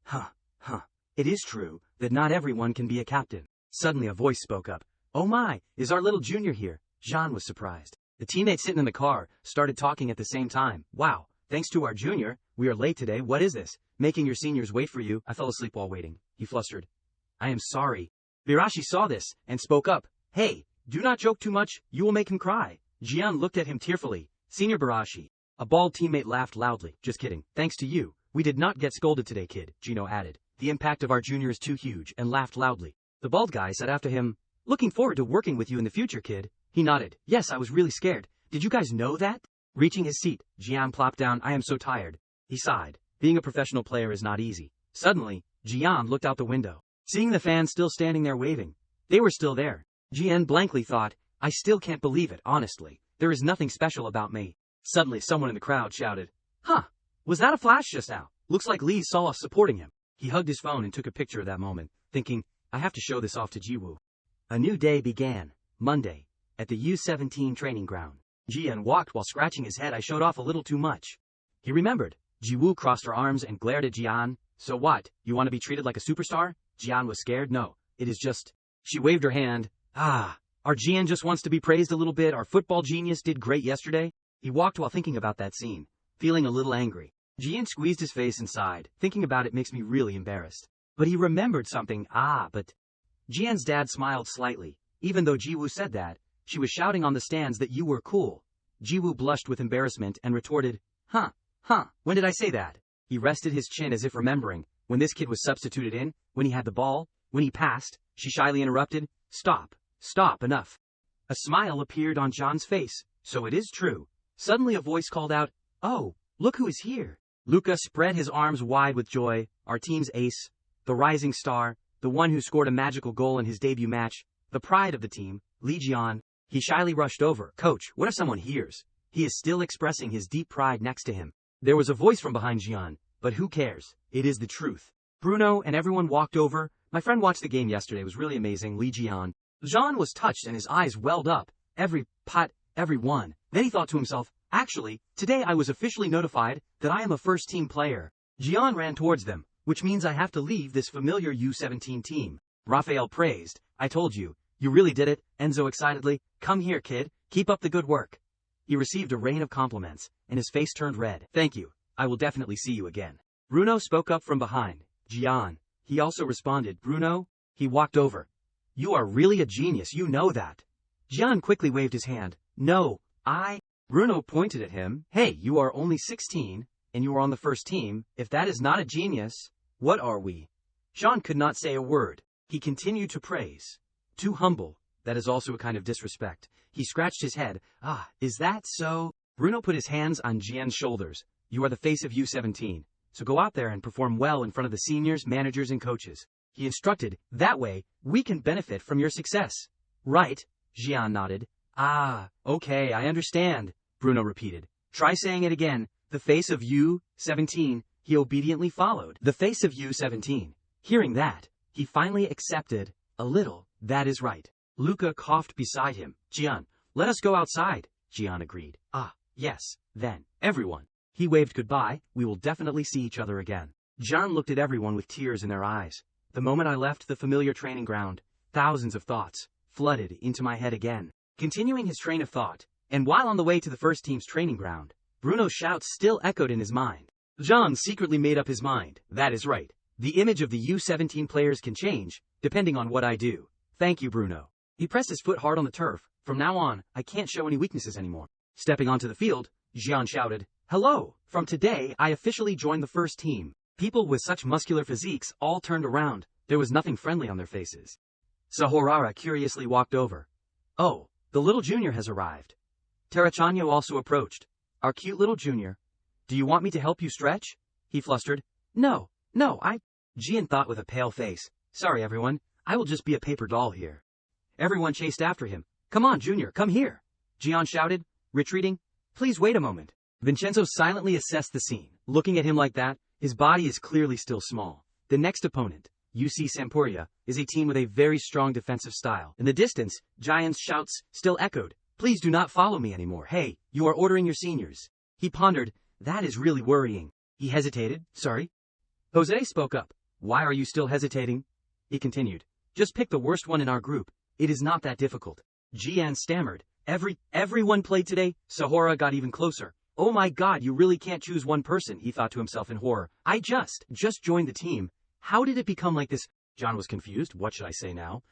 Huh, Huh. It is true that not everyone can be a captain. Suddenly a voice spoke up. Oh my, is our little junior here? Jean was surprised. The teammates sitting in the car started talking at the same time. Wow, thanks to our junior, we are late today. What is this? Making your seniors wait for you. I fell asleep while waiting. He flustered. I am sorry. Birashi saw this and spoke up. Hey, do not joke too much. You will make him cry. Jian looked at him tearfully. Senior Birashi. A bald teammate laughed loudly. Just kidding. Thanks to you. We did not get scolded today, kid, Gino added. The impact of our junior is too huge, and laughed loudly. The bald guy said after him, looking forward to working with you in the future, kid. He nodded. Yes, I was really scared. Did you guys know that? Reaching his seat, Jian plopped down. I am so tired. He sighed. Being a professional player is not easy. Suddenly, Jian looked out the window. Seeing the fans still standing there waving. They were still there. Jian blankly thought, I still can't believe it, honestly. There is nothing special about me. Suddenly, someone in the crowd shouted, Huh, was that a flash just now? Looks like Lee saw us supporting him. He hugged his phone and took a picture of that moment, thinking, I have to show this off to Jiwoo. A new day began, Monday, at the U-17 training ground. Jian walked while scratching his head. I showed off a little too much. He remembered. Jiwoo crossed her arms and glared at Jian. So what, you want to be treated like a superstar? Jian was scared. No, it is just... She waved her hand. Our Jian just wants to be praised a little bit. Our football genius did great yesterday. He walked while thinking about that scene, feeling a little angry. Jian squeezed his face and sighed. Thinking about it makes me really embarrassed. But he remembered something. But... Jian's dad smiled slightly. Even though Jiwoo said that, she was shouting on the stands that you were cool. Jiwoo blushed with embarrassment and retorted, when did I say that? He rested his chin as if remembering, when this kid was substituted in, when he had the ball, when he passed. She shyly interrupted, Stop, enough. A smile appeared on John's face. So it is true. Suddenly a voice called out, Oh, look who is here. Luca spread his arms wide with joy. Our team's ace, the rising star, the one who scored a magical goal in his debut match, the pride of the team, Lee Jian. He shyly rushed over. Coach, what if someone hears? He is still expressing his deep pride next to him. There was a voice from behind Jian, but who cares? It is the truth. Bruno and everyone walked over. My friend watched the game yesterday. It was really amazing. Lee Jian. Jean was touched and his eyes welled up. Every one. Then he thought to himself, actually, today I was officially notified that I am a first-team player. Jian ran towards them, which means I have to leave this familiar U-17 team. Raphael praised. I told you, you really did it. Enzo excitedly. Come here, kid. Keep up the good work. He received a rain of compliments, and his face turned red. Thank you. I will definitely see you again. Bruno spoke up from behind. Jian. He also responded. Bruno? He walked over. You are really a genius, you know that. Jian quickly waved his hand. No, Bruno pointed at him. Hey, you are only 16, and you are on the first team. If that is not a genius, what are we? Jean could not say a word. He continued to praise. Too humble. That is also a kind of disrespect. He scratched his head. Is that so? Bruno put his hands on Jian's shoulders. You are the face of U-17, so go out there and perform well in front of the seniors, managers, and coaches. He instructed. That way, we can benefit from your success. Right, Jian nodded. Okay, I understand, Bruno repeated. Try saying it again. The face of U-17. He obediently followed. The face of U-17. Hearing that, he finally accepted. A little, that is right. Luca coughed beside him. Jian, let us go outside. Jian agreed. Yes, then, everyone. He waved goodbye. We will definitely see each other again. Jian looked at everyone with tears in their eyes. The moment I left the familiar training ground, thousands of thoughts flooded into my head again. Continuing his train of thought, and while on the way to the first team's training ground, Bruno's shouts still echoed in his mind. Jian secretly made up his mind. That is right. The image of the U-17 players can change, depending on what I do. Thank you, Bruno. He pressed his foot hard on the turf. From now on, I can't show any weaknesses anymore. Stepping onto the field, Jian shouted, Hello! From today, I officially joined the first team. People with such muscular physiques all turned around. There was nothing friendly on their faces. Sahorara curiously walked over. Oh, the little junior has arrived. Terrachanyo also approached. Our cute little junior. Do you want me to help you stretch? He flustered. No, Jian thought with a pale face. Sorry, everyone. I will just be a paper doll here. Everyone chased after him. Come on, Junior, come here. Jian shouted, retreating. Please wait a moment. Vincenzo silently assessed the scene. Looking at him like that, his body is clearly still small. The next opponent, UC Sampdoria, is a team with a very strong defensive style. In the distance, Giant's shouts still echoed. Please do not follow me anymore. Hey, you are ordering your seniors. He pondered. That is really worrying. He hesitated. Sorry? Jose spoke up. Why are you still hesitating? He continued. Just pick the worst one in our group. It is not that difficult. Jian stammered. Everyone played today? Sahara got even closer. Oh my god, you really can't choose one person, he thought to himself in horror. I just joined the team. How did it become like this? John was confused. What should I say now?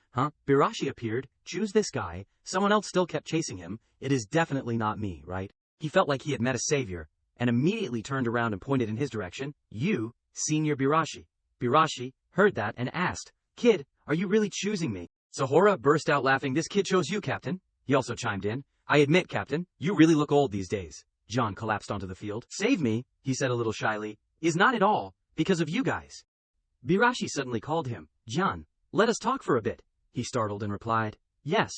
Birashi appeared. Choose this guy. Someone else still kept chasing him. It is definitely not me, right? He felt like he had met a savior, and immediately turned around and pointed in his direction. You, Senior Birashi. Birashi heard that and asked, Kid, are you really choosing me? Sahara burst out laughing. This kid chose you, Captain. He also chimed in. I admit, Captain, you really look old these days. John collapsed onto the field. Save me, he said a little shyly. Is not at all, because of you guys. Birashi suddenly called him. John, let us talk for a bit. He startled and replied. Yes.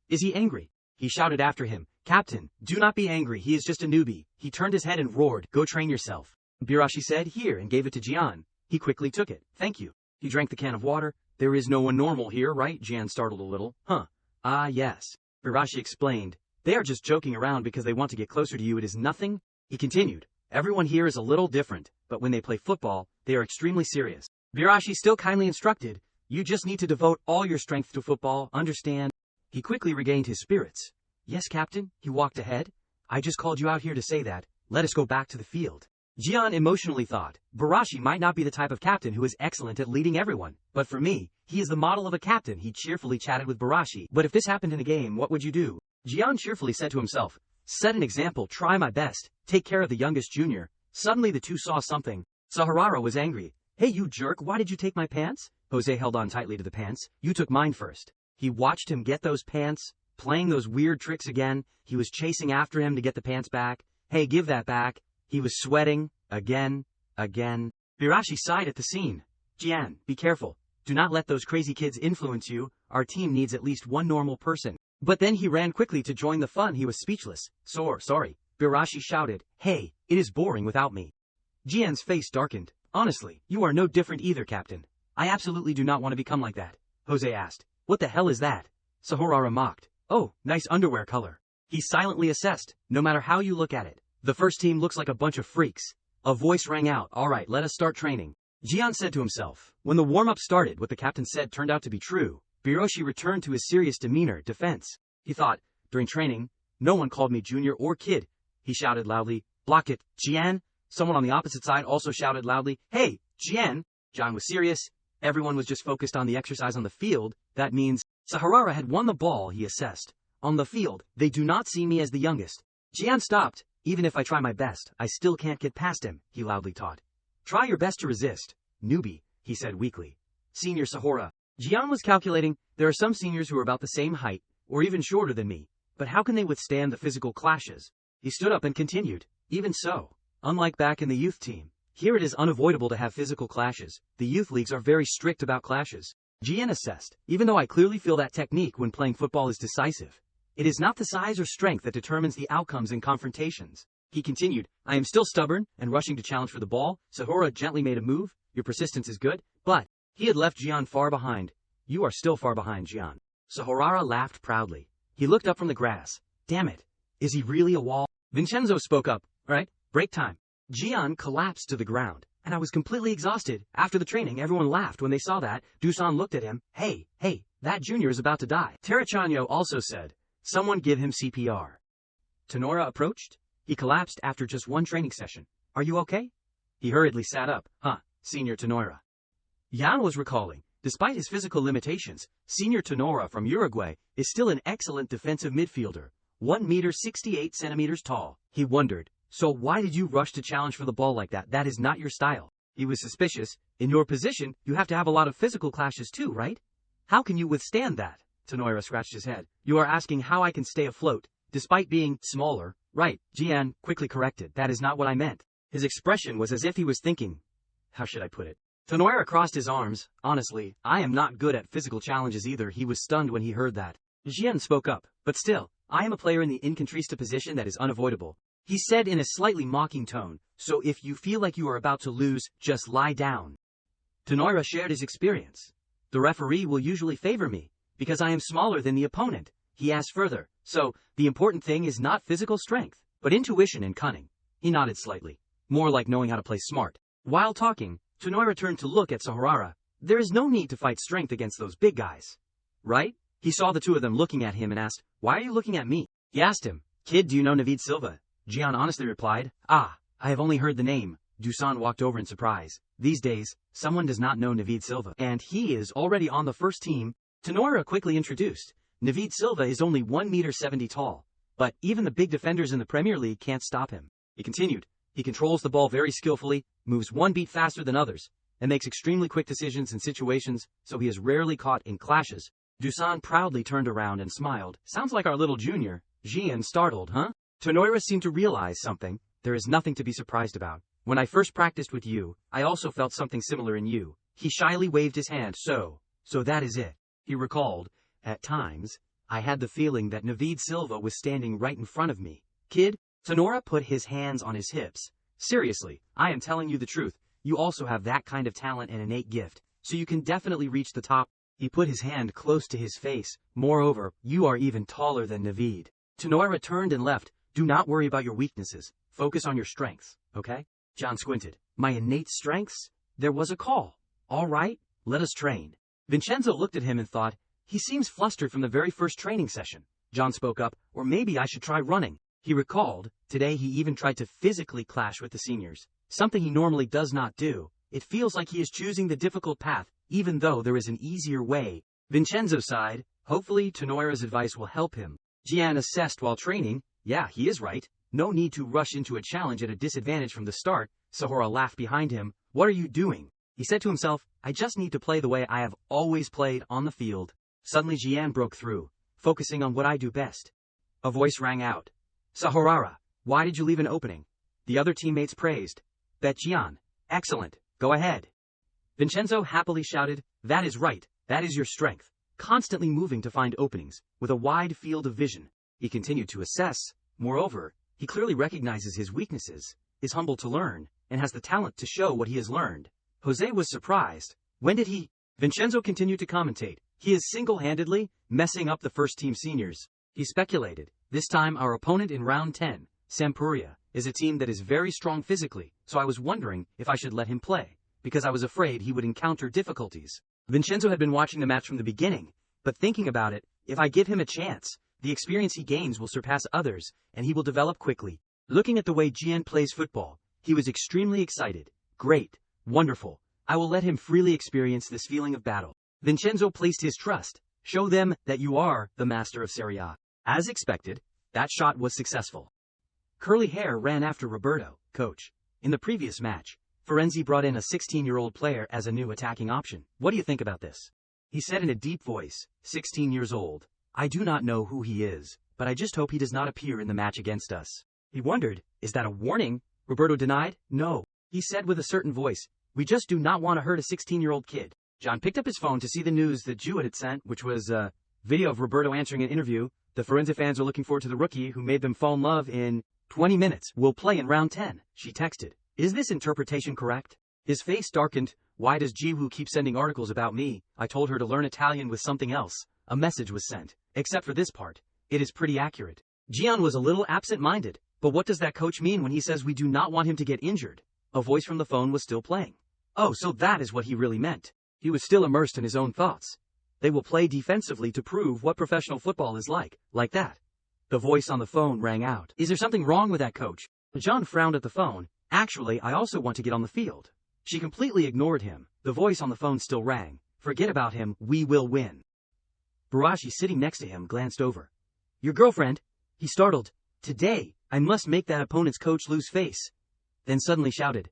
Is he angry? He shouted after him. Captain, do not be angry, he is just a newbie. He turned his head and roared, go train yourself. Birashi said, here, and gave it to Jian. He quickly took it. Thank you. He drank the can of water. There is no one normal here, right? Jian startled a little. Ah, yes. Birashi explained. They are just joking around because they want to get closer to you. It is nothing. He continued. Everyone here is a little different, but when they play football, they are extremely serious. Birashi still kindly instructed. You just need to devote all your strength to football, understand? He quickly regained his spirits. Yes, Captain, he walked ahead. I just called you out here to say that. Let us go back to the field. Jian emotionally thought, Birashi might not be the type of captain who is excellent at leading everyone, but for me, he is the model of a captain. He cheerfully chatted with Birashi. But if this happened in a game, what would you do? Jian cheerfully said to himself, set an example, try my best, take care of the youngest junior. Suddenly the two saw something. Sahara was angry. Hey you jerk, why did you take my pants? Jose held on tightly to the pants. You took mine first. He watched him get those pants, playing those weird tricks again. He was chasing after him to get the pants back. Hey, give that back. He was sweating, again. Birashi sighed at the scene. Jian, be careful. Do not let those crazy kids influence you. Our team needs at least one normal person. But then he ran quickly to join the fun. He was speechless. Sorry. Birashi shouted. Hey, it is boring without me. Jian's face darkened. Honestly, you are no different either, Captain. I absolutely do not want to become like that. Jose asked. What the hell is that? Sahara mocked. Oh, nice underwear color. He silently assessed. No matter how you look at it, the first team looks like a bunch of freaks. A voice rang out. All right, let us start training. Jian said to himself. When the warm-up started, what the captain said turned out to be true. Birashi returned to his serious demeanor, defense. He thought, during training, no one called me junior or kid. He shouted loudly, block it, Jian. Someone on the opposite side also shouted loudly, hey, Jian. John was serious. Everyone was just focused on the exercise on the field. That means Sahara had won the ball, he assessed. On the field, they do not see me as the youngest. Jian stopped. Even if I try my best, I still can't get past him, he loudly taught. Try your best to resist. Newbie, he said weakly. Senior Sahara. Jian was calculating, there are some seniors who are about the same height, or even shorter than me, but how can they withstand the physical clashes? He stood up and continued. Even so, unlike back in the youth team, here it is unavoidable to have physical clashes. The youth leagues are very strict about clashes. Jian assessed, even though I clearly feel that technique when playing football is decisive. It is not the size or strength that determines the outcomes in confrontations. He continued, I am still stubborn and rushing to challenge for the ball. Sahara gently made a move. Your persistence is good, but he had left Jian far behind. You are still far behind, Jian. Sahara laughed proudly. He looked up from the grass. Damn it. Is he really a wall? Vincenzo spoke up. All right, break time. Jian collapsed to the ground, and I was completely exhausted. After the training, everyone laughed when they saw that. Dusan looked at him. Hey, that junior is about to die. Terrachanyo also said, someone give him CPR. Tenora approached. He collapsed after just one training session. Are you okay? He hurriedly sat up. Senior Tenora. Jan was recalling, despite his physical limitations, Senior Tenora from Uruguay is still an excellent defensive midfielder, 1 meter 68 centimeters tall. He wondered, so why did you rush to challenge for the ball like that? That is not your style. He was suspicious. In your position, you have to have a lot of physical clashes too, right? How can you withstand that? Tenora scratched his head. You are asking how I can stay afloat, despite being smaller, right? Jian quickly corrected. That is not what I meant. His expression was as if he was thinking, how should I put it? Tenora crossed his arms. Honestly, I am not good at physical challenges either. He was stunned when he heard that. Jian spoke up. But still, I am a player in the incontrista position that is unavoidable. He said in a slightly mocking tone, so if you feel like you are about to lose, just lie down. Tenora shared his experience. The referee will usually favor me, because I am smaller than the opponent. He asked further, so, the important thing is not physical strength, but intuition and cunning. He nodded slightly. More like knowing how to play smart. While talking, Tennoira turned to look at Sahurara. There is no need to fight strength against those big guys. Right? He saw the two of them looking at him and asked, "Why are you looking at me?" He asked him, "Kid, do you know Naveed Silva?" Jian honestly replied, "Ah, I have only heard the name." Dusan walked over in surprise. These days, someone does not know Naveed Silva, and he is already on the first team. Tennoira quickly introduced. Naveed Silva is only 1.70 meters tall, but even the big defenders in the Premier League can't stop him. He continued, he controls the ball very skillfully, moves one beat faster than others, and makes extremely quick decisions in situations, so he is rarely caught in clashes. Dusan proudly turned around and smiled. Sounds like our little junior. Jian startled, huh? Tennoira seemed to realize something. There is nothing to be surprised about. When I first practiced with you, I also felt something similar in you. He shyly waved his hand. So that is it. He recalled, at times, I had the feeling that Naveed Silva was standing right in front of me. Kid, Tennoira put his hands on his hips. Seriously, I am telling you the truth. You also have that kind of talent and innate gift, so you can definitely reach the top. He put his hand close to his face. Moreover, you are even taller than Naveed. Tennoira turned and left. Do not worry about your weaknesses. Focus on your strengths, okay? John squinted. My innate strengths? There was a call. All right, let us train. Vincenzo looked at him and thought, he seems flustered from the very first training session. John spoke up, or maybe I should try running. He recalled, today he even tried to physically clash with the seniors, something he normally does not do. It feels like he is choosing the difficult path, even though there is an easier way. Vincenzo sighed, hopefully Tennoira's advice will help him. Jian assessed while training, yeah, he is right. No need to rush into a challenge at a disadvantage from the start. Sahura laughed behind him. What are you doing? He said to himself, I just need to play the way I have always played on the field. Suddenly Jian broke through, focusing on what I do best. A voice rang out. Sahurara, why did you leave an opening? The other teammates praised. Bet Jian, excellent, go ahead. Vincenzo happily shouted, that is right, that is your strength. Constantly moving to find openings, with a wide field of vision. He continued to assess. Moreover, he clearly recognizes his weaknesses, is humble to learn, and has the talent to show what he has learned. Jose was surprised. When did he? Vincenzo continued to commentate. He is single-handedly messing up the first-team seniors. He speculated. This time our opponent in round 10, Sampdoria, is a team that is very strong physically, so I was wondering if I should let him play, because I was afraid he would encounter difficulties. Vincenzo had been watching the match from the beginning, but thinking about it, if I give him a chance, the experience he gains will surpass others, and he will develop quickly. Looking at the way Jian plays football, he was extremely excited. Great. Wonderful. I will let him freely experience this feeling of battle. Vincenzo placed his trust. Show them that you are the master of Serie A. As expected, that shot was successful. Curly Hair ran after Roberto. Coach, in the previous match, Ferenzi brought in a 16-year-old player as a new attacking option. What do you think about this? He said in a deep voice, 16 years old. I do not know who he is, but I just hope he does not appear in the match against us. He wondered, is that a warning? Roberto denied, no. He said with a certain voice, we just do not want to hurt a 16-year-old kid. John picked up his phone to see the news that Jewett had sent, which was a video of Roberto answering an interview. The Forenza fans are looking forward to the rookie who made them fall in love in 20 minutes. We'll play in round 10, she texted. Is this interpretation correct? His face darkened. Why does Jiwoo keep sending articles about me? I told her to learn Italian with something else. A message was sent. Except for this part. It is pretty accurate. Jian was a little absent-minded. But what does that coach mean when he says we do not want him to get injured? A voice from the phone was still playing. Oh, so that is what he really meant. He was still immersed in his own thoughts. They will play defensively to prove what professional football is like that. The voice on the phone rang out. Is there something wrong with that coach? John frowned at the phone. Actually, I also want to get on the field. She completely ignored him. The voice on the phone still rang. Forget about him, we will win. Barashi sitting next to him glanced over. Your girlfriend? He startled. Today, I must make that opponent's coach lose face. Then suddenly shouted.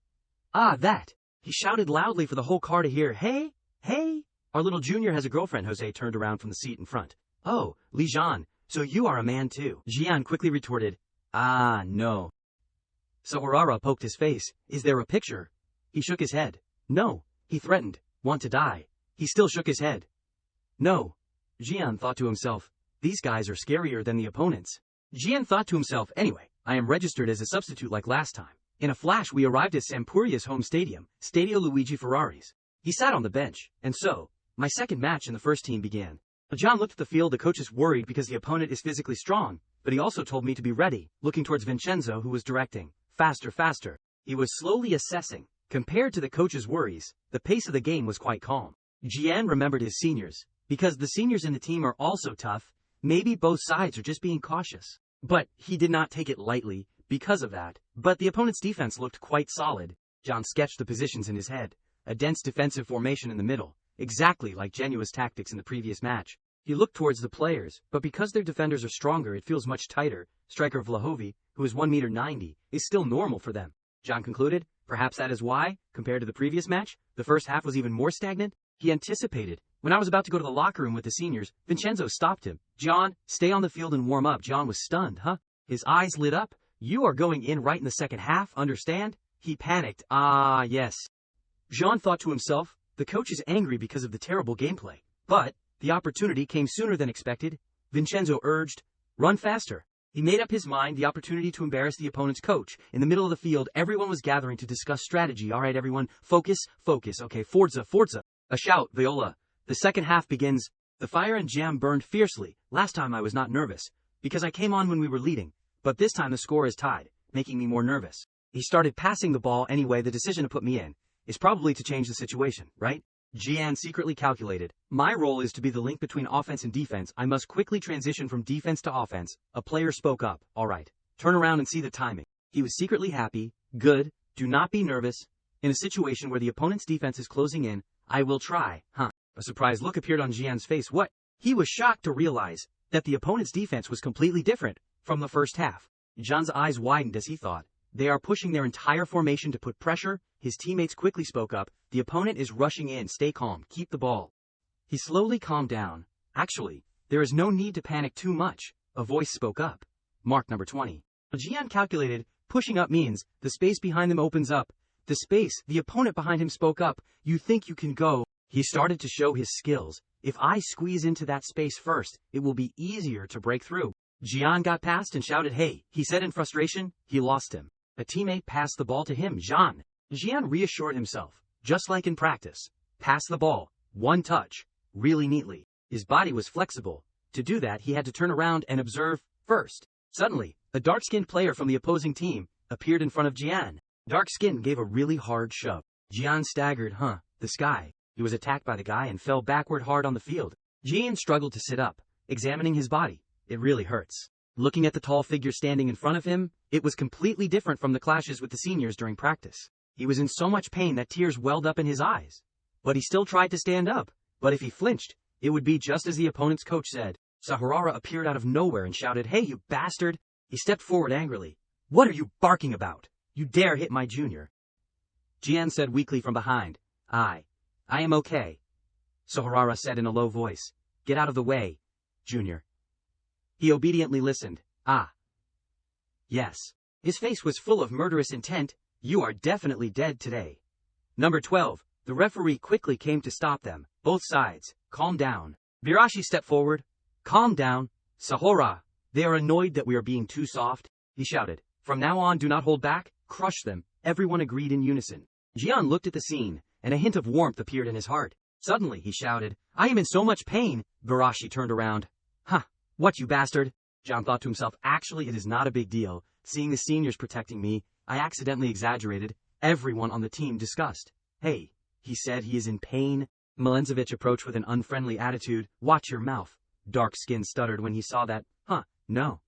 Ah, that! He shouted loudly for the whole car to hear. Hey! Hey! Our little junior has a girlfriend. Jose turned around from the seat in front. Oh, Li Jian, so you are a man too. Jian quickly retorted. Ah, no. Sahurara poked his face. Is there a picture? He shook his head. No. He threatened. Want to die. He still shook his head. No. Jian thought to himself. These guys are scarier than the opponents. Jian thought to himself, anyway, I am registered as a substitute like last time. In a flash we arrived at Sampdoria's home stadium, Stadio Luigi Ferraris. He sat on the bench, and so, my second match in the first team began. John looked at the field. The coach is worried because the opponent is physically strong, but he also told me to be ready, looking towards Vincenzo who was directing. Faster, faster. He was slowly assessing. Compared to the coach's worries, the pace of the game was quite calm. Jian remembered his seniors. Because the seniors in the team are also tough, maybe both sides are just being cautious. But he did not take it lightly because of that. But the opponent's defense looked quite solid. John sketched the positions in his head. A dense defensive formation in the middle, exactly like Genua's tactics in the previous match. He looked towards the players, but because their defenders are stronger, it feels much tighter. Striker Vlahovi, who is 1.90 meters, is still normal for them. John concluded, perhaps that is why, compared to the previous match, the first half was even more stagnant. He anticipated. When I was about to go to the locker room with the seniors, Vincenzo stopped him. John, stay on the field and warm up. John was stunned, huh? His eyes lit up. You are going in right in the second half, understand? He panicked. Ah, yes. Jean thought to himself, the coach is angry because of the terrible gameplay. But the opportunity came sooner than expected. Vincenzo urged, run faster. He made up his mind, the opportunity to embarrass the opponent's coach. In the middle of the field, everyone was gathering to discuss strategy. All right, everyone, focus, focus. Okay, Forza, Forza. A shout, Viola. The second half begins. The fire and jam burned fiercely. Last time I was not nervous, because I came on when we were leading. But this time the score is tied, making me more nervous. He started passing the ball anyway. The decision to put me in is probably to change the situation, right? Jian secretly calculated. My role is to be the link between offense and defense. I must quickly transition from defense to offense. A player spoke up. All right. Turn around and see the timing. He was secretly happy. Good. Do not be nervous. In a situation where the opponent's defense is closing in, I will try. Huh. A surprised look appeared on Jian's face. What? He was shocked to realize that the opponent's defense was completely different from the first half. John's eyes widened as he thought. They are pushing their entire formation to put pressure. His teammates quickly spoke up. The opponent is rushing in. Stay calm. Keep the ball. He slowly calmed down. Actually, there is no need to panic too much. A voice spoke up. Mark number 20. Jian calculated. Pushing up means the space behind them opens up. The space, the opponent behind him spoke up. You think you can go. He started to show his skills. If I squeeze into that space first, it will be easier to break through. Jian got past and shouted, hey, he said in frustration. He lost him. A teammate passed the ball to him. Jian reassured himself, just like in practice. Pass the ball. One touch. Really neatly. His body was flexible. To do that, he had to turn around and observe first. Suddenly, a dark-skinned player from the opposing team appeared in front of Jian. Dark Skin gave a really hard shove. Jian staggered. This guy. He was attacked by the guy and fell backward hard on the field. Jian struggled to sit up, examining his body. It really hurts. Looking at the tall figure standing in front of him, it was completely different from the clashes with the seniors during practice. He was in so much pain that tears welled up in his eyes. But he still tried to stand up. But if he flinched, it would be just as the opponent's coach said. Sahurara appeared out of nowhere and shouted, hey, you bastard! He stepped forward angrily. What are you barking about? You dare hit my junior. Jian said weakly from behind. I am okay. Sahurara said in a low voice. Get out of the way, junior. He obediently listened. Yes. His face was full of murderous intent. You are definitely dead today. Number 12. The referee quickly came to stop them. Both sides. Calm down. Virashi stepped forward. Calm down. Sahura. They are annoyed that we are being too soft. He shouted. From now on, do not hold back. Crush them. Everyone agreed in unison. Jian looked at the scene, and a hint of warmth appeared in his heart. Suddenly, he shouted, I am in so much pain. Virashi turned around. What, you bastard? Jian thought to himself, actually, it is not a big deal. Seeing the seniors protecting me, I accidentally exaggerated. Everyone on the team discussed. Hey, he said, he is in pain. Milenkovic approached with an unfriendly attitude. Watch your mouth. Dark Skin stuttered when he saw that. No,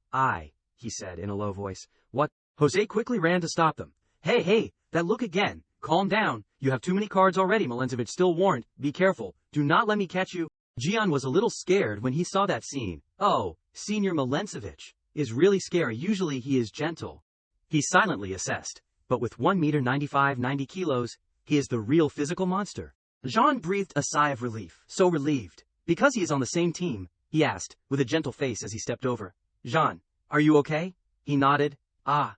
he said in a low voice. What? Jose quickly ran to stop them. Hey, that look again. Calm down. You have too many cards already. Milenkovic still warned. Be careful. Do not let me catch you. Jian was a little scared when he saw that scene. Oh, Senior Milenkovic is really scary. Usually he is gentle. He silently assessed. But with 1.95 meters, 90 kilos, he is the real physical monster. Jean breathed a sigh of relief. So relieved. Because he is on the same team, he asked, with a gentle face as he stepped over. Jean, are you okay? He nodded.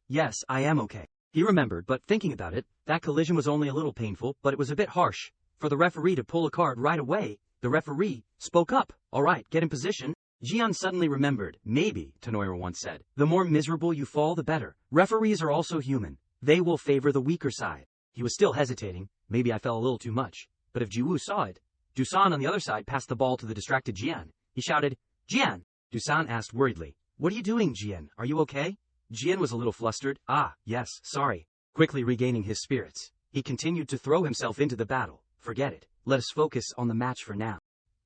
Yes, I am okay. He remembered, but thinking about it, that collision was only a little painful, but it was a bit harsh. For the referee to pull a card right away, the referee spoke up. All right, get in position. Jian suddenly remembered. Maybe, Tenoira once said, the more miserable you fall, the better. Referees are also human. They will favor the weaker side. He was still hesitating. Maybe I fell a little too much. But if Jiwoo saw it, Dusan on the other side passed the ball to the distracted Jian. He shouted, Jian! Dusan asked worriedly. What are you doing, Jian? Are you okay? Jian was a little flustered. Yes, sorry. Quickly regaining his spirits, He continued to throw himself into the battle. Forget it. Let us focus on the match for now.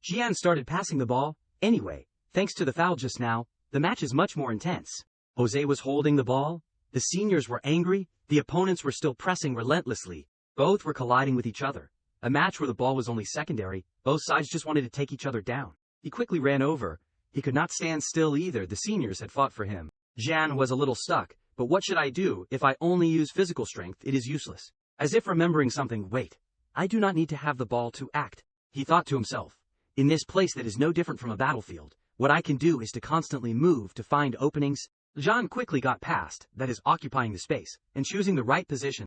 Jian started passing the ball. Anyway, thanks to the foul just now, the match is much more intense. Jose was holding the ball. The seniors were angry. The opponents were still pressing relentlessly. Both were colliding with each other. A match where the ball was only secondary. Both sides just wanted to take each other down. He quickly ran over. He could not stand still either. The seniors had fought for him. Jian was a little stuck. But what should I do? If I only use physical strength, it is useless. As if remembering something, wait. I do not need to have the ball to act. He thought to himself. In this place that is no different from a battlefield, what I can do is to constantly move to find openings. Jian quickly got past, that is occupying the space, and choosing the right position.